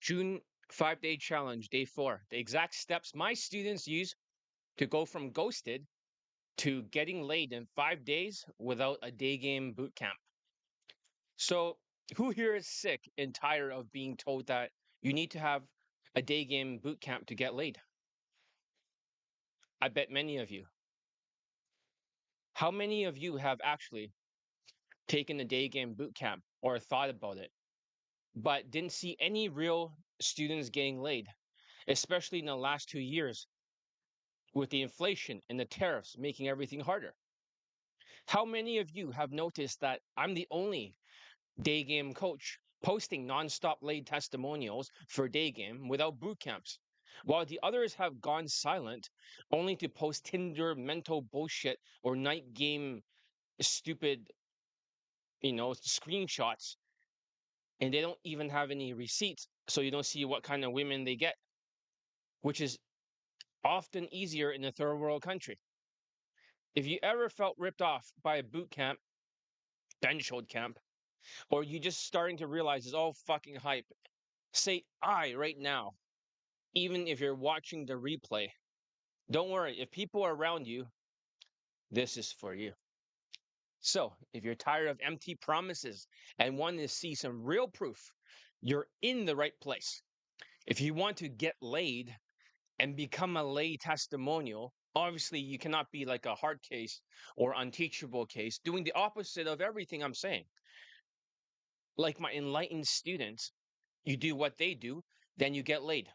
June 5-day challenge, day 4. The exact steps my students use to go from ghosted to getting laid in 5 days without a day game boot camp. So, who here is sick and tired of being told that you need to have a day game boot camp to get laid? I bet many of you. How many of you have actually taken a day game boot camp or thought about it, but didn't see any real students getting laid, especially in the last 2 years with the inflation and the tariffs making everything harder? How many of you have noticed that I'm the only day game coach posting nonstop laid testimonials for day game without boot camps, while the others have gone silent only to post Tinder mental bullshit or night game stupid, screenshots, and they don't even have any receipts, so you don't see what kind of women they get, which is often easier in a third world country. If you ever felt ripped off by a boot camp, bench hold camp, or you just starting to realize it's all fucking hype, say I right now, even if you're watching the replay. Don't worry, if people are around you, this is for you. So, if you're tired of empty promises and want to see some real proof, you're in the right place. If you want to get laid and become a lay testimonial, obviously you cannot be like a hard case or unteachable case, doing the opposite of everything I'm saying. Like my enlightened students, you do what they do, then you get laid.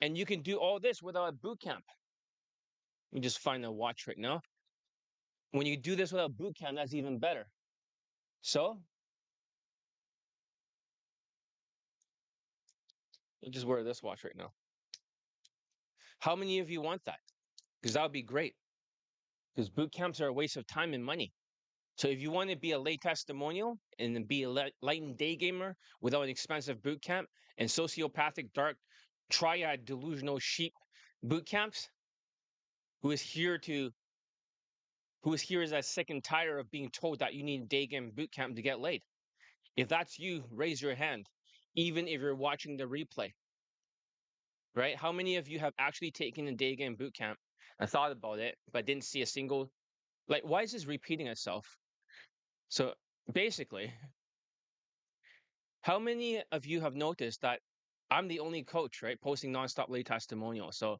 And you can do all this without a boot camp. You just find a watch right now. When you do this without boot camp, that's even better. So, you just wear this watch right now. How many of you want that? Because that would be great. Because boot camps are a waste of time and money. So if you want to be a lay testimonial and then be a light and day gamer without an expensive boot camp and sociopathic dark triad delusional sheep boot camps, who is here to who is here is as sick and tired of being told that you need a day game boot camp to get laid. If that's you, raise your hand, even if you're watching the replay. Right? How many of you have actually taken a day game boot camp and thought about it, but didn't see a single, like, why is this repeating itself? So basically, how many of you have noticed that I'm the only coach, right, posting nonstop lay testimonials? So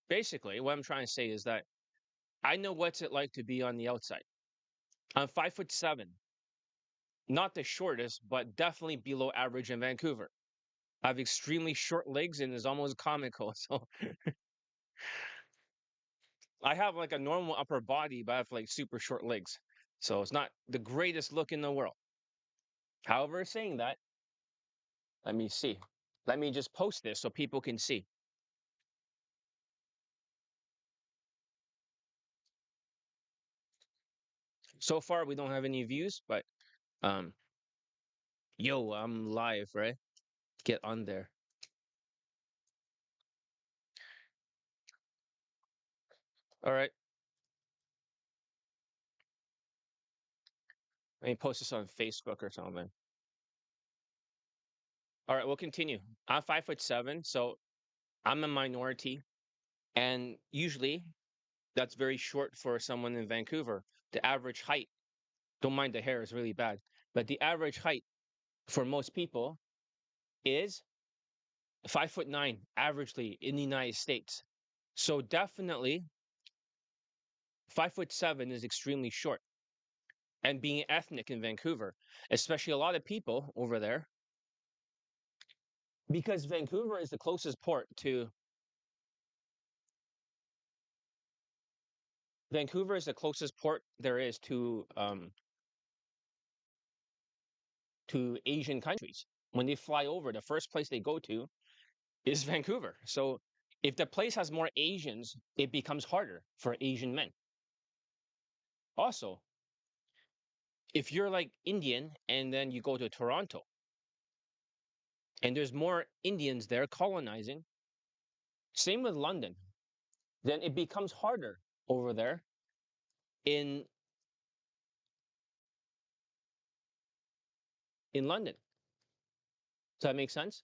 basically, what I'm trying to say is that I know what's it like to be on the outside. I'm 5'7", not the shortest, but definitely below average in Vancouver. I have extremely short legs and it's almost comical. So I have like a normal upper body, but I have like super short legs. So it's not the greatest look in the world. However, saying that, let me see. Let me just post this so people can see. So far, we don't have any views, but um, yo, I'm live, right? Get on there. All right. Let me post this on Facebook or something. All right, we'll continue. I'm 5'7", so I'm a minority, and usually that's very short for someone in Vancouver. The average height, don't mind the hair, is really bad, but the average height for most people is 5'9", averagely in the United States. So definitely 5'7" is extremely short. And being ethnic in Vancouver, especially a lot of people over there, because Vancouver is the closest port to Vancouver is the closest port there is to Asian countries. When they fly over, the first place they go to is Vancouver. So if the place has more Asians, it becomes harder for Asian men. Also, if you're like Indian and then you go to Toronto and there's more Indians there colonizing, same with London, then it becomes harder over there in in London. Does that make sense?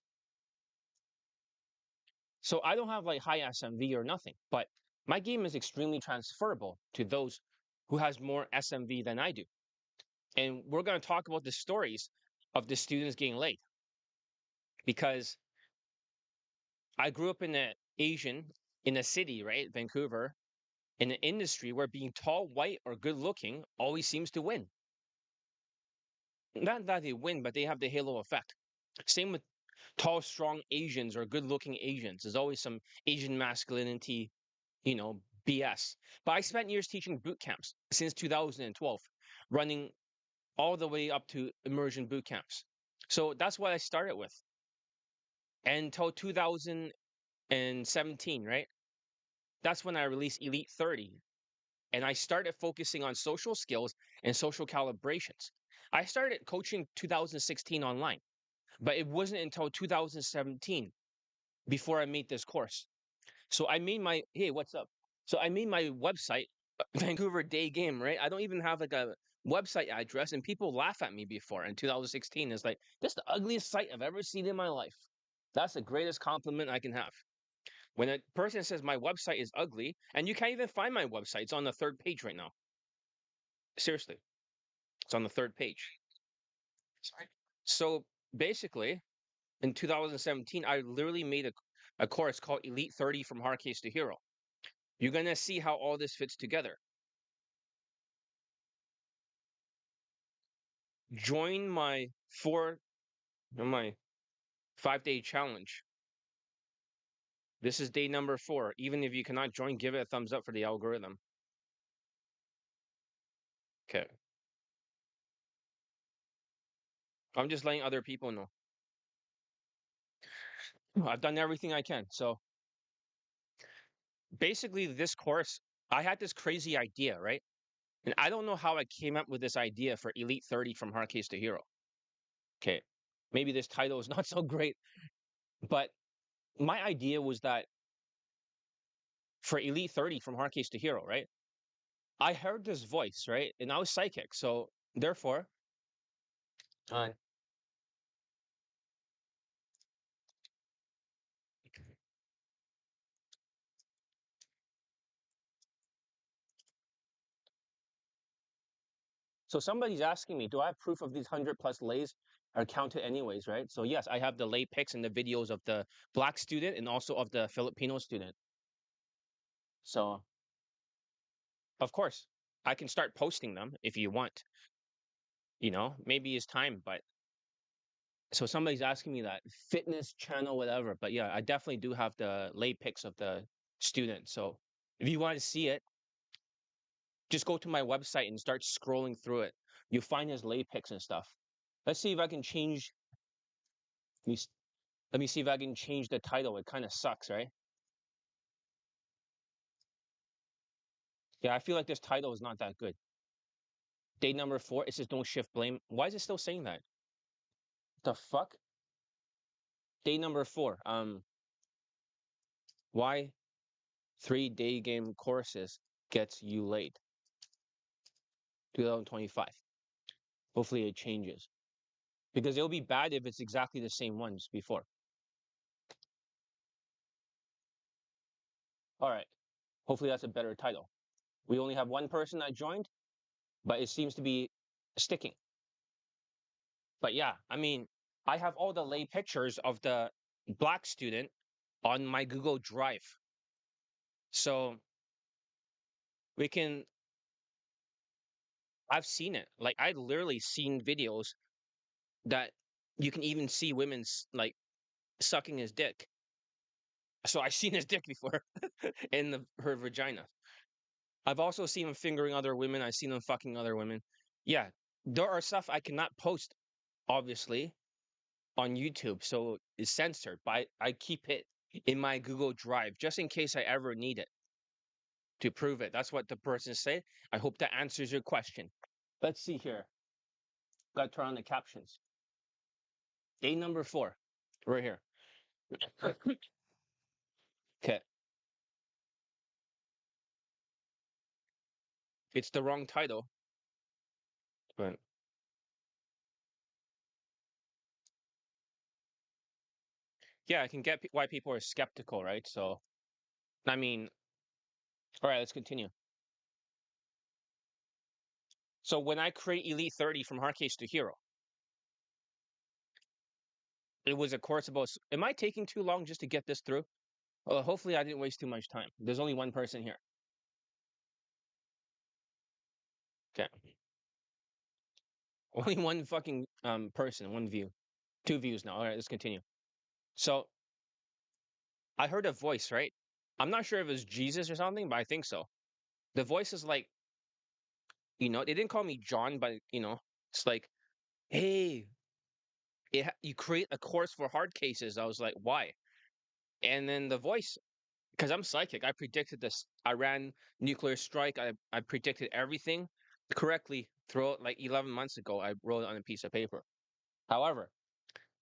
So I don't have like high SMV or nothing, but my game is extremely transferable to those who has more SMV than I do. And we're going to talk about the stories of the students getting late because I grew up in a Asian in a city, right, Vancouver, in an industry where being tall, white, or good looking always seems to win. Not that they win, but they have the halo effect. Same with tall, strong Asians or good looking Asians. There's always some Asian masculinity, BS. But I spent years teaching boot camps since 2012, running all the way up to immersion boot camps. So that's what I started with. And until 2017, right? That's when I released Elite 30. And I started focusing on social skills and social calibrations. I started coaching 2016 online, but it wasn't until 2017 before I made this course. So I made my hey, what's up? So I made my website, Vancouver Daygame, right? I don't even have like a website address, and people laugh at me before in 2016. It's like, this is the ugliest site I've ever seen in my life. That's the greatest compliment I can have. When a person says my website is ugly, and you can't even find my website, it's on the third page right now. Seriously, it's on the third page. Sorry. So basically, in 2017, I literally made a course called Elite 30 from Hard Case to Hero. You're gonna see how all this fits together. Join my 5-day challenge. This is day number 4. Even if you cannot join, give it a thumbs up for the algorithm. Okay. I'm just letting other people know. I've done everything I can. So basically, this course, I had this crazy idea, right? And I don't know how I came up with this idea for Elite 30 from Hard Case to Hero. Okay. Maybe this title is not so great, but my idea was that for Elite 30 from Hard Case to Hero, right? I heard this voice, right? And I was psychic. So therefore, uh, so somebody's asking me, do I have proof of these 100 plus lays are counted anyways, right? So yes, I have the lay pics and the videos of the black student and also of the Filipino student. So of course, I can start posting them if you want. Maybe it's time, but so somebody's asking me that fitness channel, whatever. But yeah, I definitely do have the lay pics of the student. So if you want to see it, just go to my website and start scrolling through it. You'll find his lay pics and stuff. Let's see if I can change. Let me, let me see if I can change the title. It kind of sucks, right? Yeah, I feel like this title is not that good. Day number 4, it says don't shift blame. Why is it still saying that? The fuck? Day number 4. Why 3 Daygame courses gets you late? 2025. Hopefully it changes. Because it'll be bad if it's exactly the same ones before. All right. Hopefully that's a better title. We only have one person that joined, but it seems to be sticking. But yeah, I mean, I have all the lay pictures of the black student on my Google Drive. So we can, I've seen it. Like, I literally seen videos that you can even see women's like sucking his dick. So I've seen his dick before in her vagina. I've also seen him fingering other women. I've seen him fucking other women. Yeah, there are stuff I cannot post, obviously, on YouTube, so it's censored. But I keep it in my Google Drive just in case I ever need it to prove it. That's what the person said. I hope that answers your question. Let's see here. Got to turn on the captions. Day number 4, right here. Okay, it's the wrong title, but Yeah, I can get why people are skeptical, right? So, I mean, all right, let's continue. So when I create Elite 30 from hard case to hero, it was a course about. Am I taking too long just to get this through? Hopefully, I didn't waste too much time. There's only one person here. Okay, only one fucking person, one view, two views now. All right, let's continue. So I heard a voice, right? I'm not sure if it was Jesus or something, but I think so. The voice is like, they didn't call me John, but it's like, hey, you create a course for hard cases. I was like, why? And then the voice, because I'm psychic, I predicted this Iran nuclear strike. I predicted everything correctly throughout like 11 months ago. I wrote it on a piece of paper. However,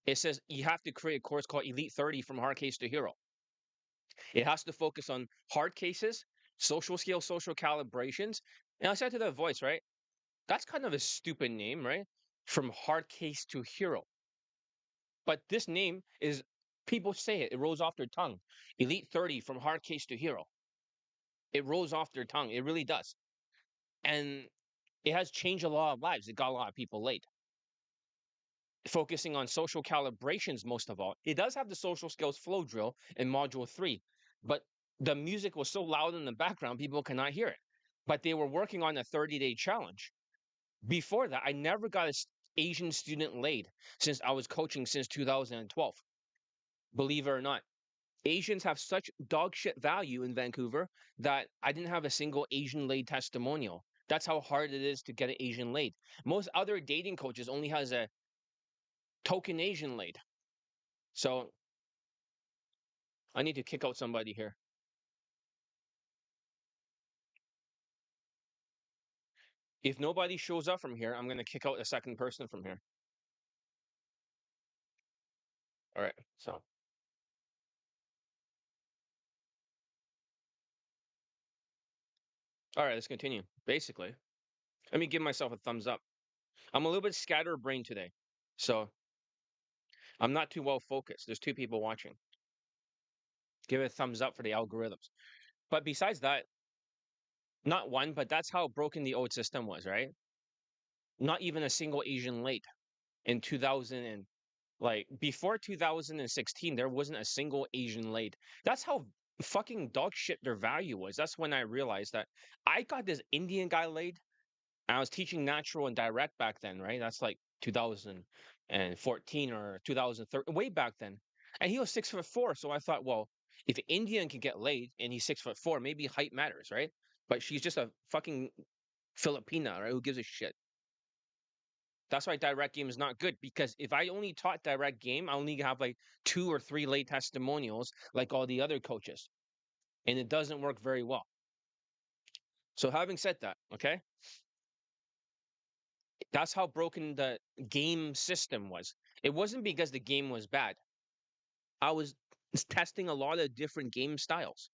it says you have to create a course called Elite 30 from hard case to hero. It has to focus on hard cases, social skills, social calibrations. And I said to the voice, right? That's kind of a stupid name, right? From hard case to hero. But this name is, people say it rolls off their tongue. Elite 30 from hard case to hero. It rolls off their tongue. It really does. And it has changed a lot of lives. It got a lot of people laid. Focusing on social calibrations, most of all. It does have the social skills flow drill in module 3, but the music was so loud in the background, people cannot hear it. But they were working on a 30-day challenge. Before that, I never got an Asian student laid since I was coaching since 2012. Believe it or not. Asians have such dog shit value in Vancouver that I didn't have a single Asian laid testimonial. That's how hard it is to get an Asian laid. Most other dating coaches only has a token Asian laid. So I need to kick out somebody here. If nobody shows up from here, I'm gonna kick out a second person from here. All right. So all right, let's continue. Basically, let me give myself a thumbs up. I'm a little bit scatterbrained today. So I'm not too well focused. There's two people watching. Give it a thumbs up for the algorithms. But besides that, not one, but that's how broken the old system was, right? Not even a single Asian late in 2000 and like before 2016, there wasn't a single Asian late. That's how fucking dog shit their value was. That's when I realized that I got this Indian guy laid. I was teaching natural and direct back then, right? That's like 2014 or 2013, way back then. And he was 6'4". So I thought, well, if an Indian can get laid and he's 6'4", maybe height matters, right? But she's just a fucking Filipina, right? Who gives a shit? That's why direct game is not good because if I only taught direct game, I only have like 2 or 3 late testimonials like all the other coaches, and it doesn't work very well. So having said that, okay, that's how broken the game system was. It wasn't because the game was bad. I was testing a lot of different game styles.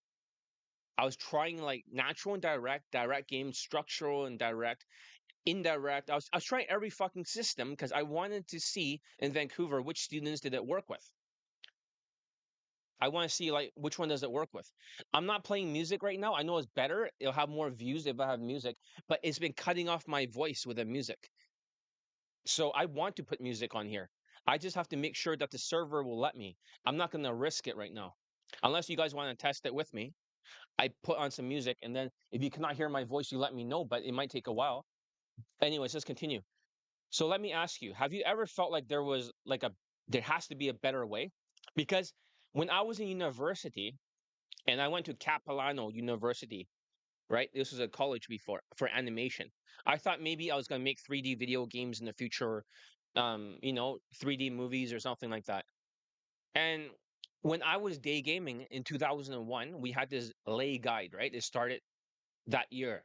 I was trying like natural and direct game, structural and direct, indirect. I was trying every fucking system because I wanted to see in Vancouver which students did it work with. I want to see like which one does it work with. I'm not playing music right now. I know it's better. It'll have more views if I have music, but it's been cutting off my voice with the music. So I want to put music on here. I just have to make sure that the server will let me. I'm not going to risk it right now. Unless you guys want to test it with me. I put on some music and then if you cannot hear my voice, you let me know, but it might take a while. Anyways, let's continue. So let me ask you, have you ever felt like there has to be a better way? Because when I was in university and I went to Capilano University, right? This was a college before for animation. I thought maybe I was going to make 3D video games in the future, 3D movies or something like that. And when I was day gaming in 2001, we had this lay guide, right? It started that year.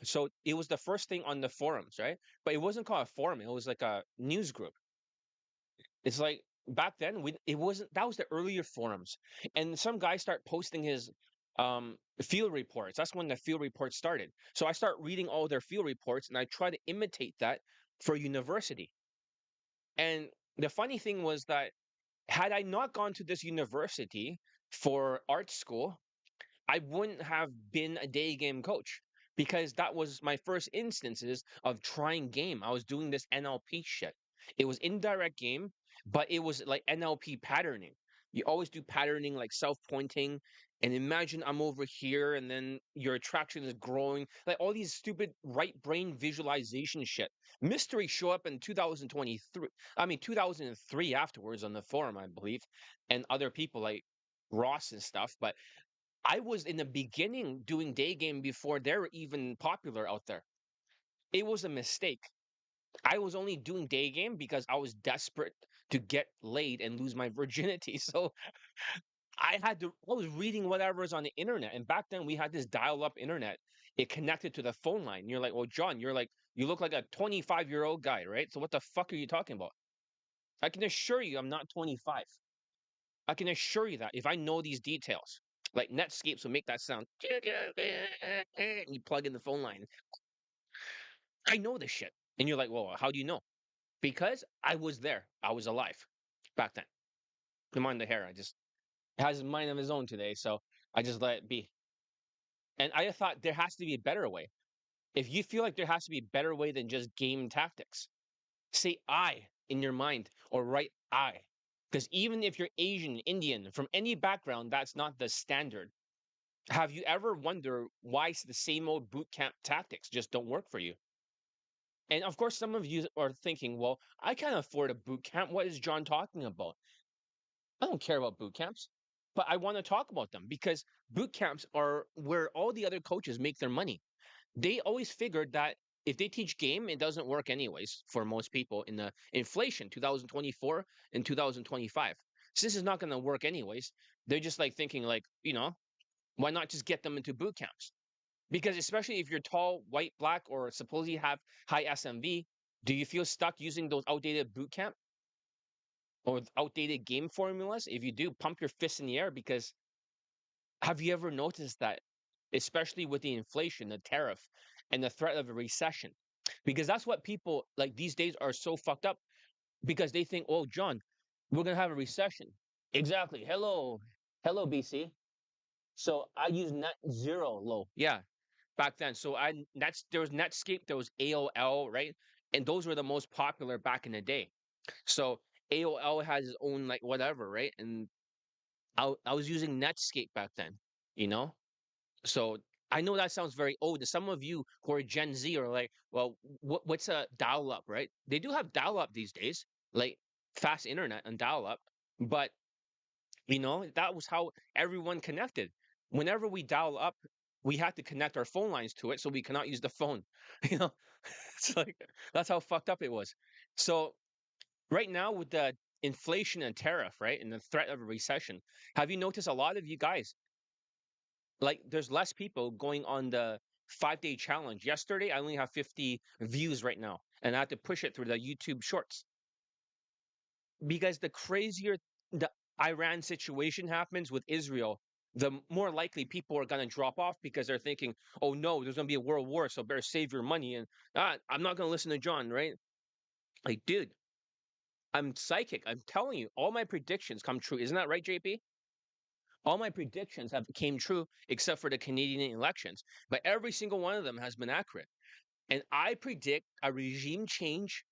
So it was the first thing on the forums, right? But it wasn't called a forum, it was like a news group. It's like back then it wasn't, that was the earlier forums. And some guy start posting his field reports. That's when the field reports started. So I start reading all their field reports and I try to imitate that for university. And the funny thing was that Had I not gone to this university for art school, I wouldn't have been a day game coach because that was my first instances of trying game. I was doing this NLP shit. It was indirect game, but it was like NLP patterning. You always do patterning like self-pointing and imagine I'm over here and then your attraction is growing. Like all these stupid right brain visualization shit. Mystery show up in 2023. I mean 2003 afterwards on the forum, I believe, and other people like Ross and stuff, but I was in the beginning doing day game before they're even popular out there. It was a mistake. I was only doing day game because I was desperate to get laid and lose my virginity. So I was reading whatever's on the internet. And back then we had this dial up internet. It connected to the phone line. You're like, well, John, you look like a 25-year-old guy, right? So what the fuck are you talking about? I can assure you I'm not 25. I can assure you that if I know these details, like Netscapes will make that sound. You plug in the phone line. I know this shit. And you're like, well, how do you know? Because I was there. I was alive back then. Don't mind the hair. I just it has a mind of his own today. So I just let it be. And I thought there has to be a better way. If you feel like there has to be a better way than just game tactics, say I in your mind or write I. Because even if you're Asian, Indian, from any background, that's not the standard. Have you ever wondered why the same old boot camp tactics just don't work for you? And of course, some of you are thinking, well, I can't afford a boot camp. What is John talking about? I don't care about boot camps, but I want to talk about them because boot camps are where all the other coaches make their money. They always figured that if they teach game, it doesn't work anyways for most people in the inflation 2024 and 2025. So this is not going to work anyways. They're just like thinking like, why not just get them into boot camps? Because especially if you're tall, white, black, or supposedly have high SMV, do you feel stuck using those outdated boot camp or outdated game formulas? If you do, pump your fists in the air because have you ever noticed that, especially with the inflation, the tariff, and the threat of a recession? Because that's what people like these days are so fucked up because they think, oh, John, we're gonna have a recession. Exactly. Hello, BC. So I use net zero low. Yeah, back then. So there was Netscape, there was AOL, right? And those were the most popular back in the day. So AOL has its own like whatever, right? And I was using Netscape back then, you know? So I know that sounds very old. And some of you who are Gen Z are like, well, what's a dial up, right? They do have dial up these days, like fast internet and dial up. But that was how everyone connected. Whenever we dial up, we had to connect our phone lines to it so we cannot use the phone. You know, it's like that's how fucked up it was. So right now with the inflation and tariff, right, and the threat of a recession, have you noticed a lot of you guys like there's less people going on the 5 day challenge? Yesterday, I only have 50 views right now, and I have to push it through the YouTube Shorts because the crazier the Iran situation happens with Israel, the more likely people are going to drop off because they're thinking, oh no, there's going to be a world war, so better save your money. And I'm not going to listen to John, right? Like, dude, I'm psychic. I'm telling you, all my predictions come true. Isn't that right, JP? All my predictions have came true except for the Canadian elections, but every single one of them has been accurate. And I predict a regime change,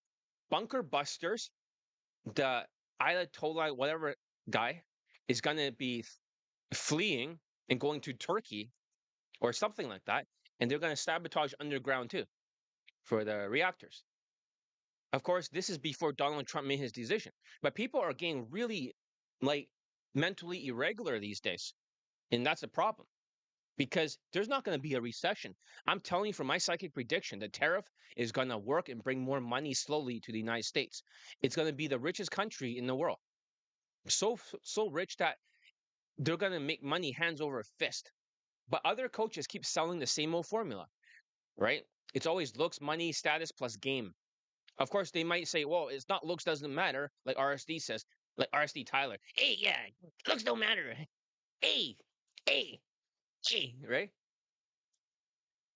bunker busters, the Ayatollah, whatever guy, is going to be fleeing and going to Turkey or something like that. And they're going to sabotage underground too for the reactors. Of course, this is before Donald Trump made his decision. But people are getting really like mentally irregular these days. And that's a problem because there's not going to be a recession. I'm telling you from my psychic prediction, the tariff is going to work and bring more money slowly to the United States. It's going to be the richest country in the world. So rich that they're going to make money hands over fist. But other coaches keep selling the same old formula, right? It's always looks, money, status plus game. Of course, they might say, well, it's not looks doesn't matter, like RSD says, like RSD Tyler. Hey, yeah, looks don't matter. Hey, hey, hey, right?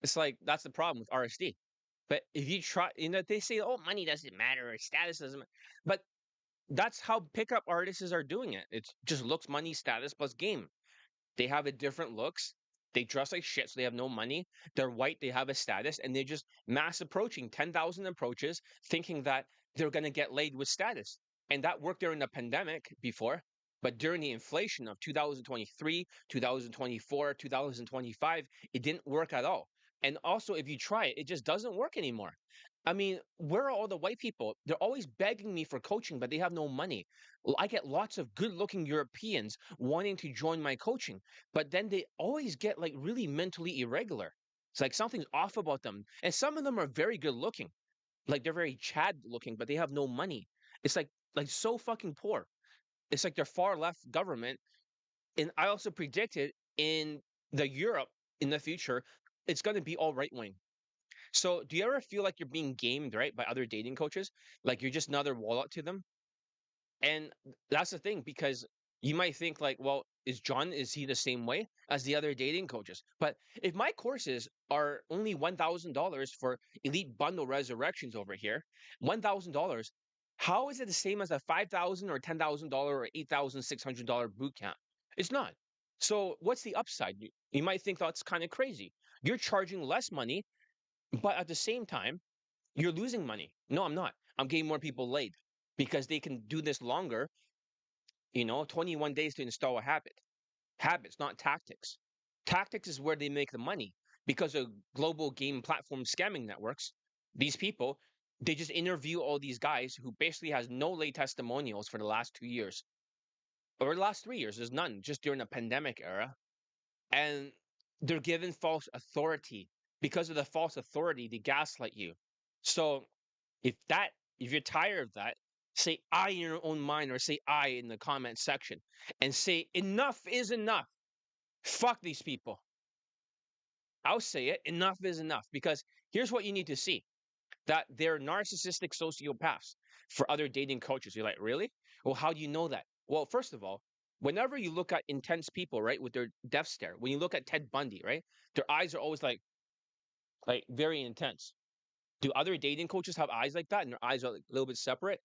It's like that's the problem with RSD. But if you try, they say, oh, money doesn't matter or status doesn't matter. But That's how pickup artists are doing it. It's just looks, money, status plus game. They have a different looks. They dress like shit, so they have no money. They're white. They have a status, and they're just mass approaching 10,000 approaches, thinking that they're gonna get laid with status. And that worked during the pandemic before, but during the inflation of 2023, 2024, 2025, it didn't work at all. And also, if you try it, it just doesn't work anymore. I mean, where are all the white people? They're always begging me for coaching, but they have no money. Well, I get lots of good looking Europeans wanting to join my coaching, but then they always get like really mentally irregular. It's like something's off about them. And some of them are very good looking, like they're very Chad looking, but they have no money. It's like so fucking poor. It's like they're far left government. And I also predicted in the Europe in the future, it's going to be all right wing. So do you ever feel like you're being gamed, right, by other dating coaches? Like you're just another wallet to them? And that's the thing, because you might think like, well, is he the same way as the other dating coaches? But if my courses are only $1,000 for elite bundle resurrections over here, $1,000, how is it the same as a 5,000 or $10,000 or $8,600 boot camp? It's not. So what's the upside? You might think that's kind of crazy. You're charging less money, but at the same time, you're losing money. No, I'm not. I'm getting more people laid because they can do this longer, 21 days to install a habit. Habits, not tactics. Tactics is where they make the money because of global game platform scamming networks. These people, they just interview all these guys who basically has no lay testimonials for the last 2 years or the last 3 years. There's none, just during the pandemic era. And they're given false authority. Because of the false authority, they gaslight you. So if that if you're tired of that, say I in your own mind or say I in the comment section and say enough is enough. Fuck these people. I'll say it. Enough is enough. Because here's what you need to see, that they're narcissistic sociopaths for other dating coaches. You're like, really? Well, how do you know that? Well, first of all, whenever you look at intense people, right, with their death stare, when you look at Ted Bundy, right, their eyes are always like very intense. Do other dating coaches have eyes like that and their eyes are like a little bit separate?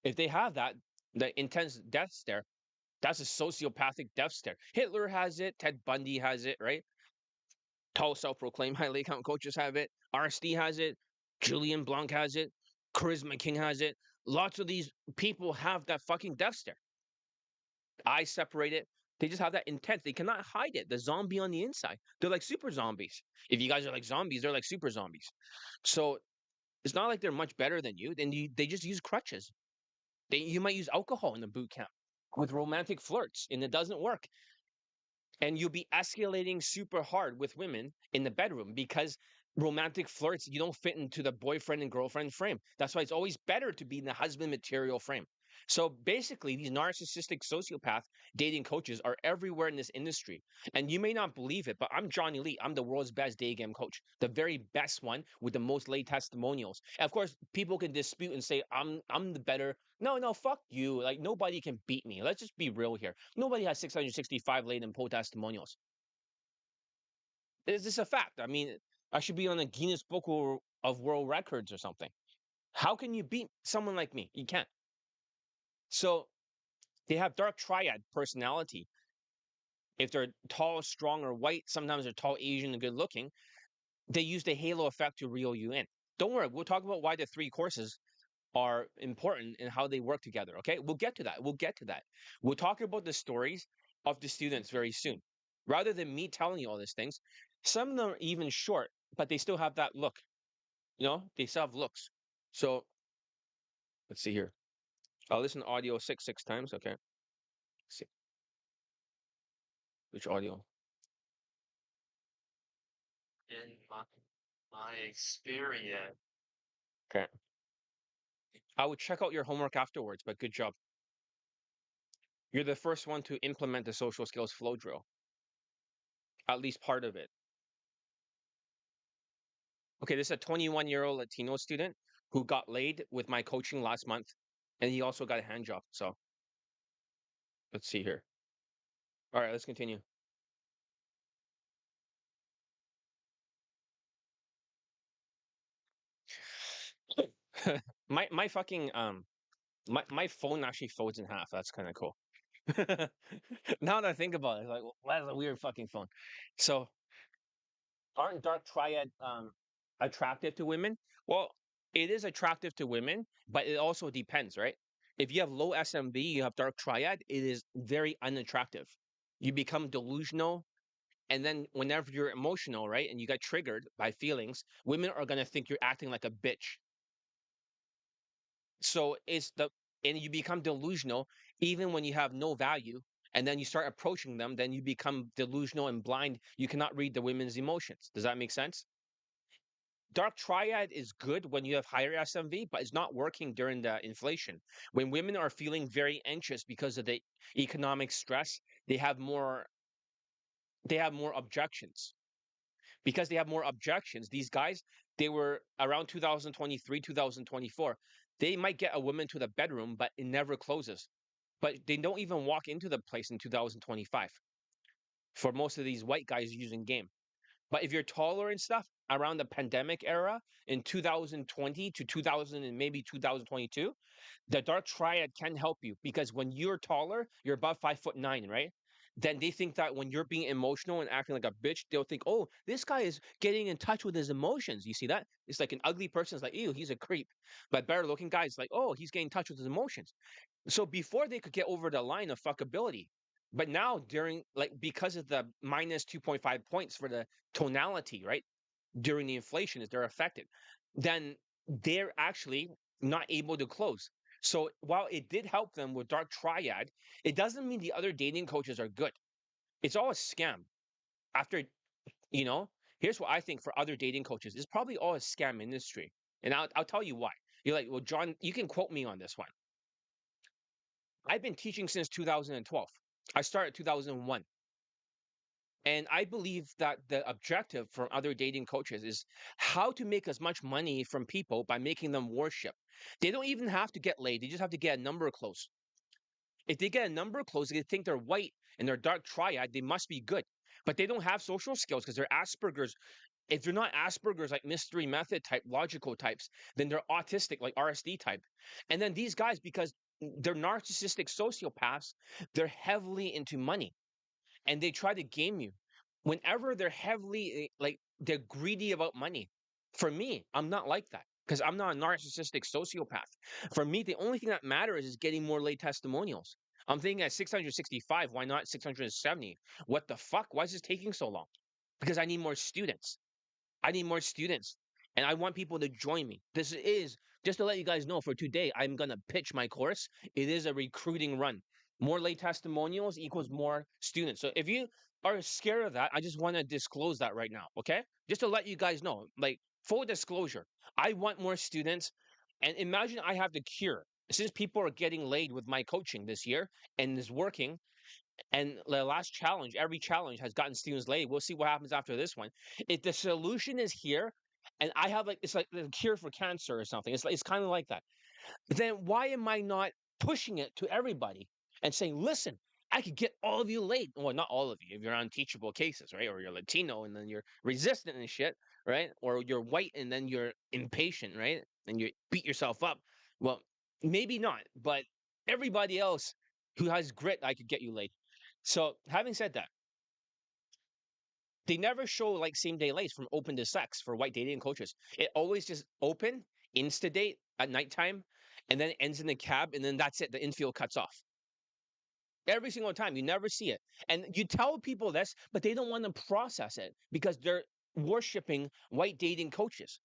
If they have that, the intense death stare, that's a sociopathic death stare. Hitler has it. Ted Bundy has it, right? Tall self-proclaimed highly account coaches have it. RSD has it. Julian Blanc has it. Charisma King has it. Lots of these people have that fucking death stare. Eyes separated. They just have that intense. They cannot hide it. The zombie on the inside. They're like super zombies. If you guys are like zombies, they're like super zombies. So it's not like they're much better than you. Then they just use crutches. You might use alcohol in the boot camp with romantic flirts, and it doesn't work. And you'll be escalating super hard with women in the bedroom because romantic flirts, you don't fit into the boyfriend and girlfriend frame. That's why it's always better to be in the husband material frame. So basically, these narcissistic sociopath dating coaches are everywhere in this industry. And you may not believe it, but I'm Johnny Lee. I'm the world's best day game coach, the very best one with the most late testimonials. And of course, people can dispute and say I'm the better. No, no, fuck you. Like nobody can beat me. Let's just be real here. Nobody has 665 late and poll testimonials. Is this a fact? I mean, I should be on the Guinness Book of World Records or something. How can you beat someone like me? You can't. So they have dark triad personality. If they're tall, strong, or white, sometimes they're tall, Asian, and good looking. They use the halo effect to reel you in. Don't worry, we'll talk about why the three courses are important and how they work together. Okay, we'll get to that. We'll get to that. We'll talk about the stories of the students very soon. Rather than me telling you all these things, some of them are even short, but they still have that look. They still have looks. So let's see here. I'll listen to audio six times. Okay. Let's see which audio. In my experience. Okay. I would check out your homework afterwards, but good job. You're the first one to implement the social skills flow drill, at least part of it. Okay, this is a 21-year-old Latino student who got laid with my coaching last month, and he also got a hand job. So let's see here. All right, let's continue. my fucking My phone actually folds in half. That's kind of cool. Now that I think about it, it's like, well, that's a weird fucking phone. So, aren't dark triad attractive to women? Well, it is attractive to women, but it also depends, right? If you have low SMV, you have dark triad, it is very unattractive. You become delusional, and then whenever you're emotional, right, and you get triggered by feelings, women are gonna think you're acting like a bitch. So it's the and you become delusional even when you have no value, and then you start approaching them, then you become delusional and blind. You cannot read the women's emotions. Does that make sense? Dark triad is good when you have higher SMV, but it's not working during the inflation. When women are feeling very anxious because of the economic stress, they have more they have more objections. Because they have more objections, these guys, they were around 2023, 2024. They might get a woman to the bedroom, but it never closes. But they don't even walk into the place in 2025 for most of these white guys using game. But if you're taller and stuff around the pandemic era in 2020 to 2000 and maybe 2022, the dark triad can help you because when you're taller, you're about 5'9", right? Then they think that when you're being emotional and acting like a bitch, they'll think, oh, this guy is getting in touch with his emotions. You see that? It's like an ugly person is like, ew, he's a creep. But better looking guy is like, oh, he's getting in touch with his emotions. So before they could get over the line of fuckability, but now during like because of the minus 2.5 points for the tonality, right? During the inflation, as they're affected, then they're actually not able to close. So while it did help them with dark triad, it doesn't mean the other dating coaches are good. It's all a scam. After you know, here's what I think for other dating coaches. It's probably all a scam industry. And I'll tell you why. You're like, well, John, you can quote me on this one. I've been teaching since 2012. I started 2001. And I believe that the objective for other dating coaches is how to make as much money from people by making them worship. They don't even have to get laid, they just have to get a number close. If they get a number close, they think they're white and they're dark triad, they must be good. But they don't have social skills because they're Asperger's. If they're not Asperger's, like mystery method type, logical types, then they're autistic, like RSD type. And then these guys, because they're narcissistic sociopaths, they're heavily into money and they try to game you. Whenever they're heavily like they're greedy about money. For me, I'm not like that because I'm not a narcissistic sociopath. For me, the only thing that matters is getting more late testimonials. I'm thinking at 665, why not 670? What the fuck? Why is this taking so long? Because I need more students. I need more students and I want people to join me. This is just to let you guys know for today, I'm going to pitch my course. It is a recruiting run. More late testimonials equals more students. So if you are scared of that, I just want to disclose that right now. Okay. Just to let you guys know, like full disclosure, I want more students. And imagine I have the cure. Since people are getting laid with my coaching this year and is working, and the last challenge, every challenge has gotten students laid. We'll see what happens after this one. If the solution is here, and I have like it's like the cure for cancer or something. It's kind of like that. Then why am I not pushing it to everybody and saying, listen, I could get all of you laid. Well, not all of you. If you're on teachable cases, right? Or you're Latino and then you're resistant and shit, right? Or you're white and then you're impatient, right? And you beat yourself up. Well, maybe not, but everybody else who has grit, I could get you laid. So, having said that, they never show like same day lays from open to sex for white dating coaches. It always just open, insta date at nighttime, and then it ends in the cab, and then that's it. The infield cuts off. Every single time. You never see it. And you tell people this, but they don't want to process it because they're worshiping white dating coaches.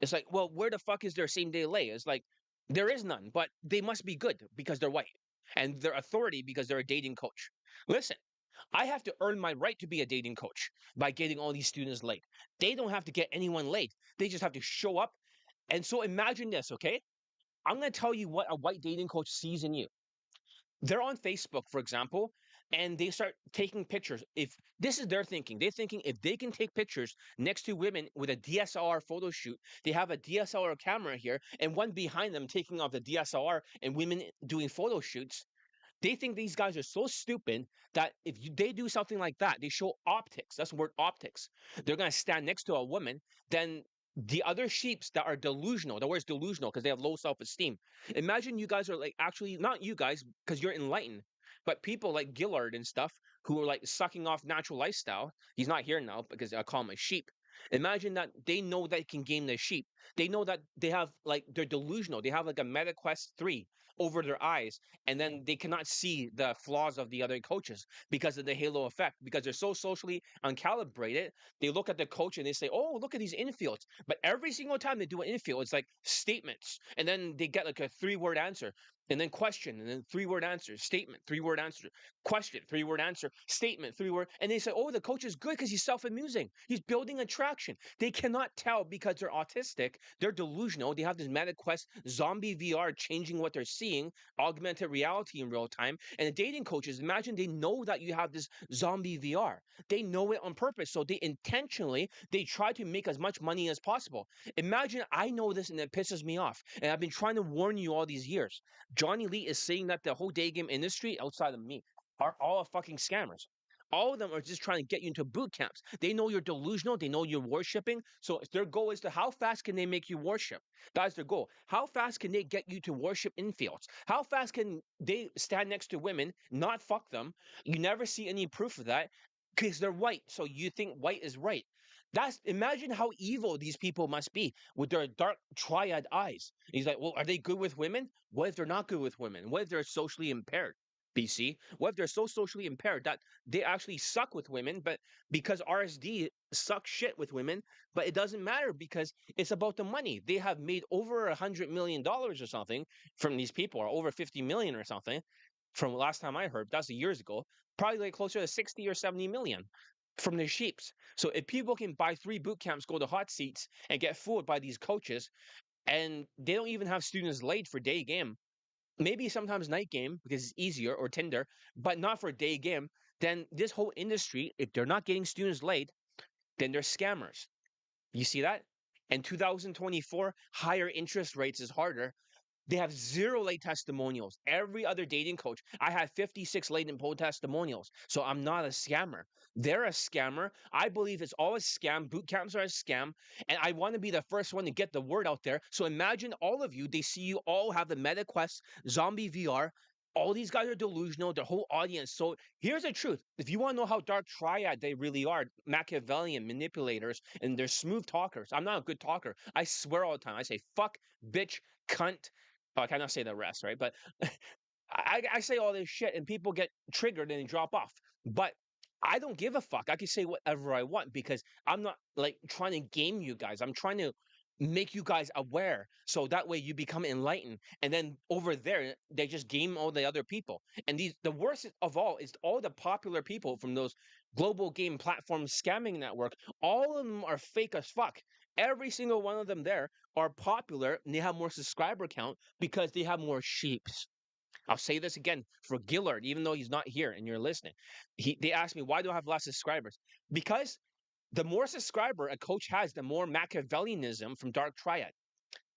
It's like, well, where the fuck is their same day lay? It's like, there is none, but they must be good because they're white. And they're authority because they're a dating coach. Listen, I have to earn my right to be a dating coach by getting all these students laid. They don't have to get anyone laid. They just have to show up. And so imagine this, okay? I'm going to tell you what a white dating coach sees in you. They're on Facebook, for example, and they start taking pictures. If this is their thinking, they're thinking if they can take pictures next to women with a DSLR photo shoot, they have a DSLR camera here and one behind them taking off the DSLR and women doing photo shoots. They think these guys are so stupid that if they do something like that, they show optics. That's the word optics. They're going to stand next to a woman, then The other sheeps that are delusional, the word's delusional because they have low self-esteem. Imagine you guys are like, actually not you guys because you're enlightened, but people like Gillard and stuff who are like sucking off natural lifestyle. He's not here now because I call him a sheep. Imagine that they know they can game the sheep. They know that they have like they're delusional. They have like a Meta Quest 3 over their eyes, and then they cannot see the flaws of the other coaches because of the halo effect, because they're so socially uncalibrated. They look at the coach and they say, "Oh, look at these infields." But every single time they do an infield, it's like statements, and then they get like a three-word answer, and then question, and then three-word answer, statement, three-word answer, question, three-word answer, statement, three-word, and they say, "Oh, the coach is good because he's self-amusing. He's building attraction." They cannot tell because they're autistic. They're delusional. They have this Meta Quest zombie VR changing what they're seeing, augmented reality in real time. And the dating coaches, imagine they know that you have this zombie VR. They know it on purpose. So they intentionally they try to make as much money as possible. Imagine I know this and it pisses me off. And I've been trying to warn you all these years. Johnny Lee is saying that the whole day game industry outside of me are all fucking scammers. All of them are just trying to get you into boot camps. They know you're delusional. They know you're worshiping. So their goal is to how fast can they make you worship? That's their goal. How fast can they get you to worship infields? How fast can they stand next to women, not fuck them? You never see any proof of that because they're white. So you think white is right. That's imagine how evil these people must be with their dark triad eyes. He's like, well, are they good with women? What if they're not good with women? What if they're socially impaired? BC. What if they're so socially impaired that they actually suck with women, but because RSD sucks shit with women, but it doesn't matter because it's about the money. They have made over $100 million or something from these people, or over 50 million or something. From last time I heard, that's years ago, probably like closer to 60 or 70 million from the sheeps. So if people can buy 3 boot camps, go to hot seats, and get fooled by these coaches, and they don't even have students laid for day game, maybe sometimes night game because it's easier, or Tinder, but not for day game, then this whole industry, if they're not getting students laid, then they're scammers. You see that? In 2024, higher interest rates is harder. They have zero late testimonials. Every other dating coach, I have 56 late and poll testimonials. So I'm not a scammer. They're a scammer. I believe it's all a scam. Boot camps are a scam. And I want to be the first one to get the word out there. So imagine all of you, they see you all have the MetaQuest zombie VR. All these guys are delusional, their whole audience. So here's the truth. If you want to know how dark triad they really are, Machiavellian manipulators, and they're smooth talkers. I'm not a good talker. I swear all the time. I say fuck, bitch, cunt. Oh, I cannot say the rest, right? But I say all this shit and people get triggered and they drop off. But I don't give a fuck. I can say whatever I want because I'm not like trying to game you guys. I'm trying to make you guys aware so that way you become enlightened. And then over there, they just game all the other people. And the worst of all is all the popular people from those global game platform scamming network. All of them are fake as fuck. Every single one of them there are popular and they have more subscriber count because they have more sheeps. I'll say this again for Gillard, even though he's not here and you're listening. They asked me, why do I have less subscribers? Because the more subscriber a coach has, the more Machiavellianism from Dark Triad.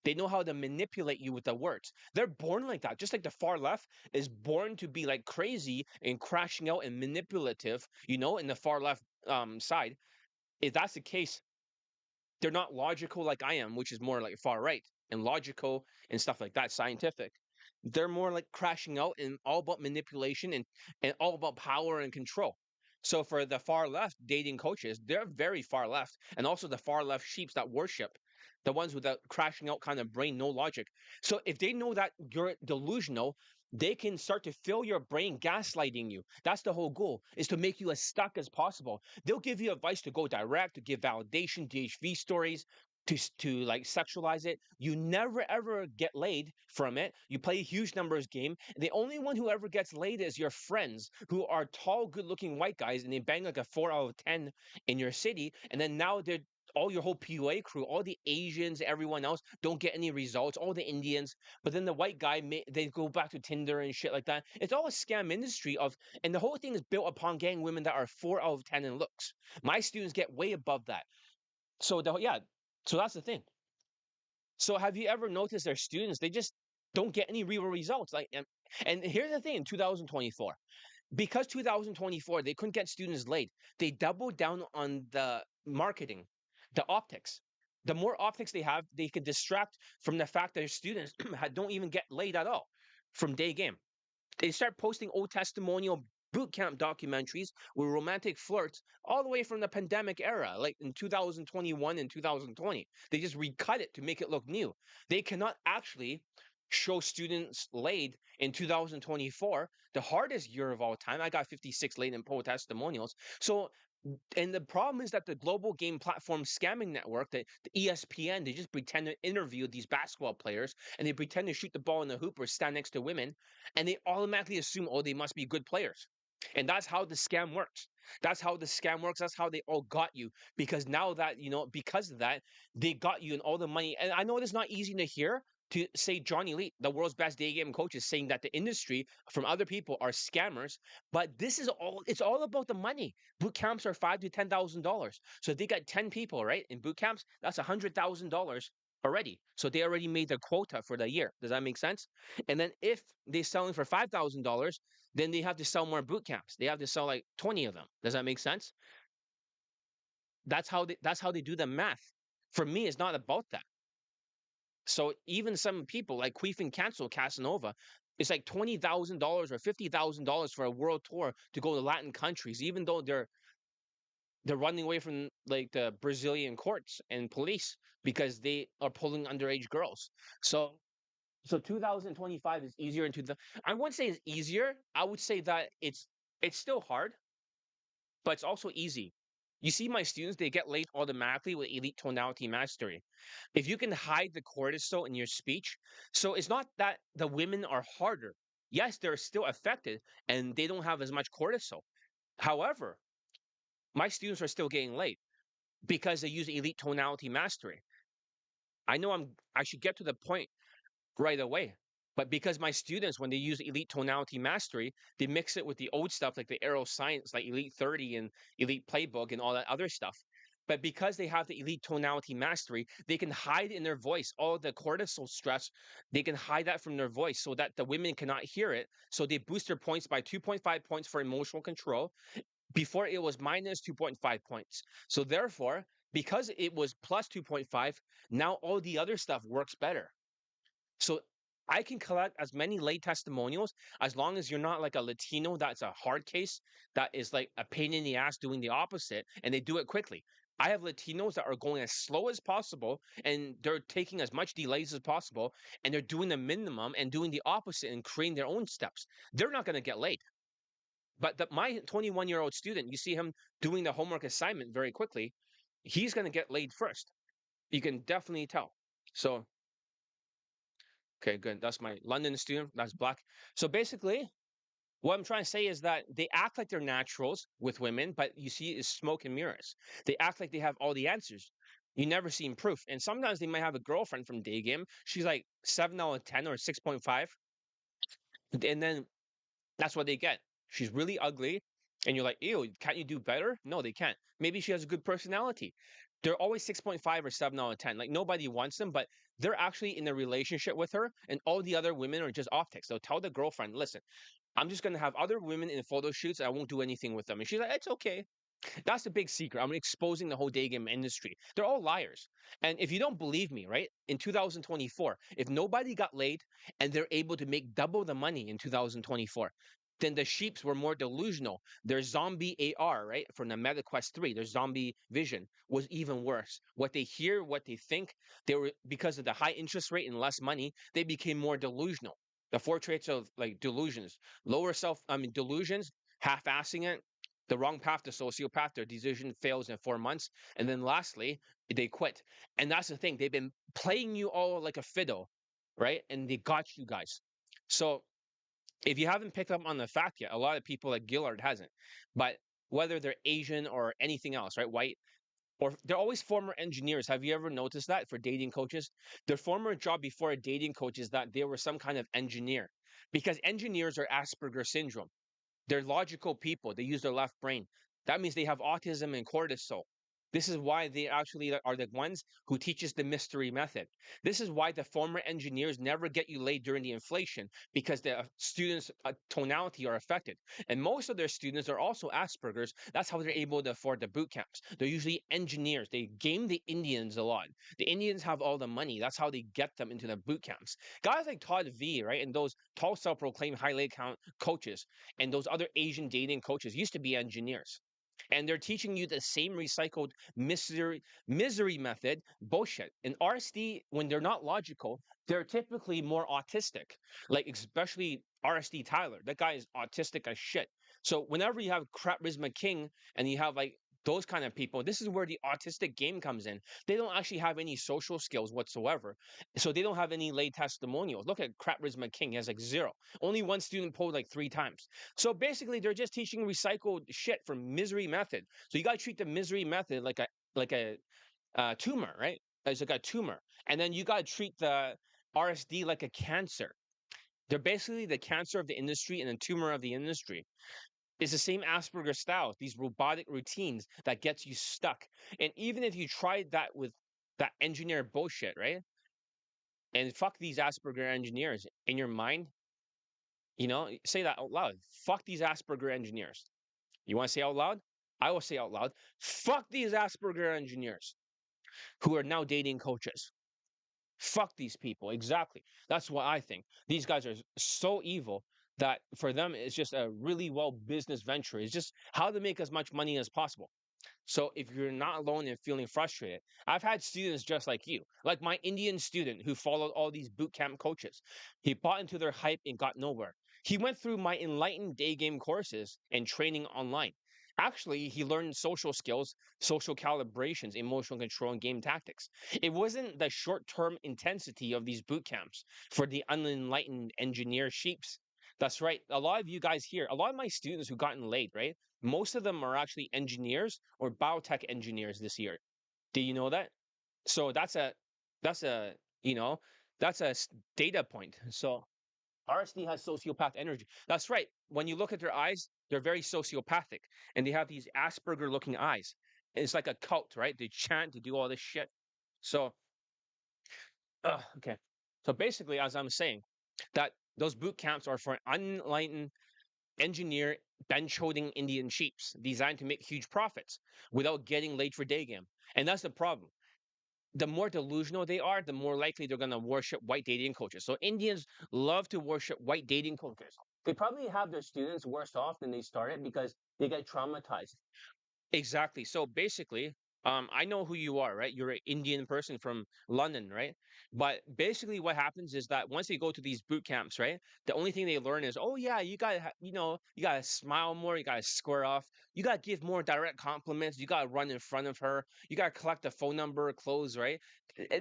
They know how to manipulate you with the words. They're born like that. Just like the far left is born to be like crazy and crashing out and manipulative, in the far left side. If that's the case, they're not logical like I am, which is more like far right and logical and stuff like that, scientific. They're more like crashing out and all about manipulation and all about power and control. So for the far left dating coaches, they're very far left. And also the far left sheeps that worship, the ones with the crashing out kind of brain, no logic. So if they know that you're delusional, they can start to fill your brain gaslighting you. That's the whole goal, is to make you as stuck as possible. They'll give you advice to go direct, to give validation, DHV stories, to like sexualize it. You never ever get laid from it. You play a huge numbers game. The only one who ever gets laid is your friends who are tall, good-looking white guys, and they bang like a 4 out of 10 in your city. And then now they're all your whole PUA crew, all the Asians, everyone else don't get any results. All the Indians, but then the white guy, they go back to Tinder and shit like that. It's all a scam industry and the whole thing is built upon getting women that are 4 out of 10 in looks. My students get way above that. So yeah, so that's the thing. So have you ever noticed their students? They just don't get any real results. Like, and here's the thing: in 2024, because 2024 they couldn't get students laid, they doubled down on the marketing, the optics. The more optics they have, they can distract from the fact that their students don't even get laid at all from day game. They start posting old testimonial boot camp documentaries with romantic flirts all the way from the pandemic era, like in 2021 and 2020. They just recut it to make it look new. They cannot actually show students laid in 2024, the hardest year of all time. I got 56 laid in poll testimonials. So, and the problem is that the global game platform scamming network, the ESPN, they just pretend to interview these basketball players and they pretend to shoot the ball in the hoop or stand next to women, and they automatically assume, oh, they must be good players. And that's how the scam works. That's how the scam works. That's how they all got you. Because now that, because of that, they got you and all the money. And I know it's not easy to hear to say Johnny Lee, the world's best day game coach, is saying that the industry from other people are scammers. But this is all, it's all about the money. Boot camps are $5,000 to $10,000. So if they got 10 people, right, in boot camps, that's $100,000 already. So they already made their quota for the year. Does that make sense? And then if they're selling for $5,000, then they have to sell more boot camps. They have to sell like 20 of them. Does that make sense? That's how they do the math. For me, it's not about that. So even some people like Queef and Cancel Casanova, it's like $20,000 or $50,000 for a world tour to go to Latin countries, even though they're running away from like the Brazilian courts and police because they are pulling underage girls. So 2025 is easier into the I wouldn't say it's easier. I would say that it's still hard, but it's also easy. You see my students, they get late automatically with elite tonality mastery. If you can hide the cortisol in your speech, so it's not that the women are harder. Yes, they're still affected and they don't have as much cortisol. However, my students are still getting late because they use elite tonality mastery. I know I should get to the point right away. But because my students, when they use elite tonality mastery, they mix it with the old stuff like the aeroscience, like Elite 30 and Elite Playbook and all that other stuff. But because they have the elite tonality mastery, they can hide in their voice all the cortisol stress. They can hide that from their voice so that the women cannot hear it. So they boost their points by 2.5 points for emotional control. Before it was minus 2.5 points. So therefore, because it was plus 2.5, now all the other stuff works better. So I can collect as many late testimonials as long as you're not like a Latino that's a hard case that is like a pain in the ass doing the opposite and they do it quickly. I have Latinos that are going as slow as possible and they're taking as much delays as possible and they're doing the minimum and doing the opposite and creating their own steps. They're not going to get late. But my 21-year-old student, you see him doing the homework assignment very quickly, he's going to get laid first. You can definitely tell. So okay, good. That's my London student. That's black. So basically, what I'm trying to say is that they act like they're naturals with women, but you see is smoke and mirrors. They act like they have all the answers. You never see proof. And sometimes they might have a girlfriend from Daygame. She's like 7 out of 10 or 6.5. And then that's what they get. She's really ugly. And you're like, ew, can't you do better? No, they can't. Maybe she has a good personality. They're always 6.5 or 7 out of 10. Like nobody wants them, but they're actually in a relationship with her, and all the other women are just optics. They'll tell the girlfriend, listen, I'm just gonna have other women in photo shoots. I won't do anything with them. And she's like, it's okay. That's the big secret. I'm exposing the whole day game industry. They're all liars. And if you don't believe me, right, in 2024, if nobody got laid and they're able to make double the money in 2024, then the sheeps were more delusional. Their zombie AR, right, from the Meta Quest 3, their zombie vision was even worse. What they hear, what they think, they were because of the high interest rate and less money, they became more delusional. The four traits of like delusions, delusions, half-assing it, the wrong path to sociopath, their decision fails in 4 months. And then lastly, they quit. And that's the thing. They've been playing you all like a fiddle, right? And they got you guys. So if you haven't picked up on the fact yet, a lot of people like Gillard hasn't. But whether they're Asian or anything else, right? White, or they're always former engineers. Have you ever noticed that for dating coaches? Their former job before a dating coach is that they were some kind of engineer because engineers are Asperger syndrome. They're logical people. They use their left brain. That means they have autism and cortisol. This is why they actually are the ones who teaches the mystery method. This is why the former engineers never get you laid during the inflation, because the students' tonality are affected. And most of their students are also Asperger's. That's how they're able to afford the boot camps. They're usually engineers. They game the Indians a lot. The Indians have all the money. That's how they get them into the boot camps. Guys like Todd V, right, and those tall self-proclaimed highly account coaches and those other Asian dating coaches used to be engineers, and they're teaching you the same recycled misery method bullshit. In RSD, when they're not logical, they're typically more autistic. Like especially RSD Tyler, that guy is autistic as shit. So whenever you have Charisma King and you have like those kind of people, this is where the autistic game comes in. They don't actually have any social skills whatsoever. So they don't have any lay testimonials. Look at Charisma King, he has like zero. Only one student polled like 3 times. So basically, they're just teaching recycled shit from misery method. So you got to treat the misery method like a tumor, right? It's like a tumor, and then you got to treat the RSD like a cancer. They're basically the cancer of the industry and the tumor of the industry. It's the same Asperger style, these robotic routines that gets you stuck. And even if you tried that with that engineer bullshit, right? And fuck these Asperger engineers in your mind, say that out loud. Fuck these Asperger engineers. You want to say out loud? I will say out loud, fuck these Asperger engineers who are now dating coaches. Fuck these people. Exactly. That's what I think. These guys are so evil that for them, it's just a really well business venture. It's just how to make as much money as possible. So if you're not alone and feeling frustrated, I've had students just like you, like my Indian student who followed all these boot camp coaches. He bought into their hype and got nowhere. He went through my enlightened day game courses and training online. Actually, he learned social skills, social calibrations, emotional control, and game tactics. It wasn't the short term intensity of these boot camps for the unenlightened engineer sheeps. That's right. A lot of you guys here, a lot of my students who gotten laid, right? Most of them are actually engineers or biotech engineers this year. Do you know that? So that's a you know that's data point. So RSD has sociopath energy. That's right. When you look at their eyes, they're very sociopathic, and they have these Asperger looking eyes. It's like a cult, right? They chant, they do all this shit. So, okay. So basically, as I'm saying, that those boot camps are for unenlightened engineer bench holding Indian sheeps designed to make huge profits without getting laid for day game. And that's the problem. The more delusional they are, the more likely they're going to worship white dating coaches. So Indians love to worship white dating coaches. They probably have their students worse off than they started because they get traumatized. Exactly. So basically, I know who you are, right? You're an Indian person from London, right? But basically, what happens is that once they go to these boot camps, right? The only thing they learn is, oh yeah, you gotta, you gotta smile more, you gotta square off, you gotta give more direct compliments, you gotta run in front of her, you gotta collect the phone number, clothes, right?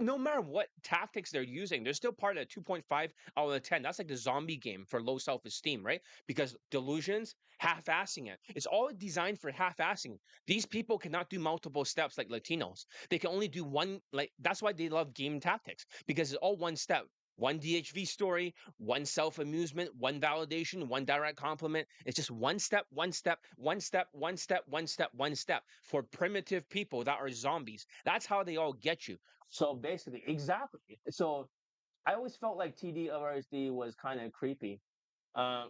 No matter what tactics they're using, they're still part of the 2.5 out of 10. That's like the zombie game for low self-esteem, right? Because delusions, half-assing it. It's all designed for half-assing. These people cannot do multiple steps like Latinos. They can only do one, like, that's why they love game tactics, because it's all one step. One DHV story, one self amusement, one validation, one direct compliment. It's just one step, one step, one step, one step, one step, one step for primitive people that are zombies. That's how they all get you. So basically, exactly. So I always felt like TDRSD was kind of creepy. Uh,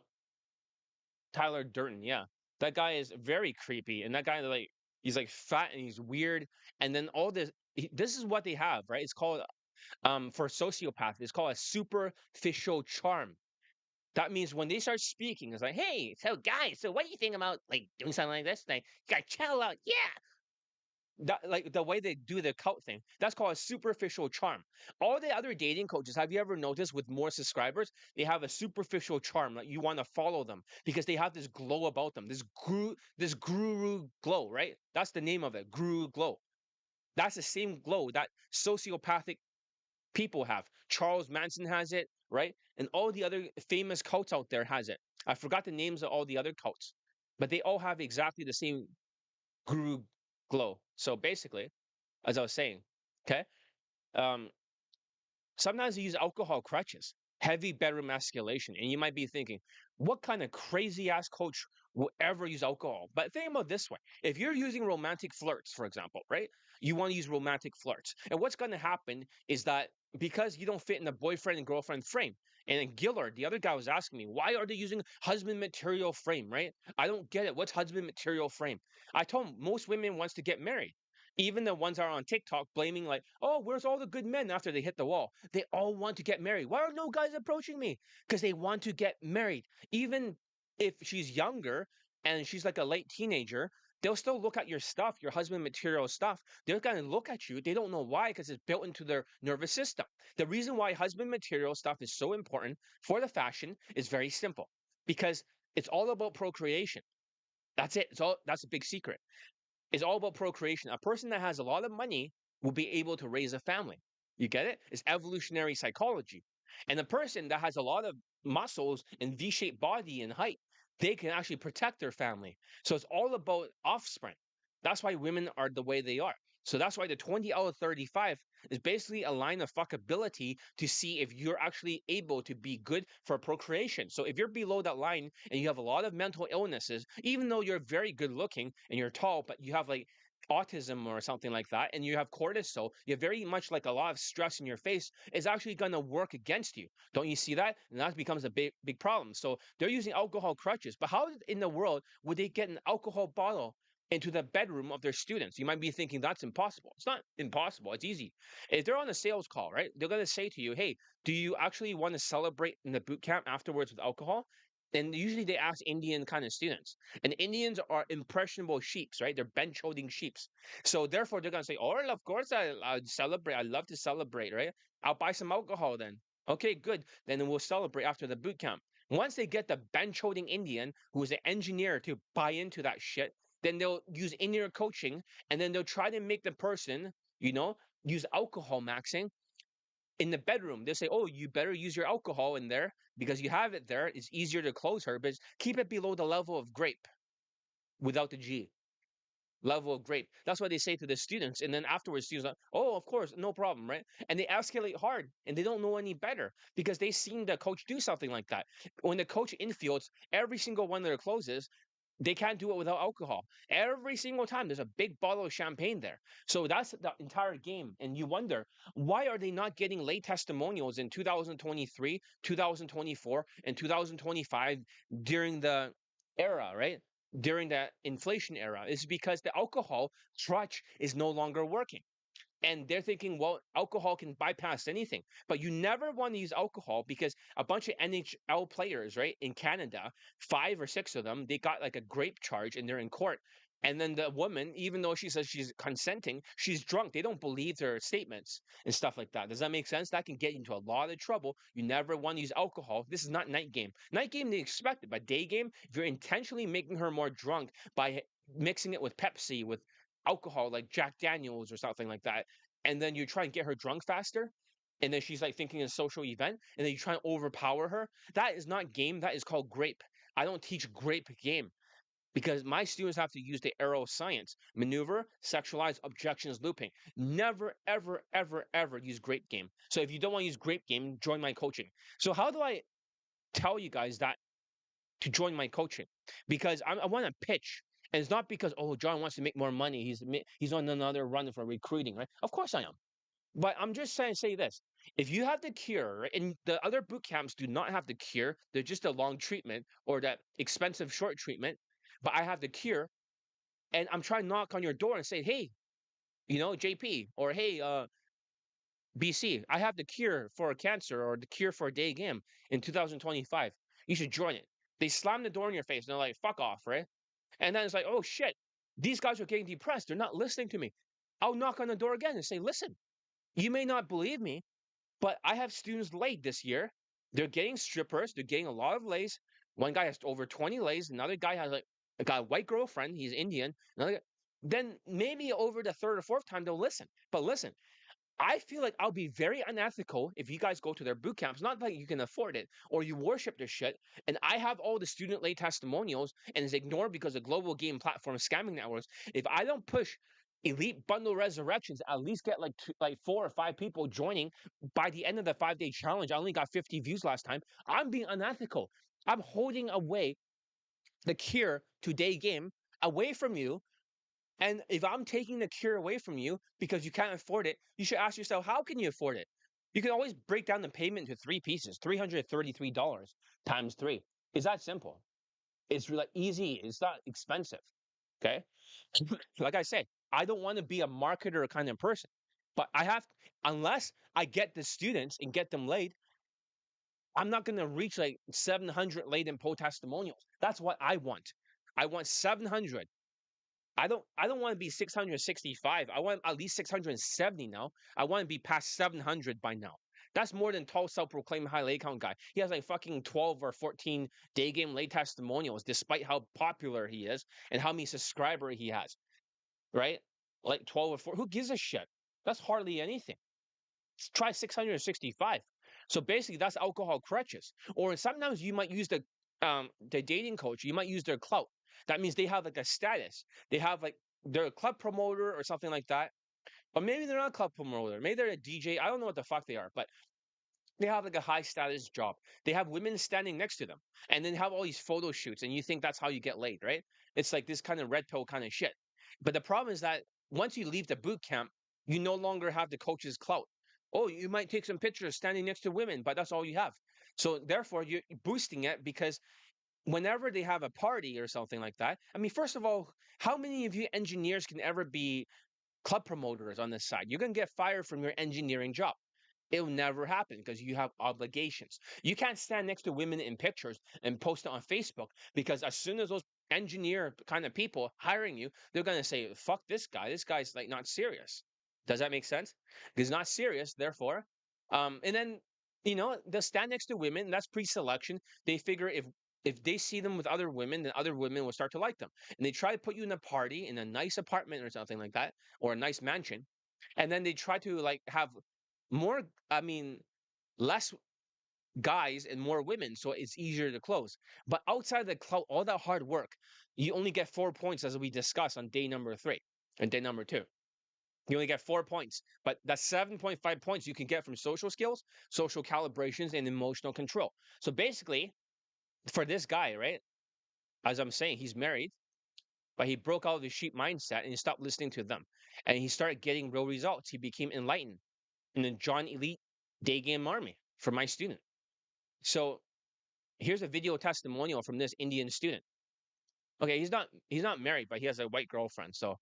Tyler Durden, yeah. That guy is very creepy. And that guy, like, he's like fat and he's weird. And then all this, this is what they have, right? It's called, for sociopath, it's called a superficial charm. That means when they start speaking, it's like, hey, so guys, so what do you think about like doing something like this? Like, you got chill out. Yeah, that, like the way they do the cult thing, that's called a superficial charm. All the other dating coaches, have you ever noticed with more subscribers, they have a superficial charm, like you want to follow them because they have this glow about them, this guru glow, right? That's the name of it, guru glow. That's the same glow that sociopathic people have. Charles Manson has it, right? And all the other famous cults out there has it. I forgot the names of all the other cults, but they all have exactly the same guru glow. So basically, as I was saying, okay, um, sometimes you use alcohol crutches, heavy beta emasculation, and you might be thinking, What kind of crazy ass coach will ever use alcohol? But think about it this way. If you're using romantic flirts, for example, right? You want to use romantic flirts. And what's going to happen is that because you don't fit in the boyfriend and girlfriend frame, and then Gillard, the other guy was asking me, why are they using husband material frame, right? I don't get it. What's husband material frame? I told him most women wants to get married. Even the ones that are on TikTok blaming like, oh, where's all the good men after they hit the wall? They all want to get married. Why are no guys approaching me? Because they want to get married. Even if she's younger and she's like a late teenager, they'll still look at your stuff, your husband material stuff. They're going to look at you. They don't know why, because it's built into their nervous system. The reason why husband material stuff is so important for the fashion is very simple because it's all about procreation. That's it. That's a big secret. It's all about procreation. A person that has a lot of money will be able to raise a family. You get it? It's evolutionary psychology. And a person that has a lot of muscles and V-shaped body and height, they can actually protect their family. So it's all about offspring. That's why women are the way they are. So that's why the 20 out of 35 is basically a line of fuckability to see if you're actually able to be good for procreation. So if you're below that line and you have a lot of mental illnesses, even though you're very good looking and you're tall, but you have like autism or something like that, and you have cortisol, you have very much like a lot of stress in your face, is actually going to work against you. Don't you see that? And that becomes a big problem. So they're using alcohol crutches. But how in the world would they get an alcohol bottle into the bedroom of their students? You might be thinking that's impossible. It's not impossible. It's easy. If they're on a sales call, right, they're going to say to you, hey, do you actually want to celebrate in the boot camp afterwards with alcohol? And usually they ask Indian kind of students. And Indians are impressionable sheeps, right? They're bench holding sheeps. So therefore they're going to say, oh, of course I'd celebrate. I love to celebrate, right? I'll buy some alcohol then. Okay, good. Then we'll celebrate after the boot camp. Once they get the bench holding Indian who's an engineer to buy into that shit, then they'll use in-ear coaching, and then they'll try to make the person, you know, use alcohol maxing in the bedroom. They'll say, oh, you better use your alcohol in there because you have it there. It's easier to close her, but keep it below the level of grape without the G. Level of grape. That's what they say to the students. And then afterwards, students are like, oh, of course, no problem, right? And they escalate hard and they don't know any better because they've seen the coach do something like that. When the coach infields every single one of their closes, they can't do it without alcohol. Every single time there's a big bottle of champagne there. So that's the entire game. And you wonder, why are they not getting late testimonials in 2023, 2024, and 2025 during the era, right? During the inflation era? It's because the alcohol crutch is no longer working. And they're thinking, well, alcohol can bypass anything. But you never want to use alcohol because a bunch of NHL players, right, in Canada, 5 or 6 of them, they got like a grape charge and they're in court. And then the woman, even though she says she's consenting, she's drunk. They don't believe their statements and stuff like that. Does that make sense? That can get you into a lot of trouble. You never want to use alcohol. This is not night game. Night game, they expect it. But day game, if you're intentionally making her more drunk by mixing it with Pepsi, with alcohol like Jack Daniels or something like that, and then you try and get her drunk faster, and then she's like thinking it's a social event, and then you try and overpower her. That is not game. That is called grape. I don't teach grape game because my students have to use the arrow science, maneuver, sexualize, objections, looping. Never, ever, ever, ever use grape game. So if you don't want to use grape game, join my coaching. So how do I tell you guys that to join my coaching? Because I want to pitch. And it's not because, oh, John wants to make more money. He's on another run for recruiting, right? Of course I am. But I'm just saying, say this. If you have the cure, right, and the other boot camps do not have the cure, they're just a long treatment or that expensive short treatment. But I have the cure, and I'm trying to knock on your door and say, hey, JP, or hey, BC, I have the cure for cancer or the cure for a day game in 2025. You should join it. They slam the door in your face and they're like, fuck off, right? And then it's like, oh shit, these guys are getting depressed. They're not listening to me. I'll knock on the door again and say, listen, you may not believe me, but I have students laid this year. They're getting strippers. They're getting a lot of lays. One guy has over 20 lays. Another guy has like got a white girlfriend. He's Indian. Then maybe over the third or fourth time they'll listen. But listen, I feel like I'll be very unethical if you guys go to their boot camps, not that you can afford it or you worship their shit, and I have all the student led testimonials and is ignored because of global game platform scamming networks. If I don't push elite bundle resurrections, at least get like 4 or 5 people joining by the end of the 5-day challenge. I only got 50 views last time. I'm being unethical. I'm holding away the cure to Daygame away from you. And if I'm taking the cure away from you because you can't afford it, you should ask yourself, how can you afford it? You can always break down the payment to three pieces, $333 times three. It's that simple. It's really easy. It's not expensive. Okay. Like I said, I don't want to be a marketer kind of person, but I have, unless I get the students and get them laid, I'm not going to reach like 700 laid in poll testimonials. That's what I want. I want 700. I don't want to be 665. I want at least 670 now. I want to be past 700 by now. That's more than tall self-proclaimed high lay count guy. He has like fucking 12 or 14 Daygame lay testimonials, despite how popular he is and how many subscribers he has. Right? Like 12 or 4. Who gives a shit? That's hardly anything. Try 665. So basically, that's alcohol crutches. Or sometimes you might use the dating coach. You might use their clout. That means they have like a status. They have like they're a club promoter or something like that. But maybe they're not a club promoter. Maybe they're a DJ. I don't know what the fuck they are. But they have like a high status job. They have women standing next to them, and then have all these photo shoots, and you think that's how you get laid, right? It's like this kind of red pill kind of shit. But the problem is that once you leave the boot camp, you no longer have the coach's clout. Oh, you might take some pictures standing next to women, but that's all you have. So therefore, you're boosting it because whenever they have a party or something like that, I mean, first of all, how many of you engineers can ever be club promoters on this side? You're going to get fired from your engineering job. It'll never happen because you have obligations. You can't stand next to women in pictures and post it on Facebook because as soon as those engineer kind of people hiring you, they're going to say, fuck this guy. This guy's like not serious. Does that make sense? He's not serious, therefore. And then, they'll stand next to women. That's pre-selection. They figure if they see them with other women, then other women will start to like them. And they try to put you in a party in a nice apartment or something like that, or a nice mansion. And then they try to like have more, I mean, less guys and more women, so it's easier to close. But outside the cloud, all that hard work, you only get 4 points, as we discussed on day number 3 and day number 2. You only get 4 points, but that's 7.5 points you can get from social skills, social calibrations, and emotional control. So basically, for this guy, right, as I'm saying, he's married, but he broke out of his sheep mindset and he stopped listening to them. And he started getting real results. He became enlightened in the John Elite Day Game Army for my student. So here's a video testimonial from this Indian student. Okay, he's not married, but he has a white girlfriend. So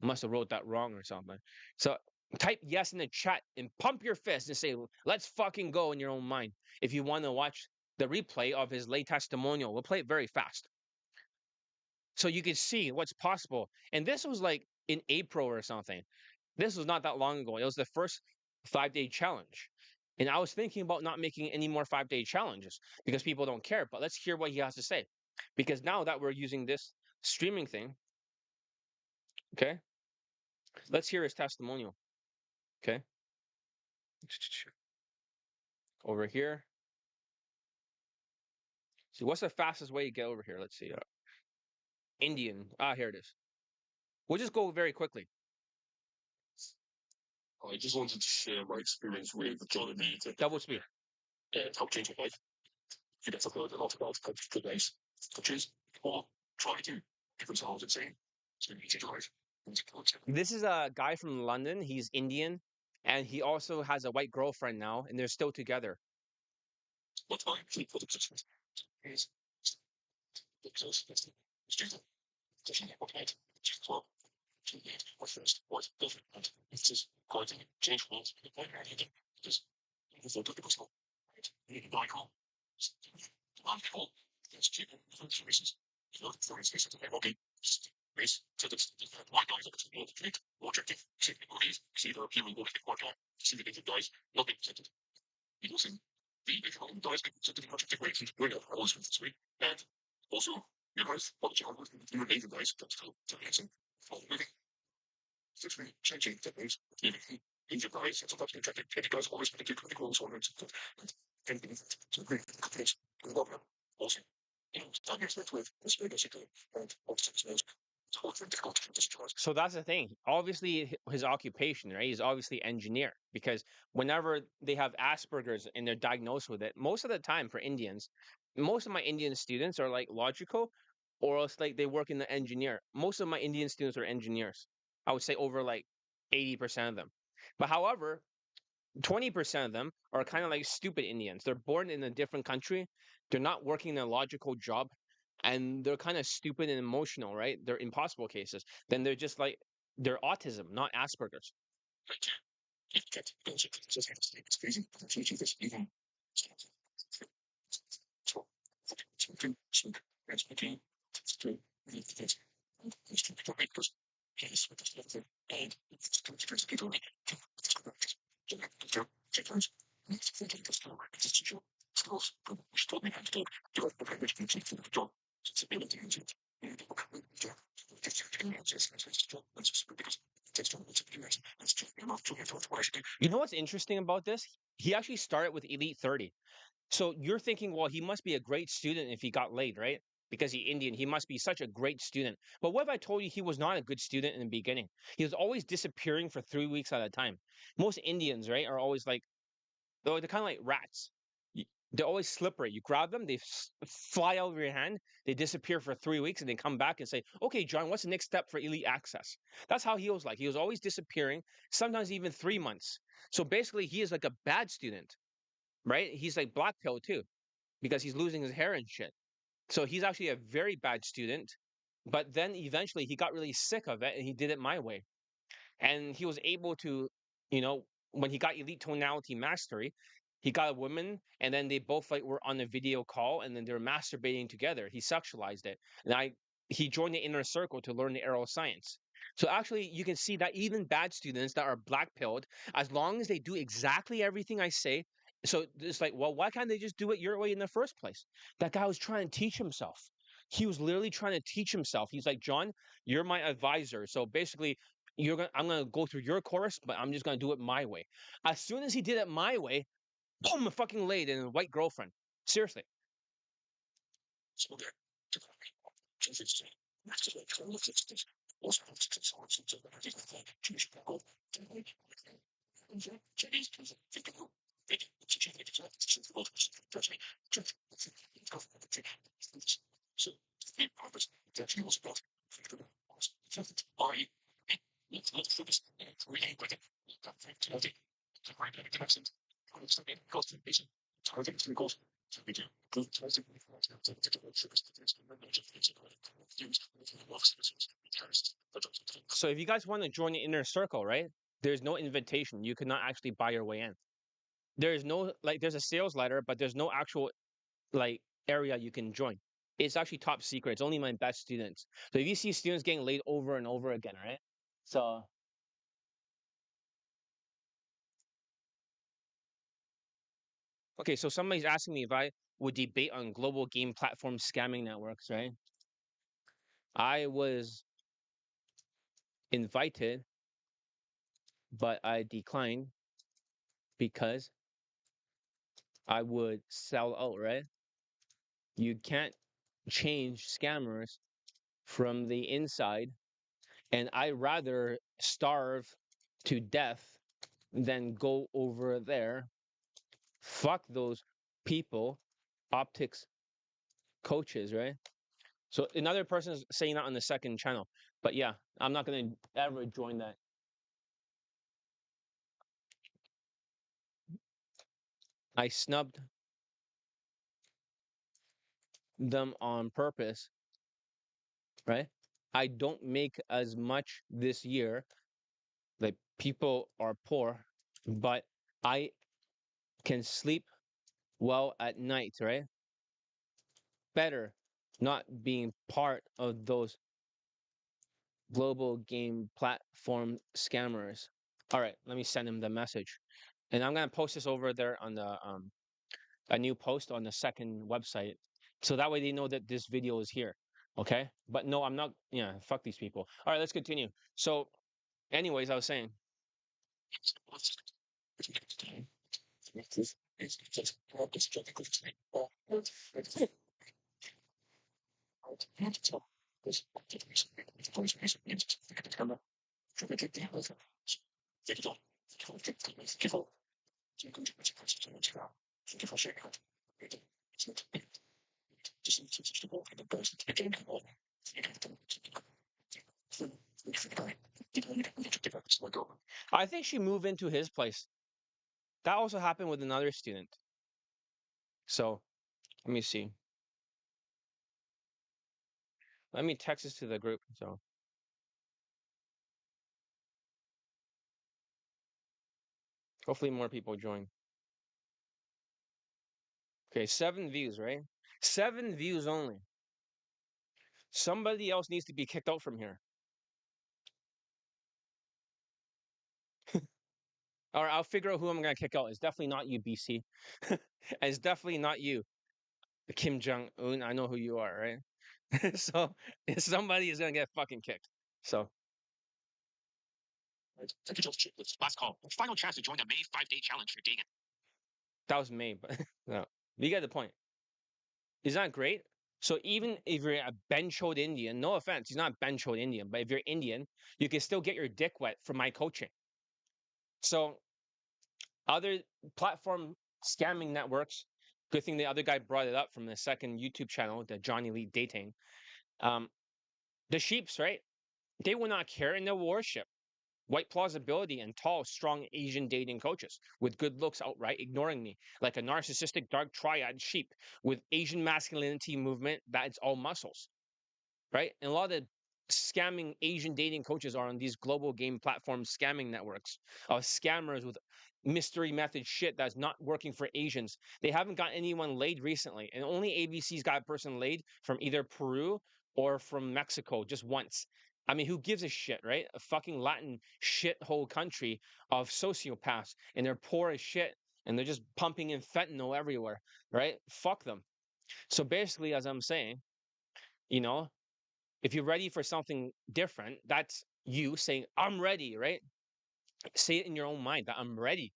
I must have wrote that wrong or something. So type yes in the chat and pump your fist and say, let's fucking go in your own mind. If you want to watch the replay of his late testimonial, we'll play it very fast. So you can see what's possible. And this was like in April or something. This was not that long ago. It was the first 5-day challenge. And I was thinking about not making any more 5-day challenges because people don't care. But let's hear what he has to say. Because now that we're using this streaming thing, okay, let's hear his testimonial. Okay. Over here. See, what's the fastest way to get over here? Let's see. Indian. Here it is. We'll just go very quickly. I just wanted to share my experience with John Mead Double speed. and how changed my life. You guys have heard a lot about today's coaches or try to give themselves and saying it's going to change your life. This is a guy from London. He's Indian, and he also has a white girlfriend now, and they're still together. What I think for the success is because it's student. What I well, my first was perfect, and it's just quite a change world. Because I thought it was not right. Michael, Michael, there's two reasons. For instance, okay, race, so that's why guys are more complete, more objective, see the movies, see the human body, quite like, see the things that guys not being presented. It was in the economic guys being presented in objective ways, and bring up all this way. And also, you guys, what the challenge, you remain the guys, that's still to answer for the movie. Since we changing techniques, even in your guys, and sometimes you check it, and you guys always make it critical and so on and so forth. And to agree, confidence, and love, also. So that's the thing. Obviously, his occupation, right? He's obviously engineer because whenever they have Asperger's and they're diagnosed with it, most of the time for Indians, most of my Indian students are like logical, or else like they work in the engineer. Most of my Indian students are engineers. I would say over like 80% of them. But however, 20% of them are kind of like stupid Indians. They're born in a different country. They're not working in a logical job, and they're kind of stupid and emotional, right? They're impossible cases. Then they're just like they're autism, not Asperger's. It's crazy. It's even. You know what's interesting about this? He actually started with Elite 30. So you're thinking, well, he must be a great student if he got laid, right? Because he's Indian, he must be such a great student. But what if I told you he was not a good student in the beginning? He was always disappearing for 3 weeks at a time. Most Indians, right, are always like, they're kind of like rats. They're always slippery. You grab them, they fly out of your hand, they disappear for 3 weeks, and they come back and say, okay, John, what's the next step for elite access? That's how he was like. He was always disappearing, sometimes even 3 months. So basically, he is like a bad student, right? He's like black pill too because he's losing his hair and shit. So he's actually a very bad student. But then eventually he got really sick of it and he did it my way. And he was able to, you know, when he got elite tonality mastery, he got a woman and then they both like were on a video call and then they were masturbating together. He sexualized it. And he joined the inner circle to learn the arrow science. So actually you can see that even bad students that are black pilled, as long as they do exactly everything I say, so it's like, well, why can't they just do it your way in the first place? That guy was trying to teach himself. He was literally trying to teach himself. He's like, John, you're my advisor. So basically, I'm gonna go through your course, but I'm just gonna do it my way. As soon as he did it my way, boom, fucking laid and a white girlfriend. Seriously. So if you guys want to join the inner circle, right? There's no invitation. You cannot actually buy your way in. There is no like there's a sales letter, but there's no actual like area you can join. It's actually top secret. It's only my best students. So if you see students getting laid over and over again, right? So okay, so somebody's asking me if I would debate on global game platform scamming networks, right? I was invited, but I declined because I would sell out, right? You can't change scammers from the inside, and I rather starve to death than go over there. Fuck those people, optics coaches, right? So another person is saying that on the second channel, but yeah, I'm not gonna ever join that. I snubbed them on purpose, right? I don't make as much this year. Like people are poor, but I can sleep well at night, right? Better not being part of those global game platform scammers. All right, let me send him the message. And I'm gonna post this over there on the a new post on the second website. So that way they know that this video is here. Okay. But no, I'm not, yeah, fuck these people. All right, let's continue. So, anyways, I was saying, I think she moved into his place. That also happened with another student. So let me see. Let me text this to the group. So hopefully more people join. Okay, 7 views, right? 7 views only. Somebody else needs to be kicked out from here. Or I'll figure out who I'm gonna kick out. It's definitely not you, BC. And it's definitely not you, Kim Jong Un. I know who you are, right? So somebody is gonna get fucking kicked. So Last call. Final chance to join the May 5-day challenge for Daygame. that was May, but no, you get the point. Isn't that great? So even if you're a benchoed Indian, no offense, he's not benchoed Indian, but if you're Indian, you can still get your dick wet from my coaching. So other platform scamming networks, good thing the other guy brought it up from the second YouTube channel, the Johnny Lee Dating. Um, the sheeps, right? They will not care and they'll worship white plausibility and tall, strong Asian dating coaches with good looks outright ignoring me, like a narcissistic dark triad sheep with Asian masculinity movement that's all muscles, right? And a lot of scamming Asian dating coaches are on these global game platforms, scamming networks of scammers with mystery method shit that's not working for Asians. They haven't got anyone laid recently, and only ABC's got a person laid from either Peru or from Mexico just once. I mean, who gives a shit, right? A fucking Latin shithole country of sociopaths, and they're poor as shit, and they're just pumping in fentanyl everywhere, right? Fuck them. So basically, as I'm saying, you know, if you're ready for something different, that's you saying, I'm ready, right? Say it in your own mind that I'm ready.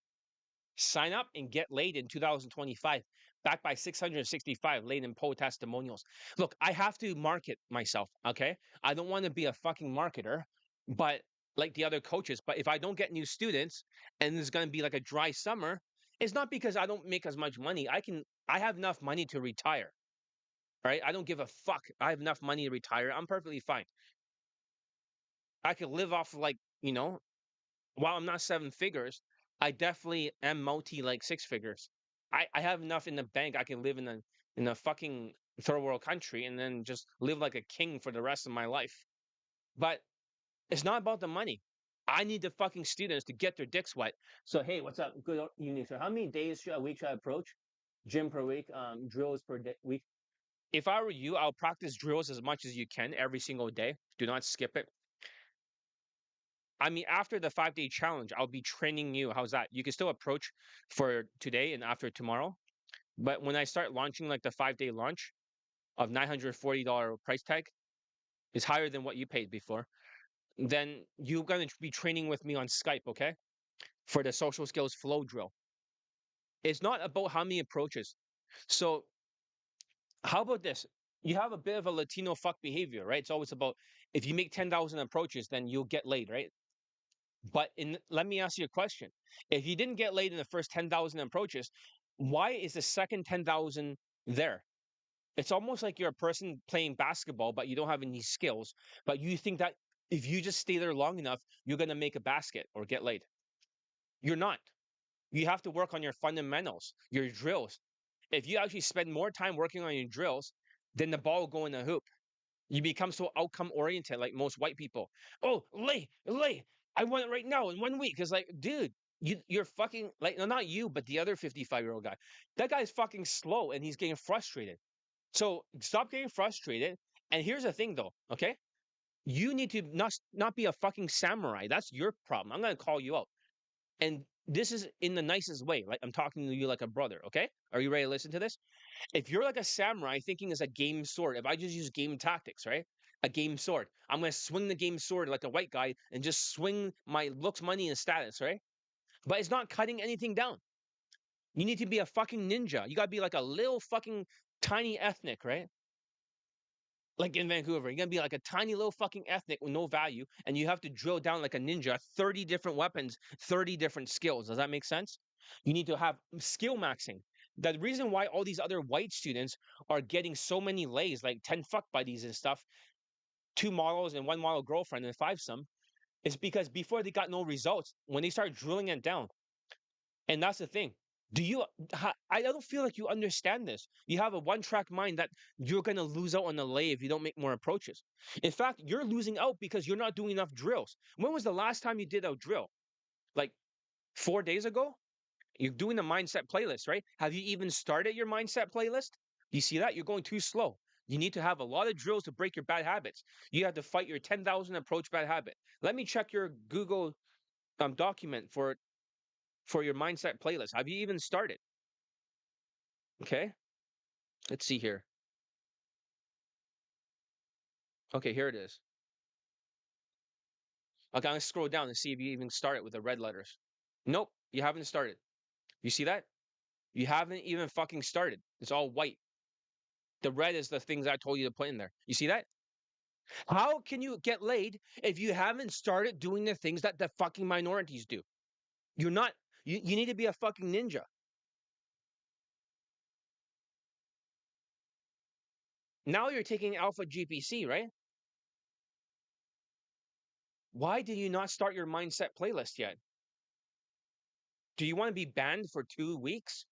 Sign up and get laid in 2025, backed by 665 laid in poll testimonials. Look, I have to market myself, okay? I don't want to be a fucking marketer, but like the other coaches, but if I don't get new students and there's going to be like a dry summer, it's not because I don't make as much money. I have enough money to retire, right? I don't give a fuck. I have enough money to retire. I'm perfectly fine. I could live off of like, while I'm not 7 figures, I definitely am multi like 6 figures. I have enough in the bank. I can live in a fucking third world country and then just live like a king for the rest of my life. But it's not about the money. I need the fucking students to get their dicks wet. So hey, what's up? Good evening, sir. How many days a week should I approach? Gym per week, drills per week. If I were you, I'll practice drills as much as you can every single day. Do not skip it. I mean, after the 5-day challenge, I'll be training you. How's that? You can still approach for today and after tomorrow. But when I start launching like the 5-day launch of $940 price tag is higher than what you paid before, then you're going to be training with me on Skype, okay? For the social skills flow drill. It's not about how many approaches. So, how about this? You have a bit of a Latino fuck behavior, right? It's always about if you make 10,000 approaches, then you'll get laid, right? But let me ask you a question. If you didn't get laid in the first 10,000 approaches, why is the second 10,000 there? It's almost like you're a person playing basketball, but you don't have any skills. But you think that if you just stay there long enough, you're going to make a basket or get laid. You're not. You have to work on your fundamentals, your drills. If you actually spend more time working on your drills, then the ball will go in the hoop. You become so outcome oriented, like most white people. Oh, lay. I want it right now in 1 week. It's like, dude, you're fucking like no, not you, but the other 55-year-old guy. That guy's fucking slow and he's getting frustrated. So stop getting frustrated. And here's the thing, though. Okay, you need to not be a fucking samurai. That's your problem. I'm gonna call you out. And this is in the nicest way. Like I'm talking to you like a brother. Okay, are you ready to listen to this? If you're like a samurai thinking it's a game sword, if I just use game tactics, right? A game sword. I'm gonna swing the game sword like a white guy and just swing my looks, money, and status, right? But it's not cutting anything down. You need to be a fucking ninja. You gotta be like a little fucking tiny ethnic, right? Like in Vancouver, you're gonna be like a tiny little fucking ethnic with no value, and you have to drill down like a ninja, 30 different weapons, 30 different skills. Does that make sense? You need to have skill maxing. The reason why all these other white students are getting so many lays, like 10 fuck buddies and stuff, two models and one model girlfriend and five some, is because before they got no results, when they start drilling it down, and that's the thing. Do you? I don't feel like you understand this. You have a one-track mind that you're gonna lose out on the lay if you don't make more approaches. In fact, you're losing out because you're not doing enough drills. When was the last time you did a drill? Like 4 days ago? You're doing the mindset playlist, right? Have you even started your mindset playlist? You see that? You're going too slow. You need to have a lot of drills to break your bad habits. You have to fight your 10,000 approach bad habit. Let me check your Google document for your mindset playlist. Have you even started? Okay, let's see here. Okay, here it is. Okay, I'm gonna scroll down and see if you even started with the red letters. Nope, you haven't started. You see that? You haven't even fucking started. It's all white. The red is the things I told you to put in there. You see that? How can you get laid if you haven't started doing the things that the fucking minorities do? You're not, you need to be a fucking ninja. Now you're taking Alpha GPC, right? Why did you not start your mindset playlist yet? Do you want to be banned for 2 weeks?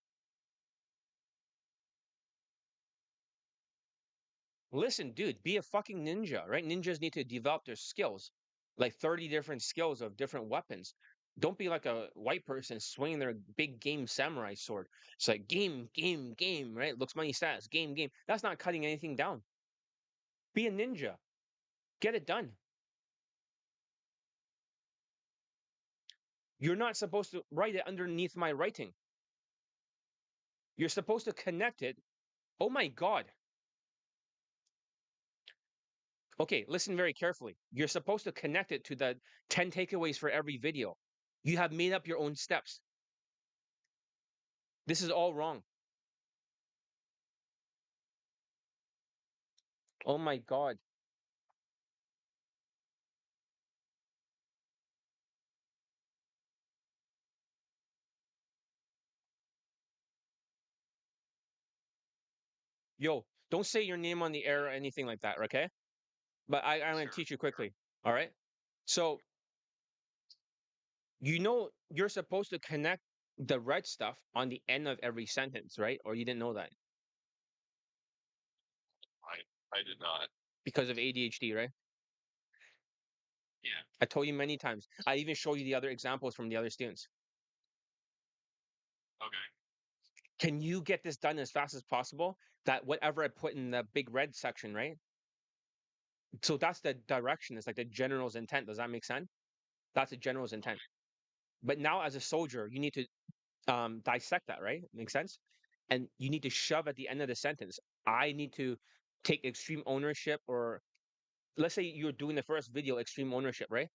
Listen, dude, be a fucking ninja, right? Ninjas need to develop their skills, like 30 different skills of different weapons. Don't be like a white person swinging their big game samurai sword. It's like game, game, game, right? Looks money stats, game, game. That's not cutting anything down. Be a ninja. Get it done. You're not supposed to write it underneath my writing. You're supposed to connect it. Oh my God. Okay, listen very carefully. You're supposed to connect it to the 10 takeaways for every video. You have made up your own steps. This is all wrong. Oh my God. Yo, don't say your name on the air or anything like that, okay? But I'm going to Sure. teach you quickly. All right. So, you know, you're supposed to connect the red stuff on the end of every sentence, right? Or you didn't know that I did not. because of ADHD, right? Yeah. I told you many times. I even showed you the other examples from the other students. Okay. Can you get this done as fast as possible? That whatever I put in the big red section, right? So that's the direction. It's like the general's intent. Does that make sense? That's the general's intent. But now, as a soldier, you need to dissect that, right? Make sense? And you need to shove at the end of the sentence. I need to take extreme ownership, or let's say you're doing the first video, extreme ownership, right?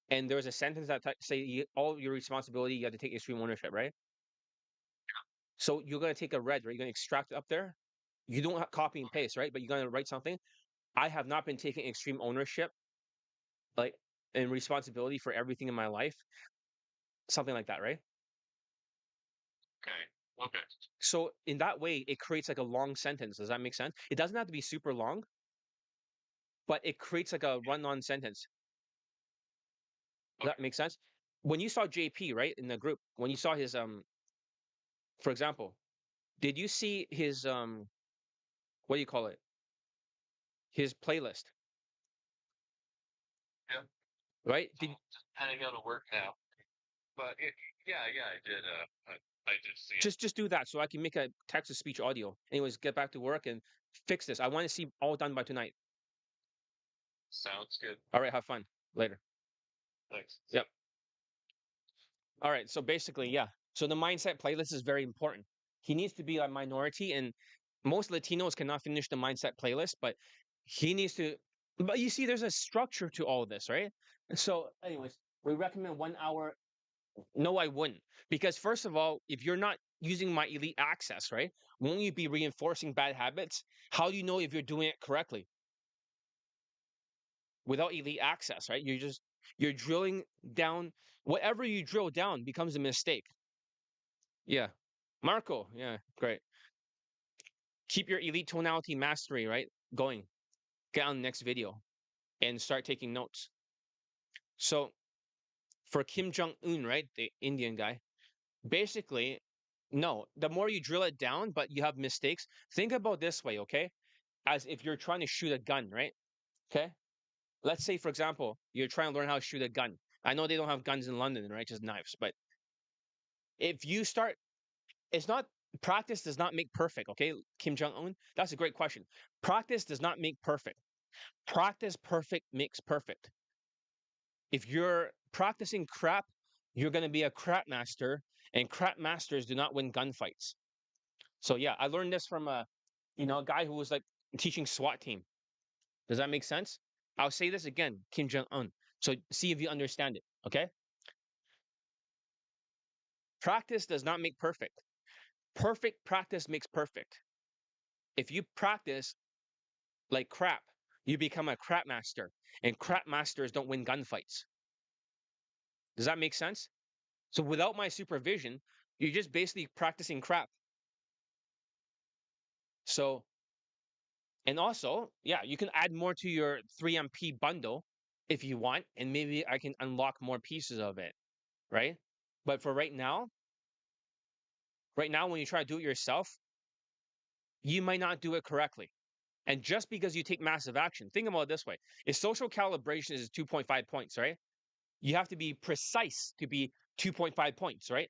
And there's a sentence that say all your responsibility, you have to take extreme ownership, right? So you're gonna take a red, right? You're gonna extract it up there. You don't copy and paste, right? But you're gonna write something. I have not been taking extreme ownership, like and responsibility for everything in my life, something like that, right? Okay. Okay. So in that way, it creates like a long sentence. Does that make sense? It doesn't have to be super long, but it creates like a run-on sentence. Does that Okay. make sense? When you saw JP, right, in the group, when you saw his for example, did you see his what do you call it? His playlist, Yeah. right? So just heading out of work now. But yeah, I did. I did see it. Just do that so I can make a text to speech audio. Anyways, get back to work and fix this. I want to see all done by tonight. Sounds good. All right, have fun. Later. Thanks. Yep. All right. So basically, yeah. So the mindset playlist is very important. He needs to be a minority, and most Latinos cannot finish the mindset playlist, but he needs to. But you see, there's a structure to all of this, right? So, anyways, we recommend 1 hour. No, I wouldn't. Because first of all, if you're not using my elite access, right? Won't you be reinforcing bad habits? How do you know if you're doing it correctly? Without elite access, right? You're drilling down whatever you drill down becomes a mistake. Yeah. Marco, yeah, great. Keep your elite tonality mastery, right? Going. Get on the next video and start taking notes. So for Kim Jong Un, right, the Indian guy, basically, no. The more you drill it down, but you have mistakes. Think about this way, okay? As if you're trying to shoot a gun, right? Okay. Let's say, for example, you're trying to learn how to shoot a gun. I know they don't have guns in London, right? Just knives. But if you start, it's not practice does not make perfect. Okay, Kim Jong Un. That's a great question. Practice does not make perfect. Practice perfect makes perfect. If you're practicing crap, you're going to be a crap master, and crap masters do not win gunfights. So yeah, I learned this from a guy who was like teaching SWAT team. Does that make sense? I'll say this again, Kim Jong Un. So see if you understand it. Okay, practice does not make perfect. Perfect practice makes perfect. If you practice like crap, you become a crap master, and crap masters don't win gunfights. Does that make sense? So without my supervision, you're just basically practicing crap. So, and also, yeah, you can add more to your 3MP bundle if you want, and maybe I can unlock more pieces of it, right? But for right now, when you try to do it yourself, you might not do it correctly. And just because you take massive action, think about it this way: if social calibration is 2.5 points, right? You have to be precise to be 2.5 points, right?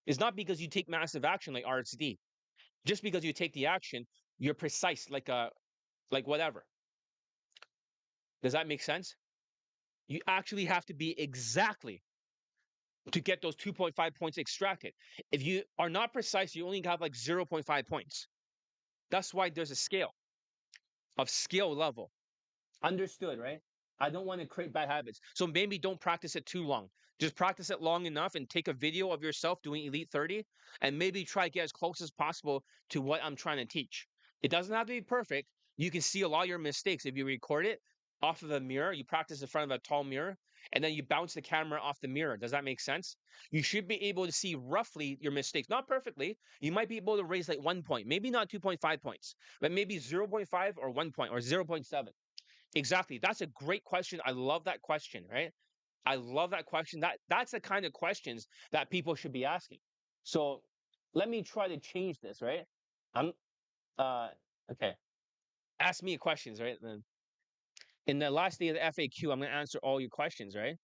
It's not because you take massive action like RSD. Just because you take the action, you're precise like whatever. Does that make sense? You actually have to be exactly to get those 2.5 points extracted. If you are not precise, you only have like 0.5 points. That's why there's a scale of skill level. Understood, right? I don't want to create bad habits. So maybe don't practice it too long. Just practice it long enough and take a video of yourself doing Elite 30 and maybe try to get as close as possible to what I'm trying to teach. It doesn't have to be perfect. You can see a lot of your mistakes if you record it off of a mirror. You practice in front of a tall mirror and then you bounce the camera off the mirror. Does that make sense? You should be able to see roughly your mistakes, not perfectly. You might be able to raise like 1 point, maybe not 2.5 points, but maybe 0.5 or 1 point or 0.7. Exactly. That's a great question. I love that question, right? I love that question. That's the kind of questions that people should be asking. So let me try to change this, right? I'm uh okay. Ask me questions, right? Then in the last day of the FAQ, I'm gonna answer all your questions, right?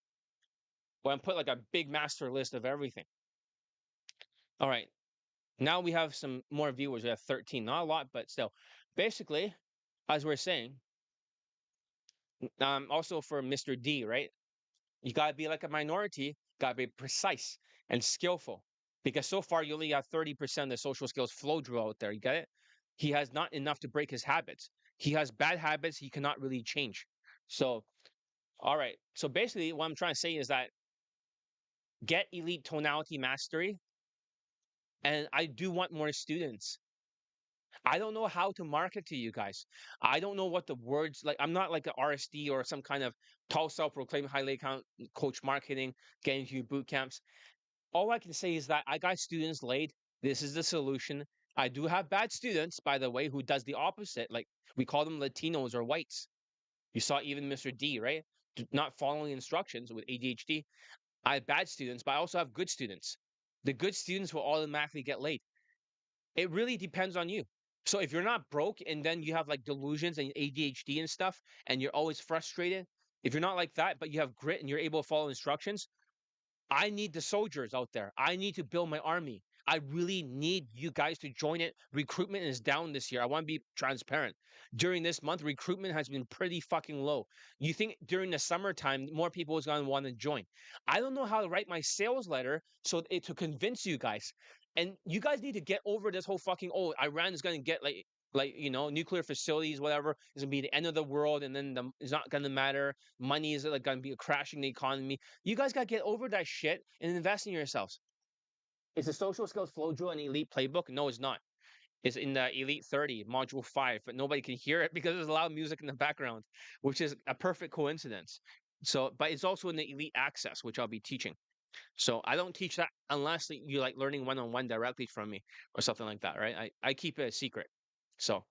Well, I'm put like a big master list of everything. All right. Now we have some more viewers. We have 13. Not a lot, but still. Basically, as we're saying, also for Mr. D, right? You got to be like a minority, got to be precise and skillful. Because so far, you only got 30% of the social skills flow drew out there. You get it? He has not enough to break his habits. He has bad habits he cannot really change. So, all right. So basically, what I'm trying to say is that get elite tonality mastery. And I do want more students. I don't know how to market to you guys. I don't know what the words like. I'm not like an RSD or some kind of tall self-proclaimed highly account coach marketing, getting you boot camps. All I can say is that I got students laid. This is the solution. I do have bad students, by the way, who does the opposite. Like we call them Latinos or whites. You saw even Mr. D, right? Not following instructions with ADHD. I have bad students, but I also have good students. The good students will automatically get laid. It really depends on you. So if you're not broke and then you have like delusions and ADHD and stuff, and you're always frustrated, if you're not like that, but you have grit and you're able to follow instructions, I need the soldiers out there. I need to build my army. I really need you guys to join it. Recruitment is down this year. I want to be transparent. During this month, recruitment has been pretty fucking low. You think during the summertime, more people is going to want to join. I don't know how to write my sales letter to convince you guys. And you guys need to get over this whole fucking, oh, Iran is going to get nuclear facilities, whatever, is going to be the end of the world, and then it's not going to matter. Money is like going to be crashing the economy. You guys got to get over that shit and invest in yourselves. Is the social skills flow drill an elite playbook? No, it's not. It's in the Elite 30, Module 5, but nobody can hear it because there's loud music in the background, which is a perfect coincidence. So, but it's also in the Elite Access, which I'll be teaching. So I don't teach that unless you like learning one on one directly from me or something like that, right? I keep it a secret. So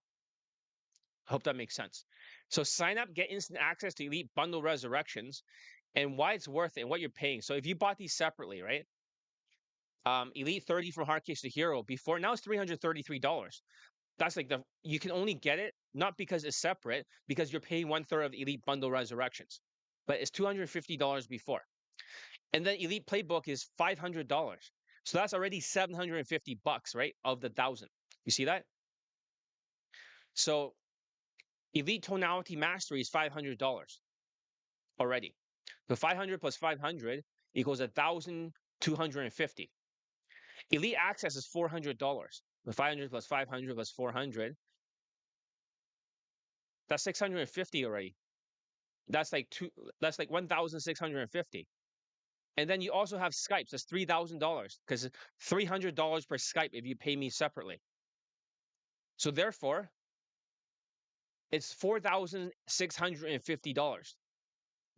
I hope that makes sense. So sign up, get instant access to Elite Bundle Resurrections and why it's worth it and what you're paying. So if you bought these separately, right? Elite 30 from Hard Case to Hero before now it's $333. That's like the you can only get it not because it's separate, because you're paying one third of Elite Bundle Resurrections. But it's $250 before. And then Elite Playbook is $500. So that's already 750 bucks, right? Of the thousand. You see that? So Elite Tonality Mastery is $500 already. So 500 plus 500 equals 1,250. Elite Access is $400. The 500 plus 500 plus 400, that's 650 already. That's like two. That's like 1,650. And then you also have Skypes. That's $3,000 because $300 per Skype if you pay me separately. So therefore, it's $4,650,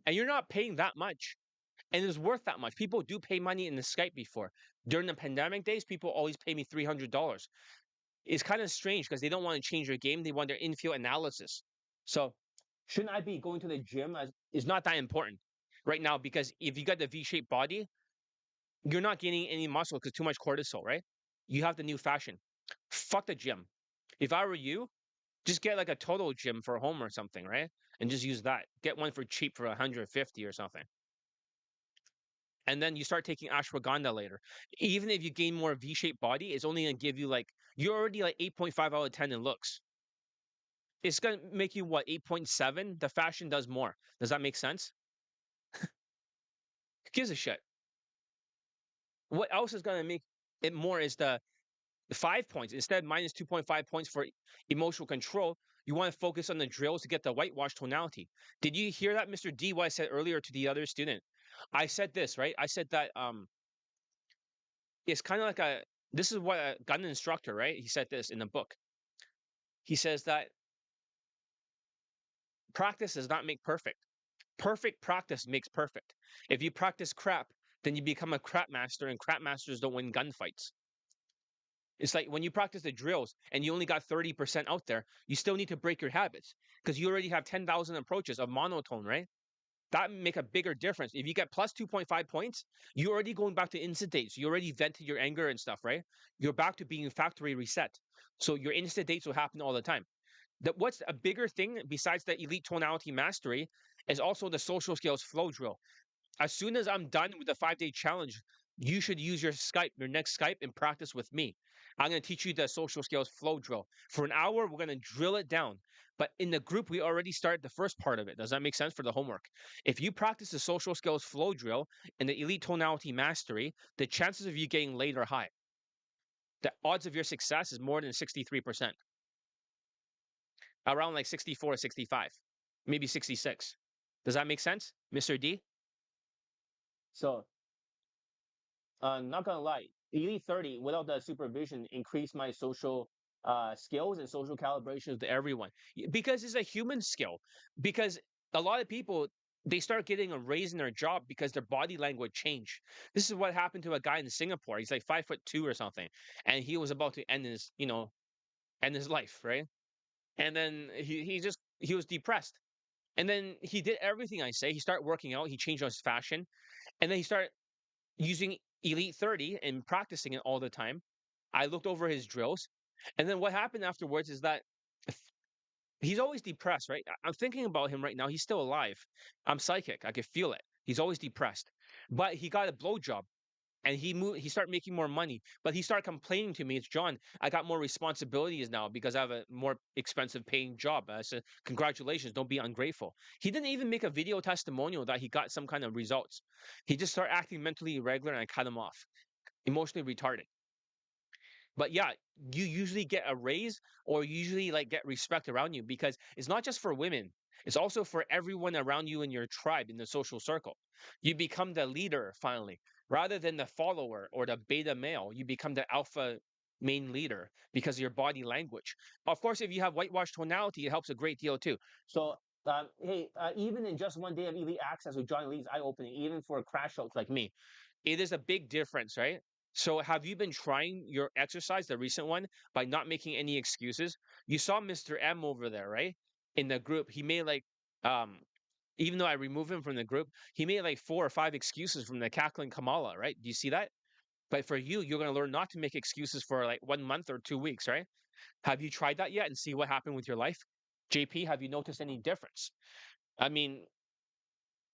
and you're not paying that much, and it's worth that much. People do pay money in the Skype before. During the pandemic days, people always pay me $300. It's kind of strange because they don't want to change their game. They want their infield analysis. So shouldn't I be going to the gym? As is not that important right now because if you got the V-shaped body, you're not gaining any muscle because too much cortisol, right? You have the new fashion. Fuck the gym. If I were you, just get like a total gym for home or something, right? And just use that. Get one for cheap for 150 or something. And then you start taking ashwagandha later. Even if you gain more V-shaped body, it's only gonna give you like you're already like 8.5 out of 10 in looks. It's gonna make you what 8.7. The fashion does more. Does that make sense? Who gives a shit? What else is gonna make it more is the 5 points instead minus 2.5 points for emotional control. You want to focus on the drills to get the whitewash tonality. Did you hear that, Mr. D? What I said earlier to the other student? I said this, right? I said that it's kind of like a this is what a gun instructor, right? He said this in the book. He says that practice does not make perfect. Perfect practice makes perfect. If you practice crap, then you become a crap master, and crap masters don't win gunfights. It's like when you practice the drills and you only got 30% out there, you still need to break your habits because you already have 10,000 approaches of monotone, right? That make a bigger difference. If you get plus 2.5 points, you're already going back to instant dates. You already vented your anger and stuff, right? You're back to being factory reset. So your instant dates will happen all the time. What's a bigger thing besides the elite tonality mastery is also the social skills flow drill. As soon as I'm done with the 5-day challenge, you should use your next Skype, and practice with me. I'm going to teach you the social skills flow drill. For an hour, we're going to drill it down. But in the group, we already started the first part of it. Does that make sense for the homework? If you practice the social skills flow drill and the elite tonality mastery, the chances of you getting laid are high. The odds of your success is more than 63%, around like 64 or 65, maybe 66. Does that make sense, Mr. D? So not gonna lie, Elite 30 without the supervision increased my social skills and social calibration with everyone because it's a human skill. Because a lot of people they start getting a raise in their job because their body language changed. This is what happened to a guy in Singapore. He's like 5'2" or something, and he was about to end his end his life, right? And then he was depressed. And then he did everything I say. He started working out. He changed his fashion, and then he started using Elite 30 and practicing it all the time. I looked over his drills. And then what happened afterwards is that he's always depressed, right? I'm thinking about him right now. He's still alive. I'm psychic. I could feel it. He's always depressed. But he got a blowjob and he started making more money. But he started complaining to me, it's John, I got more responsibilities now because I have a more expensive paying job. I said, congratulations, don't be ungrateful. He didn't even make a video testimonial that he got some kind of results. He just started acting mentally irregular and I cut him off. Emotionally retarded. But yeah, you usually get a raise or you usually like get respect around you because it's not just for women. It's also for everyone around you in your tribe in the social circle. You become the leader finally, rather than the follower or the beta male. You become the alpha main leader because of your body language. Of course, if you have whitewash tonality, it helps a great deal too. So, hey, even in just one day of elite access with John Lee's eye opening, even for crash outs like me, It is a big difference, right? So have you been trying your exercise, the recent one, by not making any excuses? You saw Mr. M over there, right? In the group, he made like um even though I removed him from the group, he made like 4 or 5 excuses from the cackling Kamala, right? Do you see that? But for you, you're gonna learn not to make excuses for like 1 month or 2 weeks, right? Have you tried that yet and see what happened with your life? JP, have you noticed any difference? I mean,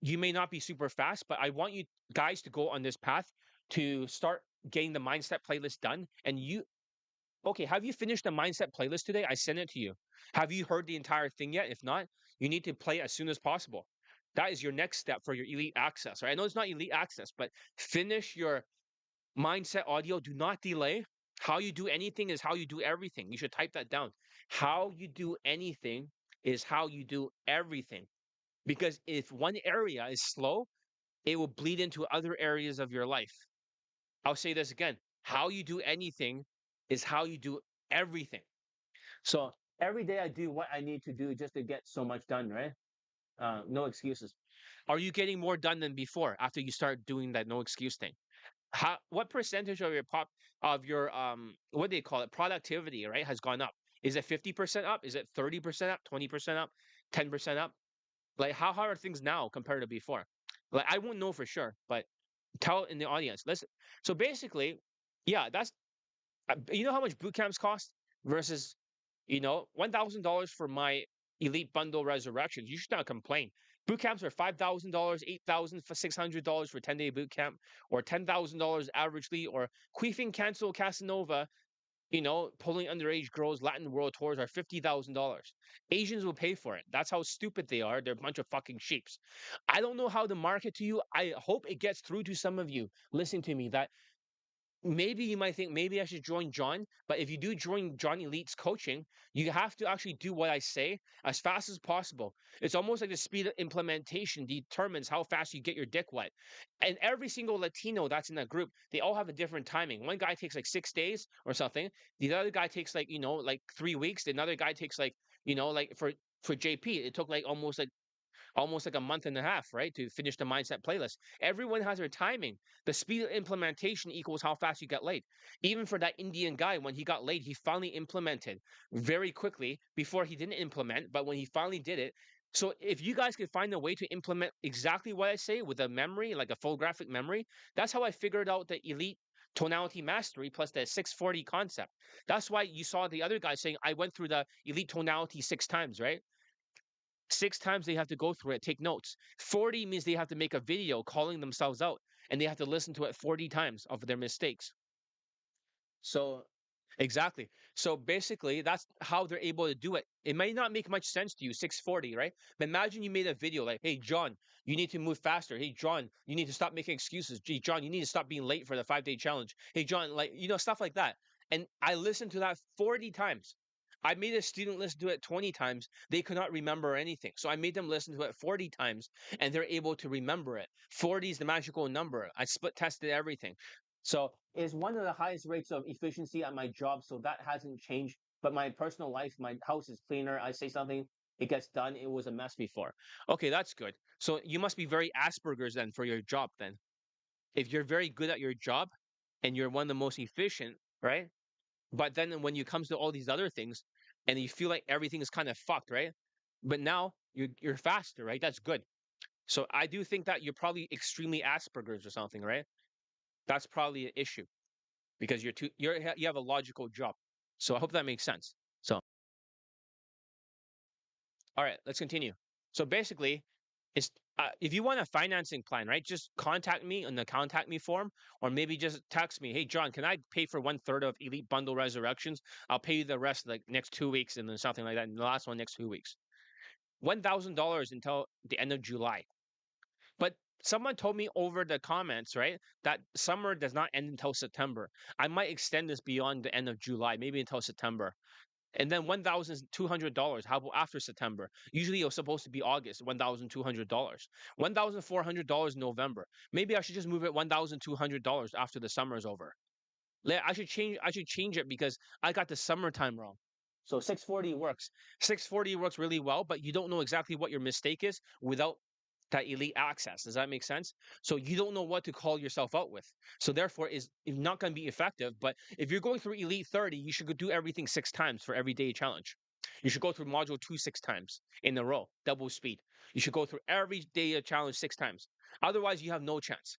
you may not be super fast, but I want you guys to go on this path to start getting the mindset playlist done. And you, okay, have you finished the mindset playlist today? I sent it to you. Have you heard the entire thing yet? If not, you need to play as soon as possible. That is your next step for your elite access, right? I know it's not elite access, but finish your mindset audio. Do not delay. How you do anything is how you do everything. You should type that down. How you do anything is how you do everything. Because if one area is slow, it will bleed into other areas of your life. I'll say this again. How you do anything is how you do everything. So every day I do what I need to do just to get so much done, right? No excuses. Are you getting more done than before after you start doing that no excuse thing? What percentage of your what do they call it, productivity, right, has gone up? Is it 50% up? Is it 30% up? 20% up? 10% up? Like how are things now compared to before? Like I won't know for sure, but tell in the audience. Listen. So basically, yeah, that's you know how much boot camps cost versus $1,000 for my elite bundle resurrections. You should not complain. Boot camps are $5,000, $8,600 for 10-day boot camp, or $10,000 averagely, or queefing cancel Casanova. Pulling underage girls Latin world tours are $50,000. Asians will pay for it. That's how stupid they are. They're a bunch of fucking sheeps. I don't know how to market to you. I hope it gets through to some of you listening to me that maybe you might think maybe I should join John, but if you do join John Elite's coaching, you have to actually do what I say as fast as possible. It's almost like the speed of implementation determines how fast you get your dick wet. And every single Latino that's in that group, they all have a different timing. One guy takes like 6 days or something. The other guy takes like 3 weeks. Another guy takes like for JP, it took like almost like a month and a half, right, to finish the mindset playlist. Everyone has their timing. The speed of implementation equals how fast you get laid. Even for that Indian guy, when he got laid, he finally implemented very quickly. Before he didn't implement, but when he finally did it. So if you guys could find a way to implement exactly what I say with a memory, like a full graphic memory, that's how I figured out the elite tonality mastery plus the 640 concept. That's why you saw the other guy saying, I went through the elite tonality 6 times, right? 6 times they have to go through it, take notes. 40 means they have to make a video calling themselves out and they have to listen to it 40 times of their mistakes. So, exactly. So basically, that's how they're able to do it. It may not make much sense to you, 640, right? But imagine you made a video like, hey, John, you need to move faster. Hey, John, you need to stop making excuses. Hey, John, you need to stop being late for the 5-day challenge. Hey, John, stuff like that. And I listened to that 40 times. I made a student listen to it 20 times. They could not remember anything. So I made them listen to it 40 times and they're able to remember it. 40 is the magical number. I split tested everything. So it's one of the highest rates of efficiency at my job. So that hasn't changed. But my personal life, my house is cleaner. I say something, it gets done. It was a mess before. Okay, that's good. So you must be very Asperger's then for your job then. If you're very good at your job and you're one of the most efficient, right? But then when you comes to all these other things and you feel like everything is kind of fucked, right? But now you're faster, right? That's good. So I do think that you're probably extremely Asperger's or something, right? That's probably an issue because you have a logical job. So I hope that makes sense. So all right, let's continue. So basically, it's if you want a financing plan, right? Just contact me on the contact me form, or maybe just text me. Hey, John, can I pay for 1/3 of Elite Bundle resurrections? I'll pay you the rest like next 2 weeks, and then something like that. And the last one next 2 weeks. $1,000 until the end of July. But someone told me over the comments, right, that summer does not end until September. I might extend this beyond the end of July, maybe until September. And then $1,200. How about after September? Usually it was supposed to be August, $1,200. $1,400 November. Maybe I should just move it $1,200 after the summer is over. I should change it because I got the summertime wrong. So 640 works. 640 works really well, but you don't know exactly what your mistake is without that elite access. Does that make sense? So you don't know what to call yourself out with. So therefore, is not going to be effective. But if you're going through Elite 30, you should go do everything 6 times for every day challenge. You should go through module 2 6 times in a row, double speed. You should go through every day challenge 6 times. Otherwise, you have no chance.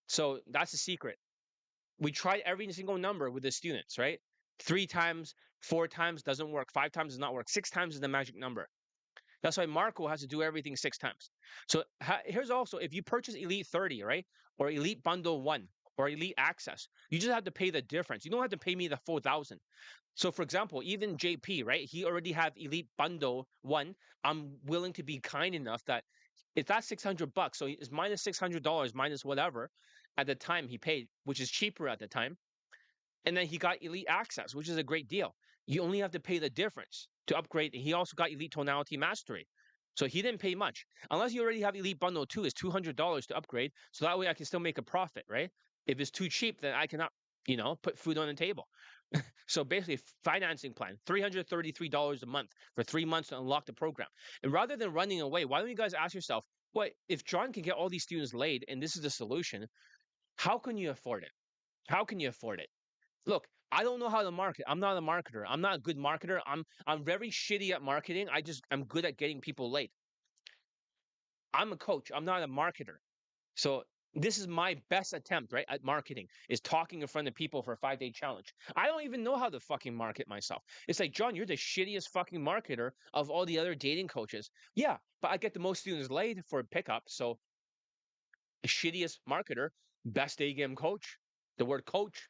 So that's the secret. We tried every single number with the students, right? 3 times, 4 times doesn't work. 5 times does not work. 6 times is the magic number. That's why Marco has to do everything 6 times. So here's also, if you purchase Elite 30, right, or Elite Bundle 1, or Elite Access, you just have to pay the difference. You don't have to pay me the full 1,000. So for example, even JP, right, he already have Elite Bundle 1. I'm willing to be kind enough that if that's $600, so it's minus $600 minus whatever at the time he paid, which is cheaper at the time, and then he got Elite Access, which is a great deal. You only have to pay the difference to upgrade. He also got Elite Tonality Mastery. So he didn't pay much. Unless you already have Elite Bundle 2, it's $200 to upgrade. So that way I can still make a profit, right? If it's too cheap, then I cannot, put food on the table. So basically, financing plan, $333 a month for 3 months to unlock the program. And rather than running away, why don't you guys ask yourself, what if John can get all these students laid and this is the solution, how can you afford it? How can you afford it? Look, I don't know how to market. I'm not a marketer. I'm not a good marketer. I'm very shitty at marketing. I'm good at getting people late. I'm a coach. I'm not a marketer. So this is my best attempt, right, at marketing is talking in front of people for a 5-day challenge. I don't even know how to fucking market myself. It's like, John, you're the shittiest fucking marketer of all the other dating coaches. Yeah, but I get the most students laid for pickup. So shittiest marketer, best day game coach. The word coach,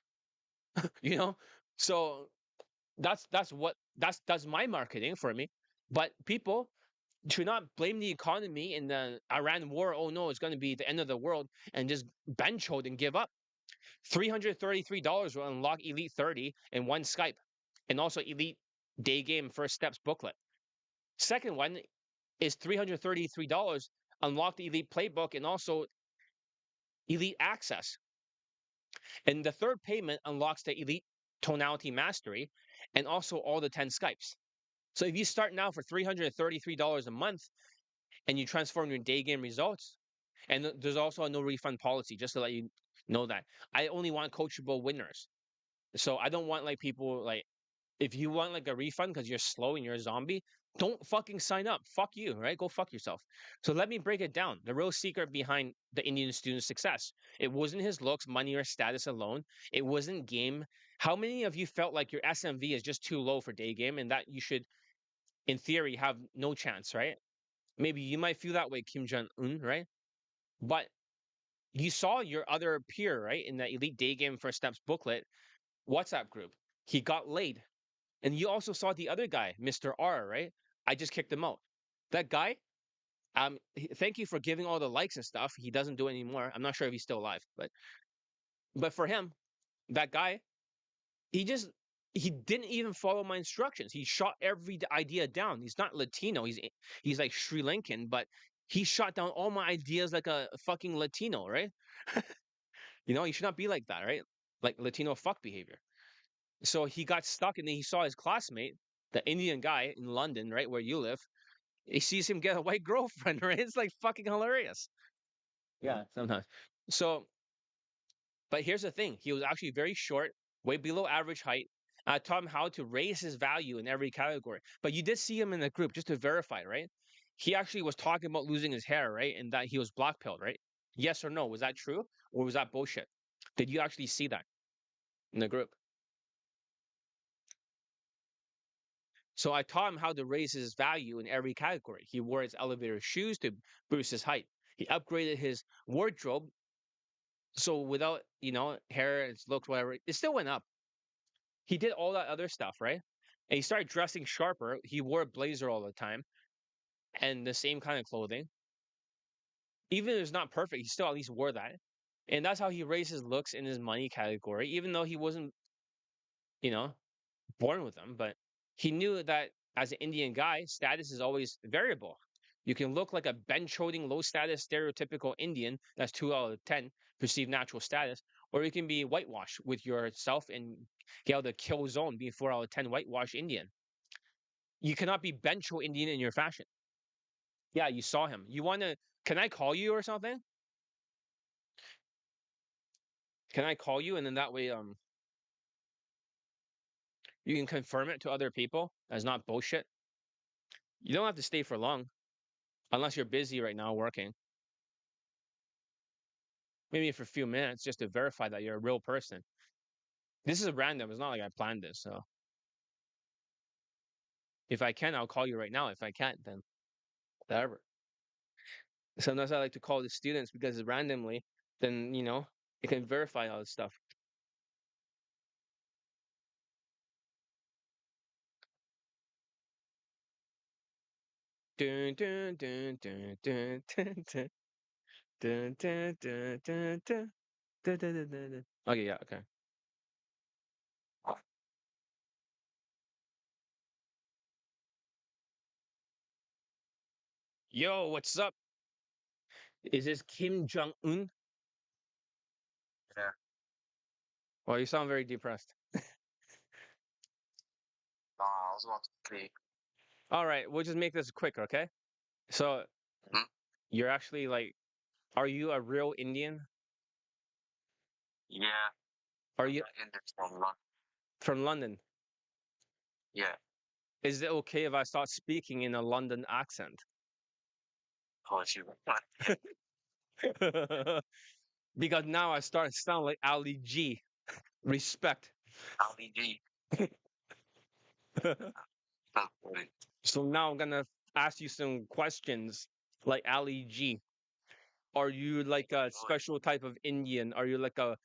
you know? So that's my marketing for me. But people should not blame the economy in the Iran war. Oh no, it's going to be the end of the world, and just bench hold and give up. $333 will unlock Elite 30 in one Skype, and also Elite Day Game First Steps booklet. Second one is $333 unlock the Elite Playbook and also Elite Access. And the third payment unlocks the Elite Tonality Mastery and also all the 10 Skypes. So if you start now for $333 a month and you transform your day game results, and there's also a no refund policy, just to let you know that. I only want coachable winners. So I don't want like people like, if you want like a refund because you're slow and you're a zombie, don't fucking sign up. Fuck you, right? Go fuck yourself. So let me break it down. The real secret behind the Indian student's success. It wasn't his looks, money, or status alone. It wasn't game. How many of you felt like your SMV is just too low for day game and that you should, in theory, have no chance, right? Maybe you might feel that way, Kim Jong Un, right? But you saw your other peer, right, in the Elite Day Game First Steps booklet WhatsApp group. He got laid. And you also saw the other guy, Mr. R, right? I just kicked him out. That guy, thank you for giving all the likes and stuff. He doesn't do it anymore. I'm not sure if he's still alive, but for him, that guy, he just he didn't even follow my instructions. He shot every idea down. He's not Latino. He's like Sri Lankan, but he shot down all my ideas like a fucking Latino, right? You should not be like that, right? Like Latino fuck behavior. So he got stuck and then he saw his classmate, the Indian guy in London, right where you live. He sees him get a white girlfriend, right? It's like fucking hilarious. Yeah, sometimes. So, but here's the thing: he was actually very short, way below average height. I taught him how to raise his value in every category. But you did see him in the group just to verify, right? He actually was talking about losing his hair, right? And that he was blackpilled, right? Yes or no? Was that true or was that bullshit? Did you actually see that in the group? So I taught him how to raise his value in every category. He wore his elevator shoes to boost his height. He upgraded his wardrobe. So without, hair, his looks, whatever, it still went up. He did all that other stuff, right? And he started dressing sharper. He wore a blazer all the time and the same kind of clothing. Even if it's not perfect, he still at least wore that. And that's how he raised his looks in his money category, even though he wasn't, you know, born with them. But he knew that as an Indian guy, status is always variable. You can look like a bench holding, low status, stereotypical Indian, that's 2 out of 10 perceived natural status, or you can be whitewashed with yourself and get out the kill zone, being 4 out of 10 whitewash Indian. You cannot be bench hold Indian in your fashion. Yeah, you saw him. You want to Can I call you or something? Can I call you and then that way you can confirm it to other people as not bullshit? You don't have to stay for long unless you're busy right now working. Maybe for a few minutes just to verify that you're a real person. This is random. It's not like I planned this. So if I can, I'll call you right now. If I can't, then whatever. Sometimes I like to call the students because randomly, then you can verify all this stuff. Dun, dun, dun, dun, dun, dun, dun, dun, dun, dun, dun, dun, dun, dun, dun, dun, dun. Okay, yeah, okay. Yo, what's up? Is this Kim Jong Un? Yeah. Well, you sound very depressed. I was about to say, All right, we'll just make this quick, okay? So hmm? you're actually like, are you a real Indian? Yeah, Are you in this one, run. from London? Yeah, Is it okay if I start speaking in a London accent? cause you Because now I start to sound like Ali G. Respect. LDG. Not really. So now I'm gonna ask you some questions like Ali G. Are you like a Good. special type of Indian? Are you like a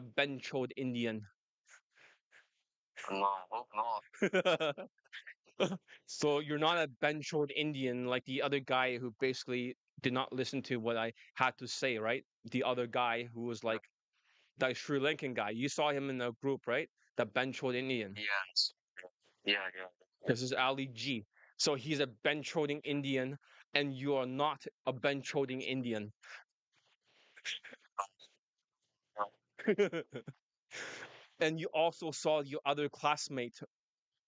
benchoed Indian? No, hope not. So you're not a benchoed Indian like the other guy who basically did not listen to what I had to say, right? The other guy who was like that Sri Lankan guy. You saw him in the group, right? The benchoed Indian. Yes. Yeah, yeah. This is Ali G. So he's a benchoding Indian, and you are not a benchoding Indian. And you also saw your other classmate,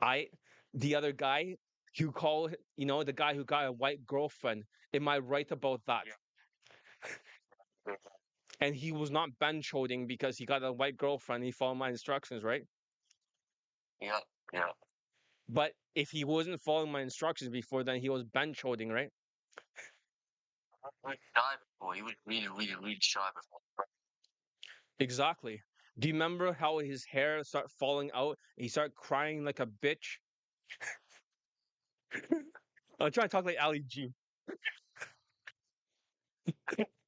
I, the other guy, you call, the guy who got a white girlfriend. Am I right about that? Yeah. And he was not benchoding because he got a white girlfriend. He followed my instructions, right? Yeah, yeah. But if he wasn't following my instructions before, then he was benchoding, right? He was shy before. He was really, really, really shy before. Exactly. Do you remember how his hair started falling out? He started crying like a bitch. I'm trying to talk like Ali G.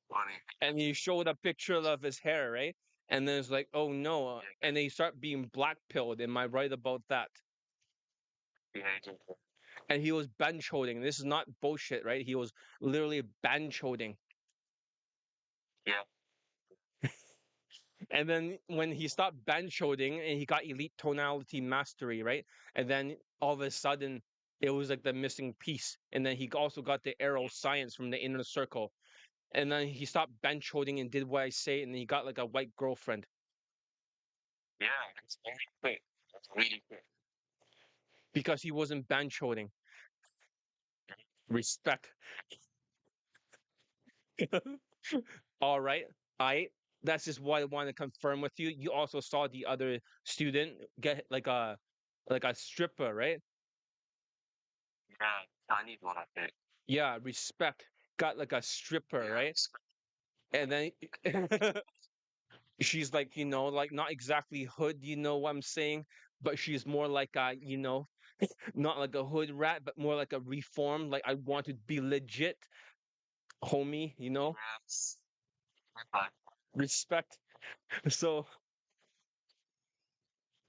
Funny. And he showed a picture of his hair, right? And then it's like, oh no. Yeah, And then he start being black pilled. Am I right about that? yeah, yeah. And he was bench holding. This is not bullshit, right? He was literally bench holding. Yeah, And then when he stopped bench holding and he got elite tonality mastery, right? And then all of a sudden it was like the missing piece. And then he also got the arrow science from the inner circle. And then he stopped bench holding and did what I say, and he got like a white girlfriend yeah. It's very quick. It's really quick. because he wasn't bench holding. Respect. All right. I That's just what I want to confirm with you. You also saw the other student get like a stripper, right? Yeah, Chinese one, I think. Yeah, respect. Got like a stripper, Yeah, right? And then she's like, like not exactly hood, you know what I'm saying? But she's more like not like a hood rat, but more like a reformed, like I want to be legit, homie, yes. But respect. So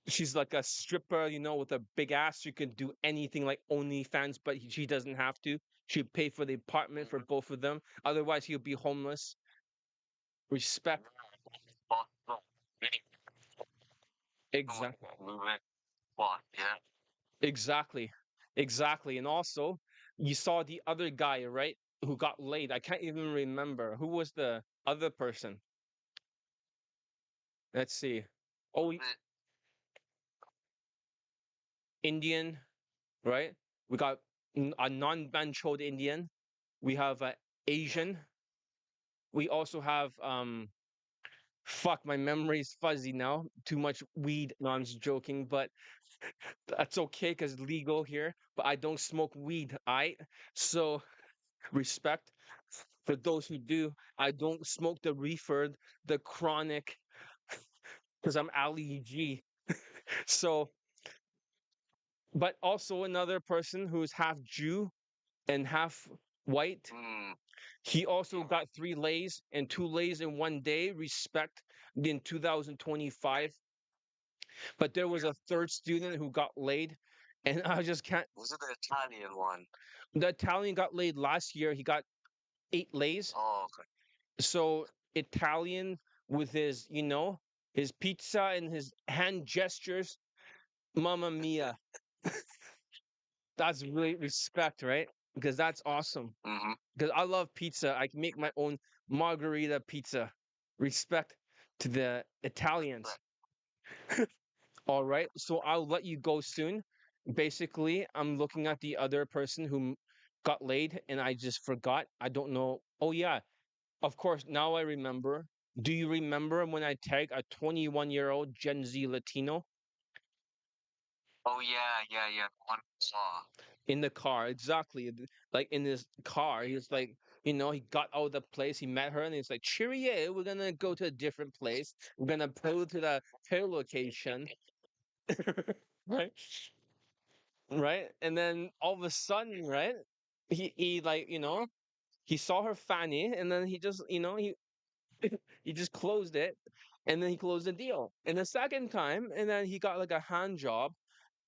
she's like a stripper, with a big ass. She can do anything like OnlyFans, but she doesn't have to. She'd pay for the apartment for both of them. Otherwise, he'll be homeless. Respect. but really Exactly. moving. But yeah, Exactly. Exactly. And also, you saw the other guy, right? Who got laid. I can't even remember. Who was the other person? Let's see. Oh, Indian, right? We got a non-benchoed Indian. We have Yeah. Asian. We also have fuck, my memory's fuzzy now. Too much weed. No, I'm just joking, but that's okay because legal here. But I don't smoke weed. I so respect for those who do. I don't smoke the reefer, the chronic, because I'm Ali G. So, but also another person who's half Jew and half white. Mm. He also got 3 lays and 2 lays in one day. Respect in 2025. But there was a third student who got laid, and I just can't. Was it the Italian one? The Italian got laid last year. He got 8 lays. Oh, okay. So Italian with his, his pizza and his hand gestures. Mamma mia. That's really respect, right? Because that's awesome. Mm-hmm. Because I love pizza. I can make my own margarita pizza. Respect to the Italians. All right. So I'll let you go soon. Basically, I'm looking at the other person who got laid and I just forgot. I don't know. Oh, yeah. Of course, now I remember. Do you remember when I tagged a 21-year-old Gen Z Latino Oh yeah, yeah, yeah. The one I saw. in the car? Exactly. Like in his car, he was like, he got out of the place. He met her and he's like, Cheerio, we're gonna go to a different place. We're gonna pull to the tail location. Right? Right? And then all of a sudden, right? He like, he saw her fanny and then he just, he just closed it and then he closed the deal. And the second time, and then he got like a hand job,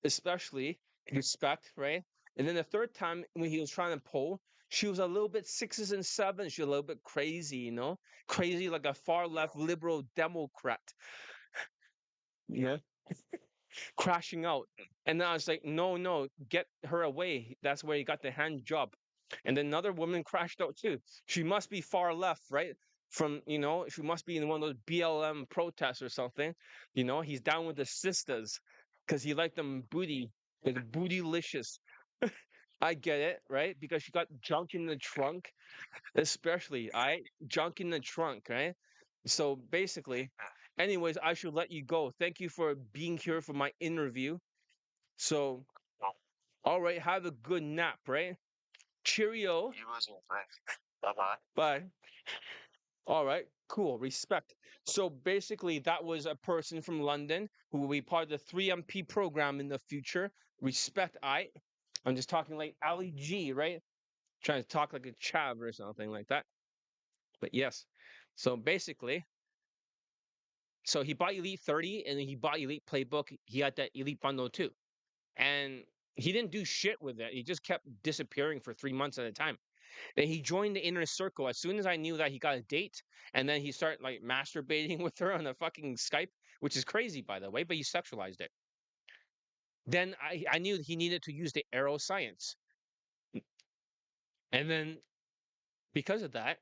especially respect, right? And then the third time when he was trying to pull, she was a little bit sixes and sevens. She was a little bit crazy, crazy like a far left liberal Democrat, yeah, crashing out. And then I was like, no, no, get her away. That's where he got the hand job. And then another woman crashed out too. She must be far left, right? From, she must be in one of those BLM protests or something. He's down with the sisters because he liked them booty, like bootylicious. I get it, right? Because she got junk in the trunk, especially, I junk in the trunk, right? So basically, anyways, I should let you go. Thank you for being here for my interview. So, all right, have a good nap, right? Cheerio. You was right. Bye bye. Bye. All right, cool. Respect. So basically, that was a person from London who will be part of the 3MP program in the future. Respect. I'm just talking like Ali G, right? Trying to talk like a chav or something like that. But yes. So basically, so he bought Elite 30 and then he bought Elite Playbook. He had that Elite bundle too. And he didn't do shit with it. He just kept disappearing for 3 months at a time. Then he joined the inner circle as soon as I knew that he got a date, and then he started like masturbating with her on a fucking Skype, which is crazy by the way, but he sexualized it. Then I knew he needed to use the arrow science, and then because of that,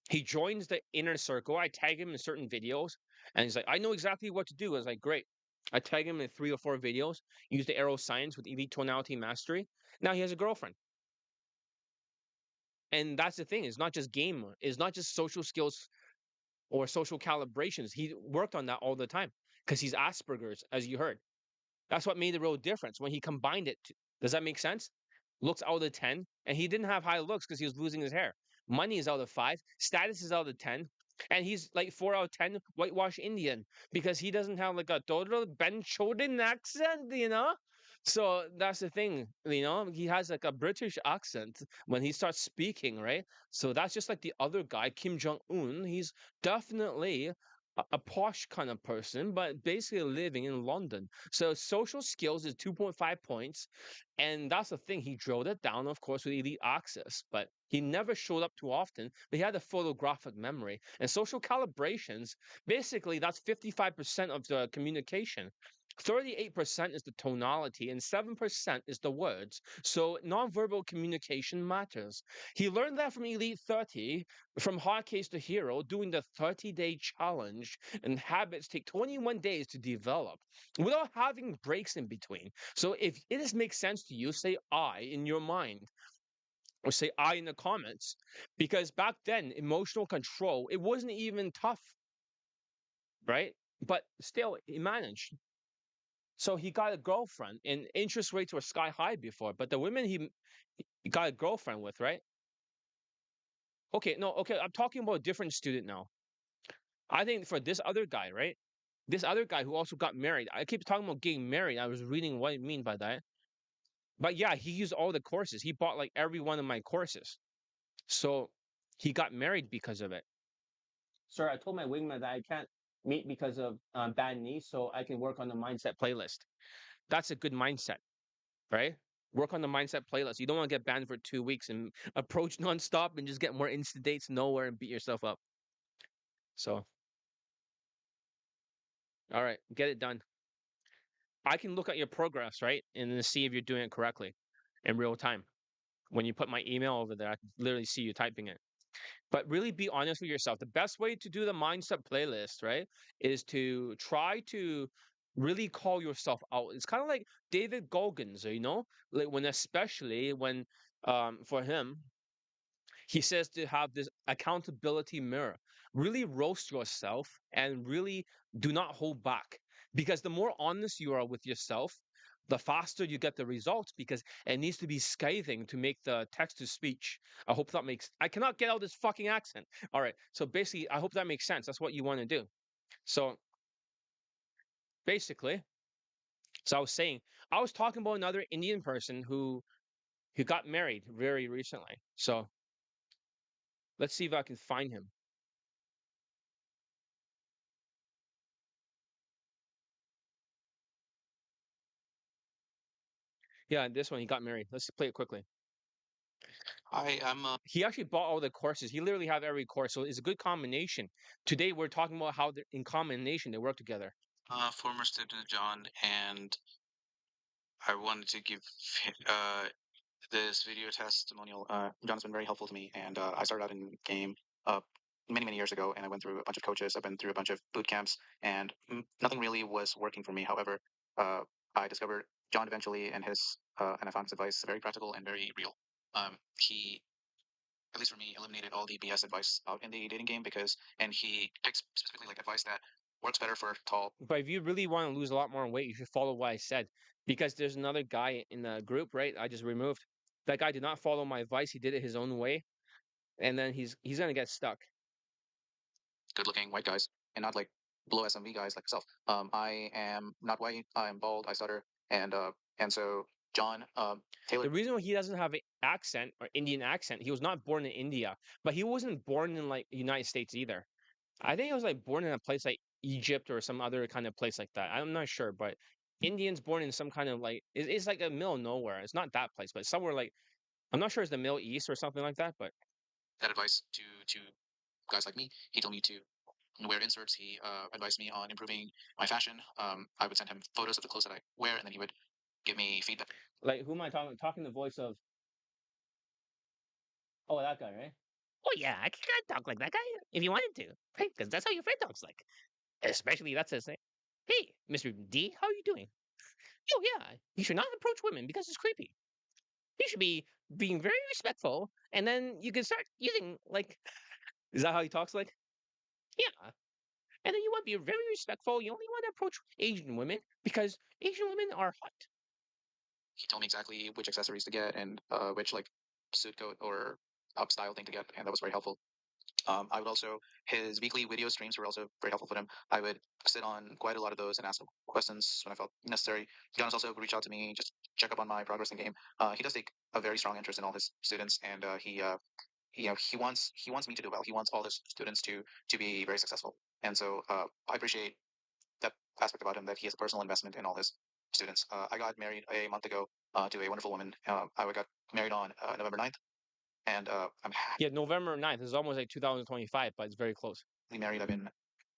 he joins the inner circle. I tag him in certain videos, and he's like, "I know exactly what to do." I was like, "Great." I tag him in 3 or 4 videos. Use the arrow science with elite tonality mastery. Now he has a girlfriend. And that's the thing. It's not just game. It's not just social skills or social calibrations. He worked on that all the time because he's Asperger's, as you heard. That's what made the real difference when he combined it. Does that make sense? Looks out of 10, and he didn't have high looks because he was losing his hair. Money is out of 5, status is out of 10, and he's like 4 out of 10 whitewash Indian because he doesn't have like a total Ben Choden accent. So that's the thing, he has like a British accent when he starts speaking, right? So that's just like the other guy, Kim Jong Un. He's definitely a posh kind of person, but basically living in London. So social skills is 2.5 points. And that's the thing. He drilled it down, of course, with elite access, but he never showed up too often. But he had a photographic memory. And social calibrations, basically, that's 55% of the communication. 38% is the tonality and 7% is the words. So nonverbal communication matters. He learned that from Elite 30, from hotcase to hero, doing the 30-day challenge, and habits take 21 days to develop without having breaks in between. So if it makes sense to you, say I in your mind. or say I in the comments, because back then emotional control, it wasn't even tough, right? But still, he managed. So he got a girlfriend, and interest rates were sky high before. But the women he got a girlfriend with, right? Okay, no, okay, I'm talking about a different student now. I think for this other guy, right? This other guy who also got married. I keep talking about getting married. I was reading what I mean by that. But yeah, he used all the courses. He bought like every one of my courses. So he got married because of it. Sir, I told my wingman that I can't meet because of bad knees, so I can work on the mindset playlist. That's a good mindset, right? Work on the mindset playlist. You don't want to get banned for 2 weeks and approach nonstop and just get more instant dates nowhere and beat yourself up. So, all right, get it done. I can look at your progress, right? And then see if you're doing it correctly in real time. When you put my email over there, I can literally see you typing it. But really be honest with yourself. The best way to do the mindset playlist, right, is to try to really call yourself out. It's kind of like David Goggins, like especially when for him, he says to have this accountability mirror. Really roast yourself and really do not hold back. Because the more honest you are with yourself, the faster you get the results because it needs to be scathing to make the text to speech. I hope that makes I cannot get out this fucking accent. All right. So basically, I hope that makes sense. That's what you want to do. So basically, so I was saying, I was talking about another Indian person who got married very recently. So let's see if I can find him. Yeah, this one he got married. Let's play it quickly. I am a He actually bought all the courses. He literally have every course, so it's a good combination. Today we're talking about how in combination they work together. former student of John, and I wanted to give this video testimonial. John's been very helpful to me, and I started out in game uh, many years ago, and I went through a bunch of coaches. I've been through a bunch of boot camps, and nothing really was working for me. However, uh, I discovered John eventually, and I found his advice very practical and very real. He, at least for me, eliminated all the BS advice out in the dating game and he picks specifically like advice that works better for tall. But if you really want to lose a lot more weight, you should follow what I said. Because there's another guy in the group, right? I just removed. That guy did not follow my advice. He did it his own way, and then he's gonna get stuck. Good-looking white guys and not like below SMV guys like myself. I am not white. I'm bald. I stutter, and so John Taylor. The reason why he doesn't have an accent or Indian accent, he was not born in India, but he wasn't born in like United States either. I think he was like born in a place like Egypt or some other kind of place like that. I'm not sure, but Indians born in some kind of like it's like a middle of nowhere. It's not that place, but somewhere like I'm not sure it's the Middle East or something like that. But That advice to guys like me. He told me to wear inserts. He advised me on improving my fashion. I would send him photos of the clothes that I wear, and then he would give me feedback. like who am I talking? Talking the voice of oh that guy, right? Oh yeah, I can talk like that guy if you wanted to, right? Because that's how your friend talks like. Especially that says, "Hey, Mr. D, how are you doing? Oh yeah, you should not approach women because it's creepy. You should be being very respectful, and then you can start using like." Is that how he talks like? Yeah, and then you want to be very respectful. You only want to approach Asian women because Asian women are hot. He told me exactly which accessories to get and which like suit coat or up style thing to get, and that was very helpful. I would also his weekly video streams were also very helpful for him. I would sit on quite a lot of those and ask him questions when I felt necessary. Jonas also reached out to me just check up on my progress in game. He does take a very strong interest in all his students, and he wants me to do well. He wants all his students to be very successful, and so I appreciate that aspect about him that he has a personal investment in all his students. I got married a month ago to a wonderful woman. I got married on November 9th, and I'm Yeah, November 9th is almost like 2025, but it's very close. happily married. I've been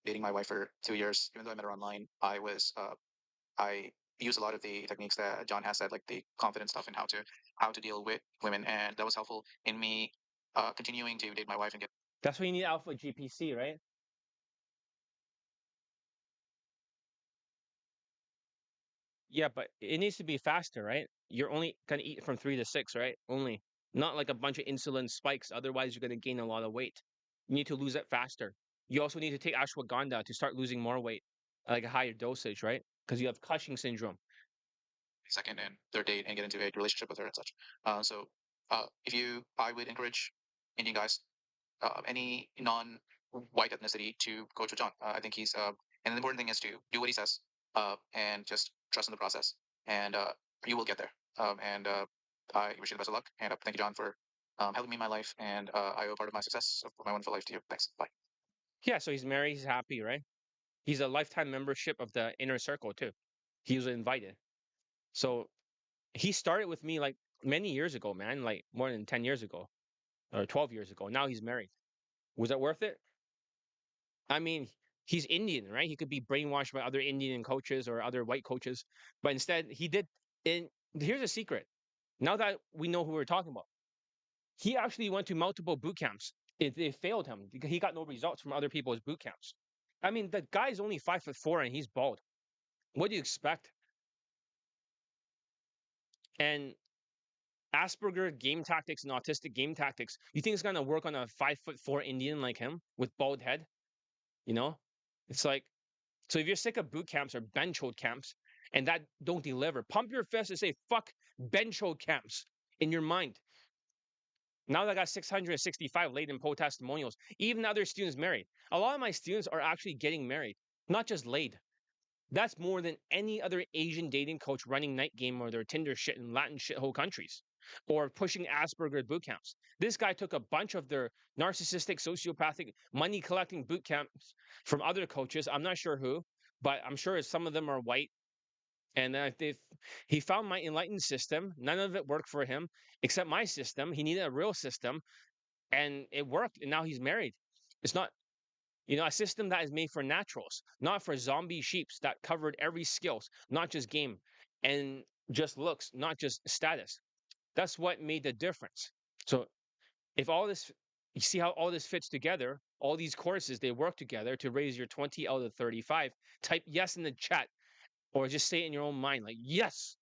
dating my wife for 2 years. Even though I met her online, I use a lot of the techniques that John has said, like the confidence stuff and how to deal with women, and that was helpful in me continuing to date my wife and get. That's why you need Alpha GPC, right? Yeah, but it needs to be faster, right? You're only gonna eat from 3 to 6, right? Only. not like a bunch of insulin spikes. Otherwise, you're going to gain a lot of weight. You need to lose it faster. You also need to take ashwagandha to start losing more weight, like a higher dosage, right? Because you have Cushing syndrome. second and third date and get into a relationship with her and such. So if you, I would encourage Indian guys, any non-white ethnicity to coach with John. I think he's, and the important thing is to do what he says, and just trust in the process, and you will get there. And I wish you the best of luck. And thank you, John, for helping me in my life, and I owe part of my success of my wonderful life to you. Thanks. Bye. Yeah, so he's married, he's happy, right? He's a lifetime membership of the inner circle too. He was invited. So he started with me like many years ago, man, like more than 10 years ago or 12 years ago. Now he's married. Was that worth it? I mean, he's Indian, right? He could be brainwashed by other Indian coaches or other white coaches, but instead he did. And here's a secret. Now that we know who we're talking about, he actually went to multiple boot camps. They failed him because he got no results from other people's boot camps. I mean, the guy's only 5'4" and he's bald. What do you expect? And Asperger game tactics and autistic game tactics, you think it's gonna work on a 5'4" Indian like him with bald head? You know, it's like, so if you're sick of boot camps or bench hold camps and that don't deliver, pump your fist and say fuck bench hold camps in your mind. Now that I got 665 latent poll testimonials, even other students married. A lot of my students are actually getting married, not just laid. That's more than any other Asian dating coach running Night Game or their Tinder shit in Latin shithole countries or pushing Asperger boot camps. This guy took a bunch of their narcissistic, sociopathic, money collecting boot camps from other coaches. I'm not sure who, but I'm sure some of them are white. And he found my enlightened system. None of it worked for him except my system. He needed a real system and it worked. And now he's married. It's not a system that is made for naturals, not for zombie sheeps that covered every skills, not just game and just looks, not just status. That's what made the difference. So if all this, you see how all this fits together, all these courses, they work together to raise your 20 out of 35. Type yes in the chat or just say it in your own mind, like, yes,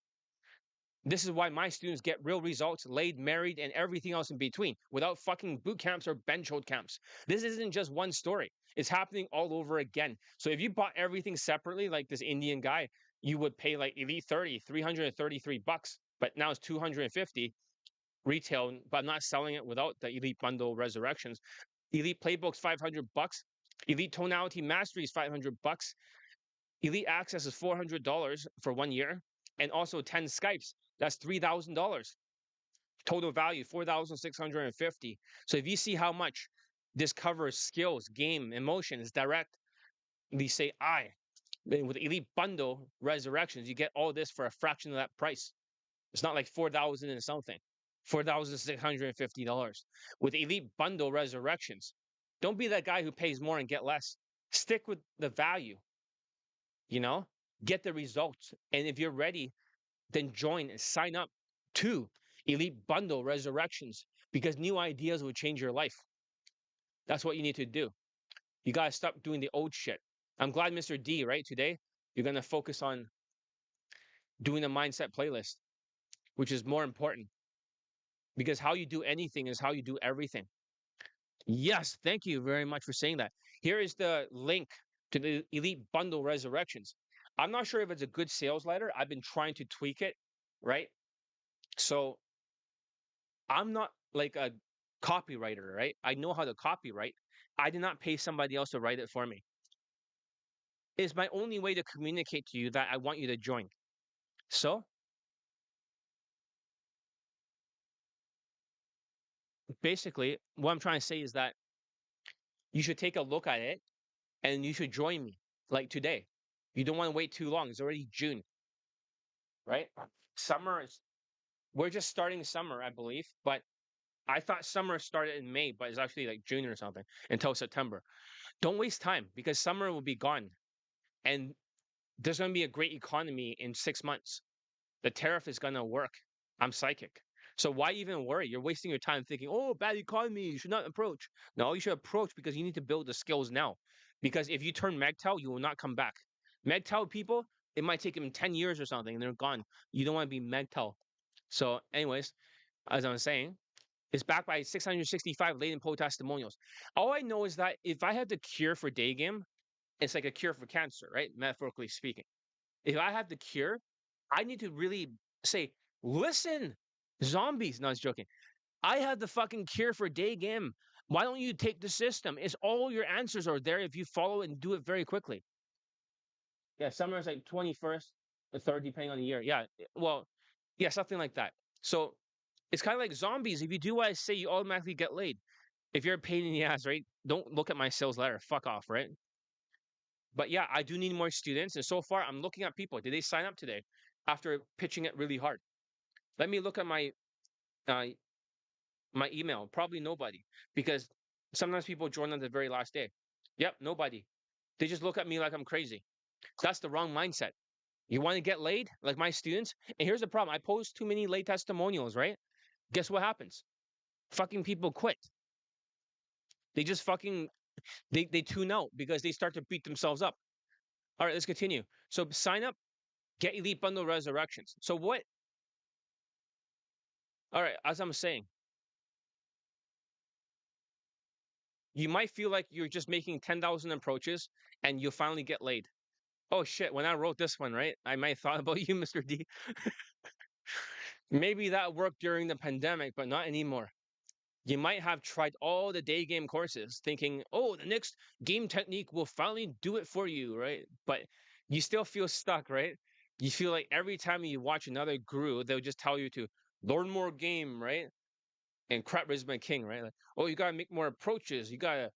this is why my students get real results, laid, married, and everything else in between without fucking boot camps or bench hold camps. This isn't just one story. It's happening all over again. So if you bought everything separately, like this Indian guy, you would pay like Elite 30, $333, but now it's 250 retail, but I'm not selling it without the Elite Bundle Resurrections. Elite Playbooks, $500. Elite Tonality Mastery is $500. Elite Access is $400 for 1 year. And also 10 Skypes. That's $3,000. Total value, 4,650. So if you see how much this covers skills, game, emotions, direct, they say I. With Elite Bundle Resurrections, you get all this for a fraction of that price. It's not like 4,000 and something. $4,650. With Elite Bundle Resurrections, don't be that guy who pays more and get less. Stick with the value, you know? Get the results. And if you're ready, then join and sign up to Elite Bundle Resurrections because new ideas will change your life. That's what you need to do. You got to stop doing the old shit. I'm glad, Mr. D, right? Today, you're going to focus on doing a mindset playlist, which is more important because how you do anything is how you do everything. Yes, thank you very much for saying that. Here is the link to the Elite Bundle Resurrections. I'm not sure if it's a good sales letter. I've been trying to tweak it, right? So I'm not like a copywriter, right? I know how to copyright. I did not pay somebody else to write it for me. It's my only way to communicate to you that I want you to join. So basically, what I'm trying to say is that you should take a look at it and you should join me like today. You don't want to wait too long. It's already June, right? Summer is, we're just starting summer, I believe, but I thought summer started in May, but it's actually like June or something until September. Don't waste time because summer will be gone. And there's going to be a great economy in 6 months. The tariff is going to work. I'm psychic. So why even worry? You're wasting your time thinking, oh, bad economy, you should not approach. No, you should approach because you need to build the skills now. Because if you turn MGTOW, you will not come back. MGTOW people, it might take them 10 years or something and they're gone. You don't want to be MGTOW. So anyways, as I was saying, It's backed by 665 latent poll testimonials. All I know is that if I had the cure for Daygame, it's like a cure for cancer, right? Metaphorically speaking. If I have the cure, I need to really say, listen, zombies. No, I was joking. I have the fucking cure for Daygame. Why don't you take the system? It's all your answers are there if you follow it and do it very quickly. Yeah, summer is like 21st, the third, depending on the year. Yeah, well, yeah, something like that. So it's kind of like zombies. If you do what I say, you automatically get laid. If you're a pain in the ass, right? Don't look at my sales letter. Fuck off, right? But yeah, I do need more students. And so far, I'm looking at people. Did they sign up today after pitching it really hard? Let me look at uh, my email. Probably nobody, because sometimes people join on the very last day. Yep, nobody. They just look at me like I'm crazy. That's the wrong mindset. You want to get laid, like my students? And here's the problem: I post too many late testimonials, right? Guess what happens? Fucking people quit. They just fucking they tune out because they start to beat themselves up. All right, let's continue. So sign up, get elite bundle resurrections. So what? All right, as I'm saying, you might feel like you're just making 10,000 approaches and you'll finally get laid. Oh shit, when I wrote this one, right? I might have thought about you, Mr. D. Maybe that worked during the pandemic, but not anymore. You might have tried all the day game courses thinking, oh, the next game technique will finally do it for you, right? But you still feel stuck, right? You feel like every time you watch another guru, they'll just tell you to learn more game, right? And crap is my king, right? Like, oh, you gotta make more approaches. You gotta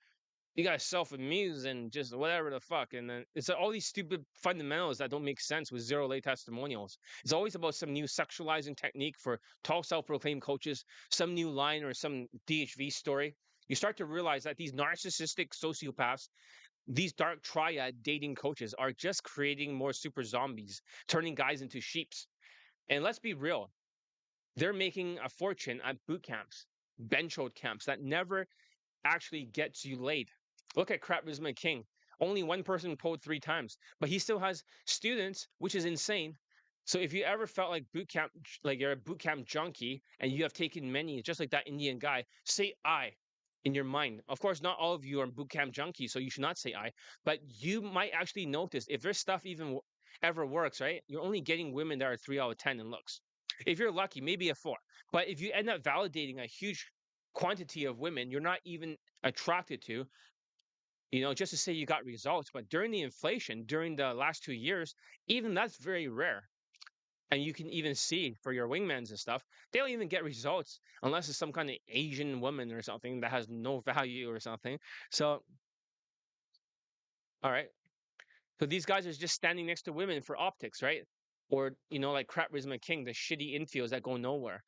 self-amuse and just whatever the fuck. And then it's all these stupid fundamentals that don't make sense with zero lay testimonials. It's always about some new sexualizing technique for tall self-proclaimed coaches, some new line or some DHV story. You start to realize that these narcissistic sociopaths, these dark triad dating coaches are just creating more super zombies, turning guys into sheeps. And let's be real, they're making a fortune at boot camps, bench hold camps that never actually gets you laid. Look at Charisma King. Only one person polled 3 times, but he still has students, which is insane. So if you ever felt like boot camp, like you're a boot camp junkie and you have taken many, just like that Indian guy, say I in your mind. Of course, not all of you are boot camp junkies, so you should not say I, but you might actually notice if their stuff even ever works, right? You're only getting women that are 3 out of 10 in looks. If you're lucky, maybe a 4. But if you end up validating a huge quantity of women you're not even attracted to, just to say you got results. But during the inflation, during the last 2 years, even that's very rare. And you can even see for your wingmans and stuff, they don't even get results unless it's some kind of Asian woman or something that has no value or something. So, all right. So these guys are just standing next to women for optics, right? Or, like Crap Rizma King, the shitty infields that go nowhere.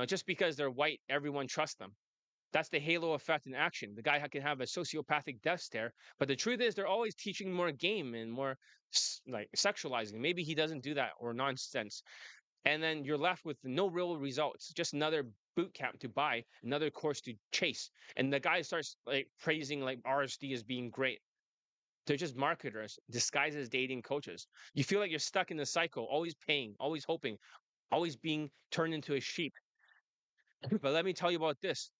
Just because they're white, everyone trusts them. That's the halo effect in action. The guy can have a sociopathic death stare, but the truth is they're always teaching more game and more like sexualizing. Maybe he doesn't do that or nonsense. And then you're left with no real results, just another boot camp to buy, another course to chase. And the guy starts like praising like RSD as being great. They're just marketers disguised as dating coaches. You feel like you're stuck in the cycle, always paying, always hoping, always being turned into a sheep. But let me tell you about this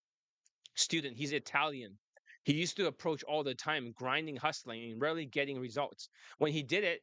student. He's Italian. He used to approach all the time, grinding, hustling, and rarely getting results. When he did it,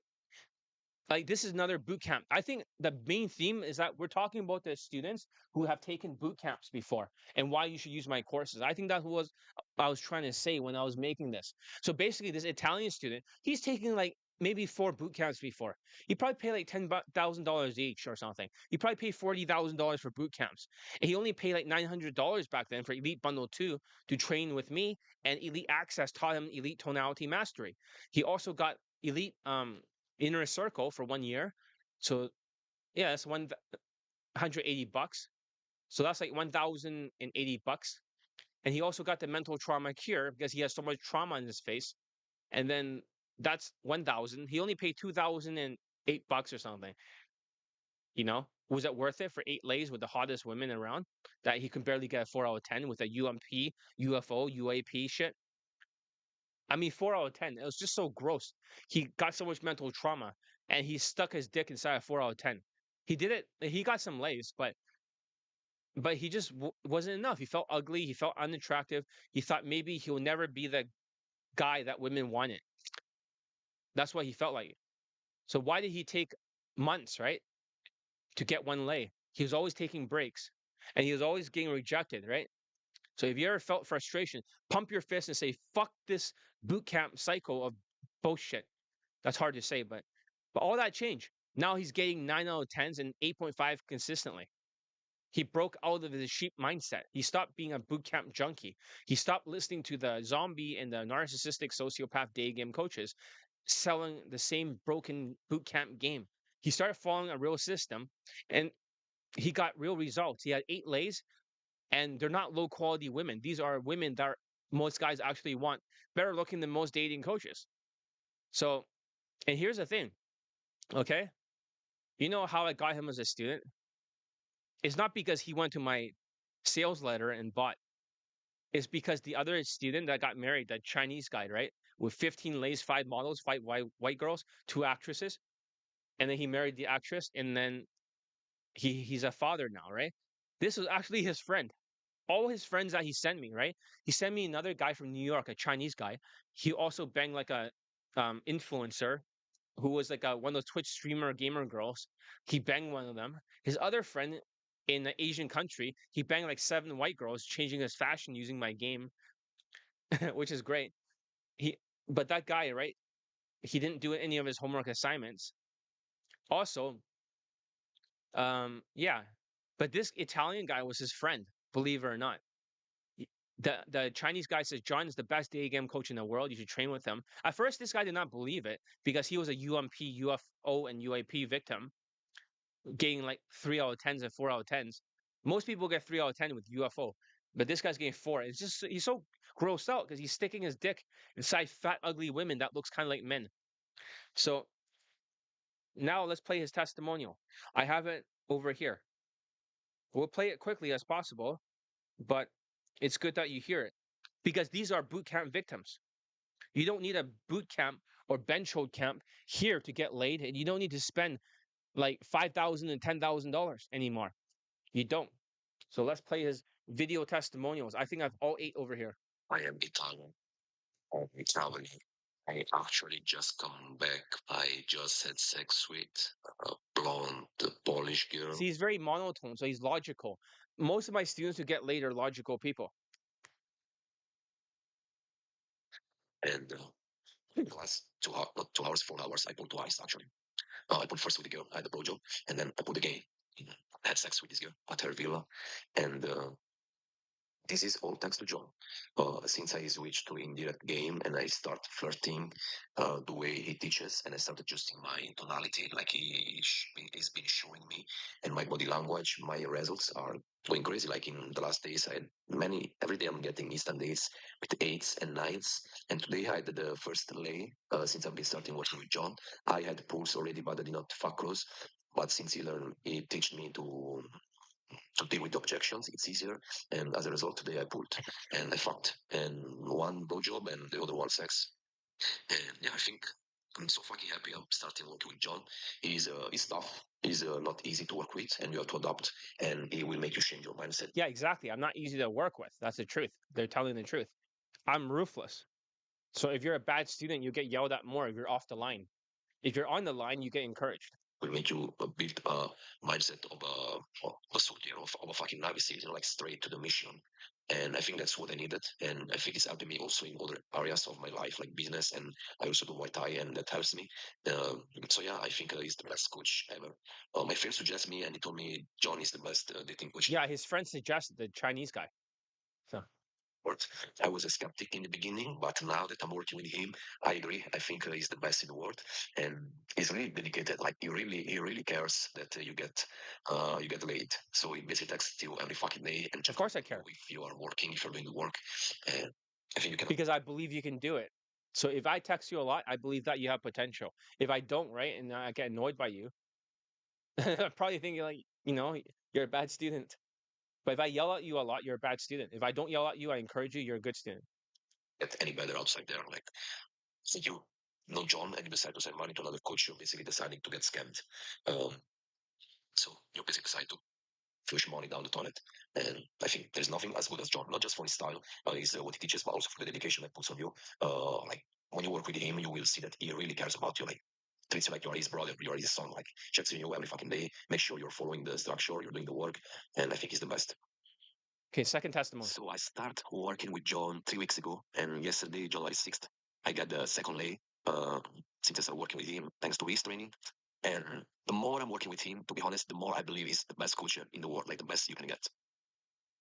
like this is another boot camp. I think the main theme is that we're talking about the students who have taken boot camps before and why you should use my courses. I think that was I was trying to say when I was making this. So basically, this Italian student, he's taking like maybe 4 boot camps before. He probably paid like $10,000 each or something. He probably paid $40,000 for boot camps, and he only paid like $900 back then for Elite Bundle 2 to train with me. And Elite Access taught him Elite Tonality Mastery. He also got Elite Inner Circle for 1 year. So yeah, that's $180. So that's like $1,080. And he also got the mental trauma cure because he has so much trauma in his face. And then that's 1,000. He only paid $2,008 or something. Was it worth it for 8 lays with the hottest women around that he can barely get a 4 out of 10 with a UMP, UFO, UAP shit? I mean, 4 out of 10. It was just so gross. He got so much mental trauma, and he stuck his dick inside a 4 out of 10. He did it. He got some lays, but but he just wasn't enough. He felt ugly. He felt unattractive. He thought maybe he'll never be the guy that women wanted. That's what he felt like. So why did he take months, right, to get one lay? He was always taking breaks, and he was always getting rejected, right? So if you ever felt frustration, pump your fist and say, "Fuck this boot camp cycle of bullshit." That's hard to say, but all that changed. Now he's getting 9 out of 10s and 8.5 consistently. He broke out of his sheep mindset. He stopped being a boot camp junkie. He stopped listening to the zombie and the narcissistic sociopath day game coaches selling the same broken boot camp game. He started following a real system and he got real results. He had 8 lays and they're not low quality women. These are women that most guys actually want, better looking than most dating coaches. So, and here's the thing, okay? You know how I got him as a student? It's not because he went to my sales letter and bought. It's because the other student that got married, that Chinese guy, right? With 15 lays, 5 models, 5 white girls, 2 actresses, and then he married the actress, and then he's a father now, right? This was actually his friend. All his friends that he sent me, right? He sent me another guy from New York, a Chinese guy. He also banged like a influencer who was like one of those Twitch streamer gamer girls. He banged one of them. His other friend in an Asian country, he banged like 7 white girls, changing his fashion using my game, which is great. He, but that guy, right? He didn't do any of his homework assignments. Also, yeah, but this Italian guy was his friend, believe it or not. Y- the Chinese guy says John is the best day game coach in the world. You should train with him. At first, this guy did not believe it because he was a UMP, UFO, and UAP victim, getting like 3 out of 10s and 4 out of 10s. Most people get 3 out of 10 with UFO, but this guy's getting four. It's just he's so grossed out because he's sticking his dick inside fat, ugly women that looks kind of like men. So now let's play his testimonial. I have it over here. We'll play it quickly as possible, but it's good that you hear it because these are boot camp victims. You don't need a boot camp or bench hold camp here to get laid, and you don't need to spend like $5,000 and $10,000 anymore. You don't. So let's play his video testimonials. I think I have all 8 over here. I am Italian. I'm Italian. I actually just come back. I just had sex with a blonde Polish girl. See, he's very monotone, so he's logical. Most of my students who get laid are logical people. And in the last 2 hours, not 2 hours, 4 hours, I pulled twice actually. I pulled first with the girl, I had the blowjob, and then I pulled again. I had sex with this girl at her villa, and this is all thanks to John. Since I switched to indirect game and I start flirting the way he teaches, and I start adjusting my tonality, like he's been showing me, and my body language, my results are going crazy. Like in the last days, I had many. Every day I'm getting instant dates with 8s and 9s, and today I did the first lay since I've been starting working with John. I had pulls already, but I did not fuck close. But since he teach me to deal with objections. It's easier. And as a result, today I pulled and I fucked. And one blowjob and the other one sex. And yeah, I think I'm so fucking happy I'm starting working with John. He's tough. He's not easy to work with, and you have to adapt. And he will make you change your mindset. Yeah, exactly. I'm not easy to work with. That's the truth. They're telling the truth. I'm ruthless. So if you're a bad student, you get yelled at more if you're off the line. If you're on the line, you get encouraged. Will make you build a mindset of a soldier, of a fucking Navy SEAL, like straight to the mission. And I think that's what I needed. And I think it's helping me also in other areas of my life, like business. And I also do Muay Thai, and that helps me. So yeah, I think he's the best coach ever. My friend suggested me, and he told me John is the best dating coach in Yeah, his friend suggested the Chinese guy. So the world. I was a skeptic in the beginning, but now that I'm working with him, I agree. I think he's the best in the world, and he's really dedicated. Like he really cares that you get laid. So he basically texts you every fucking day and of check course I care if you are working, if you're doing the work. And I think you can. because I believe you can do it. So if I text you a lot, I believe that you have potential. If I don't, right, and I get annoyed by you, I'm probably thinking like, you're a bad student. But if I yell at you a lot, you're a bad student. If I don't yell at you, I encourage you, you're a good student. Get any better outside there. Like, so you know John and you decide to send money to another coach, you're basically deciding to get scammed. Um, so you basically decide to flush money down the toilet. And I think there's nothing as good as John, not just for his style, is what he teaches, but also for the dedication that puts on you. Like when you work with him, you will see that he really cares about you. Like treats you like you're his brother, you're his son. Like checks in you every fucking day, make sure you're following the structure, you're doing the work, and I think he's the best. Okay, second testimony. So I start working with John 3 weeks ago, and yesterday, January 6th, I got the second lay since I started working with him, thanks to his training. And the more I'm working with him, to be honest, the more I believe he's the best coach in the world, like the best you can get.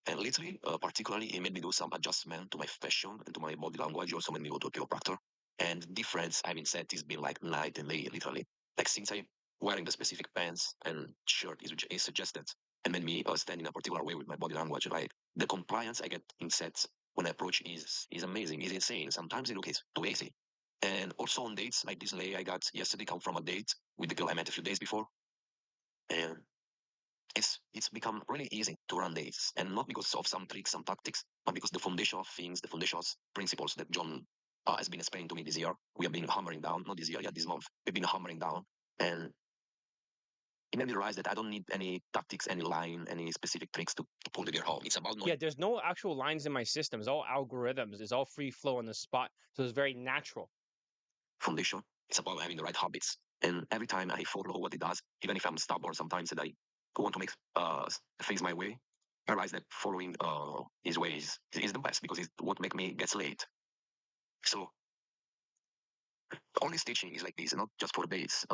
And lately, particularly, he made me do some adjustment to my fashion and to my body language. He also made me go to a chiropractor. And the difference I've been set has been like night and day, literally. Like since I wearing the specific pants and shirt is suggested and made me stand in a particular way with my body language, like the compliance I get in sets when I approach is amazing, is insane. Sometimes it looks too easy. And also on dates, like this lay I got yesterday come from a date with the girl I met a few days before. And it's become really easy to run dates, and not because of some tricks, some tactics, but because the foundation of things, the foundation of principles that John has been explaining to me this year, we have been hammering down, not this year, yet this month, we've been hammering down, and it made me realize that I don't need any tactics, any line, any specific tricks to pull the girl home. It's about Yeah, knowing there's no actual lines in my system. It's all algorithms. It's all free flow on the spot. So it's very natural. foundation. It's about having the right habits. And every time I follow what he does, even if I'm stubborn sometimes and I want to make things my way, I realize that following his ways is the best because it's what make me get late. So all his teaching is like this, not just for dates.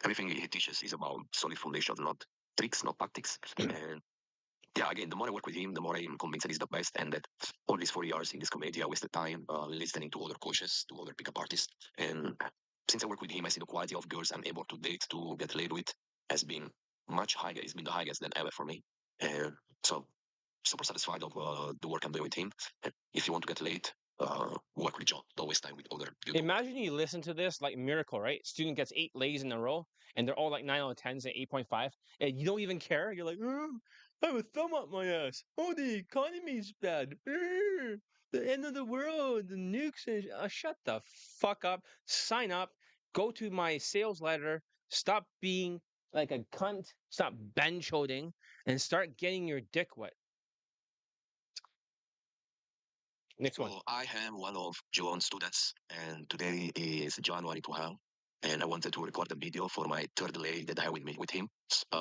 Everything he teaches is about solid foundations, not tricks, not tactics. And yeah, again, the more I work with him, the more I'm convinced that he's the best, and that all these 4 years in this community, I wasted time listening to other coaches, to other pickup artists. And since I work with him, I see the quality of girls I'm able to date, to get laid with, has been much higher. It's been the highest than ever for me. And so, super satisfied of the work I'm doing with him. And if you want to get laid, work with John. Don't waste time with other people. Imagine you listen to this like miracle, right? Student gets 8 lays in a row, and they're all like 9 out of 10s and 8.5, and you don't even care. You're like, I have a thumb up my ass. Oh, the economy's bad. The end of the world, the nukes. Shut the fuck up. Sign up. Go to my sales letter. Stop being like a cunt. Stop bench holding and start getting your dick wet. Next one. So I am one of John's students, and today is January 12th, and I wanted to record a video for my third lay that I have with him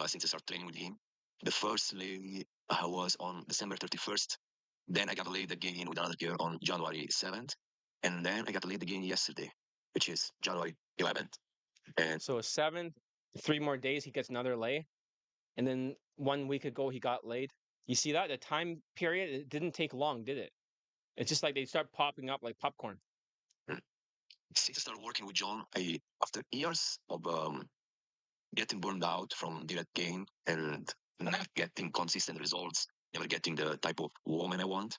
since I started training with him. The first lay was on December 31st. Then I got laid again with another girl on January 7th, and then I got laid again yesterday, which is January 11th. And So 7th, 3 more days, he gets another lay. And then 1 week ago, he got laid. You see that? The time period, it didn't take long, did it? It's just like they start popping up like popcorn. mm, since I started working with John, after years of getting burned out from direct gain and not getting consistent results, never getting the type of woman I want.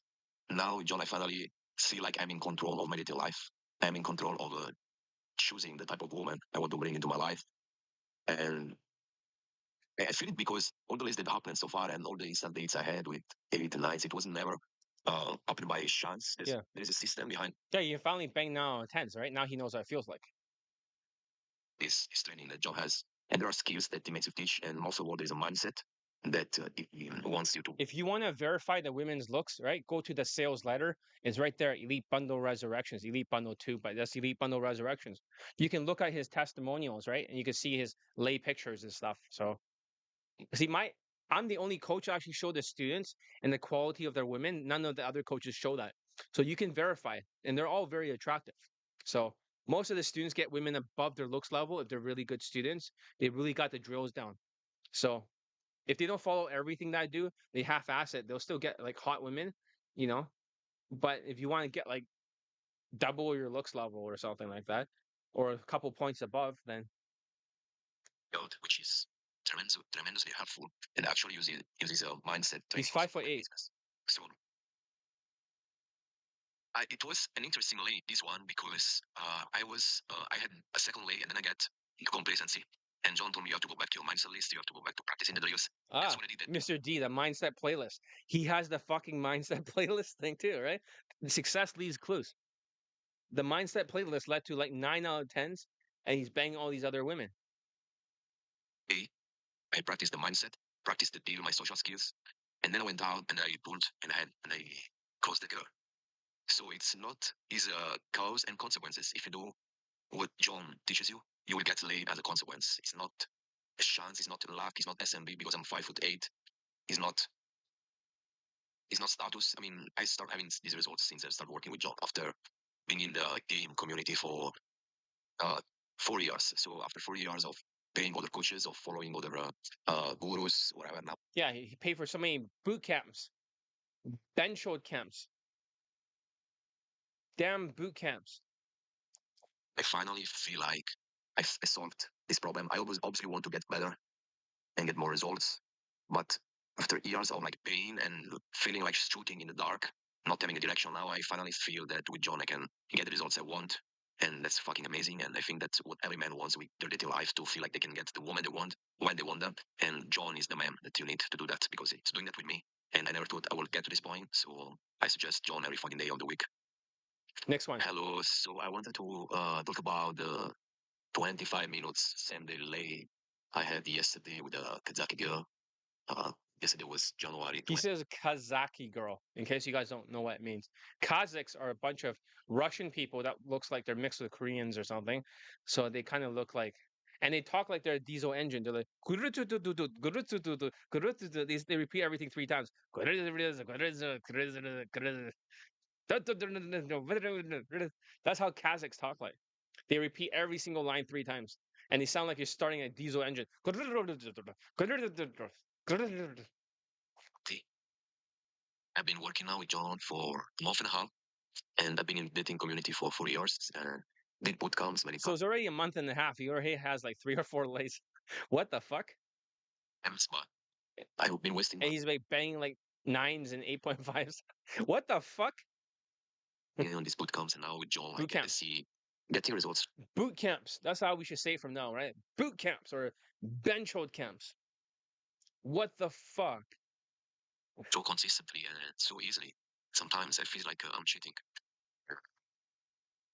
Now, John, I finally feel like I'm in control of my dating life. I'm in control of choosing the type of woman I want to bring into my life. And I feel it because all the days that happened so far and all the instant dates I had with 8 and 9s, it was never happened by chance. Yeah. There's a system behind Yeah, you finally bang now on tens, right? Now he knows what it feels like. this training that John has. And there are skills that he makes you teach. And most of all, there's a mindset that he wants you to. If you want to verify the women's looks, right, go to the sales letter. It's right there, Elite Bundle Resurrections, Elite Bundle 2, but that's Elite Bundle Resurrections. You can look at his testimonials, right? And you can see his lay pictures and stuff. So see, I'm the only coach who actually show the students and the quality of their women. None of the other coaches show that. So you can verify, and they're all very attractive. So most of the students get women above their looks level if they're really good students. They really got the drills down. So if they don't follow everything that I do, they half-ass it. They'll still get like hot women, you know. But if you want to get like double your looks level or something like that, or a couple points above, then Which is tremendously helpful, and actually uses a mindset he's training also for my 5'8". business. So it was an interesting lay, this one, because I had a second lay and then I got into complacency. And John told me you have to go back to your mindset list, you have to go back to practicing the drills. That's Ah, what I did. Mr. D, the mindset playlist. He has the fucking mindset playlist thing too, right? The success leaves clues. The mindset playlist led to like 9 out of 10s, and he's banging all these other women. I practiced the mindset, practiced a bit my social skills, and then I went out and I pulled and I closed the girl. So it's not is cause and consequences. If you do what John teaches you, you will get laid as a consequence. It's not a chance. It's not luck. It's not SMB because I'm 5'8". It's not. It's not status. I mean, I start having these results since I started working with John after being in the game community for uh, 4 years. So after 4 years of paying other coaches, of following other gurus, whatever. Now Yeah, he paid for so many boot camps, bench camps, damn boot camps. I finally feel like I solved this problem. I always obviously want to get better and get more results, but after years of like pain and feeling like shooting in the dark, not having a direction, now I finally feel that with John I can get the results I want, and that's fucking amazing. And I think that's what every man wants with their dating life, to feel like they can get the woman they want when they want them. And John is the man that you need to do that, because he's doing that with me. And I never thought I would get to this point, so I suggest John every fucking day of the week. Next one. Hello, so I wanted to talk about the 25 minutes same day delay I had yesterday with a Kazaki girl. Yesterday was January He 20. says Kazaki girl, in case you guys don't know what it means. Kazakhs are a bunch of Russian people that looks like they're mixed with Koreans or something. So they kind of look like, and they talk like they're a diesel engine. They're like, they repeat everything 3 times. That's how Kazakhs talk like. They repeat every single line 3 times. And they sound like you're starting a diesel engine. I've been working now with John for a month and a half, and I've been in the dating community for 4 years. Did boot camps many So it's already a month and a half. He already has like 3 or 4 lays. What the fuck? times, but I've been wasting And money he's like banging like 9s and 8.5s. What the fuck? on these boot camps, and now with John, I Boot get to camps. see getting results Boot camps. That's how we should say it from now, right? Boot camps or bench hold camps. What the fuck? so consistently and so easily. Sometimes I feel like I'm cheating.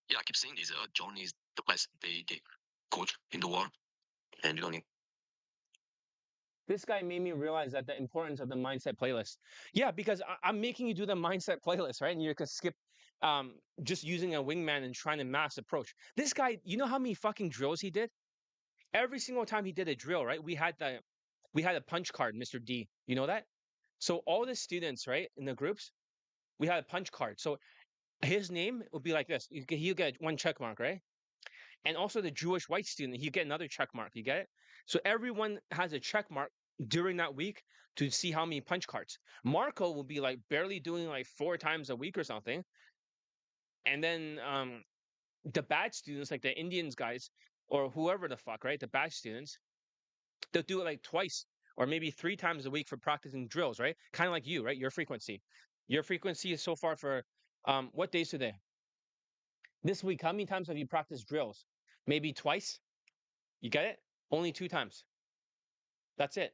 Yeah, I keep saying this. John is the best dating coach in the world, and you don't need. This guy made me realize that the importance of the mindset playlist. Yeah, because I'm making you do the mindset playlist, right? And you can skip just using a wingman and trying to mass approach. This guy, you know how many fucking drills he did? Every single time he did a drill, right? We had a punch card, Mr. D. You know that? So all the students, right, in the groups, we had a punch card. So his name would be like this. You get one check mark, right? And also the Jewish white student, he get another check mark. You get it? So everyone has a check mark during that week to see how many punch cards. Marco will be like barely doing like 4 times a week or something. And then the bad students, like the Indians guys or whoever the fuck, right? The bad students, they'll do it like twice or maybe 3 times a week for practicing drills, right? Kind of like you, right? Your frequency. Your frequency is so far for what days today? This week, how many times have you practiced drills? Maybe twice? You get it? Only 2 times. That's it.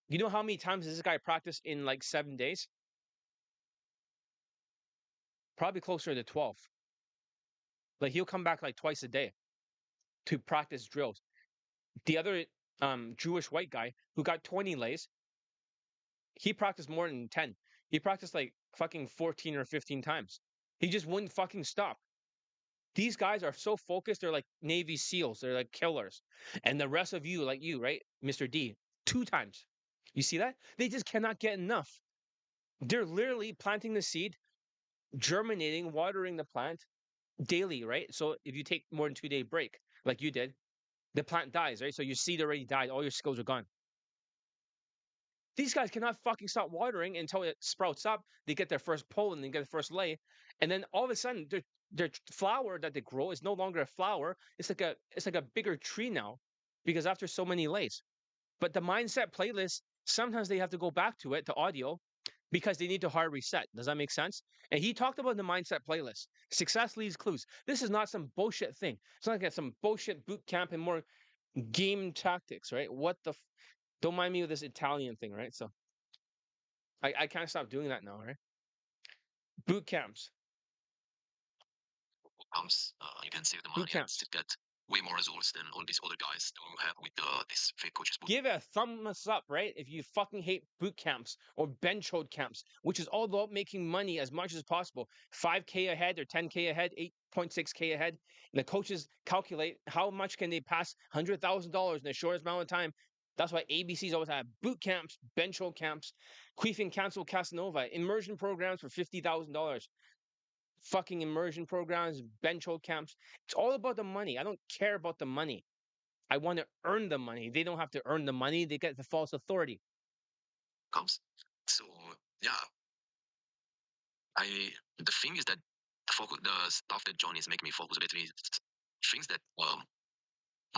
You know how many times does this guy practice in like 7 days? Probably closer to 12. Like he'll come back like twice a day to practice drills. The other Jewish white guy who got 20 lays, he practiced more than 10. He practiced like fucking 14 or 15 times. He just wouldn't fucking stop. These guys are so focused, they're like Navy SEALs, they're like killers. And the rest of you, like you, right, Mr. D, 2 times. You see that? They just cannot get enough. They're literally planting the seed, germinating, watering the plant daily, right? So if you take more than 2 day break, like you did, the plant dies, right? So your seed already died, all your skills are gone. These guys cannot fucking stop watering until it sprouts up. They get their first pollen, they get their first lay, and then all of a sudden, their flower that they grow is no longer a flower. It's like a bigger tree now, because after so many lays. But the mindset playlist, sometimes they have to go back to it to audio because they need to hard reset. Does that make sense? And he talked about the mindset playlist. Success leaves clues. This is not some bullshit thing. It's not like some bullshit boot camp and more game tactics, right? Don't mind me with this Italian thing, right? So I can't stop doing that now, right? Boot camps. Comes, you can save the Boot money and camps. still get way more results than all these other guys do have with this fake coaches boot. Give it a thumbs up, right? If you fucking hate boot camps or bench hold camps, which is all about making money as much as possible. 5K ahead or 10K ahead, 8.6K ahead. And the coaches calculate how much can they pass $100,000 in the shortest amount of time. That's why ABCs always have boot camps, bench hold camps, Queef and Cancel Casanova, immersion programs for $50,000. Fucking immersion programs, bench hold camps. It's all about the money. I don't care about the money. I want to earn the money. They don't have to earn the money. They get the false authority. Comes. So yeah, I the thing is that the stuff that John is making me focus a bit is things that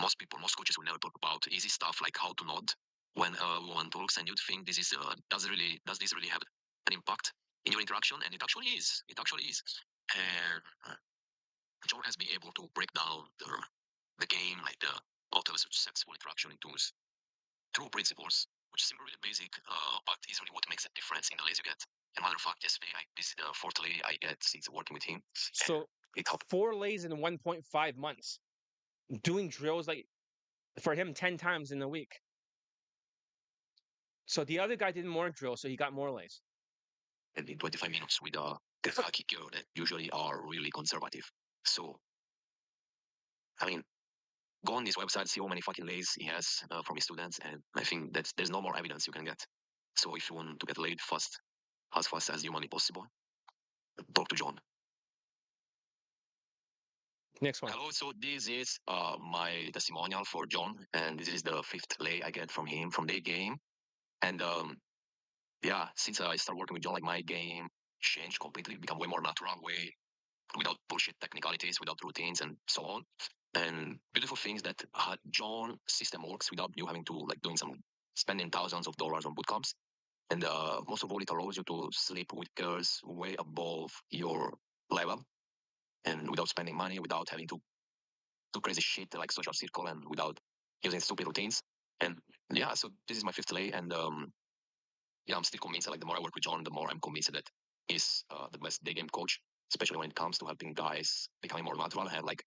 most people, most coaches will never talk about. Easy stuff like how to nod when one talks, and you'd think this is does this really have an impact in your interaction? And it actually is. It actually is. And John has been able to break down the game, like the out of a successful interaction into two principles, which seem really basic, but is really what makes a difference in the lays you get. And matter of fact, yesterday, this is the fourth lay I get since working with him. So it helped. 4 lays in 1.5 months, doing drills like for him 10 times in a week. So the other guy did more drills, so he got more lays. And in 25 minutes with a kicker that usually are really conservative. So, I mean, go on this website, see how many fucking lays he has from his students, and I think that there's no more evidence you can get. So if you want to get laid fast, as fast as humanly possible, talk to John. Next one. Hello, so this is my testimonial for John, and this is the fifth lay I get from him from Daygame. And yeah, since I started working with John, like my game changed completely, become way more natural, way without bullshit technicalities, without routines, and so on. And beautiful things that John system works without you having to like doing some spending thousands of dollars on boot camps. And most of all, it allows you to sleep with girls way above your level, and without spending money, without having to do crazy shit like social circle, and without using stupid routines. And yeah, so this is my fifth lay, and yeah, I'm still convinced. Like the more I work with John, the more I'm convinced that he's the best day game coach, especially when it comes to helping guys becoming more natural and have like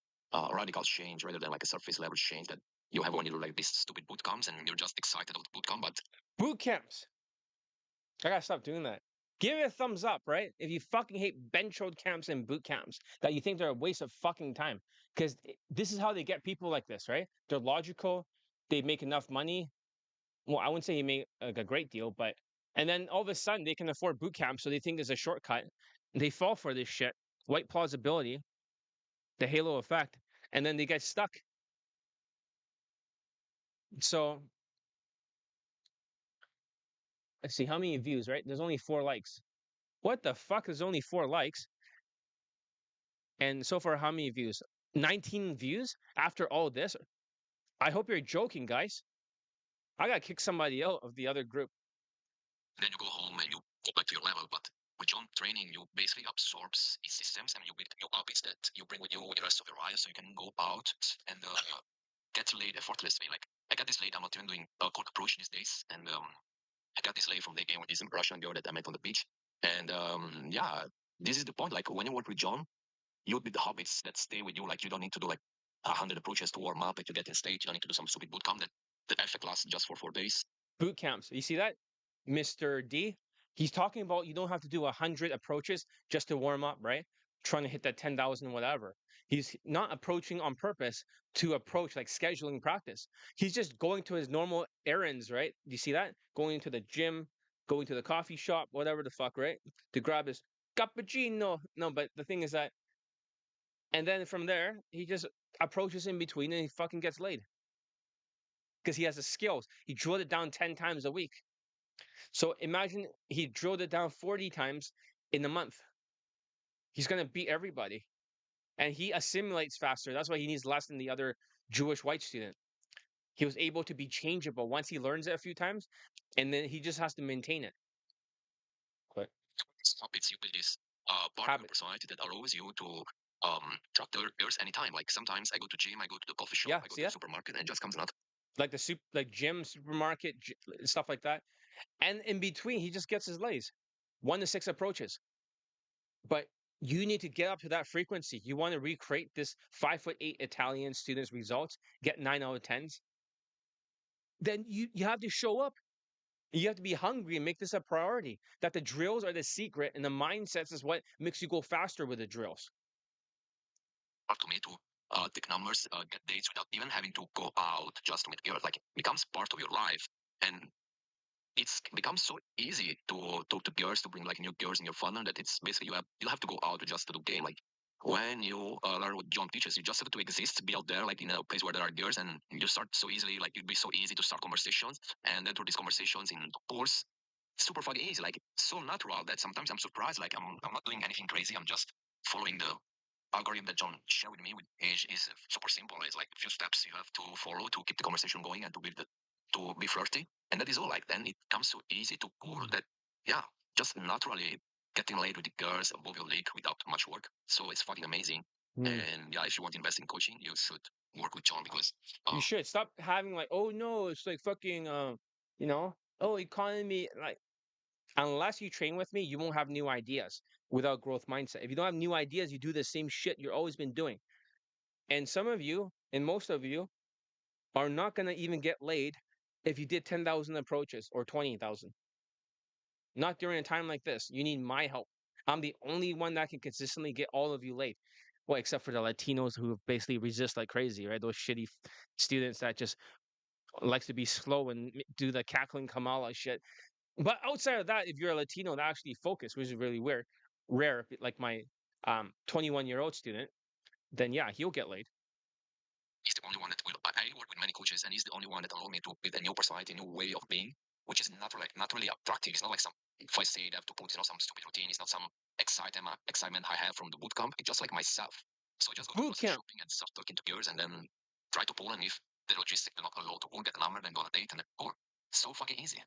radical change rather than like a surface level change that you have when you do like these stupid boot camps and you're just excited about boot camp. But Boot camps. I gotta stop doing that. Give it a thumbs up, right? If you fucking hate bench hold camps and boot camps, that you think they're a waste of fucking time. Because this is how they get people like this, right? They're logical. They make enough money. Well, I wouldn't say he made like a great deal, but and then all of a sudden they can afford boot camp, so they think there's a shortcut. They fall for this shit, white plausibility, the halo effect, and then they get stuck. So let's see how many views, right? There's only 4 likes. What the fuck? There's only 4 likes, and so far how many views? 19 views after all this. I hope you're joking, guys. I gotta kick somebody out of the other group. then you go home and you go back to your level. But with John training, you basically absorbs his systems and you build new habits that you bring with you with the rest of your life, so you can go out and get laid effortlessly. Like I got this laid. I'm not even doing cold approach these days, and I got this laid from the game with this Russian girl that I met on the beach. And yeah, this is the point. Like when you work with John, you build the habits that stay with you. Like you don't need to do like 100 approaches to warm up. Like you get in stage, you don't need to do some stupid boot camp that the effect lasts just for 4 days. Boot camps. You see that, Mr. D? He's talking about you don't have to do 100 approaches just to warm up, right? Trying to hit that 10,000 whatever. He's not approaching on purpose to approach like scheduling practice. He's just going to his normal errands, right? Do you see that? Going to the gym, going to the coffee shop, whatever the fuck, right? To grab his cappuccino. No, but the thing is that, and then from there, he just approaches in between and he fucking gets laid because he has the skills. He drilled it down 10 times a week. So imagine he drilled it down 40 times in a month. He's going to beat everybody. And he assimilates faster. That's why he needs less than the other Jewish white student. He was able to be changeable once he learns it a few times, and then he just has to maintain it. But Habits you build this part of your habit. personality that allows you to track the earth anytime. Like sometimes I go to gym, I go to the coffee shop, Yeah, I go see to the that? supermarket, and it just comes out. Like like gym, supermarket, stuff like that. And in between, he just gets his lays. 1 to 6 approaches. But You need to get up to that frequency. You want to recreate this 5'8" Italian student's results, get 9 out of 10s, then you have to show up. You have to be hungry and make this a priority. That the drills are the secret and the mindsets is what makes you go faster with the drills. Hard to me to take numbers, get dates without even having to go out just to meet girls. Like it becomes part of your life, and it's becomes so easy to talk to girls, to bring like new girls in your funnel, that it's basically you have to go out just to do game. Like when you learn what John teaches, you just have to exist, be out there, like in a place where there are girls, and you start so easily. Like it'd be so easy to start conversations, and then through these conversations in course, super fucking easy, like so natural that sometimes I'm surprised. Like I'm not doing anything crazy. I'm just following the algorithm that John shared with me with age is super simple. It's like a few steps you have to follow to keep the conversation going and to be flirty. And that is all. Like then it comes so easy to pull that, yeah, just naturally getting laid with the girls above your league without much work. So it's fucking amazing. Mm. And yeah, if you want to invest in coaching, you should work with John because You should stop having like, oh no, it's like fucking, you know, oh economy. Like unless you train with me, you won't have new ideas without growth mindset. If you don't have new ideas, you do the same shit you've always been doing. And some of you, and most of you, are not gonna even get laid if you did 10,000 approaches or 20,000. Not during a time like this. You need my help. I'm the only one that can consistently get all of you laid. Well, except for the Latinos who basically resist like crazy, right? Those shitty students that just likes to be slow and do the cackling Kamala shit. But outside of that, if you're a Latino that actually focus, which is really weird, rare, like my 21-year-old student, then yeah, he'll get laid. he's the only one that will. I work with many coaches, and he's the only one that allowed me to build a new personality, a new way of being, which is not like not really attractive. It's not like some. If I say I have to put some stupid routine, it's not some excitement I have from the bootcamp. It's just like myself. So I just go to Boot grocery camp. shopping and start talking to girls, and then try to pull. And if the logistics do not allow to pull, get a number, then go on a date, and then pull. So fucking easy.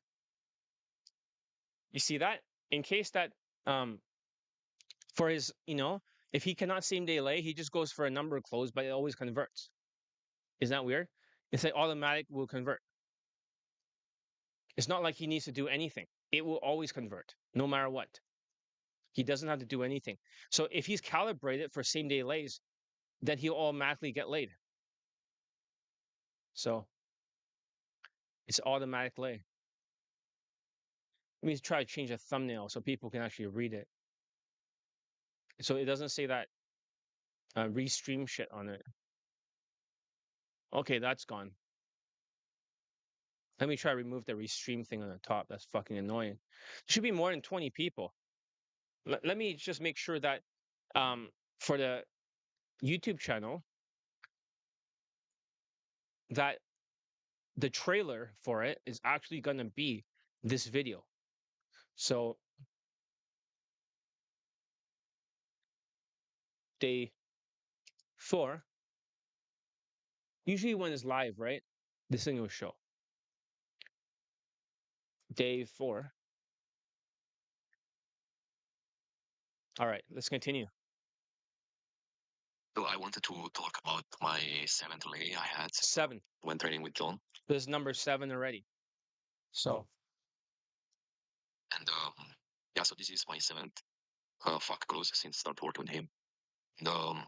You see that? In case that um for his, if he cannot same day lay, he just goes for a number close, but it always converts. Isn't that weird? It's like automatic will convert. It's not like he needs to do anything. It will always convert, no matter what. He doesn't have to do anything. So if he's calibrated for same day lays, then he'll automatically get laid. So it's automatic lay. Let me try to change the thumbnail so people can actually read it. So it doesn't say that restream shit on it. Okay, that's gone. Let me try to remove the restream thing on the top. That's fucking annoying. There should be more than 20 people. Let me just make sure that for the YouTube channel that the trailer for it is actually going to be this video. So day 4, usually when it's live, right? This thing will show. Day 4. All right, let's continue. So I wanted to talk about my 7th lay I had 7. when training with John. This is number 7 already. So And yeah, so this is my 7th fuck close since start working with him. The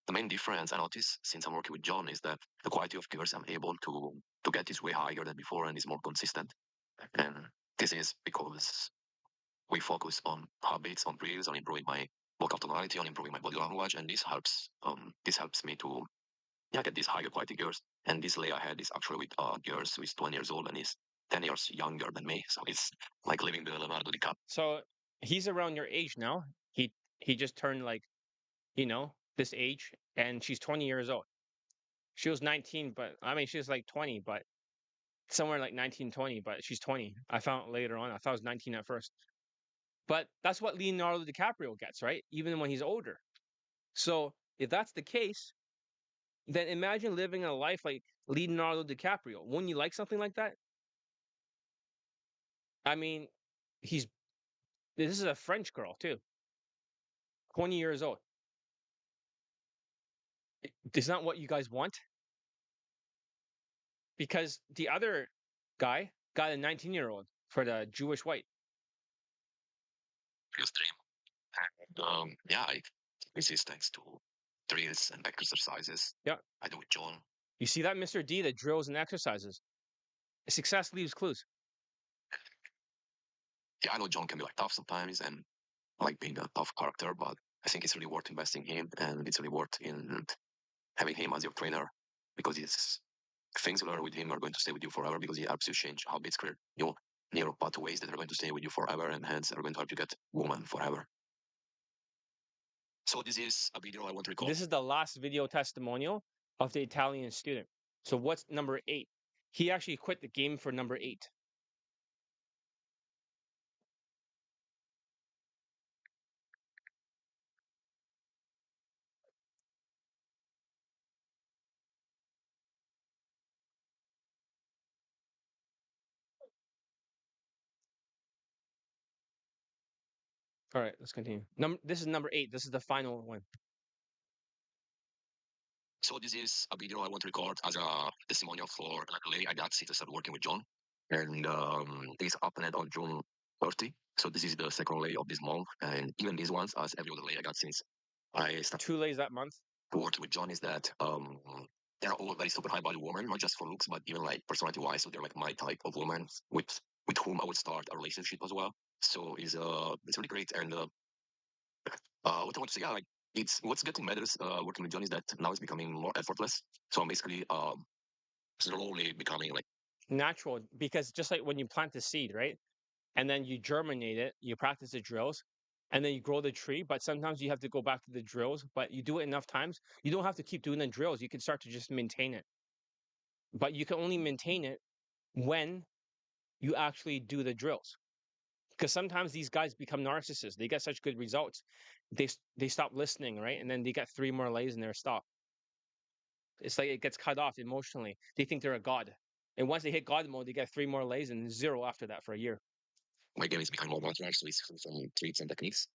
the main difference I notice since I'm working with John is that the quality of girls I'm able to get is way higher than before and is more consistent. And this is because we focus on habits, on drills, on improving my vocal tonality, on improving my body language, and this helps me to get these higher quality girls. And this lay I had is actually with girls who is 20 years old and is 10 years younger than me. So it's like living the Leonardo DiCaprio. so he's around your age now. He just turned like, this age, and she's 20 years old. She was 19, but I mean she was like 20, but somewhere like 19, 20, but she's 20. I found it later on. I thought it was 19 at first. But that's what Leonardo DiCaprio gets, right? Even when he's older. So if that's the case, then imagine living a life like Leonardo DiCaprio. Wouldn't you like something like that? I mean, he's this is a French girl too, 20 years old. Is not what you guys want? Because the other guy got a 19-year-old for the Jewish white. Real stream. Yeah, this is thanks to drills and exercises Yeah. I do with John. You see that, Mr. D, the drills and exercises. Success leaves clues. Yeah, I know John can be like tough sometimes and like being a tough character, but I think it's really worth investing in him and it's really worth in having him as your trainer because he's things you learn with him are going to stay with you forever because he helps you change how bits career. You neural pathways that are going to stay with you forever and hence are going to help you get woman forever. So this is a video I want to record. This is the last video testimonial of the Italian student. So what's number 8? He actually quit the game for number 8. All right, let's continue. This is number 8. This is the final one. So this is a video I want to record as a testimonial for a lady I got since I started working with John. And this happened on June 30. So this is the second lay of this month. And even these ones, as every other lay I got since I started 2 lays that month. working with John, is that they're all very super high value women, not just for looks, but even like personality wise. So they're like my type of woman with whom I would start a relationship as well. So it's really great. And what I want to say, yeah, like it's what's getting better working with John is that now it's becoming more effortless. So I'm basically slowly becoming like Natural, because just like when you plant the seed, right? And then you germinate it, you practice the drills, and then you grow the tree. But sometimes you have to go back to the drills, but you do it enough times. You don't have to keep doing the drills. You can start to just maintain it. But you can only maintain it when you actually do the drills. Because sometimes these guys become narcissists. They get such good results, they stop listening, right? And then they get 3 more lays and they're stopped. It's like it gets cut off emotionally. They think they're a god, and once they hit god mode, they get 3 more lays and 0 after that for a year. my game is becoming more modern actually from traits and techniques.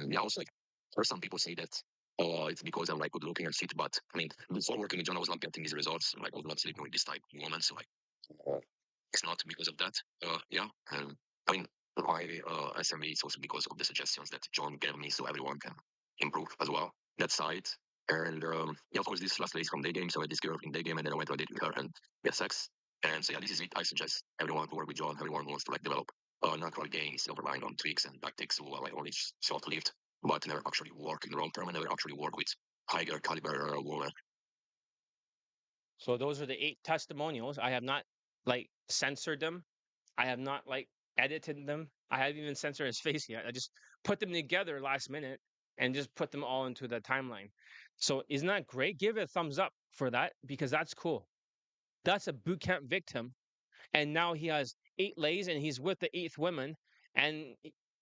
Yeah, also like for some people say that it's because I'm like good looking and shit, but I mean before working with John I was not getting these results. Like I was not sleeping with this type of woman, so like it's not because of that. Yeah, and I mean my SME is also because of the suggestions that John gave me, so everyone can improve as well that side. And yeah, of course, this last day is from Daygame, so I had this girl in Daygame, and then I went on a date with her and we had sex. And so yeah, this is it. I suggest everyone to work with John, everyone who wants to like develop natural gains, overlying on tweaks and tactics who are like only short-lived, but never actually work in the long term and never actually work with higher caliber women. So those are the 8 testimonials. I have not like censored them. I have not like edited them. I haven't even censored his face yet. I just put them together last minute and just put them all into the timeline. So isn't that great? Give it a thumbs up for that because that's cool. That's a boot camp victim, and now he has 8 lays and he's with the 8th woman. And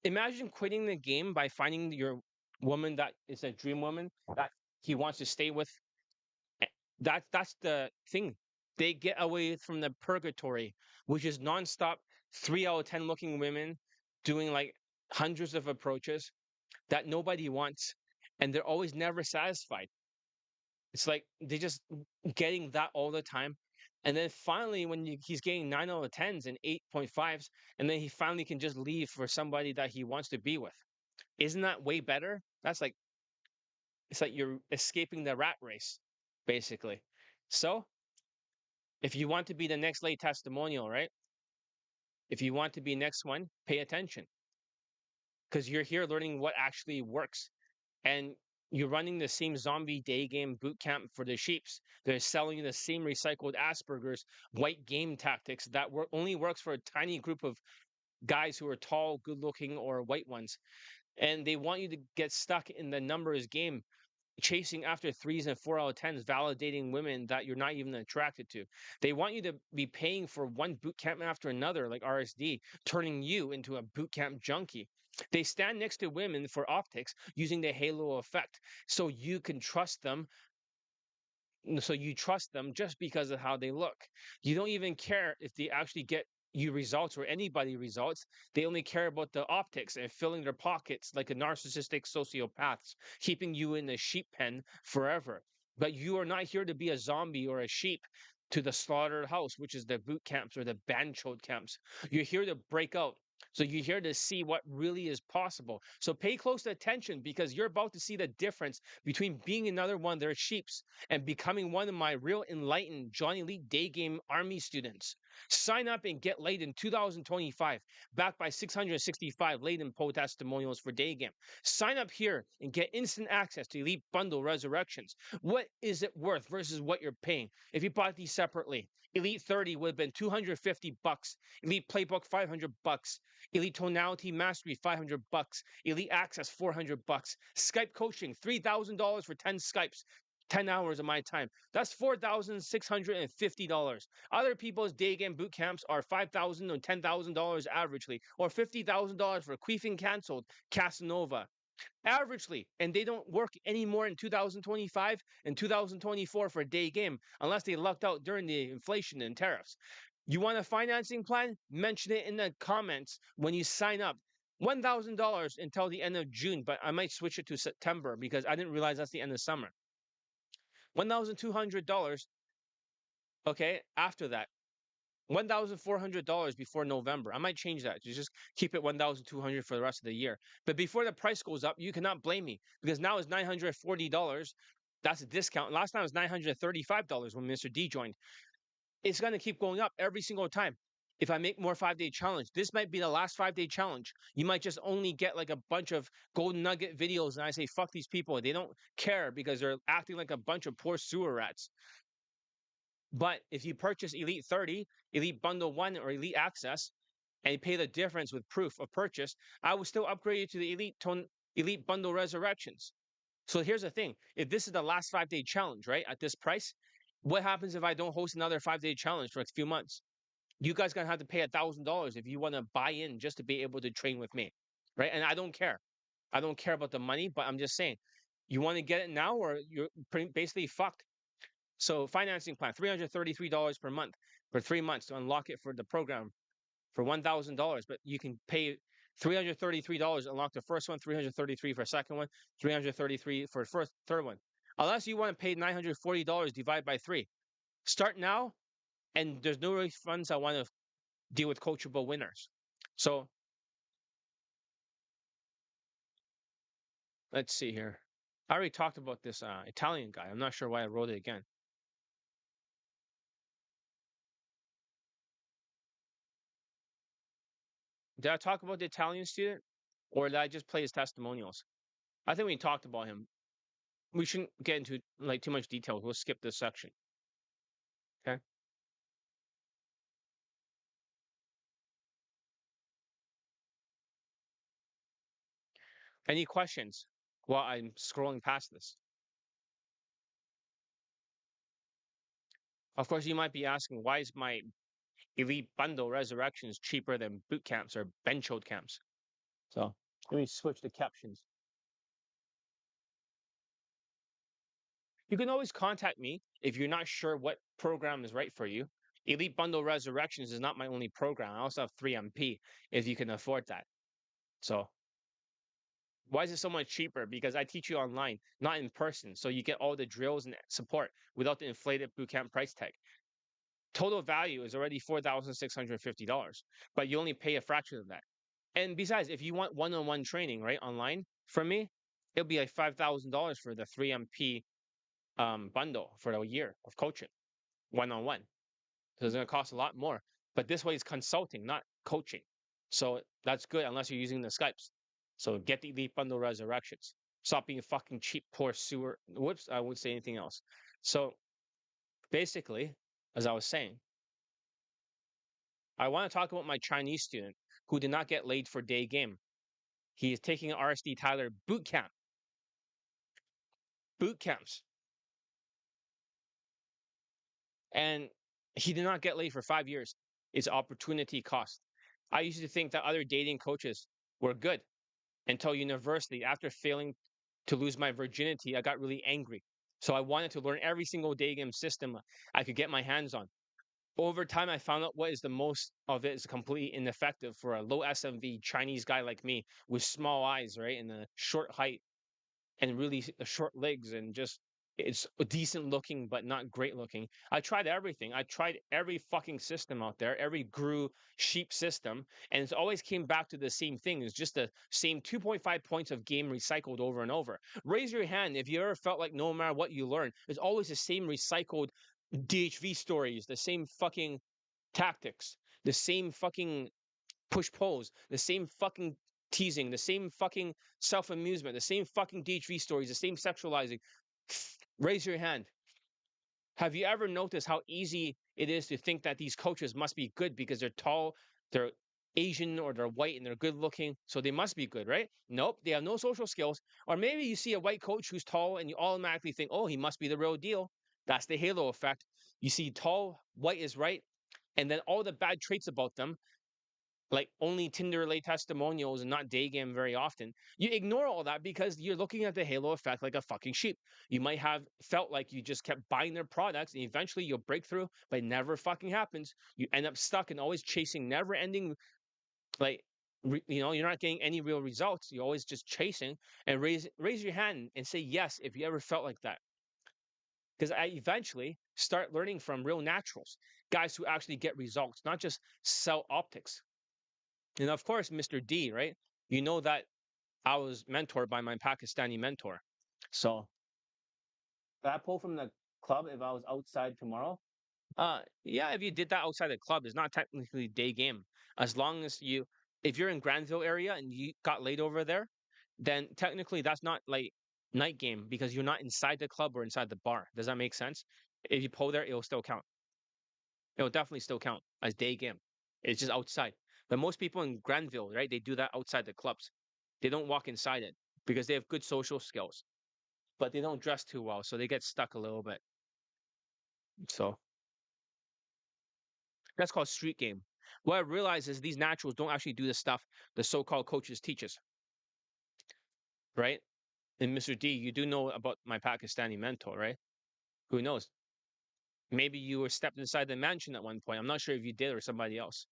imagine quitting the game by finding your woman that is a dream woman that he wants to stay with. Eh, that's the thing. They get away from the purgatory, which is nonstop 3 out of 10 looking women doing like hundreds of approaches that nobody wants, and they're always never satisfied. It's like they just getting that all the time. And then finally, when he's getting 9 out of 10s and 8.5s, and then he finally can just leave for somebody that he wants to be with. Isn't that way better? That's like, it's like you're escaping the rat race, basically. So if you want to be the next late testimonial, right? If you want to be next one, pay attention because you're here learning what actually works. And you're running the same zombie day game boot camp for the sheeps. They're selling you the same recycled Asperger's white game tactics that only works for a tiny group of guys who are tall, good looking, or white ones. And they want you to get stuck in the numbers game, chasing after 3s and 4 out of 10s, validating women that you're not even attracted to. They want you to be paying for one boot camp after another, like RSD, turning you into a boot camp junkie. They stand next to women for optics using the halo effect so you can trust them. So you trust them just because of how they look. You don't even care if they actually get you results or anybody results. They only care about the optics and filling their pockets like a narcissistic sociopaths, keeping you in a sheep pen forever. But you are not here to be a zombie or a sheep to the slaughtered house, which is the boot camps or the banchode camps. You're here to break out So you're here to see what really is possible. So pay close attention because you're about to see the difference between being another one of their sheeps and becoming one of my real enlightened Johnny Elite Day Game Army students. Sign up and get laid in 2025, backed by 665 laden poll testimonials for Day Game. Sign up here and get instant access to Elite Bundle Resurrections. What is it worth versus what you're paying? If you bought these separately, Elite 30 would have been 250 bucks. Elite Playbook 500 bucks. Elite Tonality Mastery, 500 bucks. Elite Access, 400 bucks. Skype coaching, $3,000 for 10 Skypes. 10 hours of my time. That's $4,650. Other people's day game boot camps are $5,000 or $10,000 averagely, or $50,000 for Queefing Cancelled, Casanova. Averagely, and they don't work anymore in 2025 and 2024 for a day game unless they lucked out during the inflation and tariffs. You want a financing plan? Mention it in the comments when you sign up. $1,000 until the end of June, but I might switch it to September because I didn't realize that's the end of summer. $1,200, okay, after that. $1,400 before November. I might change that to just keep it 1,200 for the rest of the year. But before the price goes up, you cannot blame me because now it's $940. That's a discount. Last time it was $935 when Mr. D joined. It's going to keep going up every single time. If I make more 5-day challenge, this might be the last 5-day challenge. You might just only get like a bunch of golden nugget videos, and I say, fuck these people. They don't care because they're acting like a bunch of poor sewer rats. But if you purchase Elite 30, Elite Bundle 1, or Elite Access, and you pay the difference with proof of purchase, I will still upgrade you to the Elite Bundle Resurrections. So here's the thing. If this is the last 5-day challenge, right, at this price, what happens if I don't host another 5-day challenge for a few months? You guys gonna have to pay $1,000 if you want to buy in just to be able to train with me, right? And I don't care. I don't care about the money, but I'm just saying, you want to get it now or you're basically fucked. So financing plan, $333 per month for 3 months to unlock it for the program for $1,000. But you can pay $333 to unlock the first one, 333 for a second one, 333 for first third one. Unless you want to pay $940 divided by 3. Start now, and there's no refunds. I want to deal with coachable winners. So let's see here. I already talked about this Italian guy. I'm not sure why I wrote it again. Did I talk about the Italian student, or did I just play his testimonials? I think we talked about him. We shouldn't get into like too much detail. We'll skip this section. Okay. Any questions while I'm scrolling past this? Of course, you might be asking, why is my Elite Bundle Resurrections cheaper than boot camps or benchhold camps? So let me switch the captions. You can always contact me if you're not sure what program is right for you. Elite Bundle Resurrections is not my only program. I also have 3MP if you can afford that. So why is it so much cheaper? Because I teach you online, not in person. So you get all the drills and support without the inflated bootcamp price tag. Total value is already $4,650, but you only pay a fraction of that. And besides, if you want one-on-one training, right, online from me, it'll be like $5,000 for the 3MP bundle for a year of coaching, one-on-one. So it's going to cost a lot more. But this way it's consulting, not coaching. So that's good unless you're using the Skypes. So get the Elite Bundle Resurrections. Stop being fucking cheap, poor sewer. Whoops, I wouldn't say anything else. So basically, as I was saying, I want to talk about my Chinese student who did not get laid for day game. He is taking an RSD Tyler boot camp. Boot camps. And he did not get laid for 5 years. It's opportunity cost. I used to think that other dating coaches were good until university. After failing to lose my virginity, I got really angry. So I wanted to learn every single day game system I could get my hands on. Over time, I found out what is the most of it is completely ineffective for a low SMV Chinese guy like me with small eyes, right, and a short height and really short legs and just it's decent looking but not great looking. I tried everything. I tried every fucking system out there, every grew sheep system, and it's always came back to the same thing. It's just the same 2.5 points of game recycled over and over. Raise your hand if you ever felt like no matter what you learn, it's always the same recycled DHV stories, the same fucking tactics, the same fucking push pulls, the same fucking teasing, the same fucking self amusement, the same fucking DHV stories, the same sexualizing. Raise your hand. Have you ever noticed how easy it is to think that these coaches must be good because they're tall, they're Asian, or they're white and they're good looking, so they must be good, right? Nope, they have no social skills. Or maybe you see a white coach who's tall and you automatically think, oh, he must be the real deal. That's the halo effect. You see tall, white is right, and then all the bad traits about them, like only Tinder lay testimonials and not Daygame very often. You ignore all that because you're looking at the halo effect like a fucking sheep. You might have felt like you just kept buying their products and eventually you'll break through, but it never fucking happens. You end up stuck and always chasing never ending, like, you're not getting any real results. You're always just chasing. And raise your hand and say yes if you ever felt like that. Because I eventually start learning from real naturals, guys who actually get results, not just sell optics. And of course, Mr. D, right? You know that I was mentored by my Pakistani mentor. So could I pull from the club if I was outside tomorrow? Yeah, if you did that outside the club, it's not technically day game. As long as if you're in Granville area and you got laid over there, then technically that's not like night game because you're not inside the club or inside the bar. Does that make sense? If you pull there, it'll still count. It'll definitely still count as day game. It's just outside. But most people in Granville, right, they do that outside the clubs. They don't walk inside it because they have good social skills, but they don't dress too well, so they get stuck a little bit. So that's called street game. What I realize is these naturals don't actually do the stuff the so-called coaches teach us, right? And Mr. D, you do know about my Pakistani mentor, right? Who knows? Maybe you were stepped inside the mansion at one point. I'm not sure if you did or somebody else.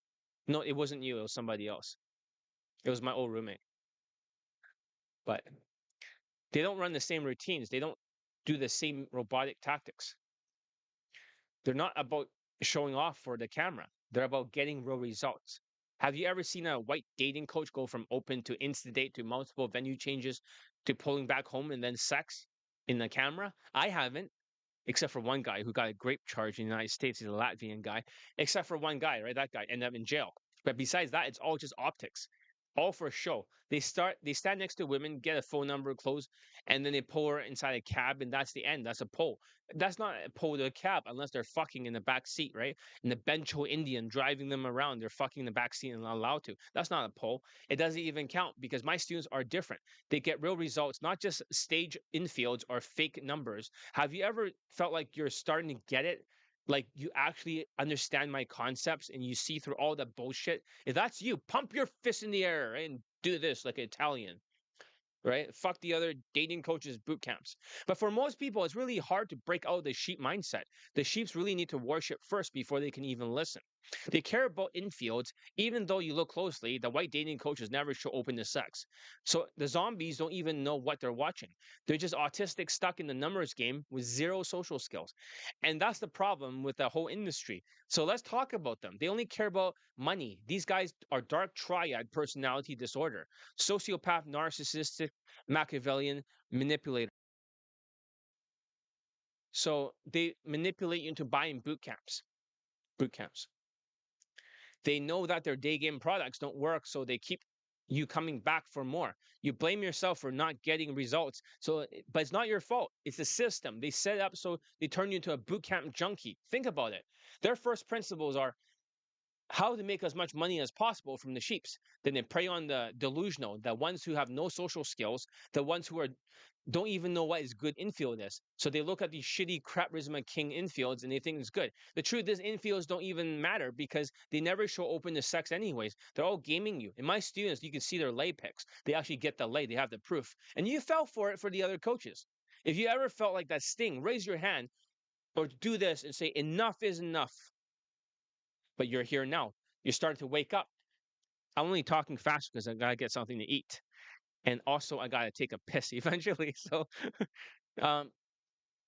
No, it wasn't you. It was somebody else. It was my old roommate. But they don't run the same routines. They don't do the same robotic tactics. They're not about showing off for the camera. They're about getting real results. Have you ever seen a white dating coach go from open to insta date to multiple venue changes to pulling back home and then sex in the camera? I haven't, except for one guy who got a grape charge in the United States. He's a Latvian guy. Except for one guy, right? That guy ended up in jail. But besides that, it's all just optics, all for show. They stand next to women, get a phone number, close, and then they pull her inside a cab, and that's the end. That's a pull. That's not a pull to a cab unless they're fucking in the back seat, right? And the Bencho Indian driving them around, they're fucking in the back seat and not allowed to. That's not a pull. It doesn't even count because my students are different. They get real results, not just stage infields or fake numbers. Have you ever felt like you're starting to get it? Like you actually understand my concepts and you see through all the bullshit? If that's you, pump your fist in the air and do this like an Italian, right? Fuck the other dating coaches boot camps. But for most people, it's really hard to break out of the sheep mindset. The sheeps really need to worship first before they can even listen. They care about infields, even though you look closely, the white dating coaches never show open to sex. So the zombies don't even know what they're watching. They're just autistic stuck in the numbers game with zero social skills. And that's the problem with the whole industry. So let's talk about them. They only care about money. These guys are dark triad personality disorder, sociopath, narcissistic, Machiavellian, manipulator. So they manipulate you into buying boot camps. Boot camps. They know that their day game products don't work, so they keep you coming back for more. You blame yourself for not getting results. But it's not your fault. It's the system. They set it up so they turn you into a boot camp junkie. Think about it. Their first principles are how to make as much money as possible from the sheeps. Then they prey on the delusional, the ones who have no social skills, the ones who are don't even know what is good infield is. So they look at these shitty crap Charisma King infields and they think it's good. The truth is infields don't even matter because they never show open to sex anyways. They're all gaming you. And my students, you can see their lay picks. They actually get the lay. They have the proof. And you fell for it for the other coaches. If you ever felt like that sting, raise your hand or do this and say enough is enough. But you're here now. You're starting to wake up. I'm only talking fast because I gotta get something to eat. And also I gotta take a piss eventually. So um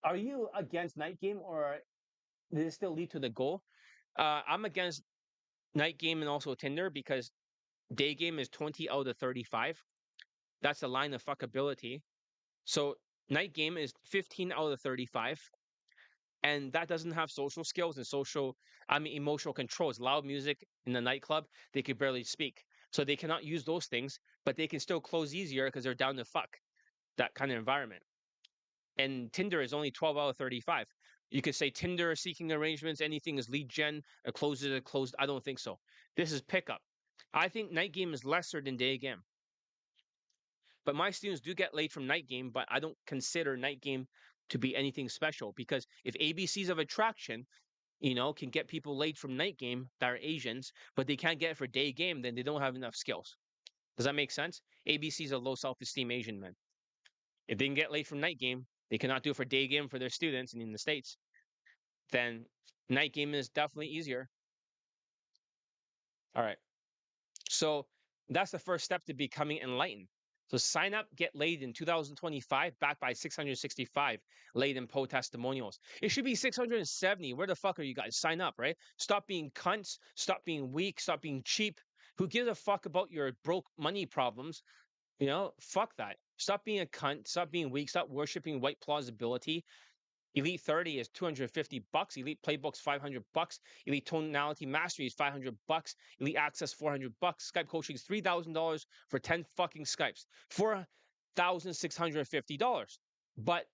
Are you against night game, or does it still lead to the goal? I'm against night game and also Tinder because day game is 20 out of 35. That's the line of fuckability. So night game is 15 out of 35. And that doesn't have social skills and emotional controls. Loud music in the nightclub, they could barely speak. So they cannot use those things, but they can still close easier because they're down to fuck that kind of environment. And Tinder is only 12 out of 35. You could say Tinder seeking arrangements, anything is lead gen, a closed is a closed. I don't think so. This is pickup. I think night game is lesser than day game. But my students do get laid from night game, but I don't consider night game to be anything special because if ABCs of attraction, can get people laid from night game that are Asians, but they can't get it for day game, then they don't have enough skills. Does that make sense? ABCs are low self-esteem Asian men. If they can get laid from night game, they cannot do it for day game for their students and in the States, then night game is definitely easier. All right. So that's the first step to becoming enlightened. So sign up, get laid in 2025, backed by 665 laid in Poe testimonials. It should be 670. Where the fuck are you guys? Sign up, right? Stop being cunts. Stop being weak. Stop being cheap. Who gives a fuck about your broke money problems? Fuck that. Stop being a cunt. Stop being weak. Stop worshiping white plausibility. Elite 30 is $250. Elite Playbook's $500. Elite Tonality Mastery is $500. Elite Access $400. Skype coaching is $3,000 for 10 fucking Skypes. $4,650. But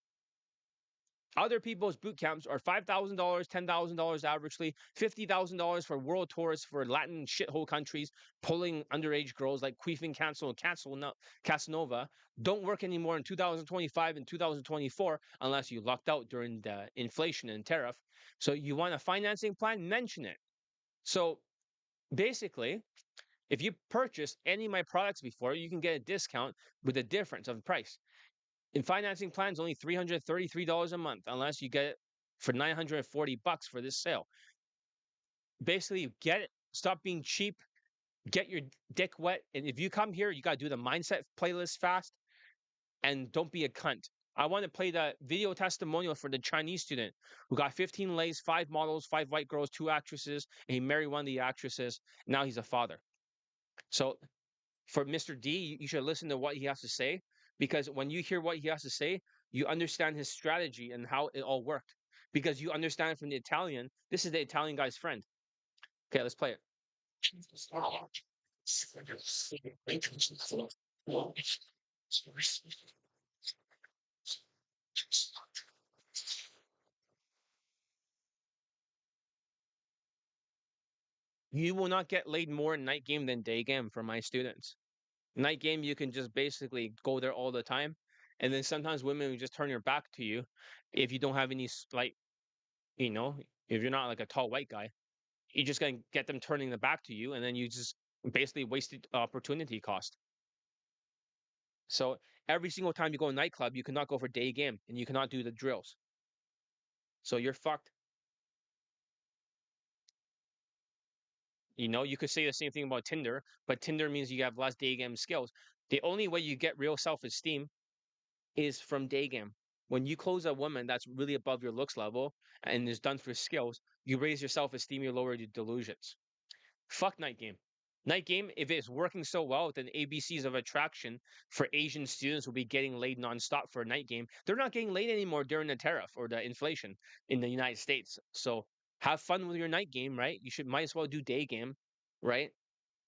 other people's boot camps are $5,000, $10,000 averagely, $50,000 for world tours for Latin shithole countries, pulling underage girls like Queefing Cancel and Casanova. Don't work anymore in 2025 and 2024 unless you lucked out during the inflation and tariff. So you want a financing plan? Mention it. So basically, if you purchase any of my products before, you can get a discount with the difference of the price. In financing plans, only $333 a month, unless you get it for $940 for this sale. Basically, get it. Stop being cheap. Get your dick wet. And if you come here, you got to do the mindset playlist fast and don't be a cunt. I want to play the video testimonial for the Chinese student who got 15 lays, 5 models, 5 white girls, 2 actresses, and he married one of the actresses. Now he's a father. So for Mr. D, you should listen to what he has to say because when you hear what he has to say, you understand his strategy and how it all worked because you understand it from the Italian. This is the Italian guy's friend. Okay, let's play it. You will not get laid more in night game than day game for my students. Night game, you can just basically go there all the time. And then sometimes women will just turn your back to you if you don't have any, you know, if you're not like a tall white guy. You're just going to get them turning the back to you, and then you just basically wasted opportunity cost. So every single time you go to a nightclub, you cannot go for day game, and you cannot do the drills. So you're fucked. You could say the same thing about Tinder, but Tinder means you have less day game skills. The only way you get real self-esteem is from day game. When you close a woman that's really above your looks level and is done for skills, you raise your self-esteem, you lower your delusions. Fuck night game. Night game, if it's working so well, then ABCs of attraction for Asian students will be getting laid nonstop for a night game. They're not getting laid anymore during the tariff or the inflation in the United States. So have fun with your night game, right? You might as well do day game, right?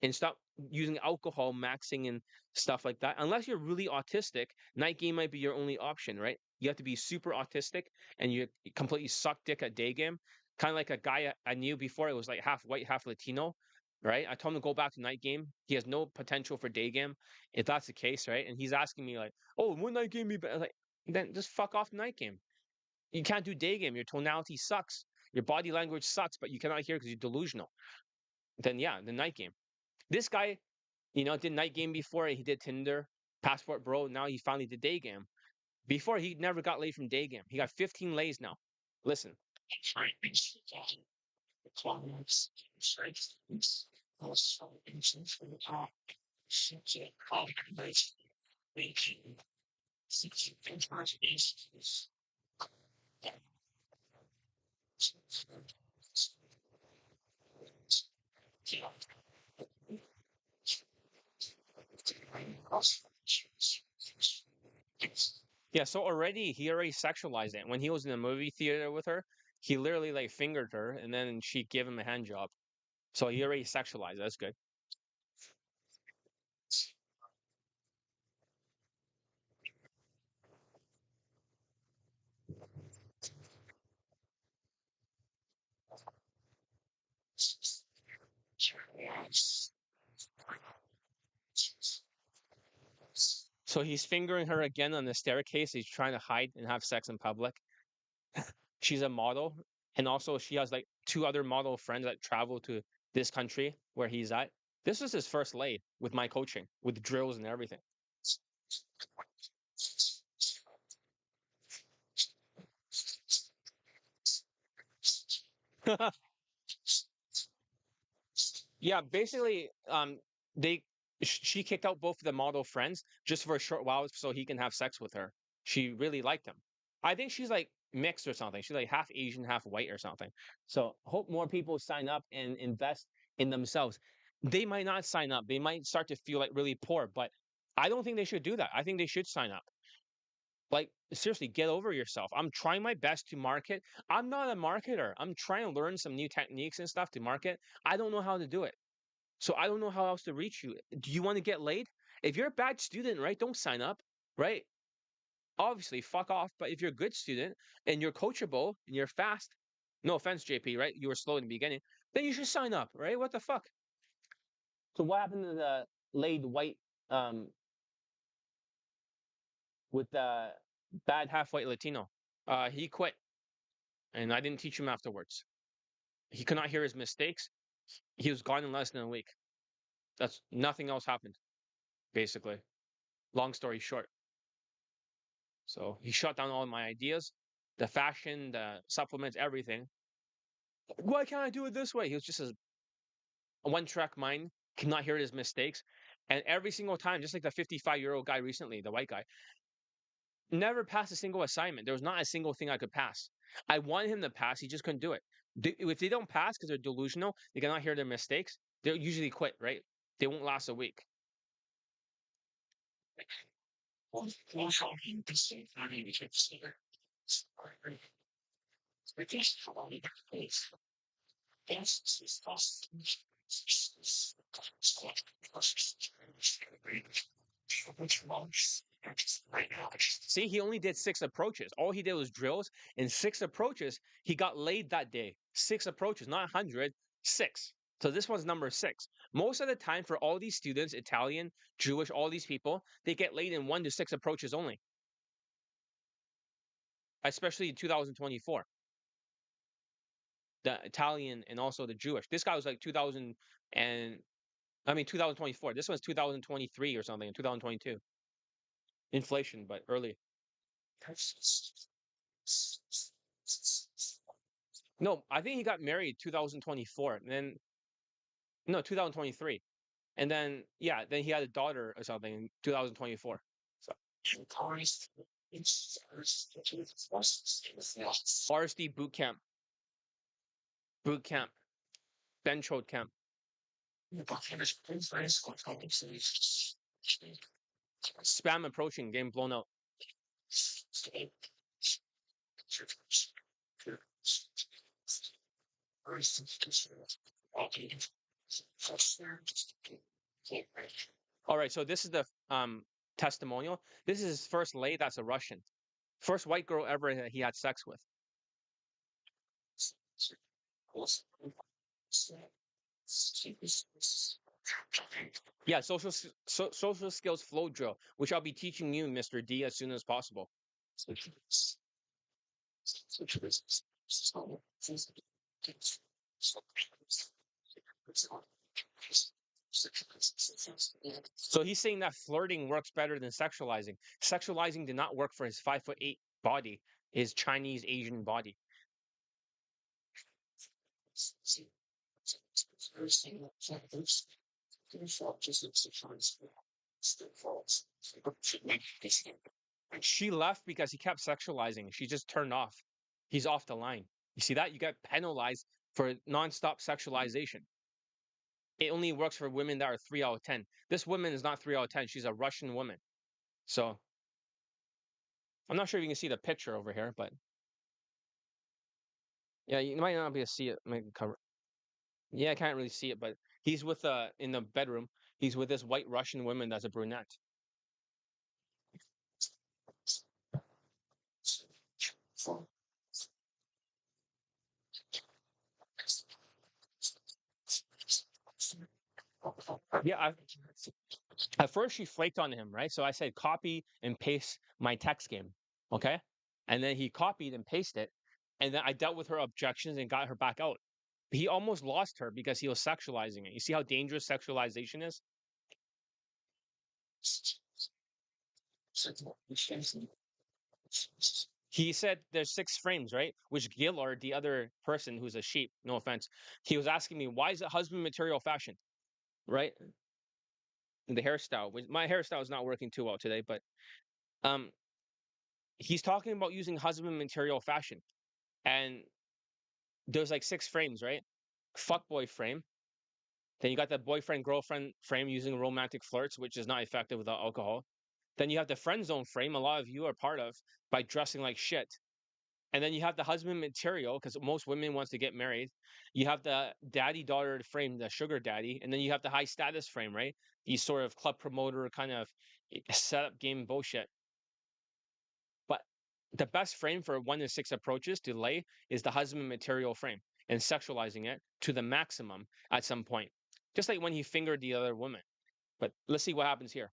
And stop using alcohol maxing and stuff like that. Unless you're really autistic, night game might be your only option, right? You have to be super autistic and you completely suck dick at day game. Kind of like a guy I knew before, it was like half white, half Latino, right? I told him to go back to night game. He has no potential for day game, if that's the case, right? And he's asking me like, "Oh, would night game be better?" Like, then just fuck off night game. You can't do day game. Your tonality sucks. Your body language sucks, but you cannot hear because you're delusional. Then yeah, the night game. This guy, did night game before. He did Tinder, Passport Bro. Now he finally did day game. Before he never got laid from day game. He got 15 lays now. Listen. Yeah, so already he already sexualized it. When he was in the movie theater with her, he literally like fingered her and then she gave him a hand job. So he already sexualized it. That's good. So he's fingering her again on the staircase. He's trying to hide and have sex in public. She's a model, and also she has like two other model friends that travel to this country where he's at. This was his first lay with my coaching, with drills and everything. Yeah, basically, she kicked out both of the model friends just for a short while so he can have sex with her. She really liked him. I think she's like mixed or something. She's like half Asian, half white or something. So hope more people sign up and invest in themselves. They might not sign up. They might start to feel like really poor, but I don't think they should do that. I think they should sign up. Like seriously, get over yourself. I'm trying my best to market. I'm not a marketer. I'm trying to learn some new techniques and stuff to market. I don't know how to do it. So I don't know how else to reach you. Do you want to get laid? If you're a bad student, right, don't sign up, right? Obviously, fuck off. But if you're a good student and you're coachable and you're fast, no offense, JP, right? You were slow in the beginning, then you should sign up, right? What the fuck? So what happened to the laid white um with the bad half white Latino? He quit and I didn't teach him afterwards. He could not hear his mistakes. He was gone in less than a week. That's nothing else happened, basically. Long story short. So he shut down all of my ideas, the fashion, the supplements, everything. Why can't I do it this way? He was just a one track mind, cannot hear his mistakes. And every single time, just like the 55-year-old guy recently, the white guy, never passed a single assignment. There was not a single thing I could pass. I wanted him to pass, he just couldn't do it. If they don't pass because they're delusional, they cannot hear their mistakes, they'll usually quit, right? They won't last a week. See, he only did six approaches. All he did was drills. In six approaches, he got laid that day. Six approaches, not 100, six. So this one's number six. Most of the time, for all these students, Italian, Jewish, all these people, they get laid in 1 to 6 approaches only, especially in 2024. The Italian and also the Jewish. This guy was like 2000 and I mean 2024. This one's 2023 or something, 2022. Inflation, but early. No, I think he got married 2024, and then no 2023, and then yeah, then he had a daughter or something in 2024. So RSD boot camp, bench hold camp. Spam approaching, game blown out. All right, so this is the testimonial. This is his first lay. That's a Russian, first white girl ever that he had sex with. Yeah, social skills flow drill, which I'll be teaching you, Mr. D, as soon as possible. So he's saying that flirting works better than sexualizing. Sexualizing did not work for his 5'8" body, his Chinese Asian body. She left because he kept sexualizing. She just turned off. He's off the line. You see that? You get penalized for nonstop sexualization. It only works for women that are 3 out of 10. This woman is not 3 out of 10. She's a Russian woman. So I'm not sure if you can see the picture over here, but yeah, you might not be able to see it. Might cover. Yeah, I can't really see it, but he's with in the bedroom. He's with this white Russian woman that's a brunette. Yeah, at first she flaked on him, right? So I said copy and paste my text game, okay? And then he copied and pasted it, and then I dealt with her objections and got her back out. He almost lost her because he was sexualizing it. You see how dangerous sexualization is? He said there's 6 frames, right? Which Gillard, the other person who's a sheep, no offense, he was asking me, why is it husband material fashion, right? The hairstyle, which my hairstyle is not working too well today, but um, he's talking about using husband material fashion. And there's like 6 frames, right? Fuckboy frame. Then you got the boyfriend girlfriend frame using romantic flirts, which is not effective without alcohol. Then you have the friend zone frame, a lot of you are part of, by dressing like shit. And then you have the husband material because most women wants to get married. You have the daddy daughter frame, the sugar daddy, and then you have the high status frame, right? These sort of club promoter kind of setup game bullshit. But the best frame for 1 to 6 approaches to lay is the husband material frame and sexualizing it to the maximum at some point. Just like when he fingered the other woman. But let's see what happens here.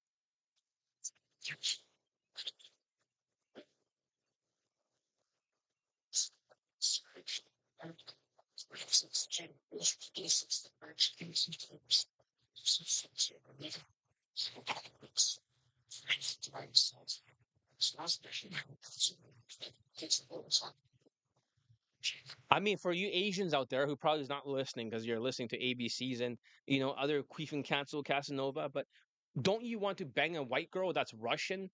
I mean, for you Asians out there who probably is not listening because you're listening to ABCs and other Queef and Cancel Casanova, but don't you want to bang a white girl that's Russian?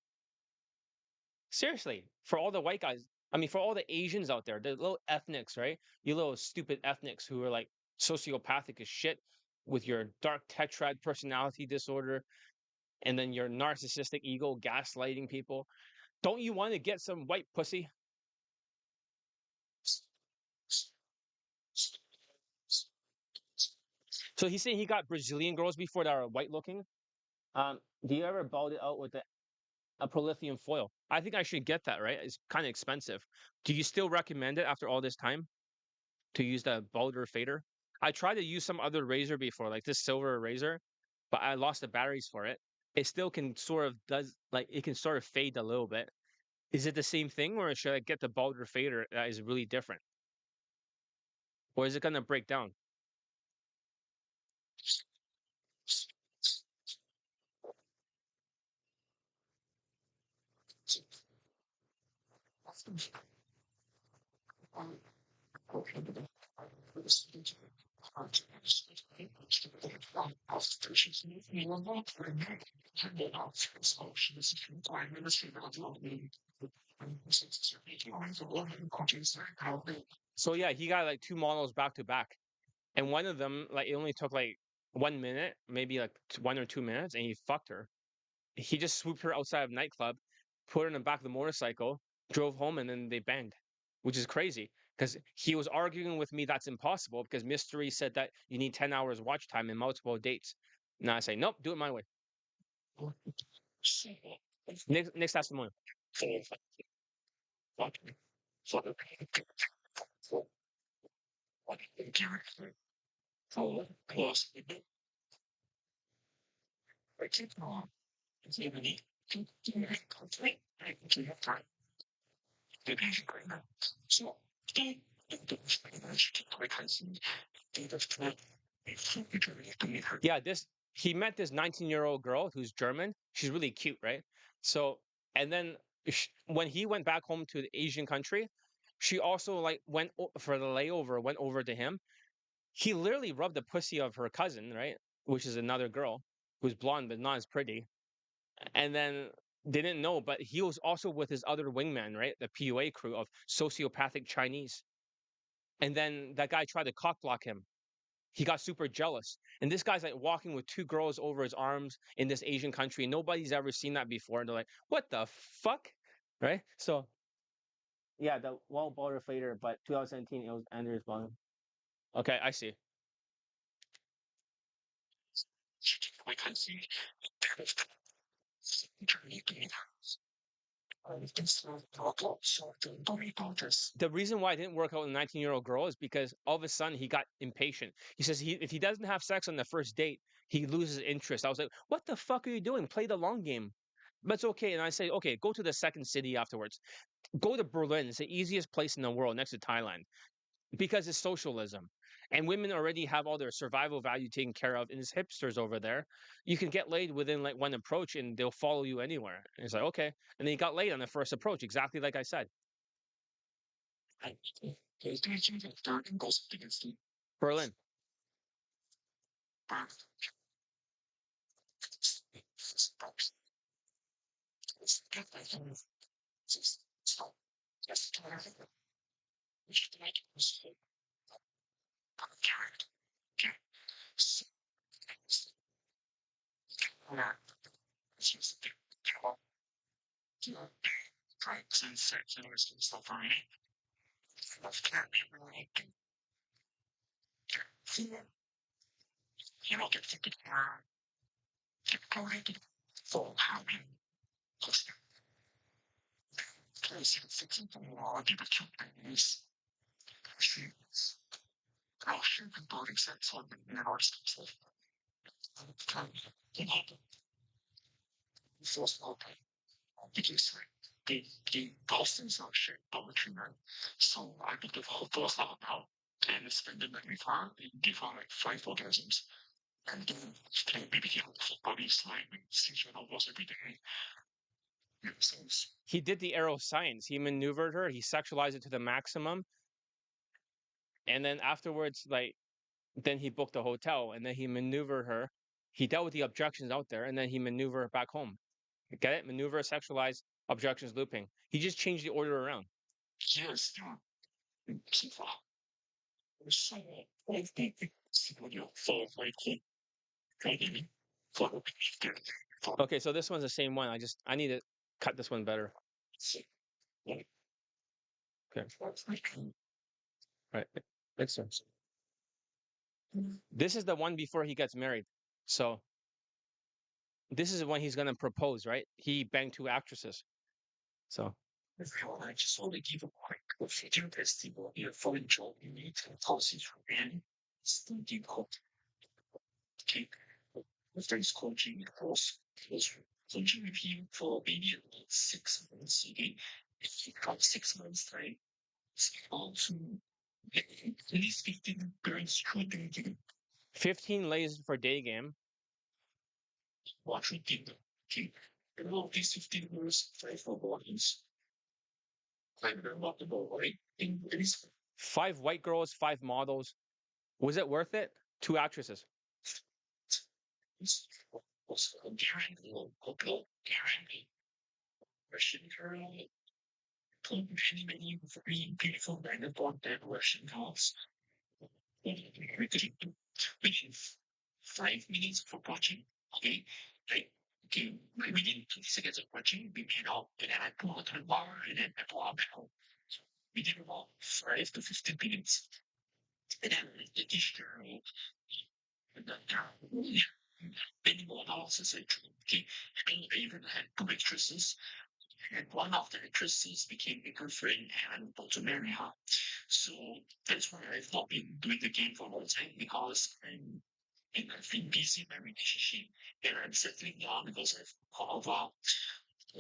Seriously, for all the white guys, I mean, for all the Asians out there, the little ethnics, right? You little stupid ethnics who are like sociopathic as shit with your dark tetrad personality disorder and then your narcissistic ego gaslighting people. Don't you want to get some white pussy? So he's saying he got Brazilian girls before that are white looking. Do you ever balled it out with a prolithium foil? I think I should get that, right? It's kind of expensive. Do you still recommend it after all this time to use the Balder fader? I tried to use some other razor before, like this silver razor, but I lost the batteries for it. It still can sort of does like it can sort of fade a little bit. Is it the same thing, or should I get the Balder fader that is really different, or is it gonna break down? So yeah, he got like 2 models back to back, and one of them like it only took like 1 minute, maybe like 1 or 2 minutes, and he fucked her. He just swooped her outside of nightclub, put her in the back of the motorcycle, drove home, and then they banged, which is crazy because he was arguing with me that's impossible because Mystery said that you need 10 hours watch time and multiple dates. Now I say, nope, do it my way. Next testimony. Yeah, this he met this 19-year-old girl who's German. She's really cute, right? So, and then when he went back home to the Asian country, she also like for the layover, went over to him. He literally rubbed the pussy of her cousin, right? Which is another girl who's blonde but not as pretty. And then didn't know, but he was also with his other wingman, right? The PUA crew of sociopathic Chinese. And then that guy tried to cock block him. He got super jealous. And this guy's like walking with two girls over his arms in this Asian country. And nobody's ever seen that before. And they're like, what the fuck? Right? So, yeah, the wall border later, but 2017, it was Anders Bond. Okay, I see. I can see The reason why it didn't work out with a 19-year-old girl is because all of a sudden he got impatient. He says if he doesn't have sex on the first date, he loses interest. I was like, what the fuck are you doing? Play the long game. But it's okay. And I say, okay, go to the second city afterwards. Go to Berlin. It's the easiest place in the world next to Thailand because it's socialism. And women already have all their survival value taken care of. And it's hipsters over there. You can get laid within like one approach and they'll follow you anywhere. And it's like, okay. And then he got laid on the first approach, exactly like I said. Berlin. So I think the whole first about and spend the night with her and give her like 5 orgasms. And then maybe he had the full body slime and sexual almost every day. Yeah, so He did the arrow science. He maneuvered her. He sexualized it to the maximum. And then afterwards, like, then he booked a hotel and then he maneuvered her. He dealt with the objections out there and then he maneuvered her back home. Get it? Maneuver, sexualize, objections, looping. He just changed the order around. yes, yeah. So far. So I think it's when you fall like training for Okay, so this one's the same one. I need to cut this one better. Okay. Right. Makes sense. This is the one before he gets married. So this is when he's gonna propose, right? He banged two actresses. So I just want to give a quick feature testimony for the job you need to process and study code. Okay. After his coaching course, was coaching with him for maybe about 6 months. Okay. If you got 6 months time, it's also at least 15 parents could do 15 lays for Daygame. what we did. Okay. And all of these 15 years, 5 more bodies. Quite remarkable, right? And it is 5 white girls, 5 models. Was it worth it? 2 actresses. was guaranteed, guaranteed. Russian girl, many, many very beautiful men upon that Russian girls. Within 5 minutes of watching, okay, like, okay, within 20 seconds of watching, we made up, and then I pulled out to the bar, and then I pulled out back. We did about 5 to 15 minutes. And then the dish girl, and then many more analysis I tried. Okay, and I even had 2 actresses, and one of the actresses became a girlfriend, and I'm about to marry her. So that's why I've not been doing the game for a long time because I've been busy in my relationship, and I'm settling down because I've got over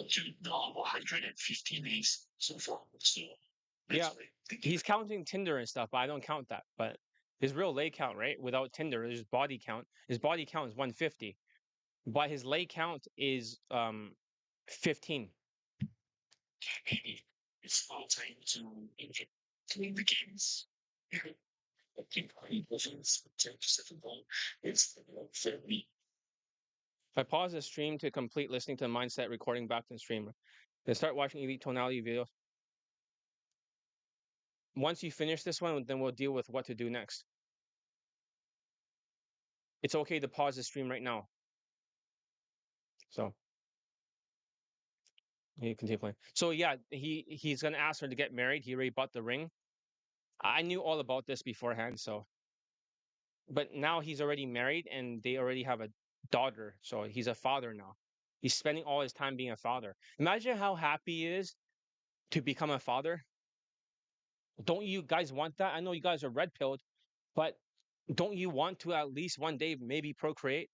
to now 115 days so far. So that's Yeah. why I think He's counting Tinder and stuff, but I don't count that. But his real lay count, right? Without Tinder, his body count. His body count is 150. But his lay count is 15. maybe it's all time to get playing the games. I think I wasn't 10 to 7 ball. It's family. If I pause the stream to complete listening to the mindset recording back to the stream, then start watching elite tonality videos. Once you finish this one, then we'll deal with what to do next. It's okay to pause the stream right now. So you continue playing. So yeah, he's gonna ask her to get married. He already bought the ring. I knew all about this beforehand. So, but now he's already married and they already have a daughter. So he's a father now. He's spending all his time being a father. Imagine how happy he is to become a father. Don't you guys want that? I know you guys are red pilled, but don't you want to at least one day maybe procreate?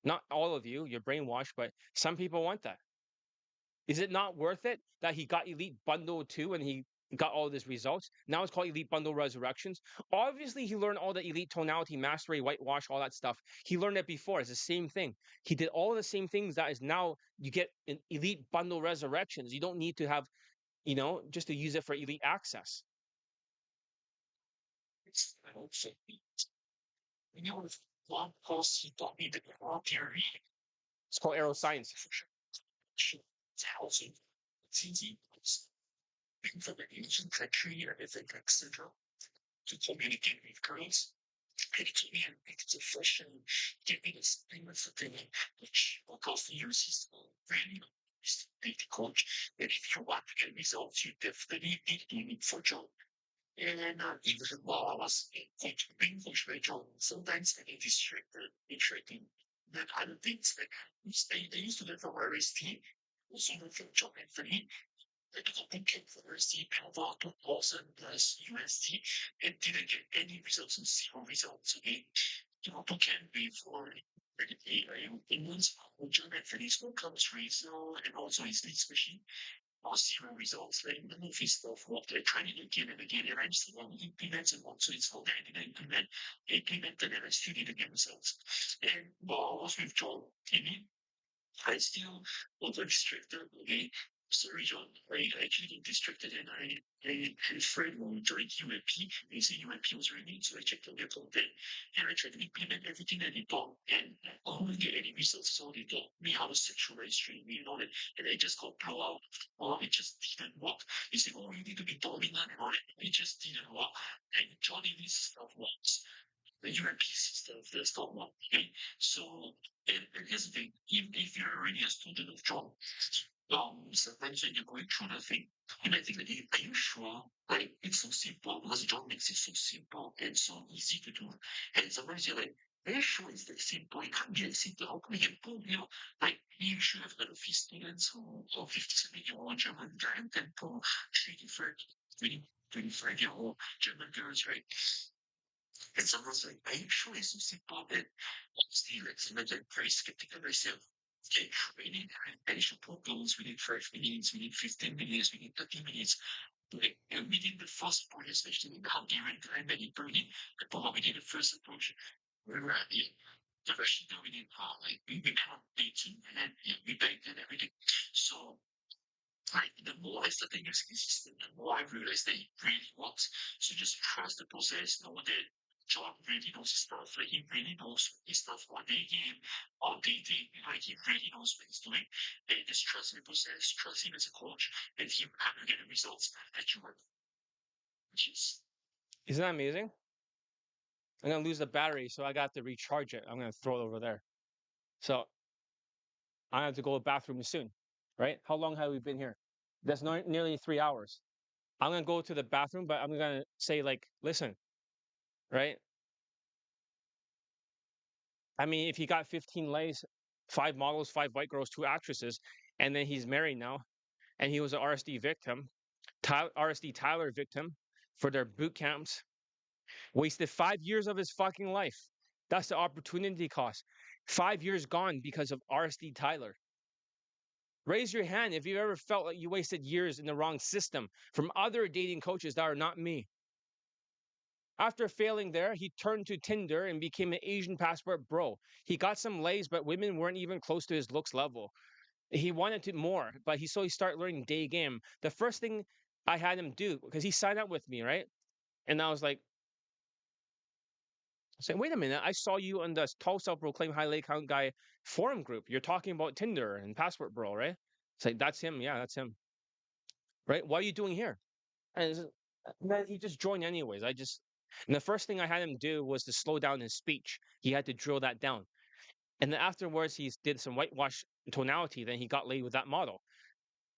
Not all of you, you're brainwashed, but some people want that. Is it not worth it that he got Elite Bundle 2 and he got all these results? Now it's called Elite Bundle Resurrections. Obviously, he learned all the Elite Tonality, Mastery, Whitewash, all that stuff. He learned it before. It's the same thing. He did all the same things that is now you get in Elite Bundle Resurrections. You don't need to have, just to use it for Elite Access. It's I don't think you know if one post he taught me the core theory It's called Aeroscience. it's housing. It's easy. It's information country and everything, etc. To communicate with girls. And it took me a bit of fashion, give me this famous thing, which will cost years is very is the coach. And if you want to get results, you definitely need to look for job. And even while I was being coached by John, sometimes I get distracted, interesting that other things that they used to do from RST, also from John Anthony, like a bootcamp for RST, about 2000 plus USD, and didn't get any results and zero results. Okay, bootcamp before England's John Anthony's book comes free, so and also his leads machine zero results. Like the movie stuff, what they're trying to do again and again, and I just want to implement and also it's all that I implemented and I still didn't get results. And while I was with John TV, I still was distracted. Okay, sorry, John. I actually got distracted and I had a friend who joined UMP. They said UMP was running, so I checked on their content and I tried to implement everything that they taught. And I couldn't get any results, so they taught me how to sexualize streaming and all that. And I just got blown out. Oh, it just didn't work. They said, oh, you need to be dominant and all that. It just didn't work. And Johnny, this stuff works the UMP system does not work. Okay, so and here's the thing: even if you're already a student of John, sometimes when you're going through the thing, you might think, like, are you sure? Like it's so simple because John makes it so simple and so easy to do. And sometimes you're like, are you sure it's that simple? It can't be that simple. How come you can pull, like you should have got a few students who or 57-year-old German guy and then pull 25-year-old German girls, right? And someone's like, are you sure it's so simple? And honestly, like sometimes I'm very skeptical myself. Okay, we need additional programs, we need 5 minutes, we need 15 minutes, we need 30 minutes. Like, and we did the first part, especially in the Hungarian time and in Berlin, the problem we did the first approach. We were at the version that we did, like, we had dating and then we banked and everything. So, like, the more I started using the system, the more I realized that it really works. So just trust the process, know that John really knows his stuff, like he really knows his stuff on Daygame, on dating, like he really knows what he's doing. And just trust the process, trust him as a coach, and he will get the results that you want. Which is Isn't that amazing? I'm gonna lose the battery, so I got to recharge it. I'm gonna throw it over there. So I have to go to the bathroom soon, right? How long have we been here? That's nearly 3 hours. I'm gonna go to the bathroom, but I'm gonna say like, listen, right? I mean, if he got 15 lays, 5 models, 5 white girls, 2 actresses, and then he's married now, and he was an RSD victim, RSD Tyler victim for their boot camps, wasted 5 years of his fucking life. That's the opportunity cost. 5 years gone because of RSD Tyler. Raise your hand if you ever felt like you wasted years in the wrong system from other dating coaches that are not me. After failing there, he turned to Tinder and became an Asian passport bro. He got some lays, but women weren't even close to his looks level. He wanted to more, but he started learning Daygame. The first thing I had him do, because he signed up with me, right? And I was like, Say, wait a minute, I saw you on the tall self-proclaimed high lake count guy forum group. You're talking about Tinder and Passport Bro, right? It's like, that's him. Yeah, that's him. Right? What are you doing here? And then he just joined anyways. And the first thing I had him do was to slow down his speech. He had to drill that down. And then afterwards, he did some whitewash tonality. Then he got laid with that model.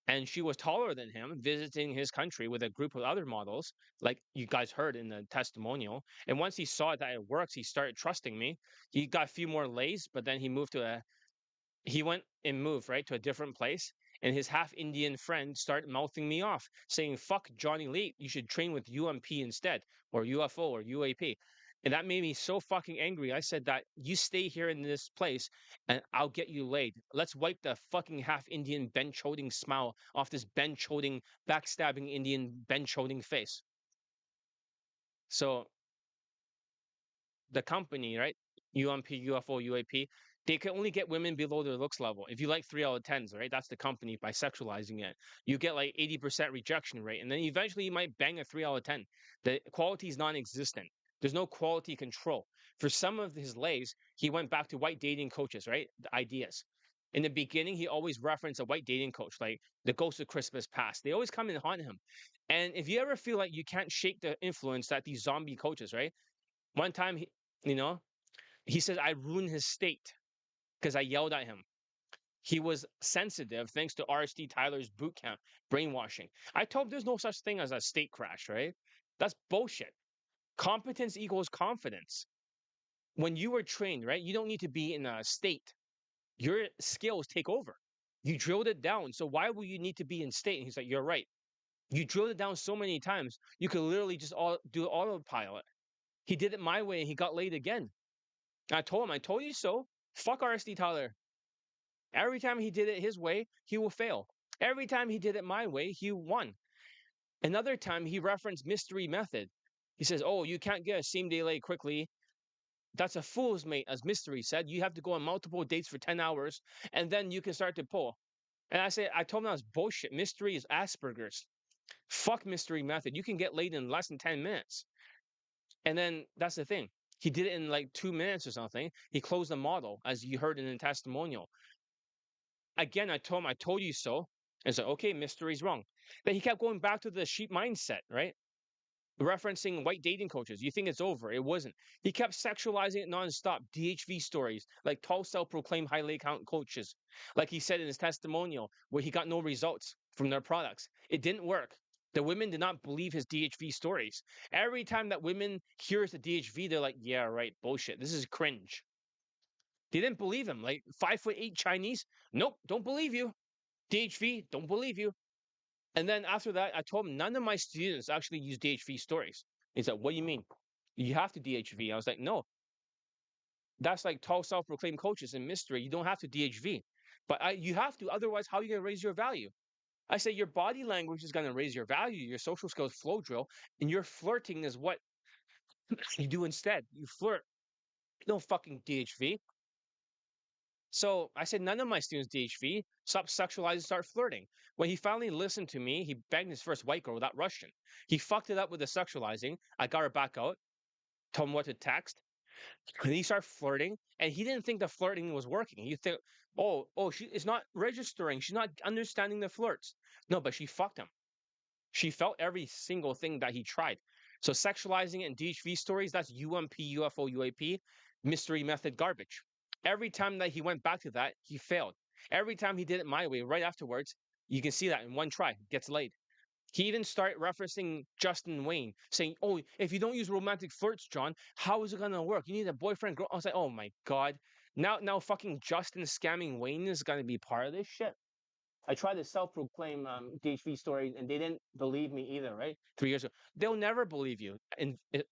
And she was taller than him, visiting his country with a group of other models, like you guys heard in the testimonial. And once he saw that it works, he started trusting me. He got a few more lays, but then he went and moved right to a different place. And his half Indian friend started mouthing me off, saying, "Fuck Johnny Lee, you should train with UMP instead, or UFO or UAP." And that made me so fucking angry. I said that you stay here in this place and I'll get you laid. Let's wipe the fucking half Indian bench holding smile off this bench holding, backstabbing Indian bench holding face. So the company, right? UMP, UFO, UAP, they can only get women below their looks level. If you like 3 out of 10s, right? That's the company by sexualizing it. You get like 80% rejection rate. And then eventually you might bang a 3 out of 10. The quality is non existent. There's no quality control. For some of his lays, he went back to white dating coaches, right? The ideas. In the beginning, he always referenced a white dating coach, like the ghost of Christmas past. They always come and haunt him. And if you ever feel like you can't shake the influence that these zombie coaches, right? One time, you know, he says, I ruined his state because I yelled at him. He was sensitive thanks to RSD Tyler's boot camp brainwashing. I told him there's no such thing as a state crash, right? That's bullshit. Competence equals confidence. When you were trained, right, you don't need to be in a state. Your skills take over. You drilled it down. So why would you need to be in state? And he's like, you're right. You drilled it down so many times, you could literally just do autopilot. He did it my way and he got laid again. I told him, I told you so. Fuck RSD Tyler. Every time he did it his way, he will fail. Every time he did it my way, he won. Another time he referenced mystery method. He says, "Oh, you can't get a same day lay quickly. That's a fool's mate," as Mystery said. You have to go on multiple dates for 10 hours and then you can start to pull. And I told him that was bullshit. Mystery is Asperger's. Fuck mystery method. You can get laid in less than 10 minutes. And then that's the thing. He did it in like 2 minutes or something. He closed the model, as you heard in the testimonial. Again, I told him, I told you so. And so, okay, mystery's wrong. Then he kept going back to the sheep mindset, right? Referencing white dating coaches. You think it's over. It wasn't. He kept sexualizing it nonstop. DHV stories, like tall self-proclaimed highly account coaches. Like he said in his testimonial, where he got no results from their products. It didn't work. The women did not believe his DHV stories. Every time that women hears the DHV, they're like, yeah, right, bullshit. This is cringe. They didn't believe him. Like 5'8" Chinese. Nope, don't believe you. DHV, don't believe you. And then after that, I told him none of my students actually use DHV stories. He said, "What do you mean? You have to DHV." I was like, "No, that's like tall self-proclaimed coaches in mystery. You don't have to DHV, but you have to. Otherwise, how are you going to raise your value?" I say your body language is going to raise your value. Your social skills flow drill, and your flirting is what you do instead. You flirt. You don't fucking DHV. So I said, none of my students DHV. Stop sexualizing, start flirting. When he finally listened to me, he banged his first white girl, that Russian. He fucked it up with the sexualizing. I got her back out, told him what to text. And he started flirting, and he didn't think the flirting was working. He think, oh, she is not registering. She's not understanding the flirts. No, but she fucked him. She felt every single thing that he tried. So sexualizing and DHV stories, that's UMP, UFO, UAP, mystery method garbage. Every time that he went back to that, he failed. Every time he did it my way, right afterwards, you can see that in one try, gets laid. He even started referencing Justin Wayne, saying, "Oh, if you don't use romantic flirts, John, how is it gonna work? You need a boyfriend." Girl. I was like, "Oh my god, now, fucking Justin scamming Wayne is gonna be part of this shit." I tried to self-proclaim DHV story, and they didn't believe me either. Right, 3 years ago, they'll never believe you,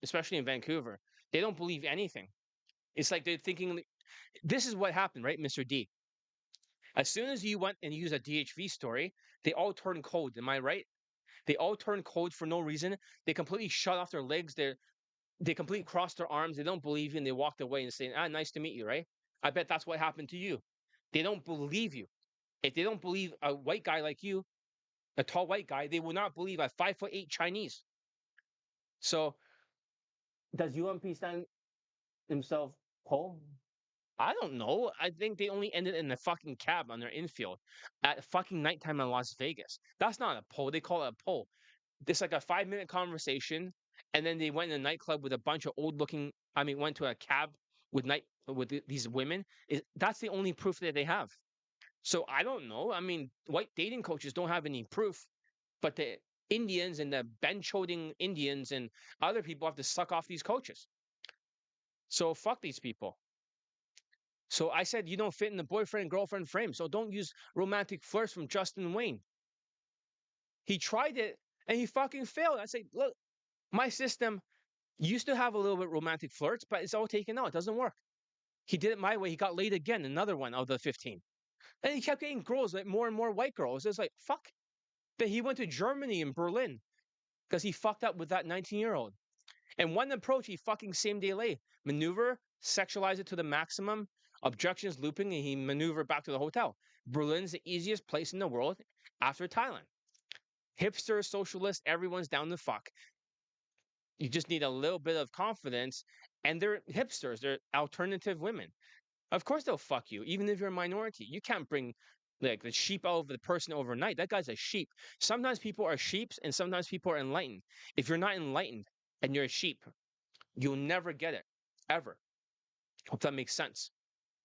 especially in Vancouver. They don't believe anything. It's like they're thinking. This is what happened, right, Mr. D? As soon as you went and used a DHV story, they all turned cold. Am I right? They all turn cold for no reason. They completely shut off their legs. They completely crossed their arms. They don't believe you, and they walked away and saying, "Ah, nice to meet you." Right? I bet that's what happened to you. They don't believe you. If they don't believe a white guy like you, a tall white guy, they will not believe a 5'8" Chinese. So does UMP stand? himself pole? I don't know. I think they only ended in the fucking cab on their infield at fucking nighttime in Las Vegas. That's not a poll. They call it a poll. It's like a 5 minute conversation, and then they went in a nightclub with a bunch of old looking. I mean, went to a cab with these women. That's the only proof that they have. So I don't know. I mean, white dating coaches don't have any proof, but the Indians and the bench holding Indians and other people have to suck off these coaches. So fuck these people. So I said you don't fit in the boyfriend girlfriend frame. So don't use romantic flirts from Justin Wayne. He tried it and he fucking failed. I said, look, my system used to have a little bit romantic flirts, but it's all taken out. It doesn't work. He did it my way. He got laid again, another one of the 15. And he kept getting girls, like more and more white girls. It's like, fuck. Then he went to Germany and Berlin because he fucked up with that 19-year-old. And one approach, he fucking same day lay. Maneuver, sexualize it to the maximum, objections looping, and he maneuvered back to the hotel. Berlin's the easiest place in the world after Thailand. Hipster, socialist, everyone's down to fuck. You just need a little bit of confidence. And they're hipsters, they're alternative women. Of course they'll fuck you, even if you're a minority. You can't bring like the sheep out of the person overnight. That guy's a sheep. Sometimes people are sheeps and sometimes people are enlightened. If you're not enlightened and you're a sheep, you'll never get it. Ever. Hope that makes sense.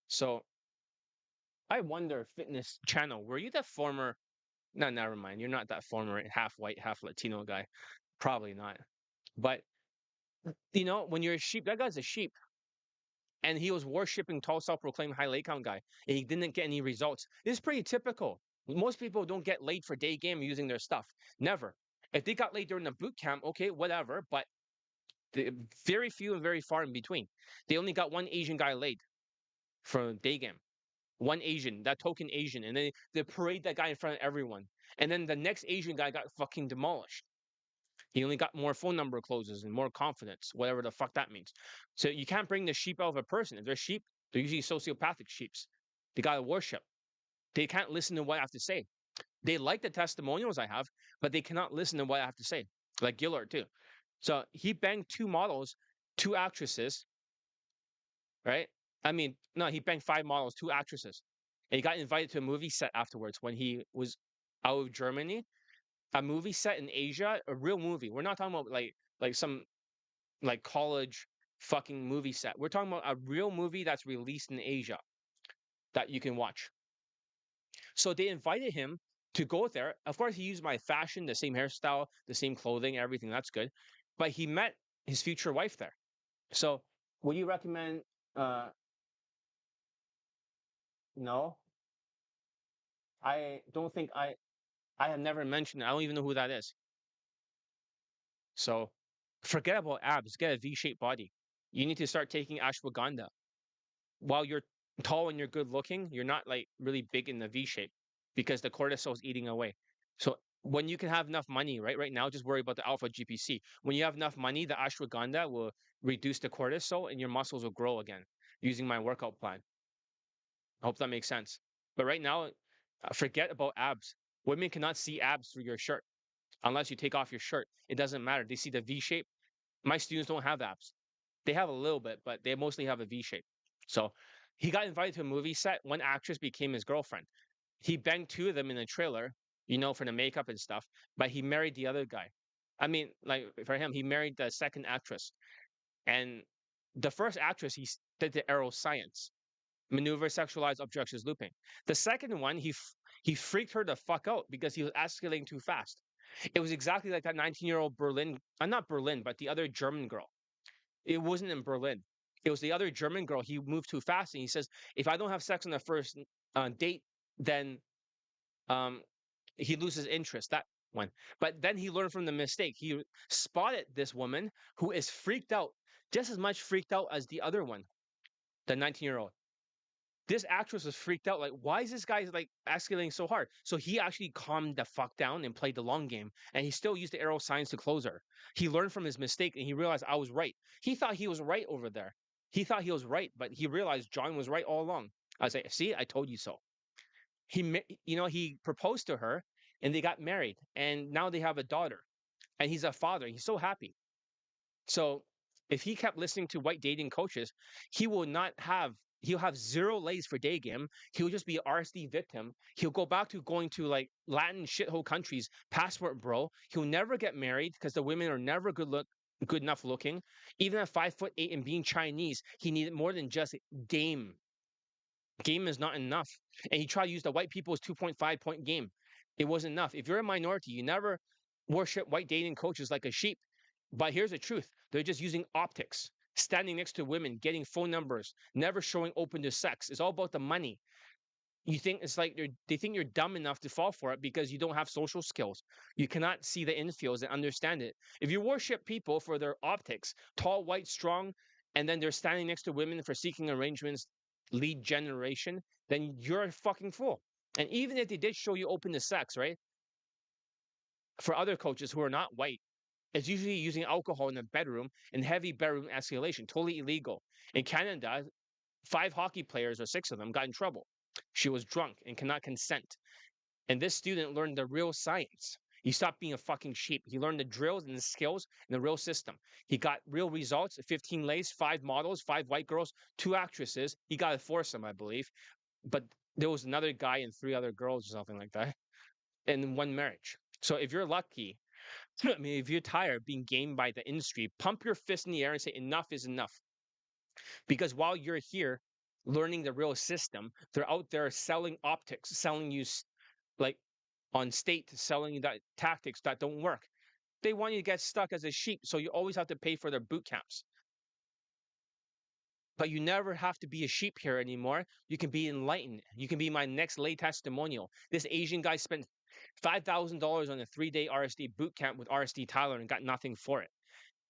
So I wonder, fitness channel, were you the former no, never mind. You're not that former half white, half Latino guy. Probably not. But when you're a sheep, that guy's a sheep. And he was worshipping tall self-proclaimed high lay count guy. And he didn't get any results. This is pretty typical. Most people don't get laid for day game using their stuff. Never. If they got laid during the boot camp, okay, whatever. But very few and very far in between. They only got one Asian guy laid for day game. One Asian, that token Asian, and then they parade that guy in front of everyone. And then the next Asian guy got fucking demolished. He only got more phone number closes and more confidence, whatever the fuck that means. So you can't bring the sheep out of a person. If they're sheep, they're usually sociopathic sheeps. They gotta worship. They can't listen to what I have to say. They like the testimonials I have, but they cannot listen to what I have to say. Like Gillard too. So he banged two models, two actresses, right? I mean, no, he banged five models, two actresses. And he got invited to a movie set afterwards when he was out of Germany. A movie set in Asia, a real movie. We're not talking about like some like college fucking movie set. We're talking about a real movie that's released in Asia that you can watch. So they invited him to go there. Of course, he used my fashion, the same hairstyle, the same clothing, everything. That's good. But he met his future wife there. So would you recommend no? I don't think I have never mentioned it. I don't even know who that is. So forget about abs, get a V-shaped body. You need to start taking ashwagandha. While you're tall and you're good looking, you're not like really big in the V shape because the cortisol is eating away. So when you can have enough money, right now, just worry about the alpha GPC. When you have enough money, the ashwagandha will reduce the cortisol and your muscles will grow again using my workout plan. I hope that makes sense. But right now, forget about abs. Women cannot see abs through your shirt unless you take off your shirt. It doesn't matter. They see the V shape. My students don't have abs. They have a little bit, but they mostly have a V shape. So he got invited to a movie set. One actress became his girlfriend. He banged two of them in the trailer, for the makeup and stuff, but he married the other guy. I mean, like for him, he married the second actress. And the first actress, did the arrow science, maneuver, sexualized objections looping. The second one, he freaked her the fuck out because he was escalating too fast. It was exactly like that 19-year-old Berlin, not Berlin, but the other German girl. It wasn't in Berlin. It was the other German girl. He moved too fast, and he says, "If I don't have sex on the first date, then um, he loses interest." That one. But then he learned from the mistake. He spotted this woman who is freaked out, just as much freaked out as the other one, the 19-year-old. This actress was freaked out. Like, why is this guy like escalating so hard? So he actually calmed the fuck down and played the long game. And he still used the arrow signs to close her. He learned from his mistake and he realized I was right. He thought he was right over there. He thought he was right, but he realized John was right all along. I was like, see, I told you so. He proposed to her and they got married and now they have a daughter and he's a father. He's so happy. So If he kept listening to white dating coaches, he'll have zero lays for day game. He'll just be an RSD victim. He'll go back to going to like Latin shithole countries, passport bro. He'll never get married because the women are never good enough looking. Even at 5'8" and being Chinese, he needed more than just game. Game is not enough. And he tried to use the white people's 2.5 point game. It wasn't enough. If you're a minority, you never worship white dating coaches like a sheep. But here's the truth, they're just using optics, standing next to women, getting phone numbers, never showing open to sex. It's all about the money. You think it's like they think you're dumb enough to fall for it because you don't have social skills. You cannot see the infields and understand it. If you worship people for their optics, tall, white, strong, and then they're standing next to women for seeking arrangements, lead generation, then you're a fucking fool. And even if they did show you open to sex, right? For other coaches who are not white, it's usually using alcohol in the bedroom and heavy bedroom escalation, totally illegal. In Canada, 5 hockey players or 6 of them got in trouble. She was drunk and cannot consent. And this student learned the real science. He stopped being a fucking sheep. He learned the drills and the skills in the real system. He got real results 15 lays, 5 models, 5 white girls, 2 actresses. He got a foursome, I believe. But there was another guy and 3 other girls or something like that in one marriage. So if you're lucky, I mean, if you're tired of being gamed by the industry, pump your fist in the air and say, enough is enough. Because while you're here learning the real system, they're out there selling optics, selling you like on state, selling you that tactics that don't work. They want you to get stuck as a sheep, so you always have to pay for their boot camps. But you never have to be a sheep here anymore. You can be enlightened. You can be my next lay testimonial. This Asian guy spent $5,000 on a 3-day RSD boot camp with RSD Tyler and got nothing for it.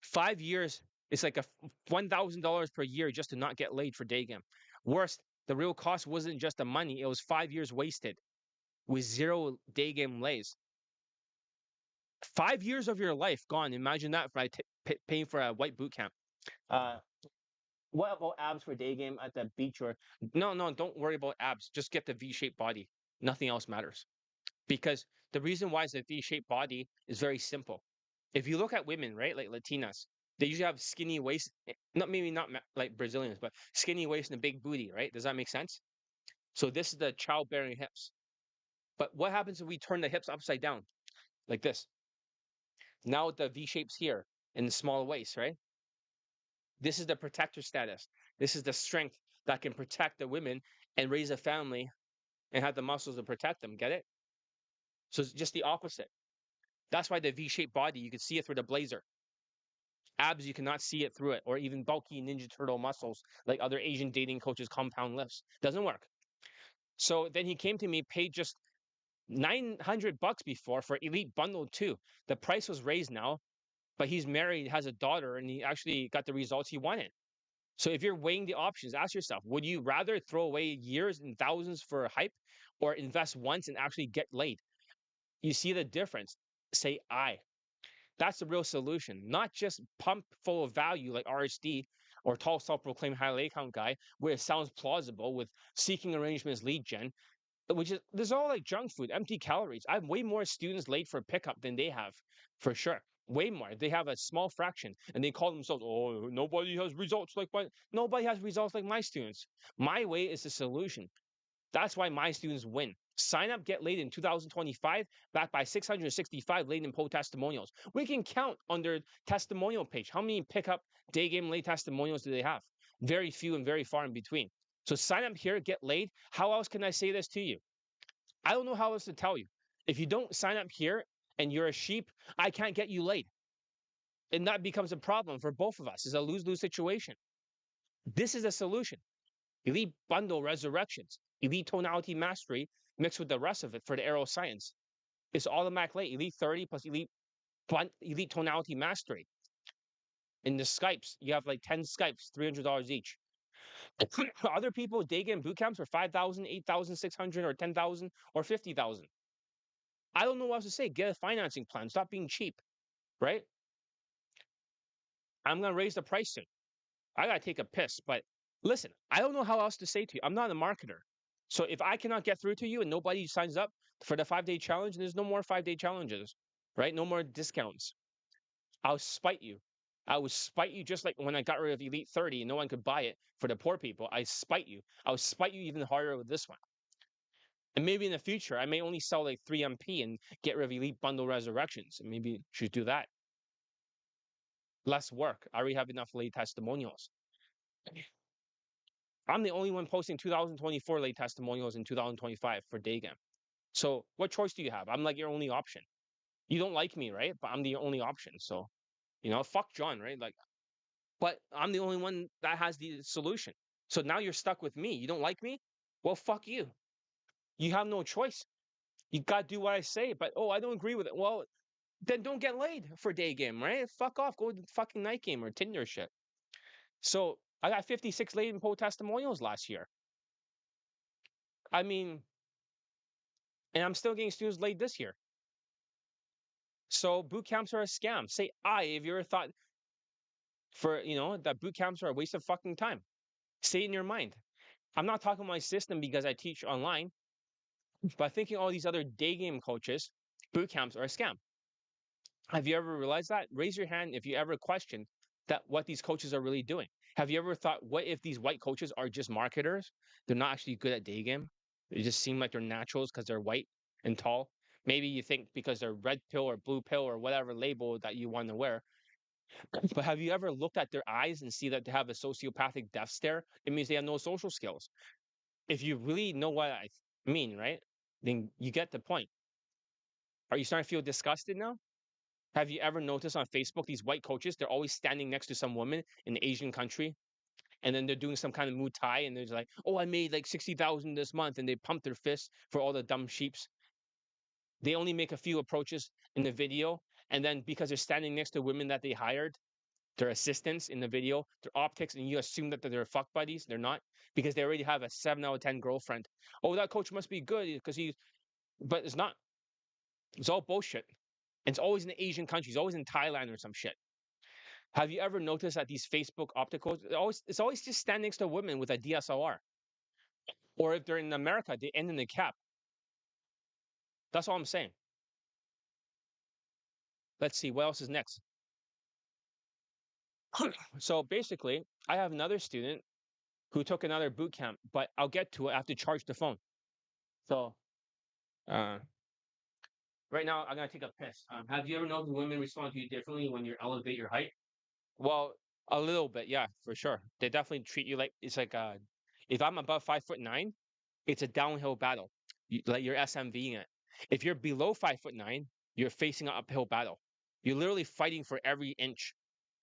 5 years, it's like $1,000 per year just to not get laid for Daygame. Worst, the real cost wasn't just the money; it was 5 years wasted with zero Daygame lays. 5 years of your life gone. Imagine that by paying for a white boot camp. Uh, what about abs for Daygame at the beach? Or no, no, don't worry about abs. Just get the V-shaped body. Nothing else matters. Because the reason why it's a V-shaped body is very simple. If you look at women, right, like Latinas, they usually have skinny waist, not maybe not like Brazilians, but skinny waist and a big booty, right? Does that make sense? So this is the childbearing hips. But what happens if we turn the hips upside down like this? Now the V shapes here and the small waist, right? This is the protector status. This is the strength that can protect the women and raise a family and have the muscles to protect them. Get it? So it's just the opposite. That's why the V-shaped body, you can see it through the blazer. Abs, you cannot see it through it, or even bulky Ninja Turtle muscles like other Asian dating coaches' compound lifts. Doesn't work. So then he came to me, paid just $900 before for Elite Bundle 2. The price was raised now, but he's married, has a daughter, and he actually got the results he wanted. So if you're weighing the options, ask yourself, would you rather throw away years and thousands for hype or invest once and actually get laid? You see the difference. Say I. That's the real solution, not just pump full of value like RSD or tall self-proclaimed high lay count guy, where it sounds plausible with seeking arrangements lead gen, which is there's all like junk food, empty calories. I have way more students late for pickup than they have, for sure. Way more. They have a small fraction, and they call themselves, "Oh, nobody has results like my nobody has results like my students." My way is the solution. That's why my students win. Sign up, get laid in 2025, backed by 665 laid in poll testimonials. We can count on their testimonial page. How many pickup day game late testimonials do they have? Very few and very far in between. So sign up here, get laid. How else can I say this to you? I don't know how else to tell you. If you don't sign up here and you're a sheep, I can't get you laid. And that becomes a problem for both of us. It's a lose-lose situation. This is a solution. Elite bundle resurrections, elite tonality mastery mixed with the rest of it for the aero science. It's automatic late, elite 30 plus elite tonality mastery. In the Skypes, you have like 10 Skypes, $300 each. Other people, day game boot camps for 5,000, 8,600, or 10,000, or 50,000. I don't know what else to say. Get a financing plan. Stop being cheap, right? I'm going to raise the price soon. I got to take a piss, but listen, I don't know how else to say to you. I'm not a marketer. So if I cannot get through to you and nobody signs up for the 5-day challenge, there's no more 5-day challenges, right? No more discounts. I'll spite you. I would spite you just like when I got rid of Elite 30 and no one could buy it for the poor people. I spite you. I would spite you even harder with this one. And maybe in the future, I may only sell like 3MP and get rid of Elite Bundle Resurrections. And maybe should do that. Less work. I already have enough late testimonials. I'm the only one posting 2024 late testimonials in 2025 for Daygame. So what choice do you have? I'm like your only option. You don't like me, right? But I'm the only option. So, fuck John, right? Like, but I'm the only one that has the solution. So now you're stuck with me. You don't like me? Well, fuck you. You have no choice. You got to do what I say. But, oh, I don't agree with it. Well, then don't get laid for day game, right? Fuck off. Go to fucking night game or Tinder shit. So I got 56 laid in poll testimonials last year. I mean, and I'm still getting students laid this year. So boot camps are a scam. Say if you ever thought that boot camps are a waste of fucking time. Say it in your mind. I'm not talking my system because I teach online, but thinking all these other day game coaches, boot camps are a scam. Have you ever realized that? Raise your hand if you ever questioned that what these coaches are really doing. Have you ever thought, what if these white coaches are just marketers? They're not actually good at day game. They just seem like they're naturals because they're white and tall. Maybe you think because they're red pill or blue pill or whatever label that you want to wear. But have you ever looked at their eyes and see that they have a sociopathic death stare? It means they have no social skills. If you really know what I mean, right? Then you get the point. Are you starting to feel disgusted now? Have you ever noticed on Facebook these white coaches? They're always standing next to some woman in an Asian country, and then they're doing some kind of Muay Thai, and they're like, "Oh, I made like 60,000 this month," and they pump their fists for all the dumb sheeps. They only make a few approaches in the video, and then because they're standing next to women that they hired, their assistants in the video, their optics, and you assume that they're fuck buddies. They're not because they already have a 7 out of 10 girlfriend. Oh, that coach must be good because but it's not. It's all bullshit. And it's always in the Asian countries, always in Thailand or some shit. Have you ever noticed that these Facebook opticals, it's always just standing next to women with a DSLR? Or if they're in America, they end in the cap. That's all I'm saying. Let's see, what else is next? So basically, I have another student who took another boot camp, but I'll get to it. I have to charge the phone. So uh, right now, I'm gonna take a piss. Have you ever noticed women respond to you differently when you elevate your height? Well, a little bit, yeah, for sure. They definitely treat you like it's like if I'm above 5'9", it's a downhill battle. Like you're SMVing it. If you're below 5'9", you're facing an uphill battle. You're literally fighting for every inch,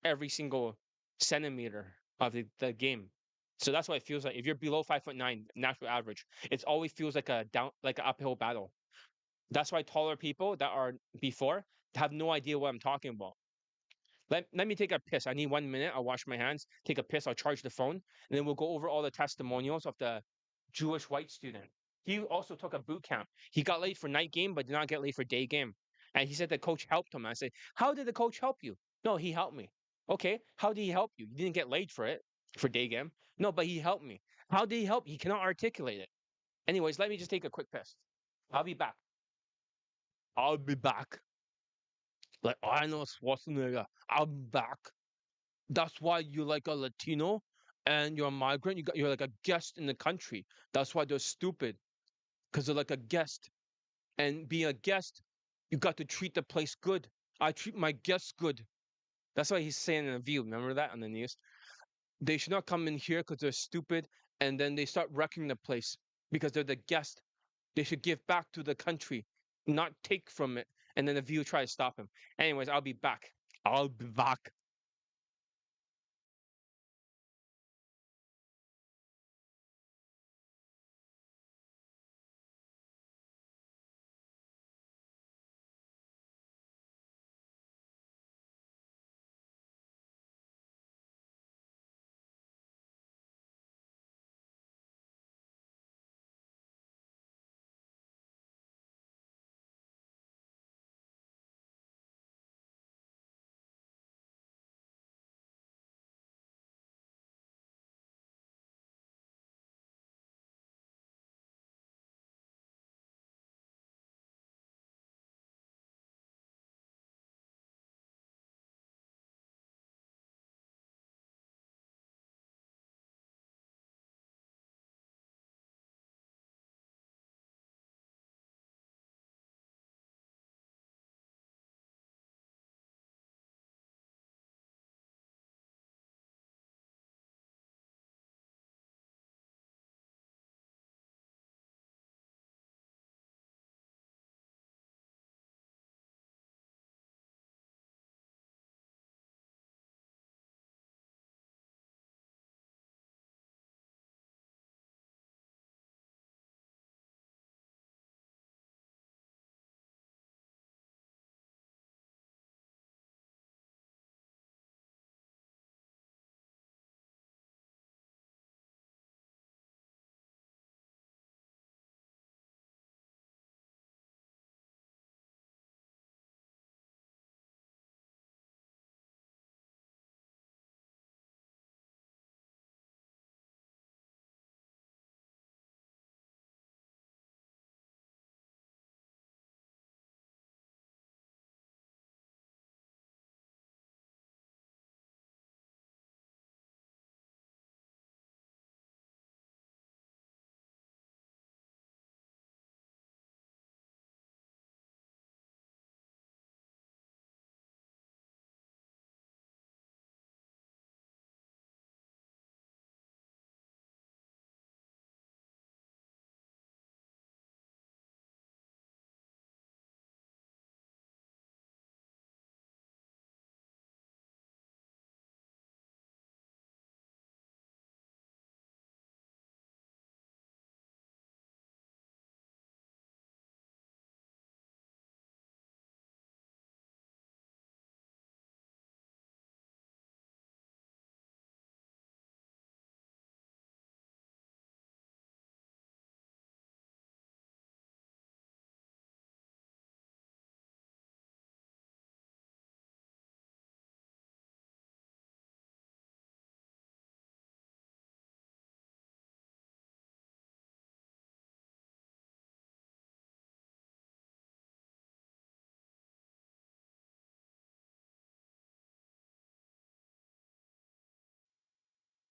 every single centimeter of the game. So that's what it feels like. If you're below 5'9", natural average, it always feels like like an uphill battle. That's why taller people that are before have no idea what I'm talking about. Let me take a piss. I need 1 minute. I'll wash my hands, take a piss, I'll charge the phone, and then we'll go over all the testimonials of the Jewish white student. He also took a boot camp. He got late for night game, but did not get late for day game. And he said the coach helped him. I said, how did the coach help you? No, he helped me. Okay, how did he help you? You didn't get late for it, for day game. No, but he helped me. How did he help? He cannot articulate it. Anyways, let me just take a quick piss. I'll be back. I'll be back. Like, I know Schwarzenegger. I'll be back. That's why you're like a Latino and you're a migrant. You're like a guest in the country. That's why they're stupid because they're like a guest. And being a guest, you got to treat the place good. I treat my guests good. That's why he's saying in the View. Remember that on the news? They should not come in here because they're stupid, and then they start wrecking the place because they're the guest. They should give back to the country, not take from it. And then the View try to stop him. Anyways, I'll be back. I'll be back.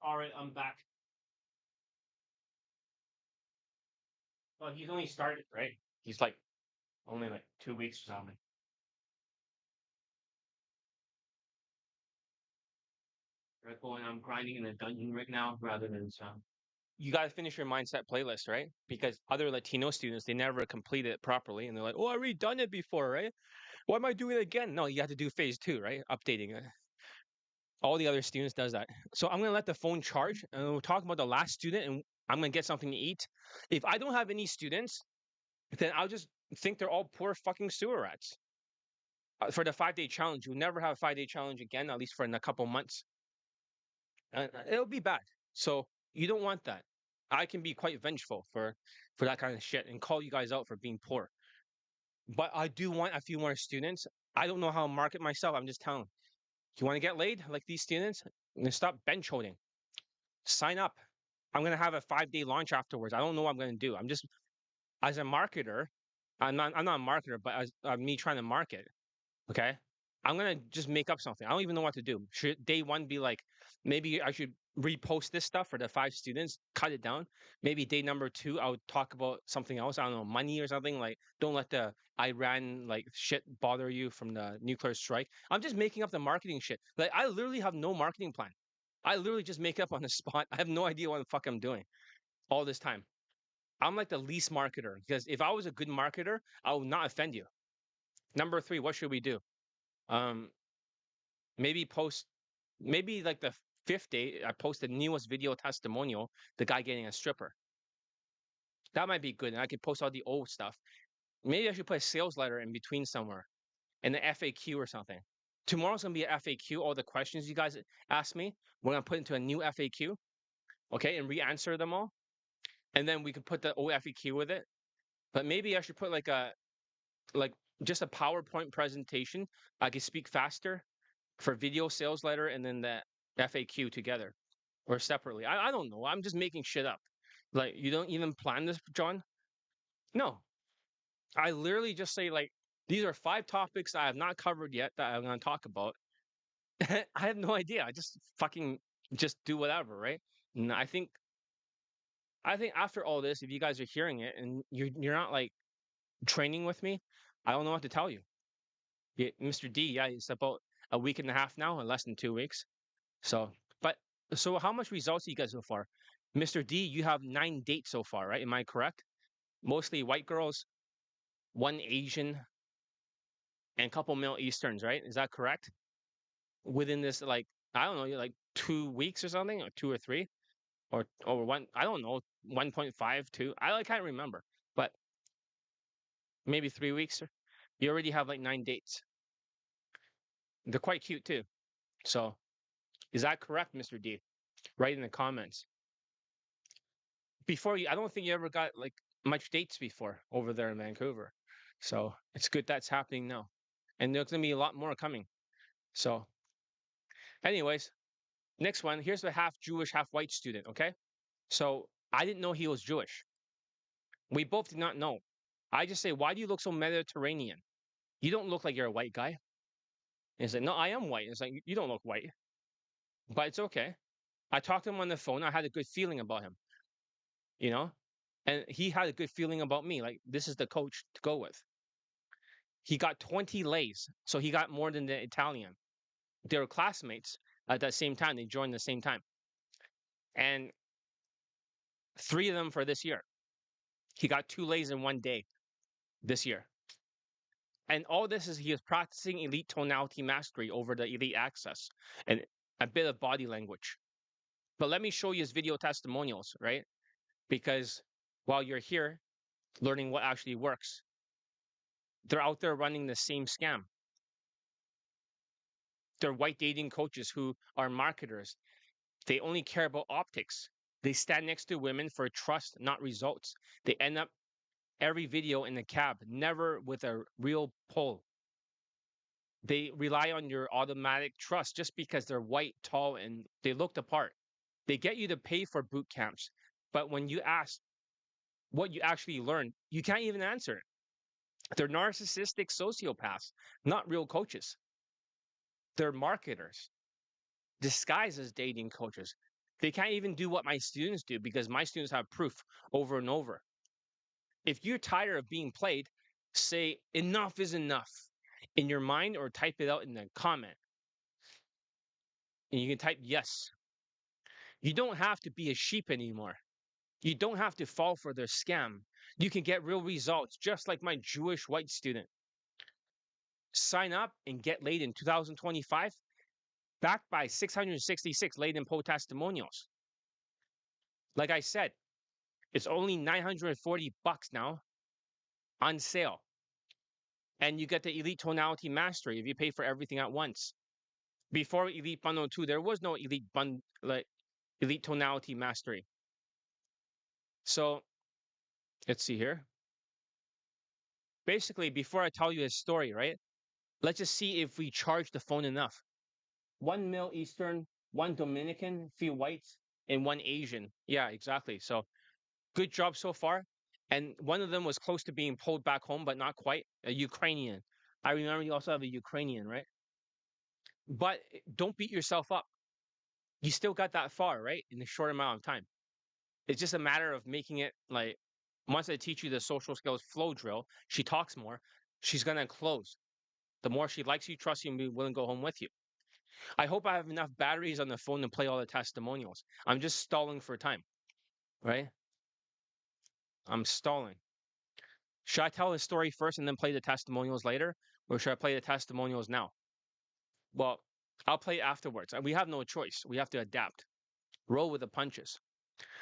All right, I'm back. Well, he's only started, right? He's like only like 2 weeks or something. Right, going, I'm grinding in a dungeon right now rather than some. You got to finish your mindset playlist, right? Because other Latino students, they never complete it properly. And they're like, oh, I already done it before, right? Why am I doing it again? No, you have to do phase two, right? Updating it. All the other students does that. So I'm going to let the phone charge and we'll talk about the last student and I'm going to get something to eat. If I don't have any students, then I'll just think they're all poor fucking sewer rats. For the 5 day challenge, you'll never have a 5 day challenge again, at least for in a couple months. It'll be bad. So you don't want that. I can be quite vengeful for that kind of shit and call you guys out for being poor. But I do want a few more students. I don't know how to market myself. I'm just telling. You want to get laid like these students? Then stop bench holding. Sign up. I'm gonna have a 5 day launch afterwards. I don't know what I'm gonna do. I'm just as a marketer. I'm not a marketer, but as me trying to market. Okay. I'm gonna just make up something. I don't even know what to do. Should day one be like maybe I should repost this stuff for the 5 students, cut it down. Maybe day number two, I'll talk about something else. I don't know, money or something. Like don't let the Iran like shit bother you from the nuclear strike. I'm just making up the marketing shit. Like I literally have no marketing plan. I literally just make up on the spot. I have no idea what the fuck I'm doing all this time. I'm like the least marketer because if I was a good marketer, I would not offend you. Number three, what should we do? Um, maybe post maybe like the fifth day I post the newest video testimonial, the guy getting a stripper. That might be good. And I could post all the old stuff. Maybe I should put a sales letter in between somewhere and the FAQ or something. Tomorrow's gonna be a FAQ. All the questions you guys asked me, we're gonna put into a new FAQ, okay, and re-answer them all. And then we could put the old FAQ with it. But maybe I should put like just a PowerPoint presentation. I could speak faster for video sales letter and then the FAQ together or separately. I don't know. I'm just making shit up. Like you don't even plan this, John? No. I literally just say like these are 5 topics I have not covered yet that I'm gonna talk about. I have no idea. I just fucking just do whatever, right? And I think after all this, if you guys are hearing it and you're not like training with me, I don't know what to tell you. Yeah, Mr. D, yeah, it's about a week and a half now, or less than 2 weeks. So, but so how much results you guys so far? Mr. D, you have 9 dates so far, right? Am I correct? Mostly white girls, one Asian, and a couple Middle Easterns, right? Is that correct? Within this, like, I don't know, like 2 weeks or something, or two or three, or one, I don't know, 1.5, 2. I can't remember, but maybe 3 weeks. You already have like 9 dates. They're quite cute too. So, is that correct, Mr. D? Write in the comments. Before you, I don't think you ever got like much dates before over there in Vancouver. So it's good that's happening now. And there's gonna be a lot more coming. So, anyways, next one. Here's the half Jewish, half white student. Okay. So I didn't know he was Jewish. We both did not know. I just say, why do you look so Mediterranean? You don't look like you're a white guy. And he's like, no, I am white. It's like, you don't look white, but it's okay. I talked to him on the phone. I had a good feeling about him, you know? And he had a good feeling about me. Like, this is the coach to go with. He got 20 lays, so he got more than the Italian. They were classmates at that same time. They joined the same time, and 3 of them for this year. He got 2 lays in one day this year, and all this is he is practicing elite tonality mastery over the elite access and a bit of body language. But let me show you his video testimonials, right? Because while you're here learning what actually works, they're out there running the same scam. They're white dating coaches who are marketers. They only care about optics. They stand next to women for trust, not results. They end up every video in the cab, never with a real pull. They rely on your automatic trust just because they're white, tall, and they look the part. They get you to pay for boot camps. But when you ask what you actually learn, you can't even answer it. They're narcissistic sociopaths, not real coaches. They're marketers disguised as dating coaches. They can't even do what my students do because my students have proof over and over. If you're tired of being played, say enough is enough in your mind or type it out in the comment. And you can type yes. You don't have to be a sheep anymore. You don't have to fall for their scam. You can get real results, just like my Jewish white student. Sign up and get laid in 2025, backed by 666 laid in poll testimonials. Like I said, it's only $940 now on sale. And you get the Elite Tonality Mastery if you pay for everything at once. Before Elite Bundle 2, there was no Elite Tonality Mastery. So let's see here. Basically, before I tell you his story, right? Let's just see if we charge the phone enough. One Middle Eastern, one Dominican, few whites, and one Asian. Yeah, exactly. So good job so far. And one of them was close to being pulled back home, but not quite. A Ukrainian. I remember you also have a Ukrainian, right? But don't beat yourself up. You still got that far, right? In a short amount of time. It's just a matter of making it like once I teach you the social skills flow drill, she talks more, she's gonna close. The more she likes you, trusts you, and be willing to go home with you. I hope I have enough batteries on the phone to play all the testimonials. I'm just stalling for time, right? I'm stalling. Should I tell the story first and then play the testimonials later? Or should I play the testimonials now? Well, I'll play afterwards. We have no choice. We have to adapt, roll with the punches.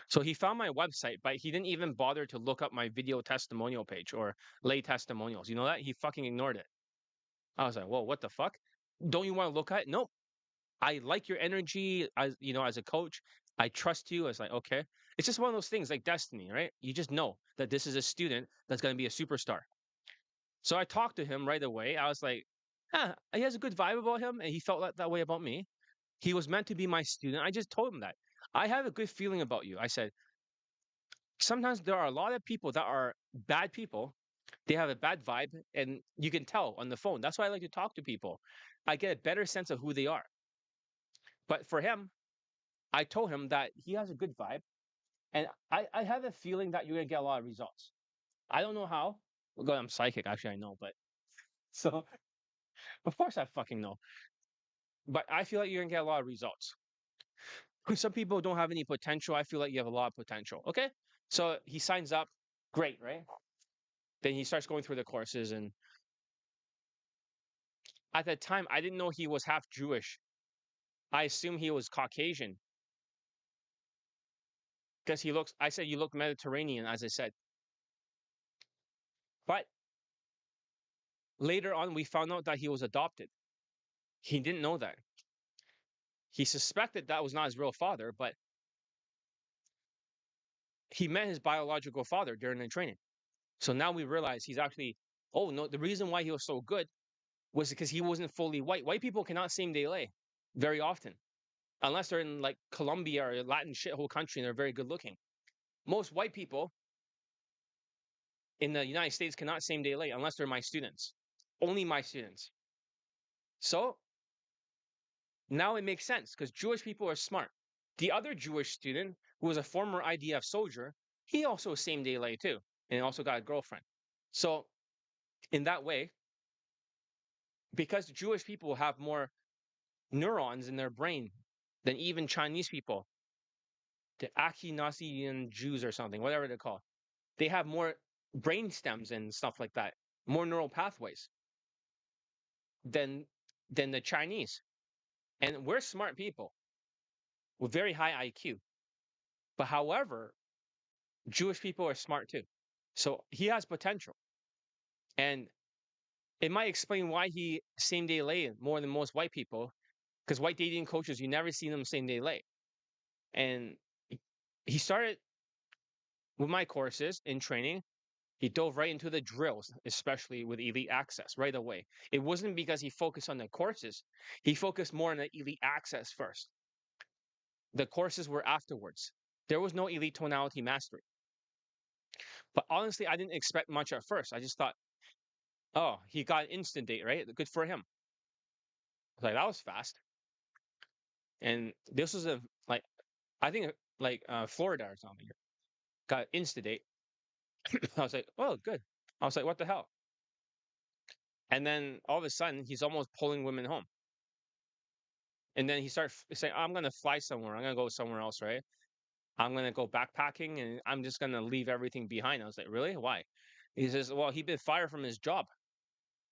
So he found my website, but he didn't even bother to look up my video testimonial page or lay testimonials. You know that? He fucking ignored it. I was like, whoa, what the fuck? Don't you want to look at it? Nope. I like your energy as as a coach. I trust you. I was like, okay. It's just one of those things like destiny, right? You just know that this is a student that's gonna be a superstar. So I talked to him right away. I was like, he has a good vibe about him, and he felt that way about me. He was meant to be my student. I just told him that. I have a good feeling about you. I said, sometimes there are a lot of people that are bad people. They have a bad vibe, and you can tell on the phone. That's why I like to talk to people. I get a better sense of who they are. But for him, I told him that he has a good vibe, and I have a feeling that you're gonna get a lot of results. I don't know how. Well, I'm psychic, actually, I know, but so of course I fucking know. But I feel like you're gonna get a lot of results. Some people don't have any potential. I feel like you have a lot of potential. Okay, so he signs up. Great, right? Then he starts going through the courses, and at the time, I didn't know he was half Jewish. I assumed he was Caucasian because he looks. I said you look Mediterranean, as I said. But later on, we found out that he was adopted. He didn't know that. He suspected that was not his real father, but he met his biological father during the training. So now we realize he's actually. Oh no! The reason why he was so good was because he wasn't fully white. White people cannot same day lay very often, unless they're in like Colombia or a Latin shithole country and they're very good looking. Most white people in the United States cannot same day lay unless they're my students. Only my students. So now it makes sense because Jewish people are smart. The other Jewish student, who was a former IDF soldier, he also same day lay too, and also got a girlfriend. So in that way, because Jewish people have more neurons in their brain than even Chinese people, the Ashkenazian Jews or something, whatever they're called, they have more brain stems and stuff like that, more neural pathways than than the Chinese. And we're smart people with very high IQ. But however, Jewish people are smart too. So he has potential. And it might explain why he same day lay more than most white people. Because white dating coaches, you never see them same day lay. And he started with my courses in training. He dove right into the drills, especially with elite access right away. It wasn't because he focused on the courses, he focused more on the elite access first. The courses were afterwards. There was no elite tonality mastery. But honestly, I didn't expect much at first. I just thought, oh, he got an instant date, right? Good for him. Like that was fast. And this was a like I think like Florida or something. Got Insta-date. I was like, oh, good. I was like, what the hell? And then all of a sudden, he's almost pulling women home. And then he starts saying, I'm going to fly somewhere. I'm going to go somewhere else, right? I'm going to go backpacking and I'm just going to leave everything behind. I was like, really? Why? He says, well, he'd been fired from his job.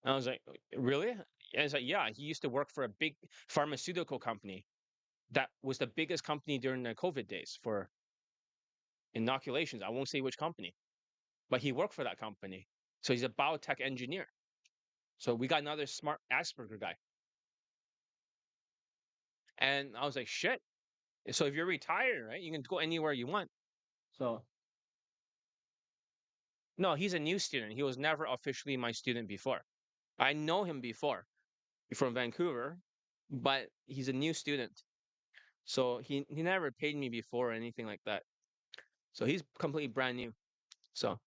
And I was like, really? And it's like, yeah, he used to work for a big pharmaceutical company that was the biggest company during the COVID days for inoculations. I won't say which company, but he worked for that company. So he's a biotech engineer. So we got another smart Asperger guy. And I was like, shit. So if you're retired, right, you can go anywhere you want. So no, he's a new student. He was never officially my student before. I know him before from Vancouver, but he's a new student. So he never paid me before or anything like that. So he's completely brand new. So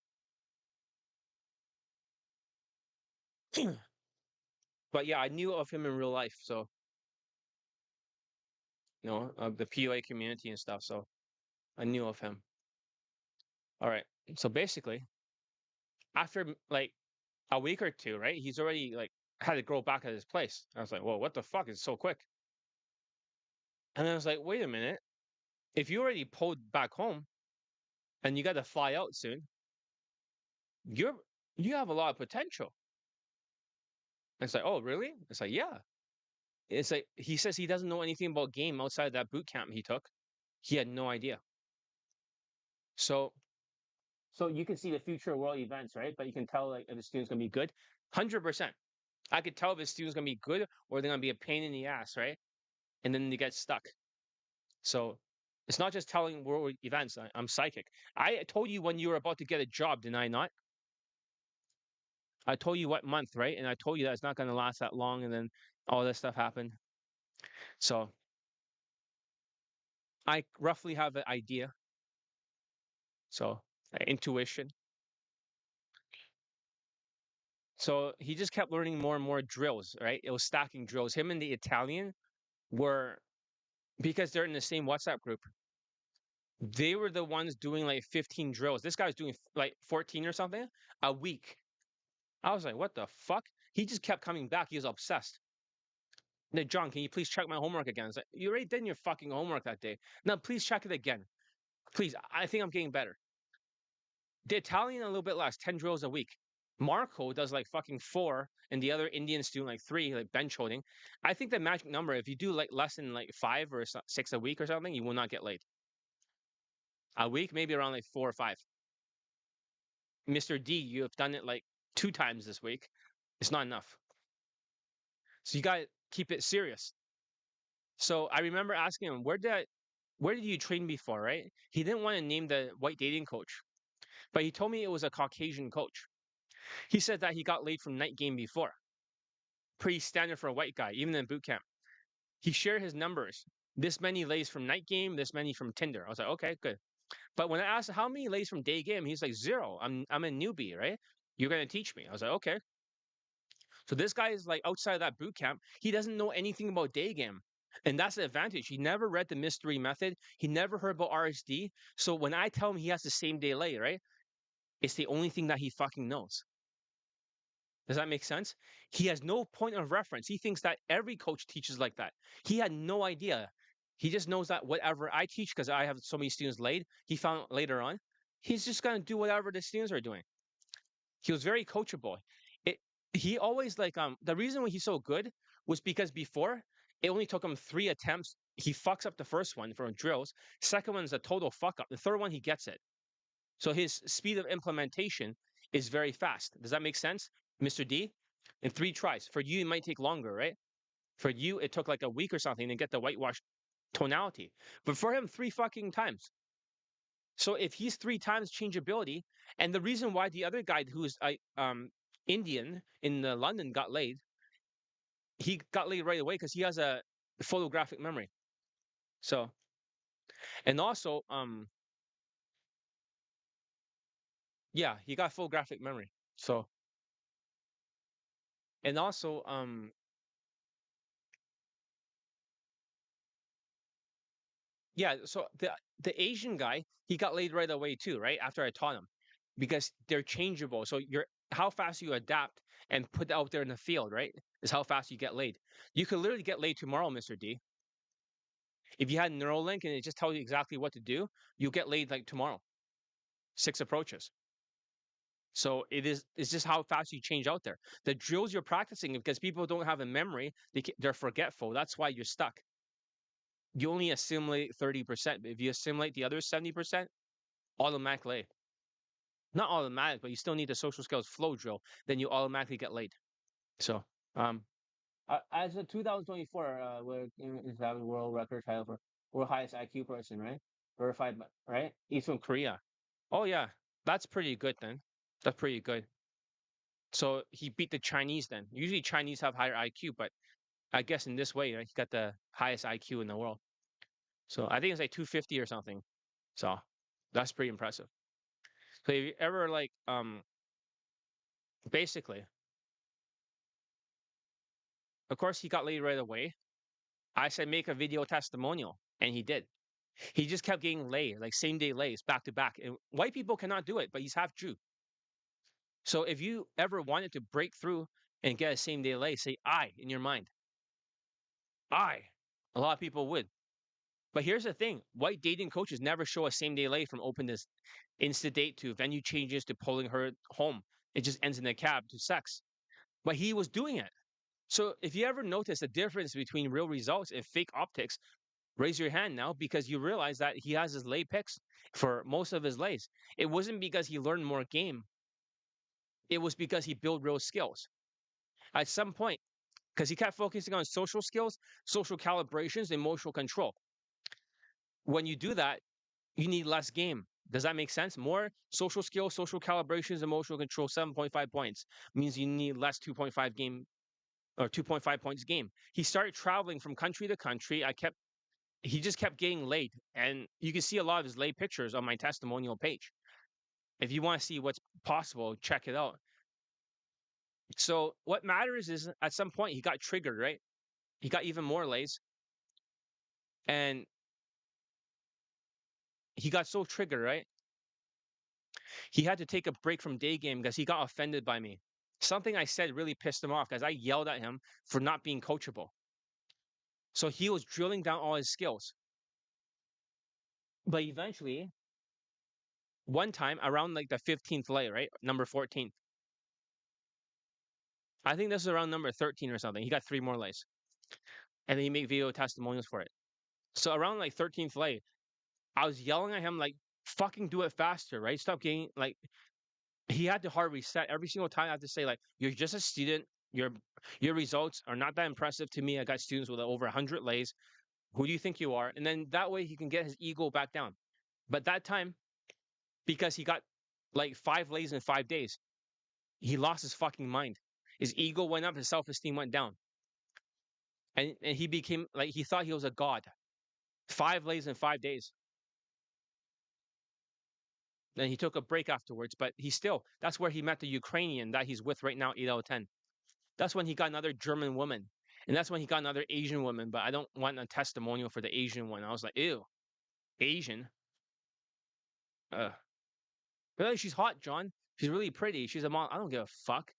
but yeah, I knew of him in real life. So of the POA community and stuff. So I knew of him. All right. So basically, after like a week or two, right? He's already like had to grow back at his place. I was like, "Whoa, what the fuck? It's so quick." And I was like, "Wait a minute. If you already pulled back home and you got to fly out soon, you're you have a lot of potential." It's like, "Oh, really?" It's like, "Yeah." It's like he says he doesn't know anything about game outside that boot camp he took. He had no idea. So so you can see the future world events, right? But you can tell like if the student's gonna be good. 100%. I could tell if the student's gonna be good or they're gonna be a pain in the ass, right? And then they get stuck. So it's not just telling world events. I'm psychic. I told you when you were about to get a job, did I not? I told you what month, right? And I told you that it's not going to last that long. And then all this stuff happened. So I roughly have an idea. So intuition. So he just kept learning more and more drills, right? It was stacking drills. Him and the Italian were, because they're in the same WhatsApp group, they were the ones doing like 15 drills. This guy was doing like 14 or something a week. I was like, what the fuck? He just kept coming back. He was obsessed. Like, John, can you please check my homework again? It's like, you already did your fucking homework that day. Now, please check it again. Please, I think I'm getting better. The Italian, a little bit less, 10 drills a week. Marco does like fucking four, and the other Indians do like three, like bench holding. I think the magic number, if you do like less than like five or six a week or something, you will not get laid. A week, maybe around like 4 or 5. Mr. D, you have done it like 2 times this week. It's not enough. So you got to keep it serious. So I remember asking him, where did you train before, right? He didn't want to name the white dating coach, but he told me it was a Caucasian coach. He said that he got laid from night game before. Pretty standard for a white guy, even in boot camp. He shared his numbers. This many lays from night game, this many from Tinder. I was like, okay, good. But when I asked how many lays from day game, he's like 0. I'm a newbie, right? You're gonna teach me. I was like, okay. So this guy is like outside of that boot camp. He doesn't know anything about day game. And that's the advantage. He never read the mystery method. He never heard about RSD. So when I tell him he has the same day lay, right? It's the only thing that he fucking knows. Does that make sense? He has no point of reference. He thinks that every coach teaches like that. He had no idea. He just knows that whatever I teach, because I have so many students laid, he found later on, he's just gonna do whatever the students are doing. He was very coachable. It he always like the reason why he's so good was because before it only took him 3 attempts. He fucks up the first one from drills. Second one's a total fuck up. The third one he gets it. So his speed of implementation is very fast. Does that make sense, Mr. D? In 3 tries. For you, it might take longer, right? For you, it took like a week or something to get the whitewash tonality. But for him, 3 fucking times. So if he's 3 times changeability, and the reason why the other guy who's Indian in London got laid, he got laid right away because he has a photographic memory. So and also yeah, he got photographic memory. So and also Yeah, so the Asian guy, he got laid right away too, right? After I taught him. Because they're changeable. So you're how fast you adapt and put out there in the field, right? Is how fast you get laid. You could literally get laid tomorrow, Mr. D. If you had Neuralink and it just tells you exactly what to do, you'll get laid like tomorrow. 6 approaches. So it's just how fast you change out there. The drills you're practicing, because people don't have a memory, they're forgetful. That's why you're stuck. You only assimilate 30%. But if you assimilate the other 70%, automatically. Not automatic, but you still need the social skills flow drill, then you automatically get laid. So, um, as a 2024, is that world record title for world highest IQ person, right? Verified, right? He's from Korea. Oh yeah, that's pretty good then. That's pretty good. So he beat the Chinese then. Usually Chinese have higher IQ, but I guess in this way, right, he got the highest IQ in the world. So I think it's like 250 or something. So that's pretty impressive. So if you ever like, basically, of course he got laid right away. I said make a video testimonial, and he did. He just kept getting laid, like same day lays, back to back. And white people cannot do it, but he's half Jew. So if you ever wanted to break through and get a same day lay, say I in your mind. I. A lot of people would. But here's the thing: white dating coaches never show a same day lay from open to insta date to venue changes to pulling her home. It just ends in a cab to sex. But he was doing it. So if you ever notice the difference between real results and fake optics, raise your hand now because you realize that he has his lay picks for most of his lays. It wasn't because he learned more game. It was because he built real skills. At some point, because he kept focusing on social skills, social calibrations, emotional control. When you do that, you need less game. Does that make sense? More social skills, social calibrations, emotional control, 7.5 points means you need less 2.5 game or 2.5 points game. He started traveling from country to country. He just kept getting laid. And you can see a lot of his lay pictures on my testimonial page. If you want to see what's possible, check it out. So what matters is at some point he got triggered, right? He got even more lays. And he got so triggered, right? He had to take a break from Daygame because he got offended by me. Something I said really pissed him off because I yelled at him for not being coachable. So he was drilling down all his skills. But eventually, one time around like the 15th lay, right? Number 14. I think this is around number 13 or something. He got 3 more lays. And then he made video testimonials for it. So around like 13th lay, I was yelling at him like, fucking do it faster, right? Stop getting like he had to hard reset every single time. I have to say, like, you're just a student. Your results are not that impressive to me. I got students with over 100 lays. Who do you think you are? And then that way he can get his ego back down. But that time, because he got like 5 lays in 5 days, he lost his fucking mind. His ego went up, his self-esteem went down. And he became like he thought he was a god. 5 lays in 5 days. Then he took a break afterwards, but he still that's where he met the Ukrainian that he's with right now, 8 out of 10. That's when he got another German woman. And that's when he got another Asian woman, but I don't want a testimonial for the Asian one. I was like, ew, Asian? Really, she's hot, John. She's really pretty. She's a mom. I don't give a fuck.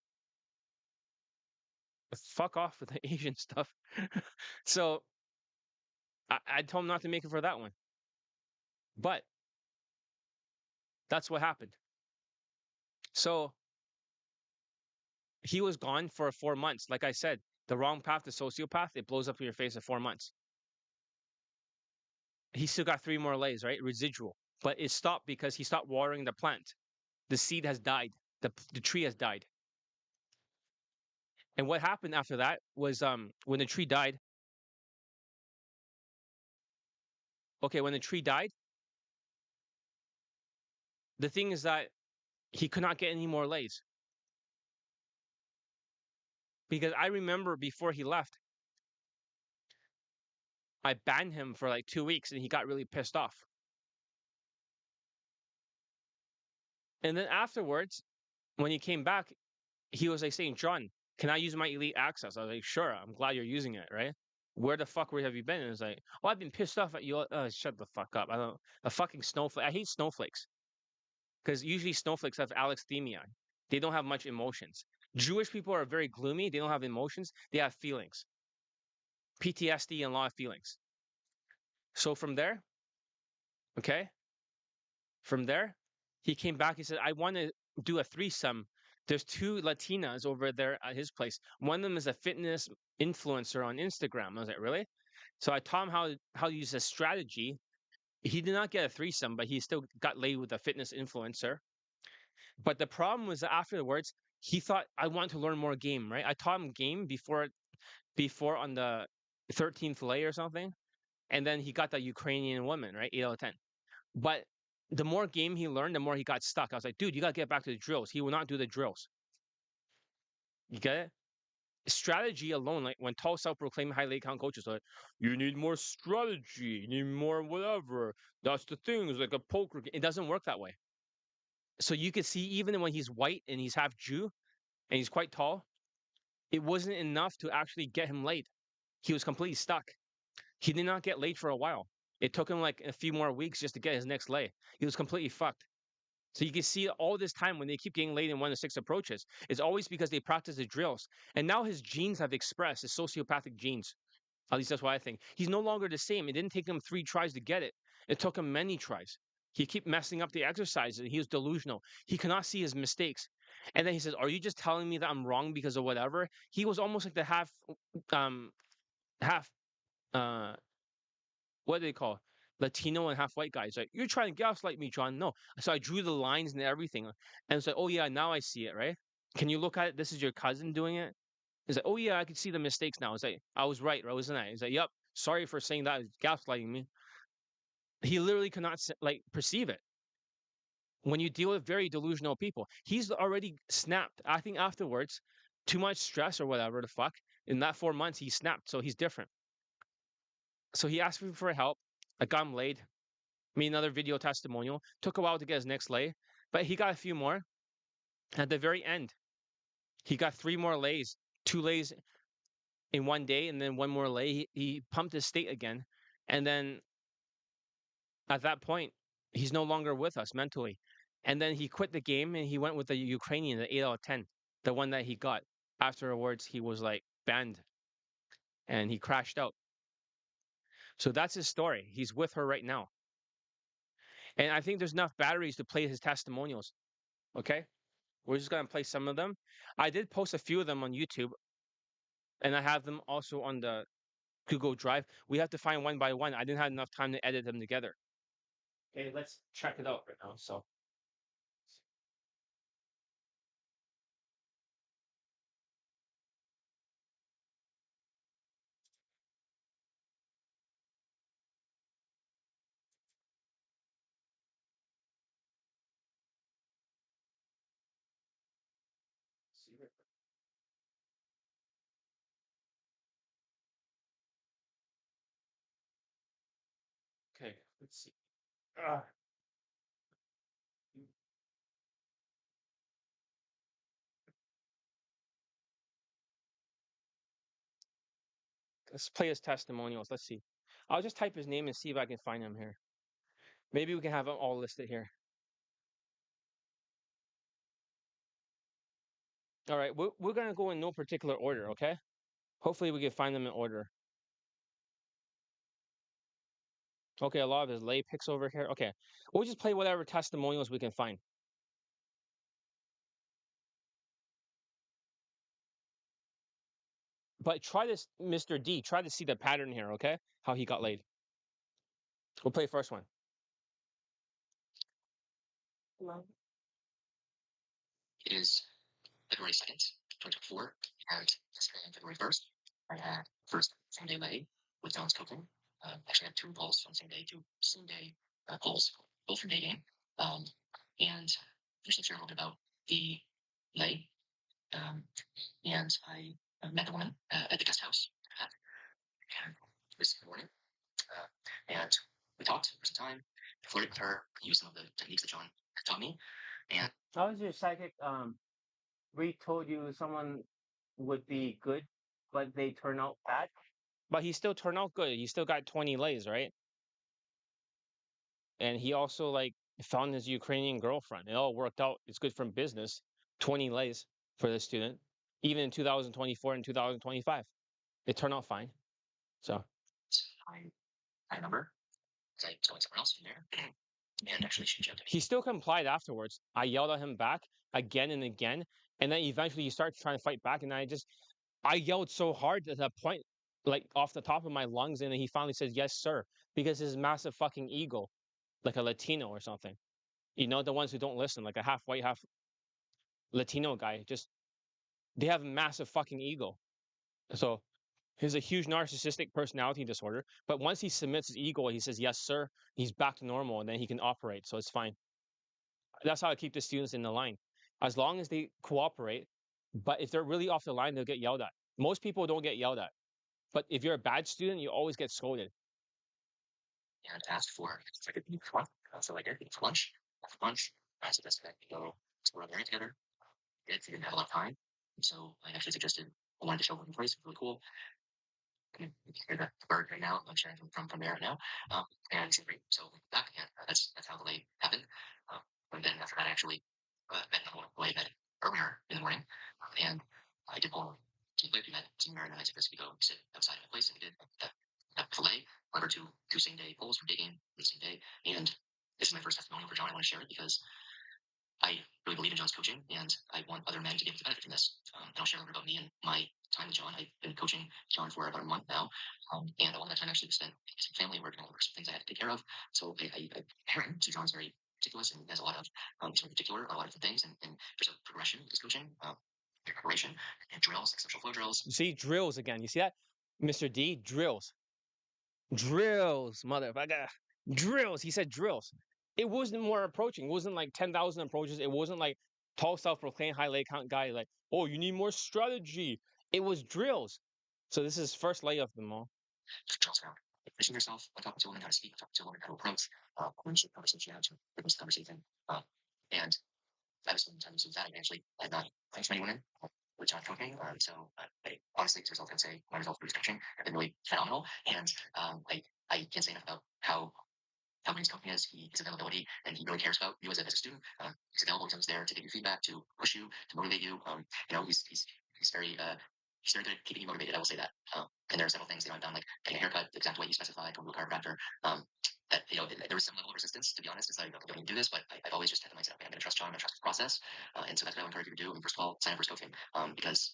Fuck off with the Asian stuff. So I told him not to make it for that one. But that's what happened. So he was gone for 4 months. Like I said, the wrong path, the sociopath, it blows up in your face in 4 months. He still got 3 more lays, right? Residual. But it stopped because he stopped watering the plant. The seed has died. The tree has died. And what happened after that was when the tree died. Okay, when the tree died, the thing is that he could not get any more lays. Because I remember before he left, I banned him for like 2 weeks and he got really pissed off. And then afterwards, when he came back, he was like saying, John, can I use my elite access? I was like, sure, I'm glad you're using it, right? Where the fuck have you been? And it's like, oh, I've been pissed off at you. Shut the fuck up. I don't a fucking snowflake. I hate snowflakes because usually snowflakes have alexithymia. They don't have much emotions. Jewish people are very gloomy. They don't have emotions. They have feelings, PTSD, and a lot of feelings. So from there, okay, from there, he came back. He said, I want to do a threesome. There's two Latinas over there at his place. One of them is a fitness influencer on Instagram. I was like, really? So I taught him how to use a strategy. He did not get a threesome, but he still got laid with a fitness influencer. But the problem was that afterwards, he thought I want to learn more game, right? I taught him game before on the 13th lay or something, and then he got the Ukrainian woman, right? 8 out of 10. But the more game he learned, the more he got stuck. I was like, dude, you gotta get back to the drills. He will not do the drills. You get it? Strategy alone, like when tall self-proclaimed high late count coaches are like, you need more strategy, you need more whatever. That's the thing. It's like a poker game. It doesn't work that way. So you could see even when he's white and he's half Jew and he's quite tall, it wasn't enough to actually get him laid. He was completely stuck. He did not get laid for a while. It took him like a few more weeks just to get his next lay. He was completely fucked. So you can see all this time when they keep getting laid in 1 to 6 approaches, it's always because they practice the drills. And now his genes have expressed his sociopathic genes. At least that's what I think. He's no longer the same. It didn't take him 3 tries to get it. It took him many tries. He kept messing up the exercises. He was delusional. He could not see his mistakes. And then he says, "Are you just telling me that I'm wrong because of whatever?" He was almost like the um, half, uh, what do they call Latino and half white guys? Like, you're trying to gaslight me, John. No. So I drew the lines and everything, and it's like, oh yeah, now I see it, right? Can you look at it? This is your cousin doing it. He's like, oh yeah, I can see the mistakes now. It's like, I was right, wasn't I? He's like, yep. Sorry for saying that. Gaslighting me. He literally cannot like perceive it. When you deal with very delusional people, he's already snapped. I think afterwards, too much stress or whatever the fuck. In that 4 months, he snapped. So he's different. So he asked me for help. I got him laid. Me another video testimonial. Took a while to get his next lay, but he got a few more. At the very end, he got 3 more lays, 2 lays in 1 day, and then one more lay. He pumped his state again, and then at that point, he's no longer with us mentally. And then he quit the game and he went with the Ukrainian, the 8 out of 10, the one that he got. Afterwards, he was like banned and he crashed out. So that's his story. He's with her right now. And I think there's enough batteries to play his testimonials. Okay. We're just going to play some of them. I did post a few of them on YouTube and I have them also on the Google Drive. We have to find one by one. I didn't have enough time to edit them together. Okay, let's check it out right now. So okay, let's see. Ah, let's play his testimonials. Let's see. I'll just type his name and see if I can find him here. Maybe we can have them all listed here. All right, we're gonna go in no particular order, okay? Hopefully we can find them in order. Okay, a lot of his lay picks over here. Okay, we'll just play whatever testimonials we can find. But try this, Mr. D. Try to see the pattern here, okay? How he got laid. We'll play first one. It is February 2nd, 2024, and yesterday on February 1st, I had first Sunday lay with Don's cooking. Actually, I had 2 polls on the same day, 2 same-day polls, both from Daygame. And first, I'll share a little bit about the lay. And I met the woman at the guest house this morning. And we talked for some time, flirted with her, used some of the techniques that John taught me. And How is your psychic Reed told you someone would be good, but they turn out bad? but he still turned out good. He still got 20 lays, right? And he also like found his Ukrainian girlfriend. It all worked out. It's good from business. 20 lays for the student, even in 2024 and 2025. It turned out fine. So I remember because I told someone else in there, and actually she jumped he me. still complied afterwards. I yelled at him back again and again, and then eventually he started trying to fight back, and I yelled so hard to the point, like off the top of my lungs, and then he finally says, "Yes, sir," because his massive fucking ego, like a Latino or something. You know, the ones who don't listen, like a half white, half Latino guy, just they have massive fucking ego. So he's a huge narcissistic personality disorder. But once he submits his ego, he says, "Yes, sir," he's back to normal, and then he can operate. So it's fine. That's how I keep the students in the line, as long as they cooperate. But if they're really off the line, they'll get yelled at. Most people don't get yelled at, but if you're a bad student, you always get scolded. And asked for if I could meet for lunch. So I did for lunch. After lunch, I suggested that we go explore the area together. We didn't have a lot of time, so I actually suggested I wanted to show them the place. It's really cool. You can hear the bird right now. I'm sharing from there right now. And it's great. So back, and that's how the lay happened. Um, and then after that, I actually met another way met earlier in the morning, and I did pull to the met somewhere, and I suggested we go sit outside of my place, and we did that fillet. Went over two same day polls from Daygame the same day, and this is my first testimonial for John. I want to share it because I really believe in John's coaching, and I want other men to be able to benefit from this. And I'll share a little bit about me and my time with John. I've been coaching John for about a month now, and a lot of that time actually spent with family work and all the rest of things I had to take care of. So I parent. So John's very meticulous and has a lot of, in particular, a lot of different things, and there's a progression with this coaching, preparation, and drills, like social flow drills. See, drills again. You see that, Mr. D? Drills, drills, motherfucker, drills. He said drills. It wasn't more approaching. It wasn't like 10,000 approaches. It wasn't like tall, self-proclaimed high lay count guy like, oh, you need more strategy. It was drills. So this is first lay of them all. Drills around. Position yourself, talking to a woman, how to speak, talking to a woman, how to approach, friendship conversation, how to witness conversation. And I was spending time with that. I actually had not placed anyone in with John coaching. So honestly, as a result, I'd say my results for his coaching have been really phenomenal. And I can't say enough about how great his coaching is, his availability, and he really cares about you as a student. He's available. He's always there to give you feedback, to push you, to motivate you. He's very he's very good at keeping you motivated. I will say that. And there are several things I've done, like getting a haircut the exact way you specified, going to a chiropractor. That there was some level of resistance, to be honest. It's like, I don't need to do this, but I've always just had the mindset, okay, I'm going to trust John, I'm going to trust the process. And so that's what I would encourage you to do. And first of all, sign up for his coaching, because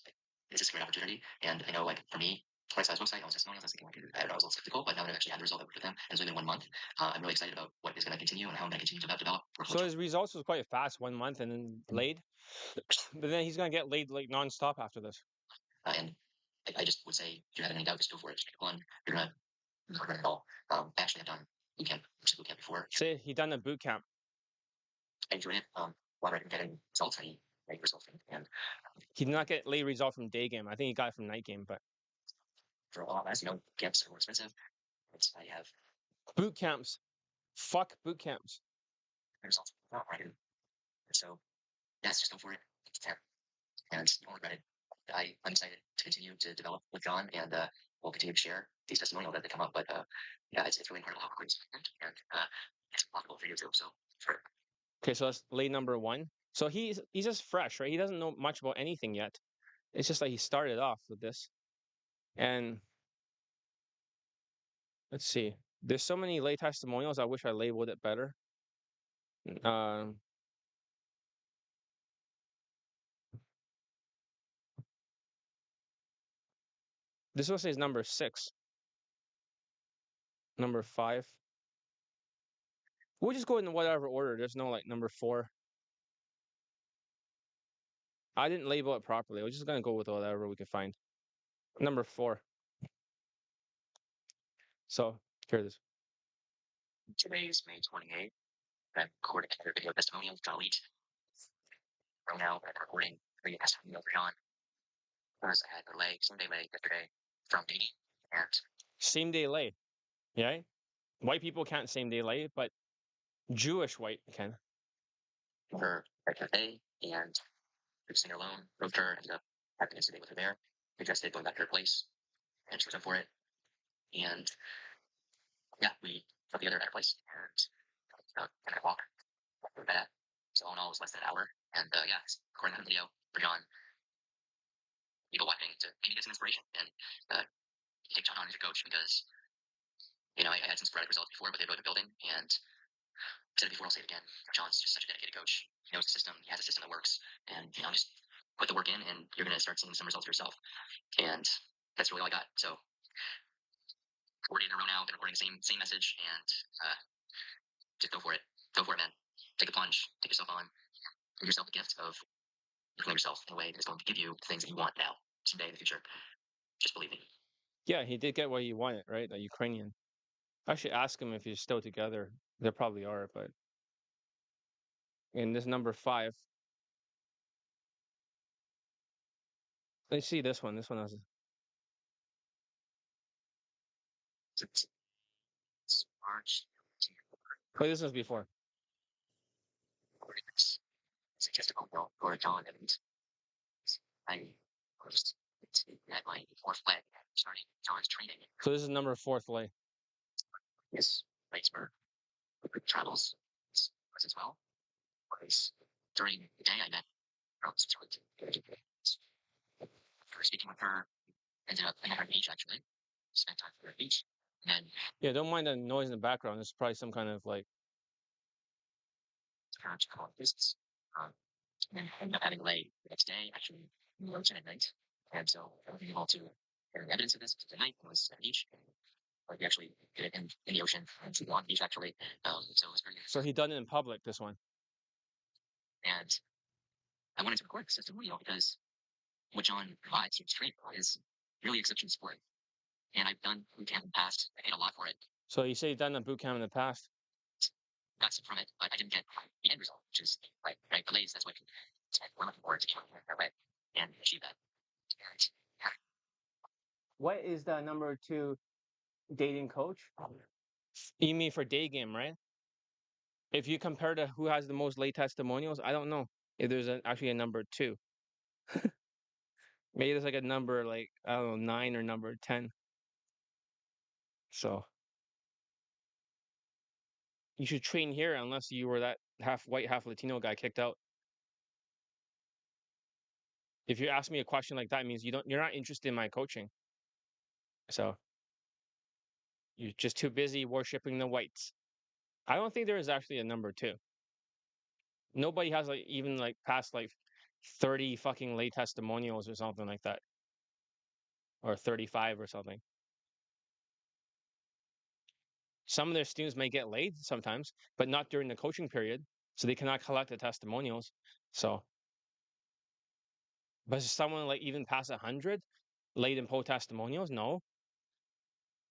it's just a great opportunity. And I know, like, for me, when I saw his website, I was testimonials. I was thinking, like, I don't know, I was a little skeptical, but now that I've actually had the result I worked with him, and it's only been 1 month, I'm really excited about what is going to continue and how I'm going to continue to develop. So his results was quite fast, 1 month, and then laid. But then he's gonna get laid like nonstop after this. And I just would say, if you have any doubt, just go for it. Just pick one. You're going to regret it all. I actually have done boot camp before. Say he done a boot camp. I enjoyed it. While I didn't get any results, I made results from it. And He did not get late result from day game. I think he got it from night game. But for a lot less, camps are more expensive. I have boot camps, fuck boot camps. results not right. And so, yes, just go for it. And you won't regret it. I'm excited to continue to develop with John, and we'll continue to share these testimonials as they come up. But yeah, it's really incredible how quickly it's happened, and it's possible for you too. So, sure. Okay, so that's lay number one. So he's just fresh, right? He doesn't know much about anything yet. It's just like he started off with this. And let's see. There's so many lay testimonials. I wish I labeled it better. Um, this was his number 6. Number 5. We'll just go in whatever order. There's no like number 4. I didn't label it properly. We're just gonna go with whatever we can find. Number 4. So here it is. Today is May 28th. I'm recording another video testimonial with John Leach. Right now, I'm recording a testimonial for John. First, I had a leg, Sunday leg yesterday from dating, and Same day lay. Yeah. White people can't same day lay, but Jewish white can. her at cafe, and we were sitting alone, wrote her, ended up having an incident with her there. We just did going back to her place, and she was up for it. And yeah, we got together at a place and I walked for bed. So all in all, it was less than an hour. And yeah, recording that video for John, people watching to maybe get some inspiration and take John on as your coach because I had some sporadic results before, but they really been building. And I said it before, I'll say it again. John's just such a dedicated coach. He knows the system. He has a system that works, and just put the work in, and you're gonna start seeing some results for yourself. And that's really all I got. So 40 in a row now. Been recording the same message, and just go for it. Go for it, man. Take the plunge. Take yourself on. Give yourself the gift of looking at yourself in a way that's going to give you the things that you want now, someday in the future. Just believe me. Yeah, he did get what he wanted, right? The Ukrainian. I should ask him if he's still together. They probably are, but in this number 5, let's see this one. This one has. It's March. Oh, this was before. It's a gift for John, and I was at my fourth leg starting John's training. So this is number 4th lay. Yes, Plattsburgh travels as well. Was during the day I met Rose for speaking with her. Ended up at her beach actually. Spent time at her beach. And then Yeah, don't mind the noise in the background. It's probably some kind of like. to call it business. And ended up having a lay the next day, actually in the ocean at night. And so I was able to get evidence of this at night. It was at the beach. Like we actually did it in the ocean and on the beach actually. So it was very So he done it in public. This one. and I wanted to record this testimonial because what John provides here straight is really exceptional sport. And I've done boot camp in the past. I paid a lot for it. So you say you done a boot camp in the past. Got some from it, but I didn't get the end result, which is like right delays. That's what we're looking forward to get that way and achieve that. And, yeah. What is the number 2 dating coach? You mean for Daygame, right? If you compare to who has the most late testimonials, I don't know if there's actually a number 2. Maybe there's like a number like I don't know 9 or number 10. So you should train here unless you were that half white, half Latino guy kicked out. If you ask me a question like that, it means you're not interested in my coaching. So you're just too busy worshiping the whites. I don't think there is actually a number 2. Nobody has like even like past like 30 fucking late testimonials or something like that. Or 35 or something. Some of their students may get laid sometimes, but not during the coaching period. So they cannot collect the testimonials. So, but is someone like even past 100 laid in post testimonials? No.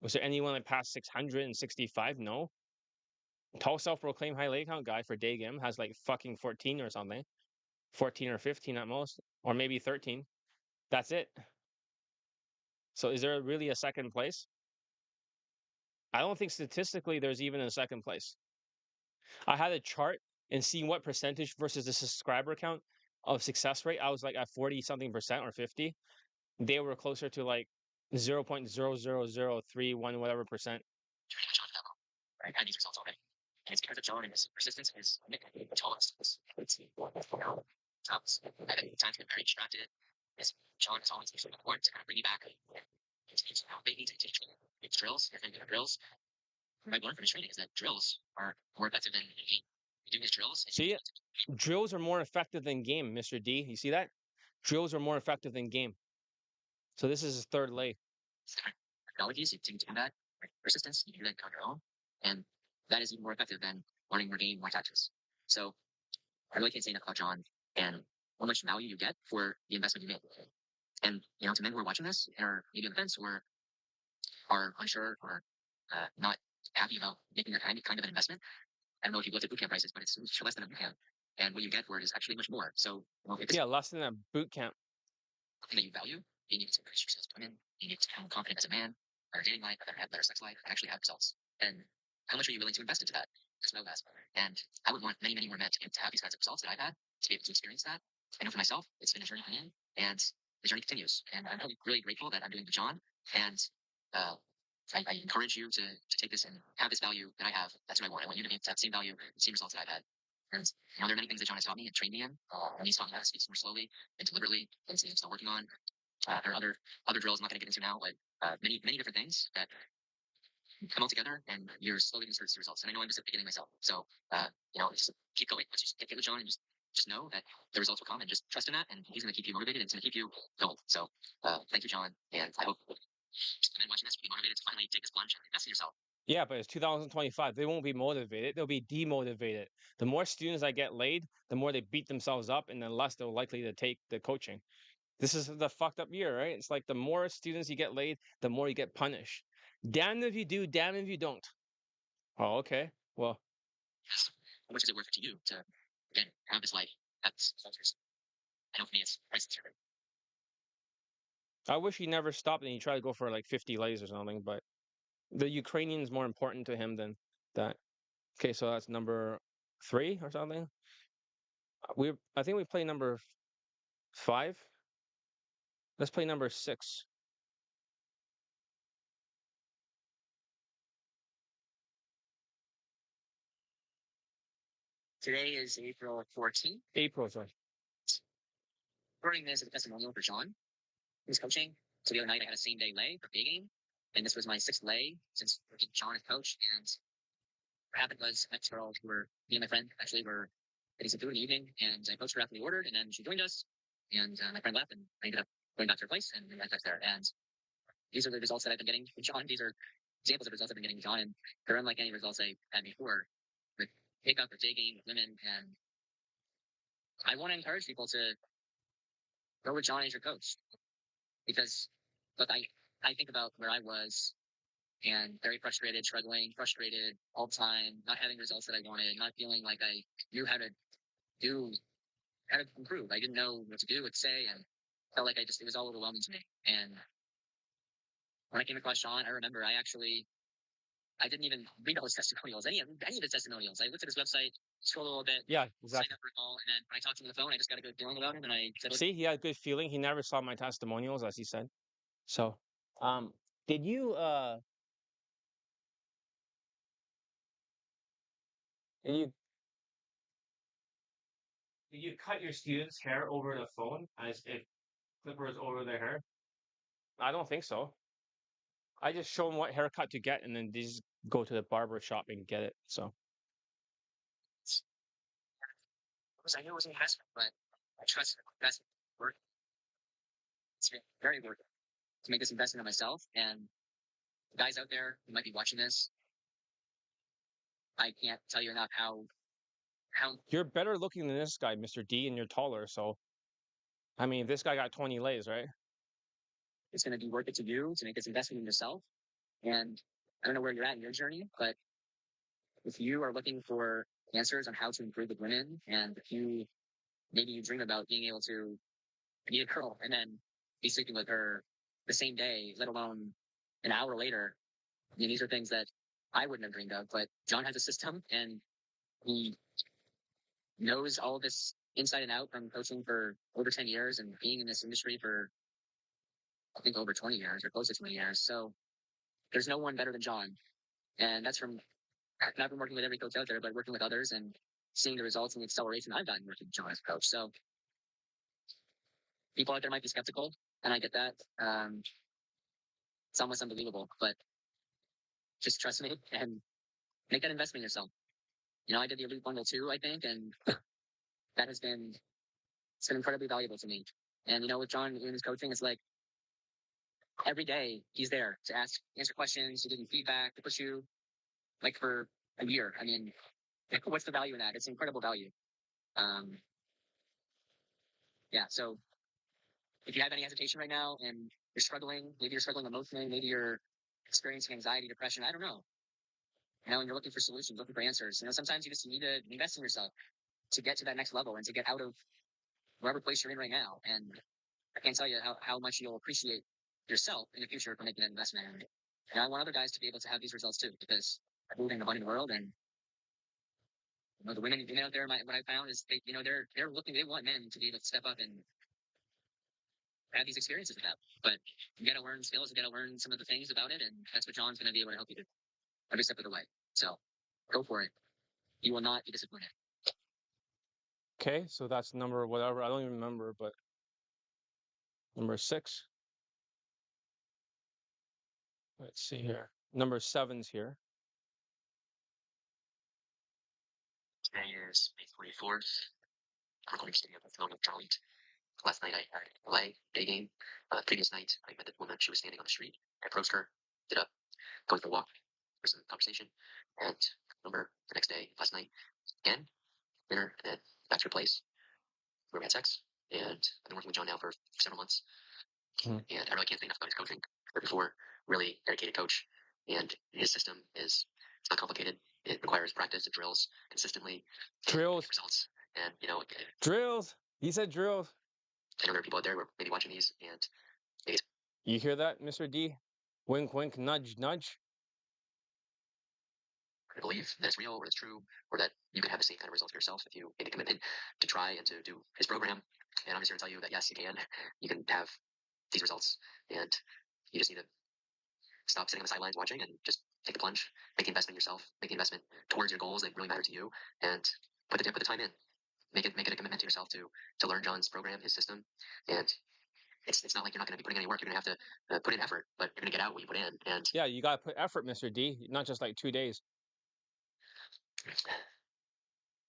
Was there anyone like past 665? No. Tall self-proclaimed high lay count guy for Daygame has like fucking 14 or something. 14 or 15 at most. Or maybe 13. That's it. So is there really a second place? I don't think statistically there's even a second place. I had a chart and seeing what percentage versus the subscriber count of success rate. I was like at 40 something percent or 50. They were closer to like 0.00031 whatever percent. Right, I had these results already. And it's because of John and his persistence and his commitment to all this. I've at times been very distracted. As John has always been important to kind of bring me back. It's how they need to teach me. It's drills, and drills. What I've learned from his training is that drills are more effective than game. You do his drills. See, drills are more effective than game, Mr. D. You see that? Drills are more effective than game. So this is his third lay. Technologies, you can do that. Right? Persistence, you can do that on your own. And that is even more effective than learning more game, more tactics. So I really can't say enough about John and how much value you get for the investment you make. And, to men who are watching this and are maybe on the fence or are unsure or not happy about making that kind of an investment, I don't know if you've looked at bootcamp prices, but it's less than a bootcamp. And what you get for it is actually much more. So, if it's less than a boot camp. something that you value, being able to increase your sales women, being able to become confident as a man, better dating life, have better sex life, and actually have results. And how much are you willing to invest into that? As well as, and I would want many, many more men to have these kinds of results that I've had, to be able to experience that. I know for myself, it's been a journey for me, and the journey continues. And I'm really, really grateful that I'm doing the John and I encourage you to take this and have this value that I have. That's what I want. I want you to have the same value, the same results that I've had. And there are many things that John has taught me and trained me in. And he's taught me how to speak more slowly and deliberately, and I'm still working on. There are other drills I'm not going to get into now, but many different things that come all together, and you're slowly going to start to see results. And I know I'm just at the beginning myself, so just keep going. Let's just get with John and just know that the results will come, and just trust in that, and he's going to keep you motivated, and it's going to keep you going. So thank you, John, and I hope and then watching this, be motivated to finally take this plunge and invest in yourself. Yeah, but it's 2025. They won't be motivated. They'll be demotivated. The more students that get laid, the more they beat themselves up, and the less they're likely to take the coaching. This is the fucked up year, right? It's like the more students you get laid, the more you get punished. Damn if you do, damn if you don't. Oh, okay. Well, Yes. How much is it worth it to you to, again, have this life, have this cultures? I know for me, it's priceless. I wish he never stopped and he tried to go for like 50 lays or something, but the Ukrainian's more important to him than that. Okay, so that's number 3 or something. I think we play number 5. Let's play number 6. Today is April 14th. April, sorry. Recording this as a testimonial for John, who's coaching. So the other night I had a same day lay for Daygame, and this was my 6th lay since working John as coach. And what happened was I met this girl who were, me and my friend actually were getting some food in the evening, and I coached her after we ordered, and then she joined us, and my friend left, and I ended up going back to her place, and we went back there. And these are the results that I've been getting from John. These are examples of results I've been getting from John, and they're unlike any results I had before with pickup or Daygame with women. And I want to encourage people to go with John as your coach, because look, I think about where I was and very frustrated, struggling, frustrated all the time, not having results that I wanted, not feeling like I knew do how to improve. I didn't know what to do, what to say, and felt like it was all overwhelming to me. And when I came across John, I remember I didn't even read all his testimonials, any of his testimonials. I looked at his website, scrolled a little bit, Yeah, signed exactly. up for a call, and then when I talked to him on the phone, I just got a good feeling about him, and I said, See, he had a good feeling. He never saw my testimonials, as he said. So, um, did you did you did you cut your students' hair over the phone as if clippers over their hair? I don't think so. I just show them what haircut to get, and then they just go to the barber shop and get it. So I knew it was an investment, but I trusted the investment worth it. It's very worth it to make this investment in myself. And the guys out there who might be watching this, I can't tell you enough how you're better looking than this guy, Mr. D, and you're taller. So I mean, this guy got 20 lays, right? it's going to be worth it to you to make this investment in yourself. And I don't know where you're at in your journey, but if you are looking for answers on how to improve with women, and if maybe you dream about being able to meet a girl and then be sleeping with her the same day, let alone an hour later, I mean, these are things that I wouldn't have dreamed of. But John has a system, and he knows all of this inside and out from coaching for over 10 years and being in this industry for, I think, over 20 years or close to 20 years. So there's no one better than John. And that's from not been working with every coach out there, but working with others and seeing the results and the acceleration I've gotten working with John as a coach. So people out there might be skeptical, and I get that. It's almost unbelievable, but just trust me and make that investment in yourself. I did the Elite Bundle too, I think, and that has been it's been incredibly valuable to me. And with John in his coaching, it's like every day he's there to answer questions, to give you feedback, to push you like for a year. I mean, what's the value in that? It's incredible value. Um, yeah. So if you have any hesitation right now and you're struggling, maybe you're struggling emotionally, maybe you're experiencing anxiety, depression, I don't know. And you're looking for solutions, looking for answers. Sometimes you just need to invest in yourself to get to that next level and to get out of wherever place you're in right now. And I can't tell you how much you'll appreciate yourself in the future for making that investment. And I want other guys to be able to have these results too, because I'm moving the money in the world. And the women out there, what I found is they're looking, they want men to be able to step up and have these experiences with that. But you got to learn skills, you got to learn some of the things about it, and that's what John's going to be able to help you do every step of the way. So go for it. You will not be disappointed. Okay, so that's number whatever. I don't even remember, but number 6. Let's see here. Number 7's here. Today is May 24th. I'm recording studio with Phil Charlie. Last night I had a play, Daygame. Previous night I met this woman. She was standing on the street. I approached her, did a going for a walk, for some conversation, and remember the next day, last night, again, dinner, and then back to her place where we had sex. And I've been working with John now for several months, and I really can't say enough about his coaching. But before, really dedicated coach, and his system is it's not complicated. It requires practice and drills consistently, Drills. results, and Drills. He said drills. I know there are people out there who are maybe watching these, and maybe You hear that, Mr. D? Wink, wink, nudge, nudge. to believe that it's real or it's true, or that you can have the same kind of results for yourself if you make a commitment to try and to do his program. And I'm just here to tell you that yes, you can. You can have these results, and you just need to stop sitting on the sidelines watching and just take the plunge, make the investment in yourself, make the investment towards your goals that really matter to you, and put the time in. Make it a commitment to yourself to learn John's program, his system, and it's not like you're not going to be putting any work. You're going to have to put in effort, but you're going to get out what you put in. And Yeah, you gotta put effort, Mr. D. Not just like 2 days.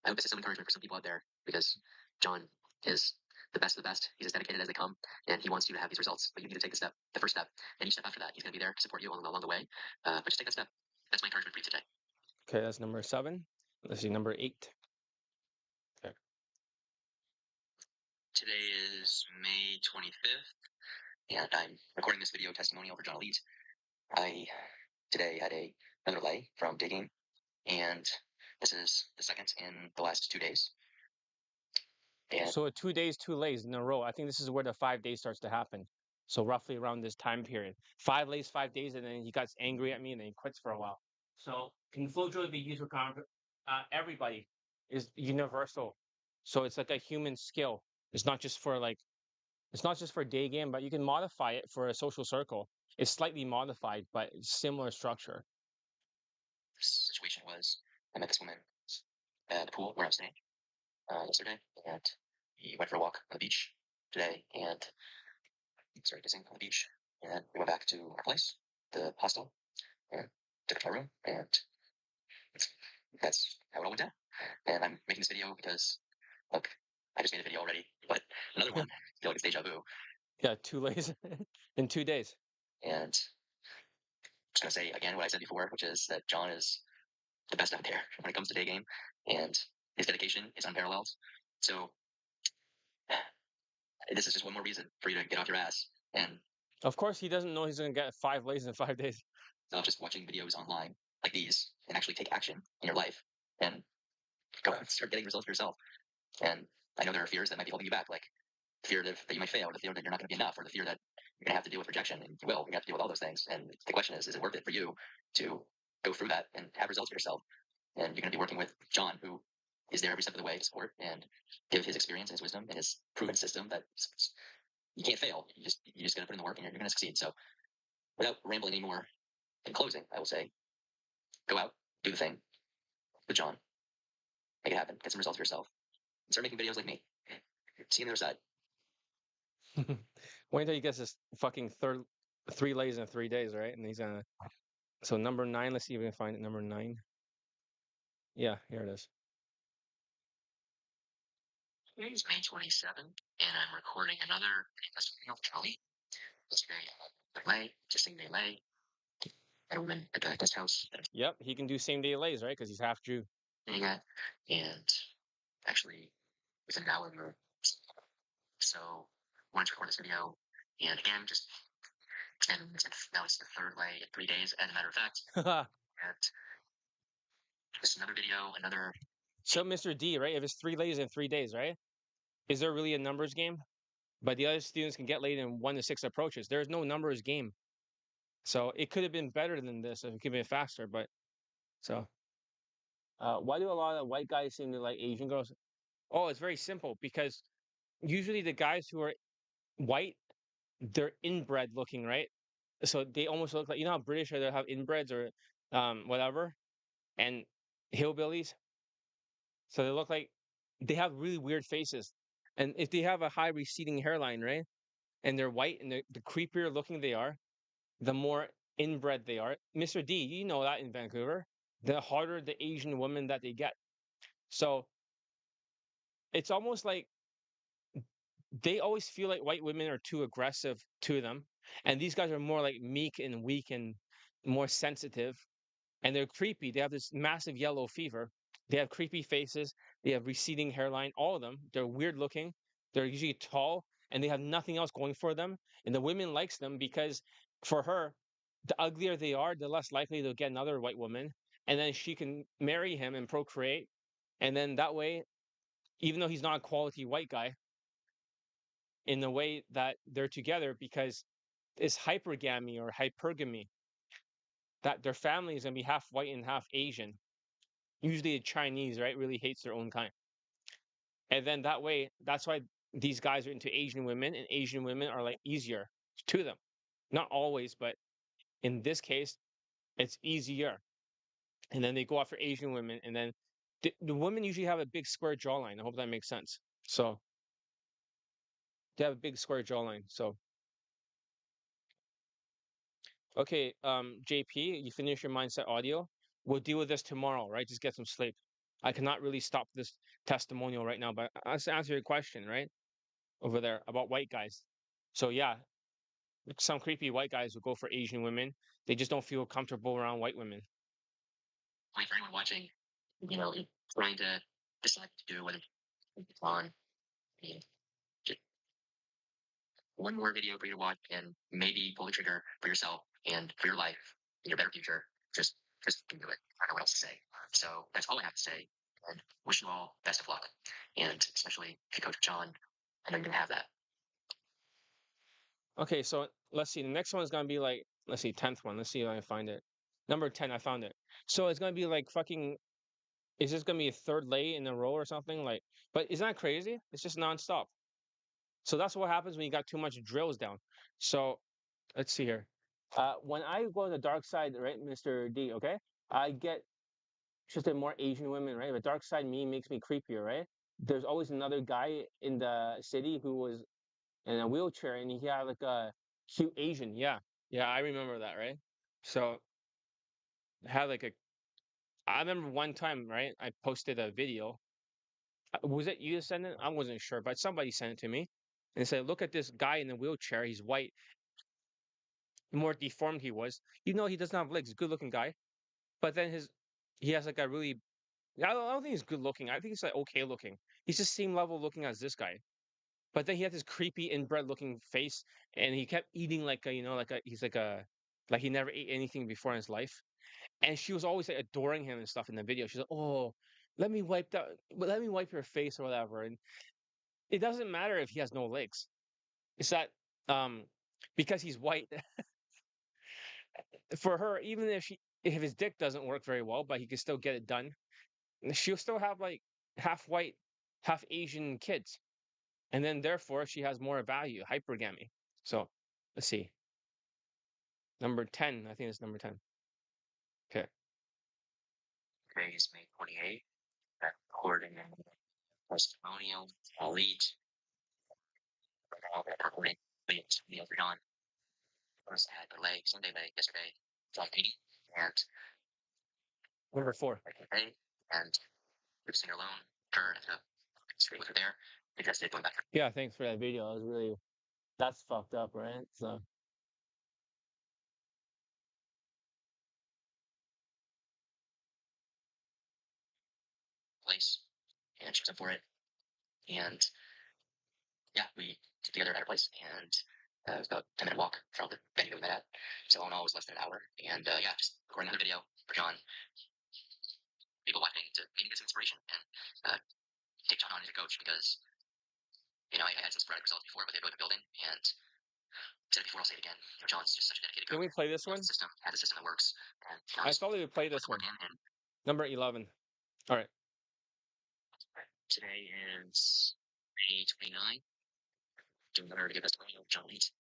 I hope this is some encouragement for some people out there because John is the best of the best. He's as dedicated as they come, and he wants you to have these results. But you need to take the first step, and each step after that, he's going to be there to support you along the way. But just take that step. That's my encouragement for you today. Okay, that's number 7. Let's see, number 8. Okay. Today is May 25th, and I'm recording this video testimonial for John Elite. I today had another lay from Daygame, and this is the second in the last 2 days. And So 2 days, 2 lays in a row. I think this is where the 5 days starts to happen. So roughly around this time period. 5 lays, 5 days, and then he got angry at me and then he quits for a while. So can flow joy be used for everybody is universal. So it's like a human skill. It's not just for like it's not just for day game, but you can modify it for a social circle. It's slightly modified, but it's similar structure. this situation was I met this woman at the pool where I was staying yesterday, and we went for a walk on the beach today, and started kissing on the beach, and we went back to our place, the hostel, and took it to our room, and that's how it all went down. And I'm making this video because, look, I just made a video already, but another one, I feel like it's deja vu. Yeah, 2 lays in 2 days. And I'm just gonna say again what I said before, which is that John is the best out there when it comes to day game, and his dedication is unparalleled. So this is just one more reason for you to get off your ass and Of course, he doesn't know he's gonna get 5 lays in 5 days. stop just watching videos online like these and actually take action in your life and go out and start getting results for yourself. And I know there are fears that might be holding you back, like the fear that you might fail, the fear that you're not going to be enough, or the fear that you're going to have to deal with rejection. And you will. You have to deal with all those things. And the question is it worth it for you to go through that and have results for yourself? And you're going to be working with John, who is there every step of the way to support and give his experience and his wisdom and his proven system that you can't fail. You just got to put in the work and you're going to succeed. So without rambling anymore, in closing, I will say, go out, do the thing with John, make it happen, get some results for yourself, and start making videos like me. See you on the other side. Wait until he gets his fucking 3 lays in 3 days, right? And he's gonna. So number 9. Let's see if we can find it. Number 9. Yeah, here it is. Today is May 27th, and I'm recording another testimonial for Charlie. Yesterday, delay, just saying delay. A woman at the guest house that I'm Yep, he can do same day lays, right? Because he's half Jew. staying at, and actually within an hour we were so wanted to record this video, and again just now it's the third lay in 3 days, as a matter of fact. And this is another video, another. So Mr. D, right? If it's 3 lays in 3 days, right? Is there really a numbers game? But the other students can get laid in 1 to 6 approaches. There's no numbers game. So it could have been better than this if it could have been faster. But so why do a lot of white guys seem to like Asian girls? Oh, it's very simple because usually the guys who are white they're inbred looking, right? So they almost look like, you know how British are, they have inbreds or whatever, and hillbillies. So they look like they have really weird faces. And if they have a high receding hairline, right? And they're white and the creepier looking they are, the more inbred they are. Mr. D, you know that in Vancouver, the harder the Asian woman that they get. So it's almost like they always feel like white women are too aggressive to them. And these guys are more like meek and weak and more sensitive. And they're creepy. They have this massive yellow fever. They have creepy faces. They have receding hairline. All of them. They're weird looking. They're usually tall, and they have nothing else going for them. And the women likes them because for her, the uglier they are, the less likely they'll get another white woman, and then she can marry him and procreate. And then that way, even though he's not a quality white guy, in the way that they're together, because it's hypergamy or hypergamy, that their family is gonna be half white and half Asian. Usually the Chinese, right, really hates their own kind. And then that way, that's why these guys are into Asian women, and Asian women are like easier to them. Not always, but in this case, it's easier. And then they go after Asian women, and then the women usually have a big square jawline. I hope that makes sense. So they have a big square jawline. So okay, JP, you finish your mindset audio. We'll deal with this tomorrow, right? Just get some sleep. I cannot really stop this testimonial right now, but let's answer your question, right? Over there about white guys. So yeah, some creepy white guys will go for Asian women. They just don't feel comfortable around white women. Like for anyone watching, you know, trying to decide what to do, whether it's on, I mean, just one more video for you to watch and maybe pull the trigger for yourself and for your life and your better future. Just do it. I don't know what else to say. So that's all I have to say. And wish you all best of luck. And especially if you coach John, I know you're gonna have that. Okay, so let's see. The next one is gonna be like, let's see, 10th one. Let's see if I can find it. Number 10, I found it. So it's gonna be like fucking. Is this gonna be a third lay in a row or something? Like, but isn't that crazy? It's just nonstop. So that's what happens when you got too much drills down. So let's see here. When I go on the dark side, right, Mr. D, okay, I get just a more Asian women, right? The dark side me makes me creepier, right? There's always another guy in the city who was in a wheelchair and he had like a cute Asian. Yeah. Yeah, I remember that, right? So had like a I remember one time, right? I posted a video. Was it you that sent it? I wasn't sure, but somebody sent it to me and said, look at this guy in the wheelchair. He's white. The more deformed he was. You know he doesn't have legs, good looking guy. But then he has like a really I don't think he's good looking. I think he's like okay looking. He's the same level looking as this guy. But then he had this creepy inbred looking face, and he kept eating like a like a he's like he never ate anything before in his life. And she was always like adoring him and stuff in the video. She's like, "Oh, let me wipe your face or whatever." And it doesn't matter if he has no legs. It's that um because he's white for her, even if his dick doesn't work very well, but he can still get it done, she'll still have like half white, half Asian kids. And then therefore she has more value, hypergamy. So let's see. Number 10. I think it's number 10. Okay. Today is May 28th. Recording testimonial, elite, recording, testimonial for John. First I had the leg, Sunday leg, yesterday, John meeting, and Number 4. today, and we've seen her alone. Her ended up straight with her there. Because they're going back to Yeah, thanks for that video. That was really that's fucked up, right? So place, and she was up for it. And yeah, we get together at her place, and it was about a 10-minute walk from the venue we met at. So all in all, it was less than an hour. And yeah, just recording another video for John. People watching to maybe get some inspiration and take John on as a coach because I had some sporadic results before, but they've really been building. And said it before, I'll say it again. John's just such a dedicated can coach. we play this one? System has a system that works, and I thought we would play this one. Number 11. All right. Today is May 29th. Doing better to give us money. John Leeds.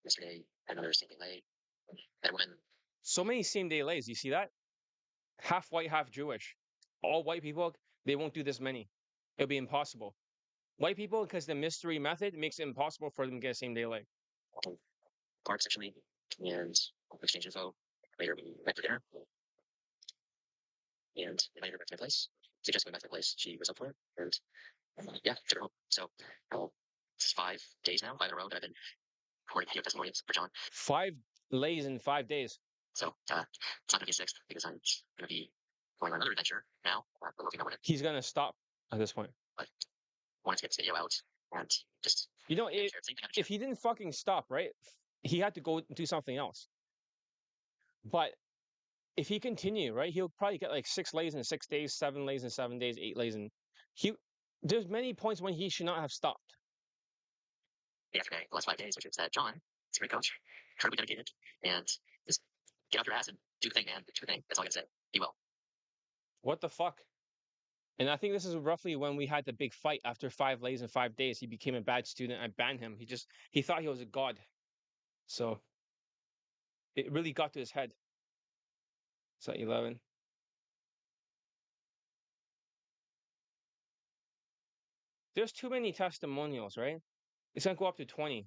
yesterday, another same delay. That woman, So many same day lays. You see that? Half white, half Jewish. All white people, they won't do this many. It'll be impossible. White people, because the mystery method makes it impossible for them to get a same day lay. park essentially, and exchange info. Later, we went for dinner, and invited her back to my place. Suggested going back to my place. She was up for it, and yeah, took her home. So, it's 5 days now, 5 in a row that I've been recording video testimonials for John. 5 lays in 5 days. So, it's not going to be a sixth because I'm going to be going on another adventure now. Looking at what He's gonna stop at this point. but wanted to get this video out and just You know, share the same thing. if he didn't fucking stop, right, he had to go do something else. But if he continue, right, he'll probably get like 6 lays in 6 days, 7 lays in 7 days, 8 lays in. He there's many points when he should not have stopped. Yesterday, the last 5 days, which is that John is a great coach, incredibly dedicated, and just get off your ass and do the thing, man. Do the thing. That's all I gotta say. Be well. What the fuck? And I think this is roughly when we had the big fight after 5 lays in 5 days. He became a bad student. I banned him. He thought he was a god. So it really got to his head. It's at 11. There's too many testimonials, right? It's gonna go up to 20.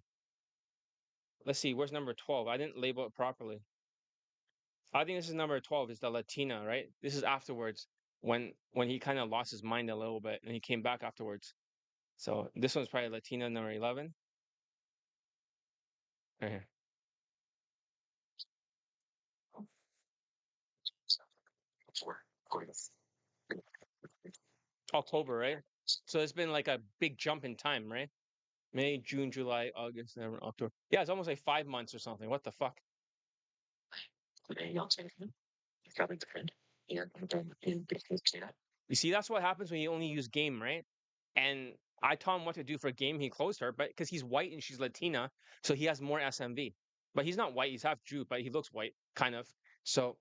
Let's see, where's number 12? I didn't label it properly. I think this is number 12, is the Latina, right? This is afterwards when he kind of lost his mind a little bit and he came back afterwards. So this one's probably Latina number 11. Right here. For according to October, right? So it's been like a big jump in time, right? May, June, July, August, November, October. Yeah, it's almost like 5 months or something. What the fuck? a young citizen, traveling to friend, and say that. You see, that's what happens when you only use game, right? And I taught him what to do for a game. He closed her, but because he's white and she's Latina, so he has more SMV. But he's not white. He's half Jew, but he looks white, kind of. So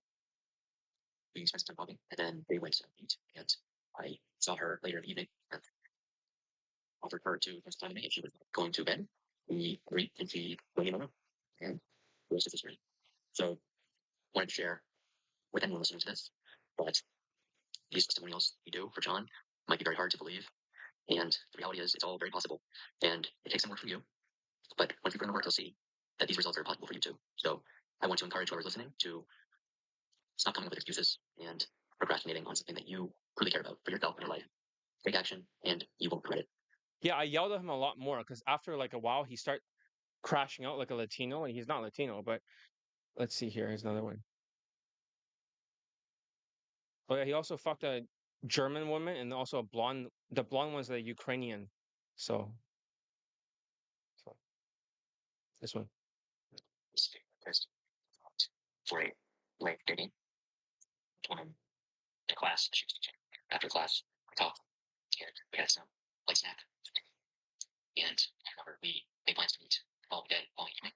We spent some time talking, and then they went to meet, and I saw her later in the evening and offered her to spend time with me if she was going to bed. We agreed, and she went in on her, and the rest is history. So, wanted to share with anyone listening to this, but these testimonials you do for John might be very hard to believe. And the reality is, it's all very possible. And it takes some work from you. But once you put in the work, you'll see that these results are possible for you too. So I want to encourage whoever's listening to stop coming up with excuses and procrastinating on something that you really care about for yourself and your life. Take action, and you won't regret it. yeah, I yelled at him a lot more because after like a while, he started crashing out like a Latino, and he's not Latino. But let's see here. Here's another one. Oh yeah, he also fucked a German woman and also a blonde. The blonde one's a Ukrainian. So this one. First, for a late dating, woman in class, she was teaching. After class, we talked, and we had some light snack. And I remember we made plans to meet all day, all evening,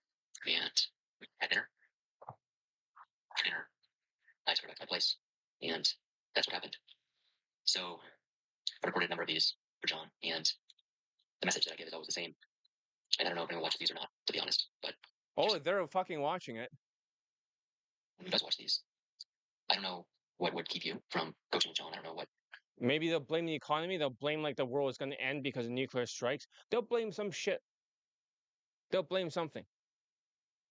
and we had dinner. After dinner, I took her back to my place, and that's what happened. So I recorded a number of these for John, and the message that I give is always the same. And I don't know if anyone watches these or not, to be honest, but Oh, they're fucking watching it. who does watch these? I don't know what would keep you from coaching with John. I don't know what Maybe they'll blame the economy. They'll blame like the world is going to end because of nuclear strikes. They'll blame some shit. They'll blame something.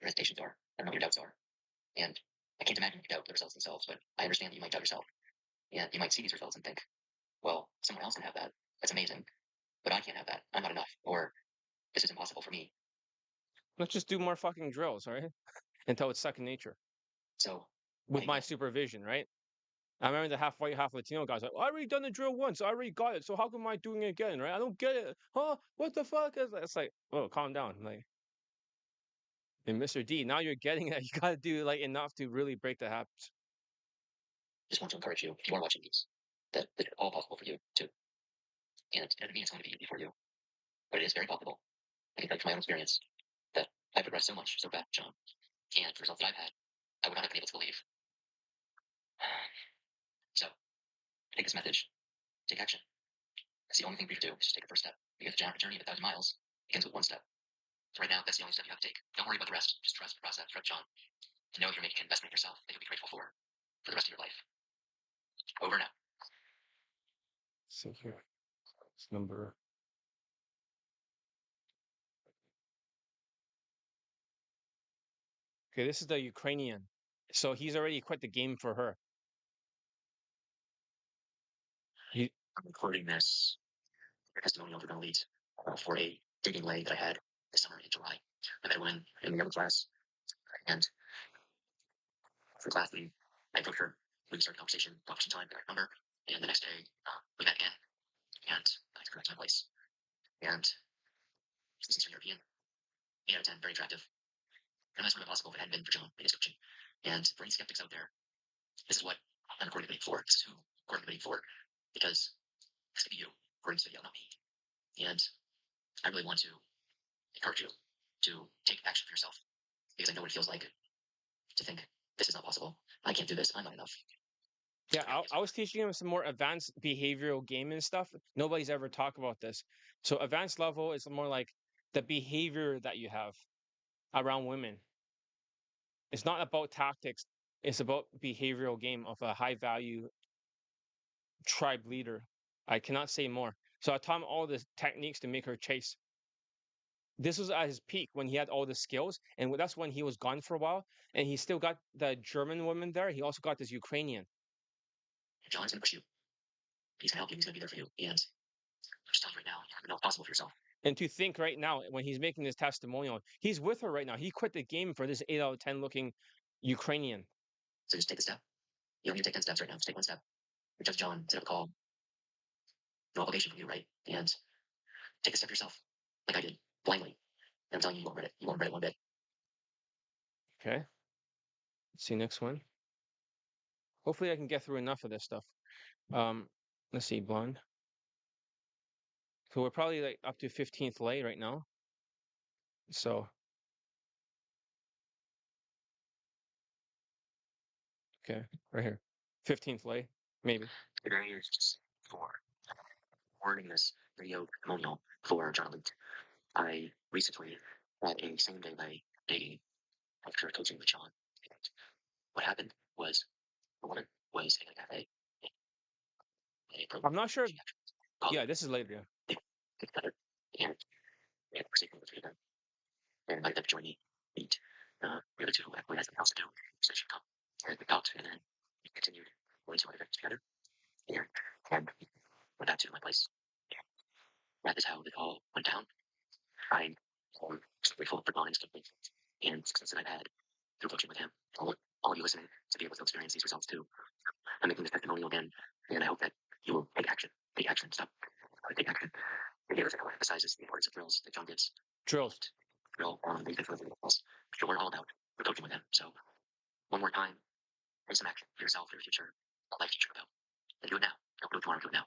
your hesitations are. I don't know what your doubts are. And I can't imagine you doubt the results themselves, but I understand that you might doubt yourself. And you might see these results and think, well, someone else can have that. That's amazing. But I can't have that. I'm not enough. Or this is impossible for me. Let's just do more fucking drills, right? Until it's second nature. So With my supervision, right? I remember the half white, half Latino guys like, well, I already done the drill once. I already got it. So how come I doing it again, right? I don't get it. Huh? What the fuck? It's like, oh, calm down. Like, and Mr. D, now you're getting it. You got to do like enough to really break the habits. just want to encourage you, if you are watching these, that it's all possible for you too. And it doesn't mean it's going to be easy for you, but it is very possible. I can tell you from my own experience that I've progressed so much so fast, John, and the results that I've had, I would not have been able to believe. So, take this message, take action. That's the only thing for you to do is just take the first step, because the journey of 1,000 miles begins with one step. So right now, that's the only step you have to take. Don't worry about the rest. Just trust the process. Trust John. To know you're making an investment in yourself that you'll be grateful for the rest of your life. Over now. So here, it's number. Okay, this is the Ukrainian. So he's already quit the game for her. He, I'm recording this testimonial for going to lead for a dating lay that I had this summer in July. I met a woman in the yoga class, and for class we I approached her. We started a conversation, talked some time, got her number, and the next day we met again, and I took her to my place. And she's Eastern European, 8 out of 10, very attractive. And that's would have possible if it hadn't been for John and his coaching. And for any skeptics out there, this is what I'm recording the video for. This is who I'm recording the video for, because this could be you recording this video, not me. And I really want to encourage you to take action for yourself, because I know what it feels like to think this is not possible. I can't do this. I'm not enough. yeah, I was teaching him some more advanced behavioral game and stuff. Nobody's ever talked about this. So advanced level is more like the behavior that you have around women. It's not about tactics. It's about behavioral game of a high value tribe leader. I cannot say more. So I taught him all the techniques to make her chase. This was at his peak when he had all the skills, and that's when he was gone for a while. And he still got the German woman there. He also got this Ukrainian. John's going to push you. He's going to help you. He's going to be there for you. And I'm just telling you right now, you know it's possible for yourself. And to think right now, when he's making this testimonial, he's with her right now. He quit the game for this 8 out of 10 looking Ukrainian. So just take the step. You don't need to take 10 steps right now. Just take one step. Reach out to John, set up a call. No obligation from you, right? And take a step yourself, like I did, blindly. And I'm telling you, you won't regret it. You won't regret it one bit. Okay. Let's see next one. Hopefully I can get through enough of this stuff. Let's see, blonde. So we're probably like up to 15th lay right now. So okay, right here. 15th lay, maybe. The barriers just for wording this video testimonial for John Elite. I recently had a same day by dating after coaching with John. And what happened was the woman was in a cafe. A I'm not sure. she actually called Yeah, this is later. Yeah. they get together and we had a conversation with them and invited them to join me meet. The other two actually had something else to do, so she come. And we talked and then we continued going to other events together. And went back to my place. That is how it all went down. I'm so grateful for Don's company and success that I've had through coaching with him. All of you listening to be able to experience these results too. I'm making this testimonial again, and I hope that you will take action. Take action. Stop. Take action. And here emphasizes the importance of drills that John gives. Drills. Drill on the different drills, which you'll learn all about for coaching with him. So one more time, take some action for yourself, for your future, a life future about. And do it now. Don't do it tomorrow, do it now.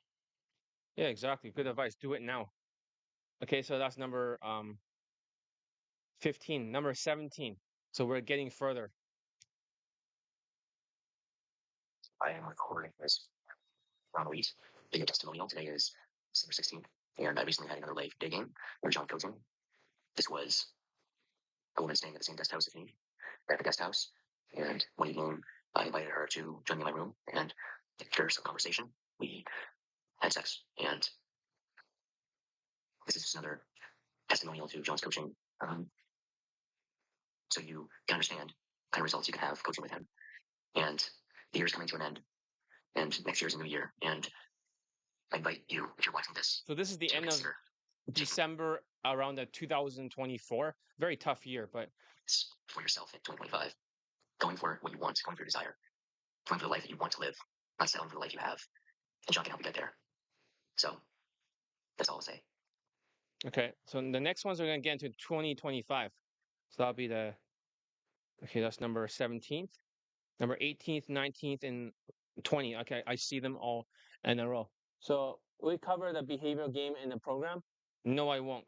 Yeah, exactly. Good advice. Do it now. Okay, so that's number 15. Number 17. So we're getting further. I am recording this on a week. Big testimonial. Today is December 16th. And I recently had another live day game where John coaching. This was a woman staying at the same guest house as me at the guest house. And one evening, I invited her to join me in my room. And after some conversation, we had sex. And this is just another testimonial to John's coaching. So you can understand the kind of results you can have coaching with him. And the year's coming to an end. And next year's a new year. And I invite you, if you're watching this, So this is the to end of consider December around the 2024. Very tough year, but this for yourself in 2025. Going for what you want, going for your desire, going for the life that you want to live, not settling for the life you have. And John can help you get there. So that's all I'll say. okay. So the next ones are going to get into 2025. So that'll be the, okay, that's number 17th, number 18th, 19th, and 20. Okay, I see them all in a row. So we cover the behavioral game in the program. No, I won't.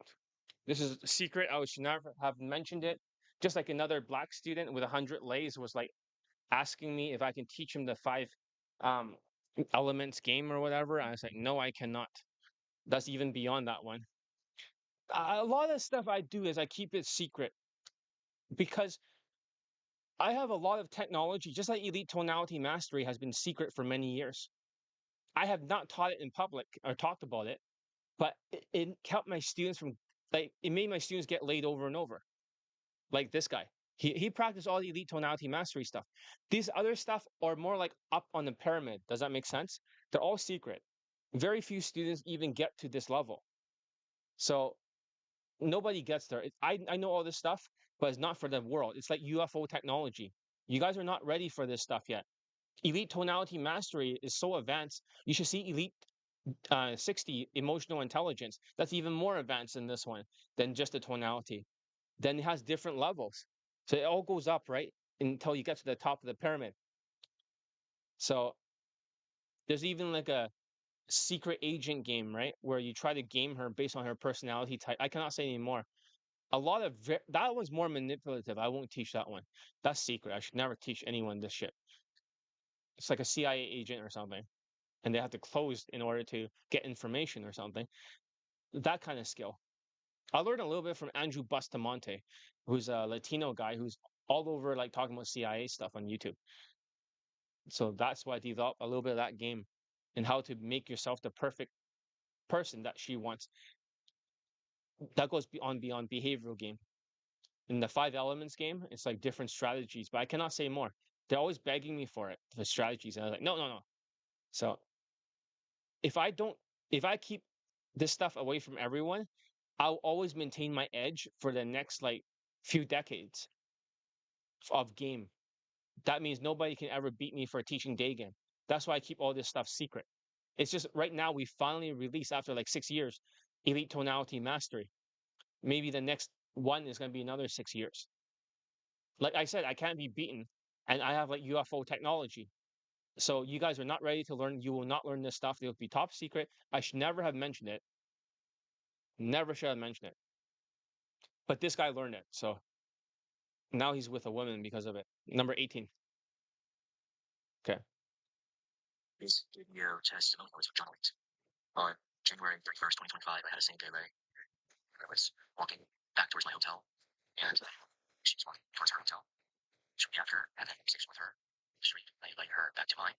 This is a secret. I should never have mentioned it. Just like another black student with 100 lays was like asking me if I can teach him the 5 um, elements game or whatever. I was like, no, I cannot. That's even beyond that one. A lot of stuff I do is I keep it secret because I have a lot of technology, just like elite tonality mastery has been secret for many years. I have not taught it in public or talked about it, but it kept my students from like it made my students get laid over and over. Like this guy. He practiced all the elite tonality mastery stuff. These other stuff are more like up on the pyramid. Does that make sense? They're all secret. Very few students even get to this level. So nobody gets there. I know all this stuff, but it's not for the world. It's like UFO technology. You guys are not ready for this stuff yet. Elite tonality mastery is so advanced. You should see elite 60 emotional intelligence. That's even more advanced than this one, than just the tonality. Then it has different levels. So it all goes up, right? Until you get to the top of the pyramid. So there's even like a secret agent game, right? Where you try to game her based on her personality type. I cannot say anymore. A lot of that one's more manipulative. I won't teach that one. That's secret. I should never teach anyone this shit. It's like a CIA agent or something, and they have to close in order to get information or something. That kind of skill. I learned a little bit from Andrew Bustamante, who's a Latino guy who's all over like talking about CIA stuff on YouTube. So that's why I developed a little bit of that game and how to make yourself the perfect person that she wants. That goes beyond behavioral game. In the 5 elements game, it's like different strategies, but I cannot say more. They're always begging me for it, the strategies. And I was like, no, no, no. So if I don't, if I keep this stuff away from everyone, I'll always maintain my edge for the next like few decades of game. That means nobody can ever beat me for teaching Daygame. That's why I keep all this stuff secret. It's just right now we finally release after like 6 years, Elite Tonality Mastery. Maybe the next one is going to be another 6 years. Like I said, I can't be beaten, and I have like UFO technology. So you guys are not ready to learn. You will not learn this stuff. It will be top secret. I should never have mentioned it. Never should have mentioned it. But this guy learned it. So now he's with a woman because of it. Number 18. Okay. This video testimonial was journalist. On January 31st, 2025, I had a same day lay. I was walking back towards my hotel, and she was walking towards her hotel. Shortly after having a conversation with her, I invited her back to mine,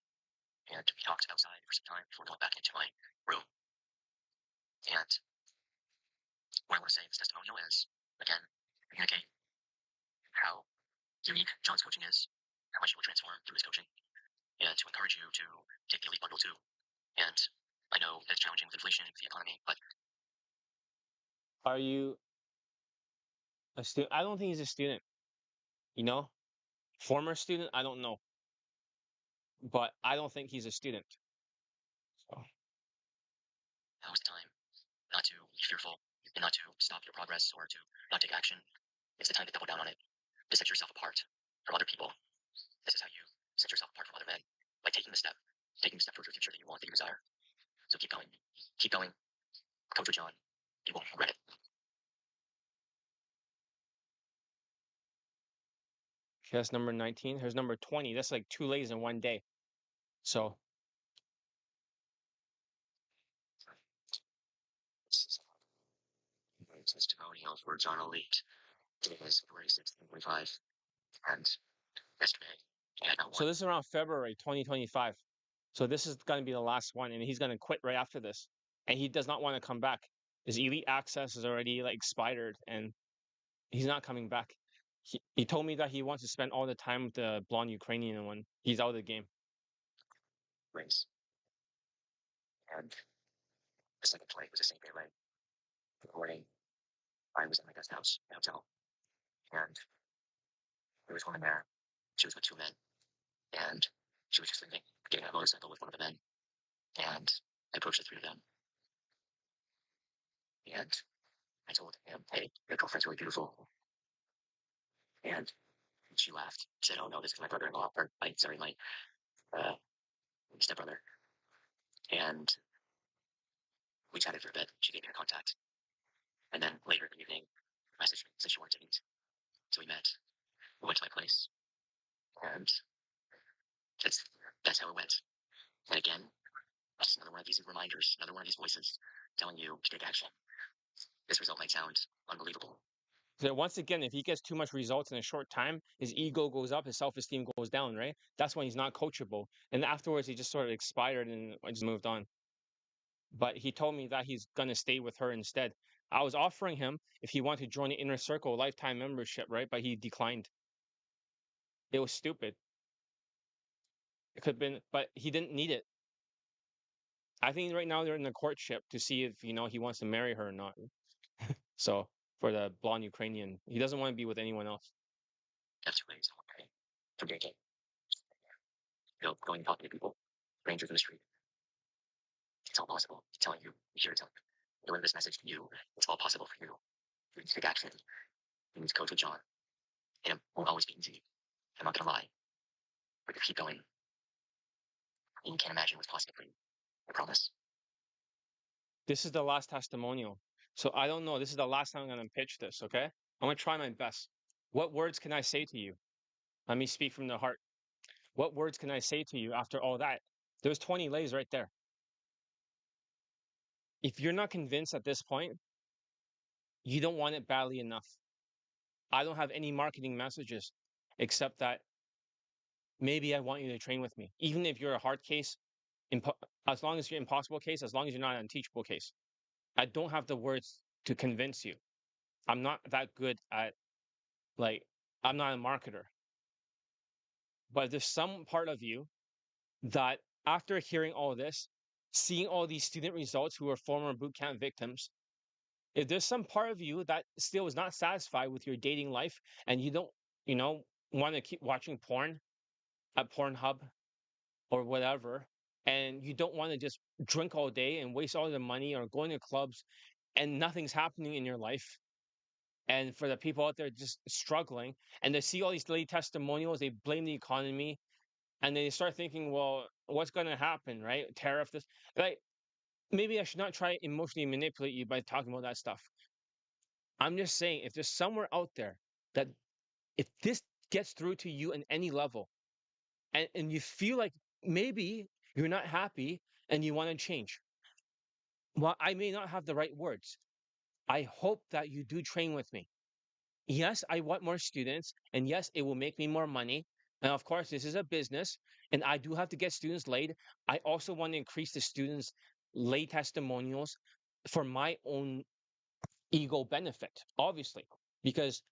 and we talked outside for some time before going back into my room. And what I want to say in this testimonial is, again, communicate how unique John's coaching is, how much he will transform through his coaching, and to encourage you to take the Elite Bundle too. And I know that's challenging with inflation and with the economy, but Are you a student? I don't think he's a student. You know, former student. I don't know, but I don't think he's a student. So now is the time not to be fearful and not to stop your progress or to not take action. It's the time to double down on it, to set yourself apart from other people. This is how you set yourself apart from other men, by taking the step towards the future that you want, that you desire. So keep going. Keep going. Coach with John. You won't regret it. that's number 19. Here's number 20. That's like 2 lays in one day. So This is a testimonial for John Elite. Today is February 6th, 2025. And yesterday, I had not so one. this is around February 2025. So this is going to be the last one, and he's going to quit right after this. And he does not want to come back. His elite access is already like expired, and he's not coming back. He told me that he wants to spend all the time with the blonde Ukrainian one. He's out of the game. Rings. And the second play was the same day late. In the morning, I was at my guest house, my hotel, and there was a woman there. She was with two men, and she was just leaving, getting on a motorcycle with one of the men. And I approached the three of them, and I told him, "Hey, your girlfriend's really beautiful." And she laughed. She said, "Oh no, this is my brother-in-law, or my uh, stepbrother." And we chatted for a bit. She gave me her contact, and then later in the evening, messaged me, said she wanted to meet. So we met. We went to my place, and that's how it went. And again, just another one of these reminders, another one of these voices telling you to take action. This result might sound Unbelievable. So once again, if he gets too much results in a short time, his ego goes up, his self-esteem goes down, right? That's when he's not coachable. And afterwards, he just sort of expired and I just moved on. But he told me that he's gonna stay with her instead. I was offering him if he wanted to join the inner circle lifetime membership, right? But he declined. It was stupid. It could have been, but he didn't need it. I think right now they're in the courtship to see if he wants to marry her or not. So for the blonde Ukrainian, he doesn't want to be with anyone else. That's ways. Okay. Forget it. Going and talking to people, strangers in the street. It's all possible. I'm telling you, here it's telling you. Delivering this message to you. It's all possible for you. You need to take action. You need to coach with John. And it won't always be easy. I'm not gonna lie. But you keep going. And you can't imagine what's possible for you. I promise. This is the last testimonial. So I don't know. This is the last time I'm going to pitch this, okay? I'm going to try my best. What words can I say to you? Let me speak from the heart. What words can I say to you after all that? There's 20 lays right there. If you're not convinced at this point, you don't want it badly enough. I don't have any marketing messages except that maybe I want you to train with me. Even if you're a hard case, as long as you're impossible case, as long as you're not an unteachable case. I don't have the words to convince you. I'm not that good at, like, I'm not a marketer. But there's some part of you that after hearing all this, seeing all these student results who are former boot camp victims, if there's some part of you that still is not satisfied with your dating life and you don't, want to keep watching porn at Pornhub or whatever, and you don't want to just drink all day and waste all the money or going to clubs and nothing's happening in your life. And for the people out there just struggling and they see all these late testimonials, they blame the economy and they start thinking, well, what's going to happen, right? Tariff this. Like, maybe I should not try to emotionally manipulate you by talking about that stuff. I'm just saying, if there's somewhere out there that if this gets through to you in any level and you feel like maybe you're not happy and you want to change, well, I may not have the right words. I hope that you do train with me. Yes, I want more students, and yes, it will make me more money. And of course, this is a business, and I do have to get students laid. I also want to increase the students' lay testimonials for my own ego benefit, obviously, because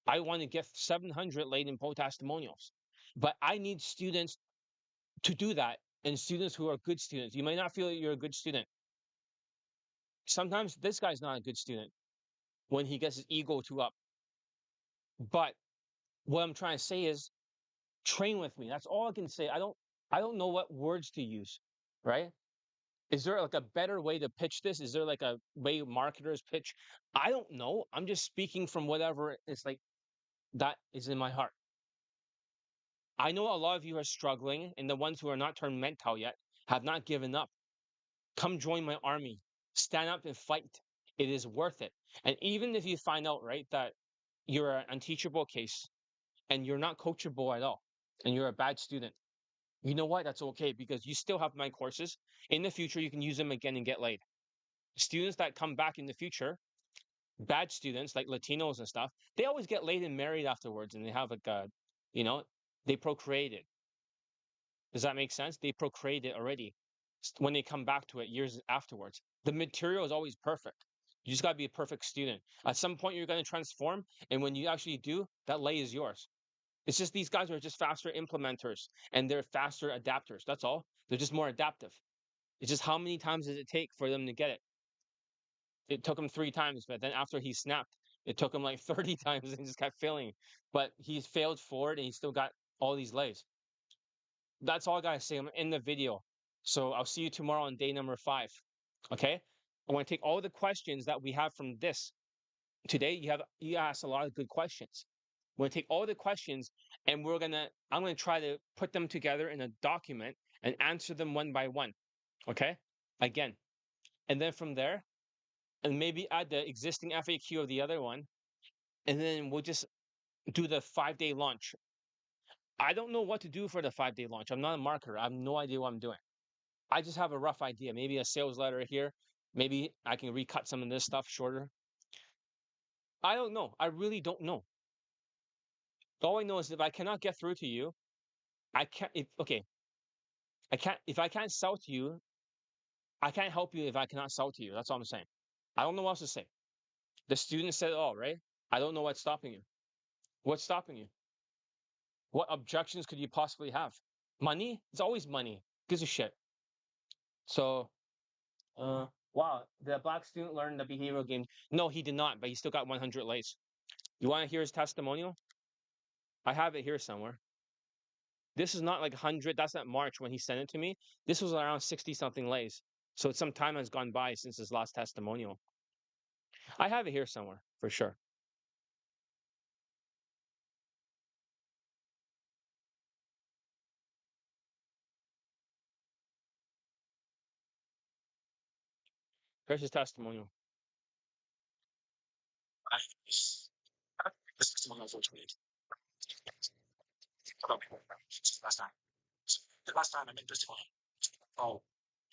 I want to get 700 laid in post testimonials. But I need students to do that, and students who are good students. You may not feel that you're a good student. Sometimes this guy's not a good student when he gets his ego too up. But what I'm trying to say is train with me. That's all I can say. I don't know what words to use, right? Is there like a better way to pitch this? Is there like a way marketers pitch? I don't know. I'm just speaking from whatever is like that is in my heart. I know a lot of you are struggling, and the ones who are not turned mental yet have not given up. Come join my army. Stand up and fight. It is worth it. And even if you find out, right, that you're an unteachable case and you're not coachable at all, and you're a bad student, you know what? That's okay because you still have my courses. In the future, you can use them again and get laid. Students that come back in the future, bad students like Latinos and stuff, they always get laid and married afterwards and they have like you know, they procreated. Does that make sense? They procreated already when they come back to it years afterwards. The material is always perfect. You just got to be a perfect student. At some point, you're going to transform. And when you actually do, that lay is yours. It's just these guys are just faster implementers and they're faster adapters. That's all. They're just more adaptive. It's just how many times does it take for them to get it? It took him 3 times, but then after he snapped, it took him like 30 times and just kept failing. But he's failed forward and he still got all these lays. That's all I gotta say. I'm in the video. So I'll see you tomorrow on day number 5. Okay? I want to take all the questions that we have from this. Today you asked a lot of good questions. We're gonna take all the questions and I'm gonna try to put them together in a document and answer them one by one. Okay? Again. And then from there, and maybe add the existing FAQ of the other one, and then we'll just do the 5-day launch. I don't know what to do for the 5-day launch. I'm not a marketer. I have no idea what I'm doing. I just have a rough idea. Maybe a sales letter here. Maybe I can recut some of this stuff shorter. I don't know. I really don't know. All I know is if I cannot get through to you, I can't. Okay, I can't. If I can't sell to you, I can't help you if I cannot sell to you. That's all I'm saying. I don't know what else to say. The student said it all, right? I don't know what's stopping you. What's stopping you? What objections could you possibly have? Money? It's always money. Gives a shit. So, wow, the black student learned the behavioral game. No, he did not, but he still got 100 lays. You want to hear his testimonial? I have it here somewhere. This is not like 100. That's not March when he sent it to me. This was around 60 something lays. So some time has gone by since his last testimonial. I have it here somewhere for sure. Here's his testimonial. I this this is one unfortunate about me last time. The last time I made testimony, oh,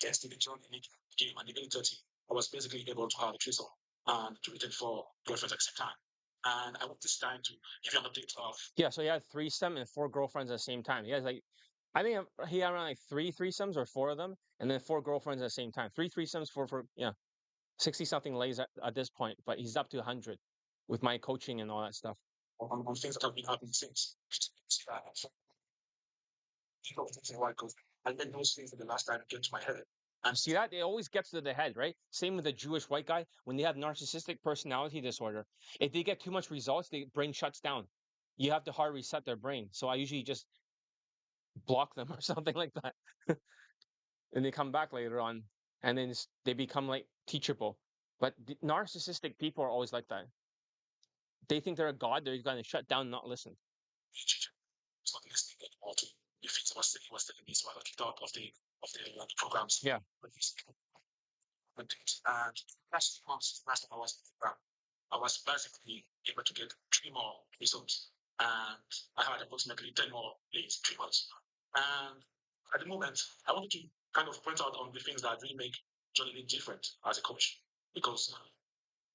yes, the John in the game and the 8:30, I was basically able to have a threesome and to return for girlfriends at the same time. And I want this time to give you an update of Yeah, so he had threesome and four girlfriends at the same time. He has like, I think he had around like three threesomes or four of them, and then four girlfriends at the same time. Three threesomes, yeah, 60 something lays at this point, but he's up to 100 with my coaching and all that stuff. on things that have been happening since. People thinking why because I let those things in the last time get to my head. And See that? It always gets to the head, right? Same with the Jewish white guy. When they have narcissistic personality disorder, if they get too much results, their brain shuts down. You have to hard reset their brain. So I usually just block them or something like that. And they come back later on and then they become like teachable. But narcissistic people are always like that. They think they're a god, they're going to shut down and not listen. it's not listening anymore to the things he was telling me, so I kicked out of the programs. Yeah. And last time I was in the program, I was basically able to get 3 more results. And I had approximately 10 more leads, 3 months. And at the moment, I wanted to kind of point out on the things that really make Johnny Lee different as a coach. Because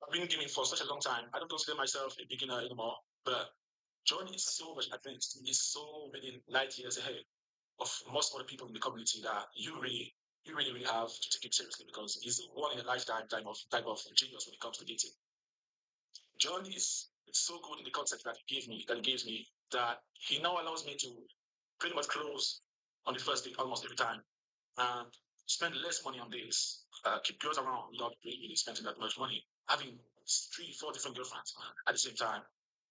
I've been gaming for such a long time. I don't consider myself a beginner anymore. But Johnny is so much advanced. He's so many light years ahead of most other people in the community that really have to take him seriously because he's one in a lifetime type of genius when it comes to dating. John is so good in the concept that he gives me that he now allows me to pretty much close on the first date almost every time and spend less money on dates, keep girls around without really spending that much money, having 3, 4 different girlfriends at the same time.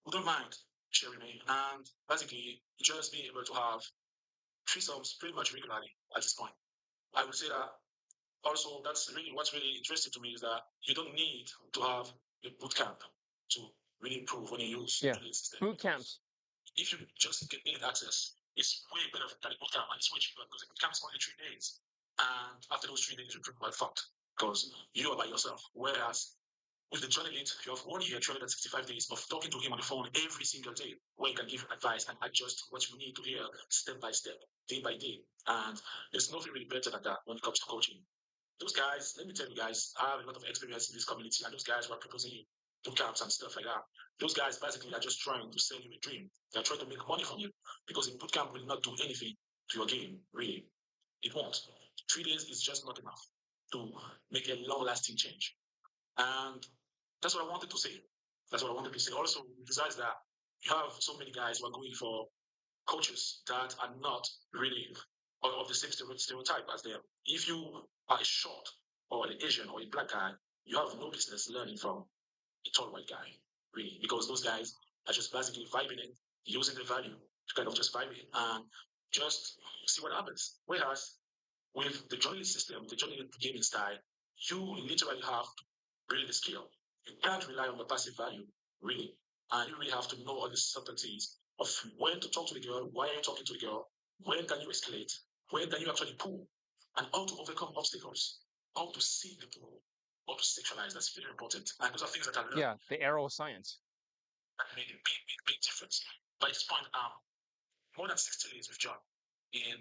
We don't mind sharing me and basically just being able to have threesomes pretty much regularly at this point. I would say that also that's really what's really interesting to me is that you don't need to have a boot camp to really improve when you use Yeah. the system. Boot camps. If you just get internet access, it's way better than a boot camp and it's way cheaper because a boot camp is only 3 days. And after those 3 days, you're pretty well fucked because you are by yourself. Whereas with the Johnny Lead, you have 1 year, 365 days of talking to him on the phone every single day, where you can give advice and adjust what you need to hear step by step, day by day. And there's nothing really better than that when it comes to coaching. Those guys, let me tell you guys, I have a lot of experience in this community, and those guys who are proposing you boot camps and stuff like that. Those guys basically are just trying to sell you a dream. They're trying to make money from you because a boot camp will not do anything to your game, really. It won't. 3 days is just not enough to make a long lasting change. And that's what I wanted to say. That's what I wanted to say. Also, besides that, you have so many guys who are going for coaches that are not really of the same stereotype as them. If you are a short or an Asian or a black guy, you have no business learning from a tall white guy, really, because those guys are just basically vibing it, using the value to kind of just vibe it and just see what happens. Whereas with the journalist system, the journalist gaming style, you literally have to build the skill. You can't rely on the passive value, really. And you really have to know all the subtleties of when to talk to the girl, why are you talking to the girl, when can you escalate, when can you actually pull, and how to overcome obstacles, how to see the pull, how to sexualize. That's very important. And those are things that I learned Yeah, the arrow of science. that made a big difference. By this point, more than 60 days with John in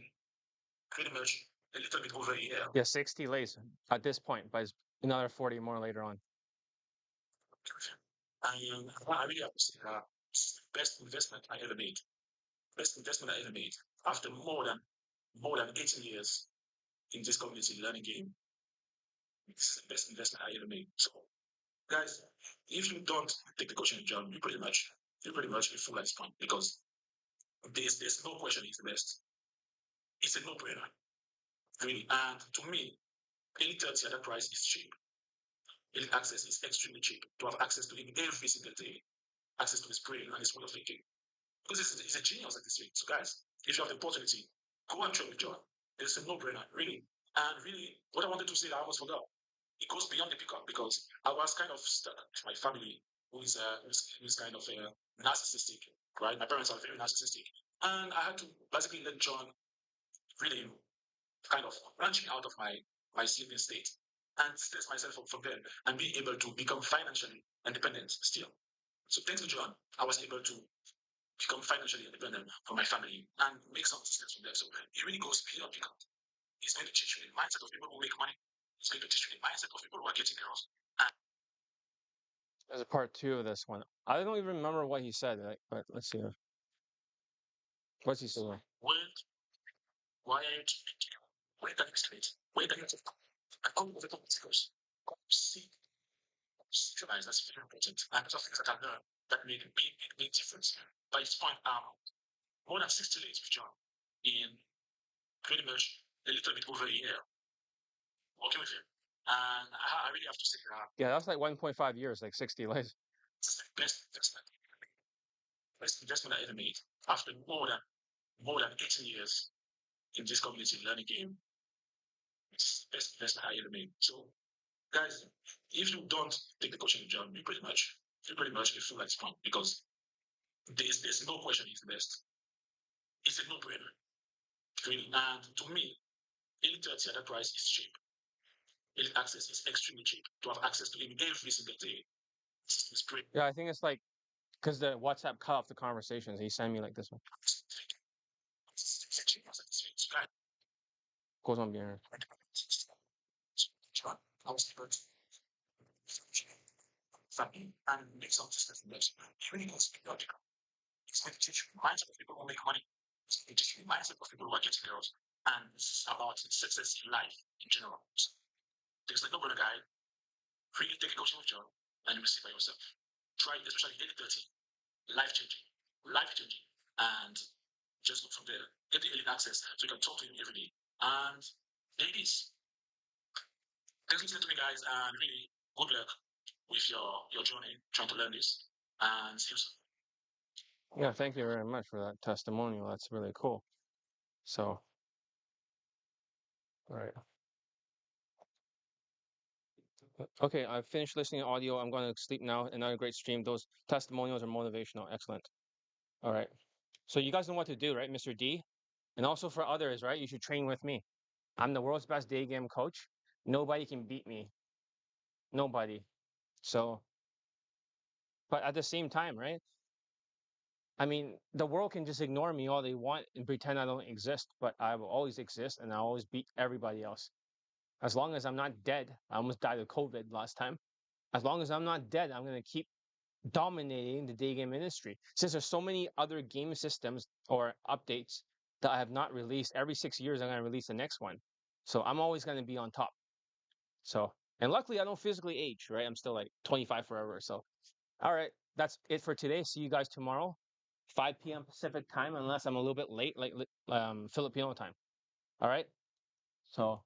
pretty much a little bit over a year. Yeah, 60 lays at this point, but it's another 40 more later on. And I really have to say that best investment I ever made. Best investment I ever made after more than 18 years in this community learning game. It's the best investment I ever made. So guys, if you don't take the coaching job, you pretty much a fool at this point because there's no question it's the best. It's a no-brainer, really. And to me, any 30 at that price is cheap. Any access is extremely cheap. To have access to him every single day, access to his brain and his way of thinking. Because he's a genius at this rate. So guys, if you have the opportunity, go and train with John. It's a no-brainer, really. And really, what I wanted to say, I almost forgot. It goes beyond the pickup because I was kind of stuck with my family, who is kind of narcissistic, right? My parents are very narcissistic, and I had to basically let John really kind of branch me out of my sleeping state and test myself from them and being able to become financially independent still. So thanks to John, I was able to become financially independent from my family and make some steps from there. So it really goes beyond pickup. It's going to teach you the mindset of people who make money. It's going to teach you the mindset of people who are getting girls. And There's a part two of this one. I don't even remember what he said, like, but let's see. What's he saying? when, why aren't you, where can you straight? Where can you and all of the competitors see, realize that's very important. And those are things that I learned that made a big difference. By this point, more than 60 days with John in pretty much a little bit over a year working with him. And I really have to say that Yeah, that's like 1.5 years, like 60 lives. it's the best investment I ever made after more than 18 years in this community learning game. It's the best investment I ever made. So guys, if you don't take the coaching job, you pretty much a fool at this point because there's no question he's the best. It's a no-brainer, really. And to me, any 30 at that price is cheap. Any access is extremely cheap. To have access to him every single day, it's great. Yeah, I think it's like because the WhatsApp cut off the conversations. He sent me like this one. It's a genius at this rate. So guys, Goes on being here. I was able to family and make some systems in this. It really goes beyond pickup. It's going to teach you the mindset of people who make money. It's going to teach you the mindset of people who are getting girls. And it's about success in life in general. So there's like no other guy. Really take a coaching with John and you will see by yourself. Try it, especially any 30. Life changing. Life changing. And just look from there. Get the alien access so you can talk to him every day. And ladies, thanks for listening to me, guys. And really good luck with your journey trying to learn this. And see you soon. Yeah, thank you very much for that testimonial. That's really cool. So, all right. Okay, I've finished listening to audio. I'm going to sleep now. Another great stream. Those testimonials are motivational. Excellent. All right. So you guys know what to do, right, Mr. D? And also for others, right? You should train with me. I'm the world's best day game coach. Nobody can beat me. Nobody. So, but at the same time, right? I mean, the world can just ignore me all they want and pretend I don't exist, but I will always exist and I'll always beat everybody else. As long as I'm not dead, I almost died of COVID last time. As long as I'm not dead, I'm going to keep dominating the day game industry. Since there's so many other game systems or updates that I have not released, every 6 years I'm going to release the next one. So I'm always going to be on top. So, and luckily I don't physically age, right? I'm still like 25 forever. So, all right, that's it for today. See you guys tomorrow, 5 p.m. Pacific time, unless I'm a little bit late, like Filipino time. All right. So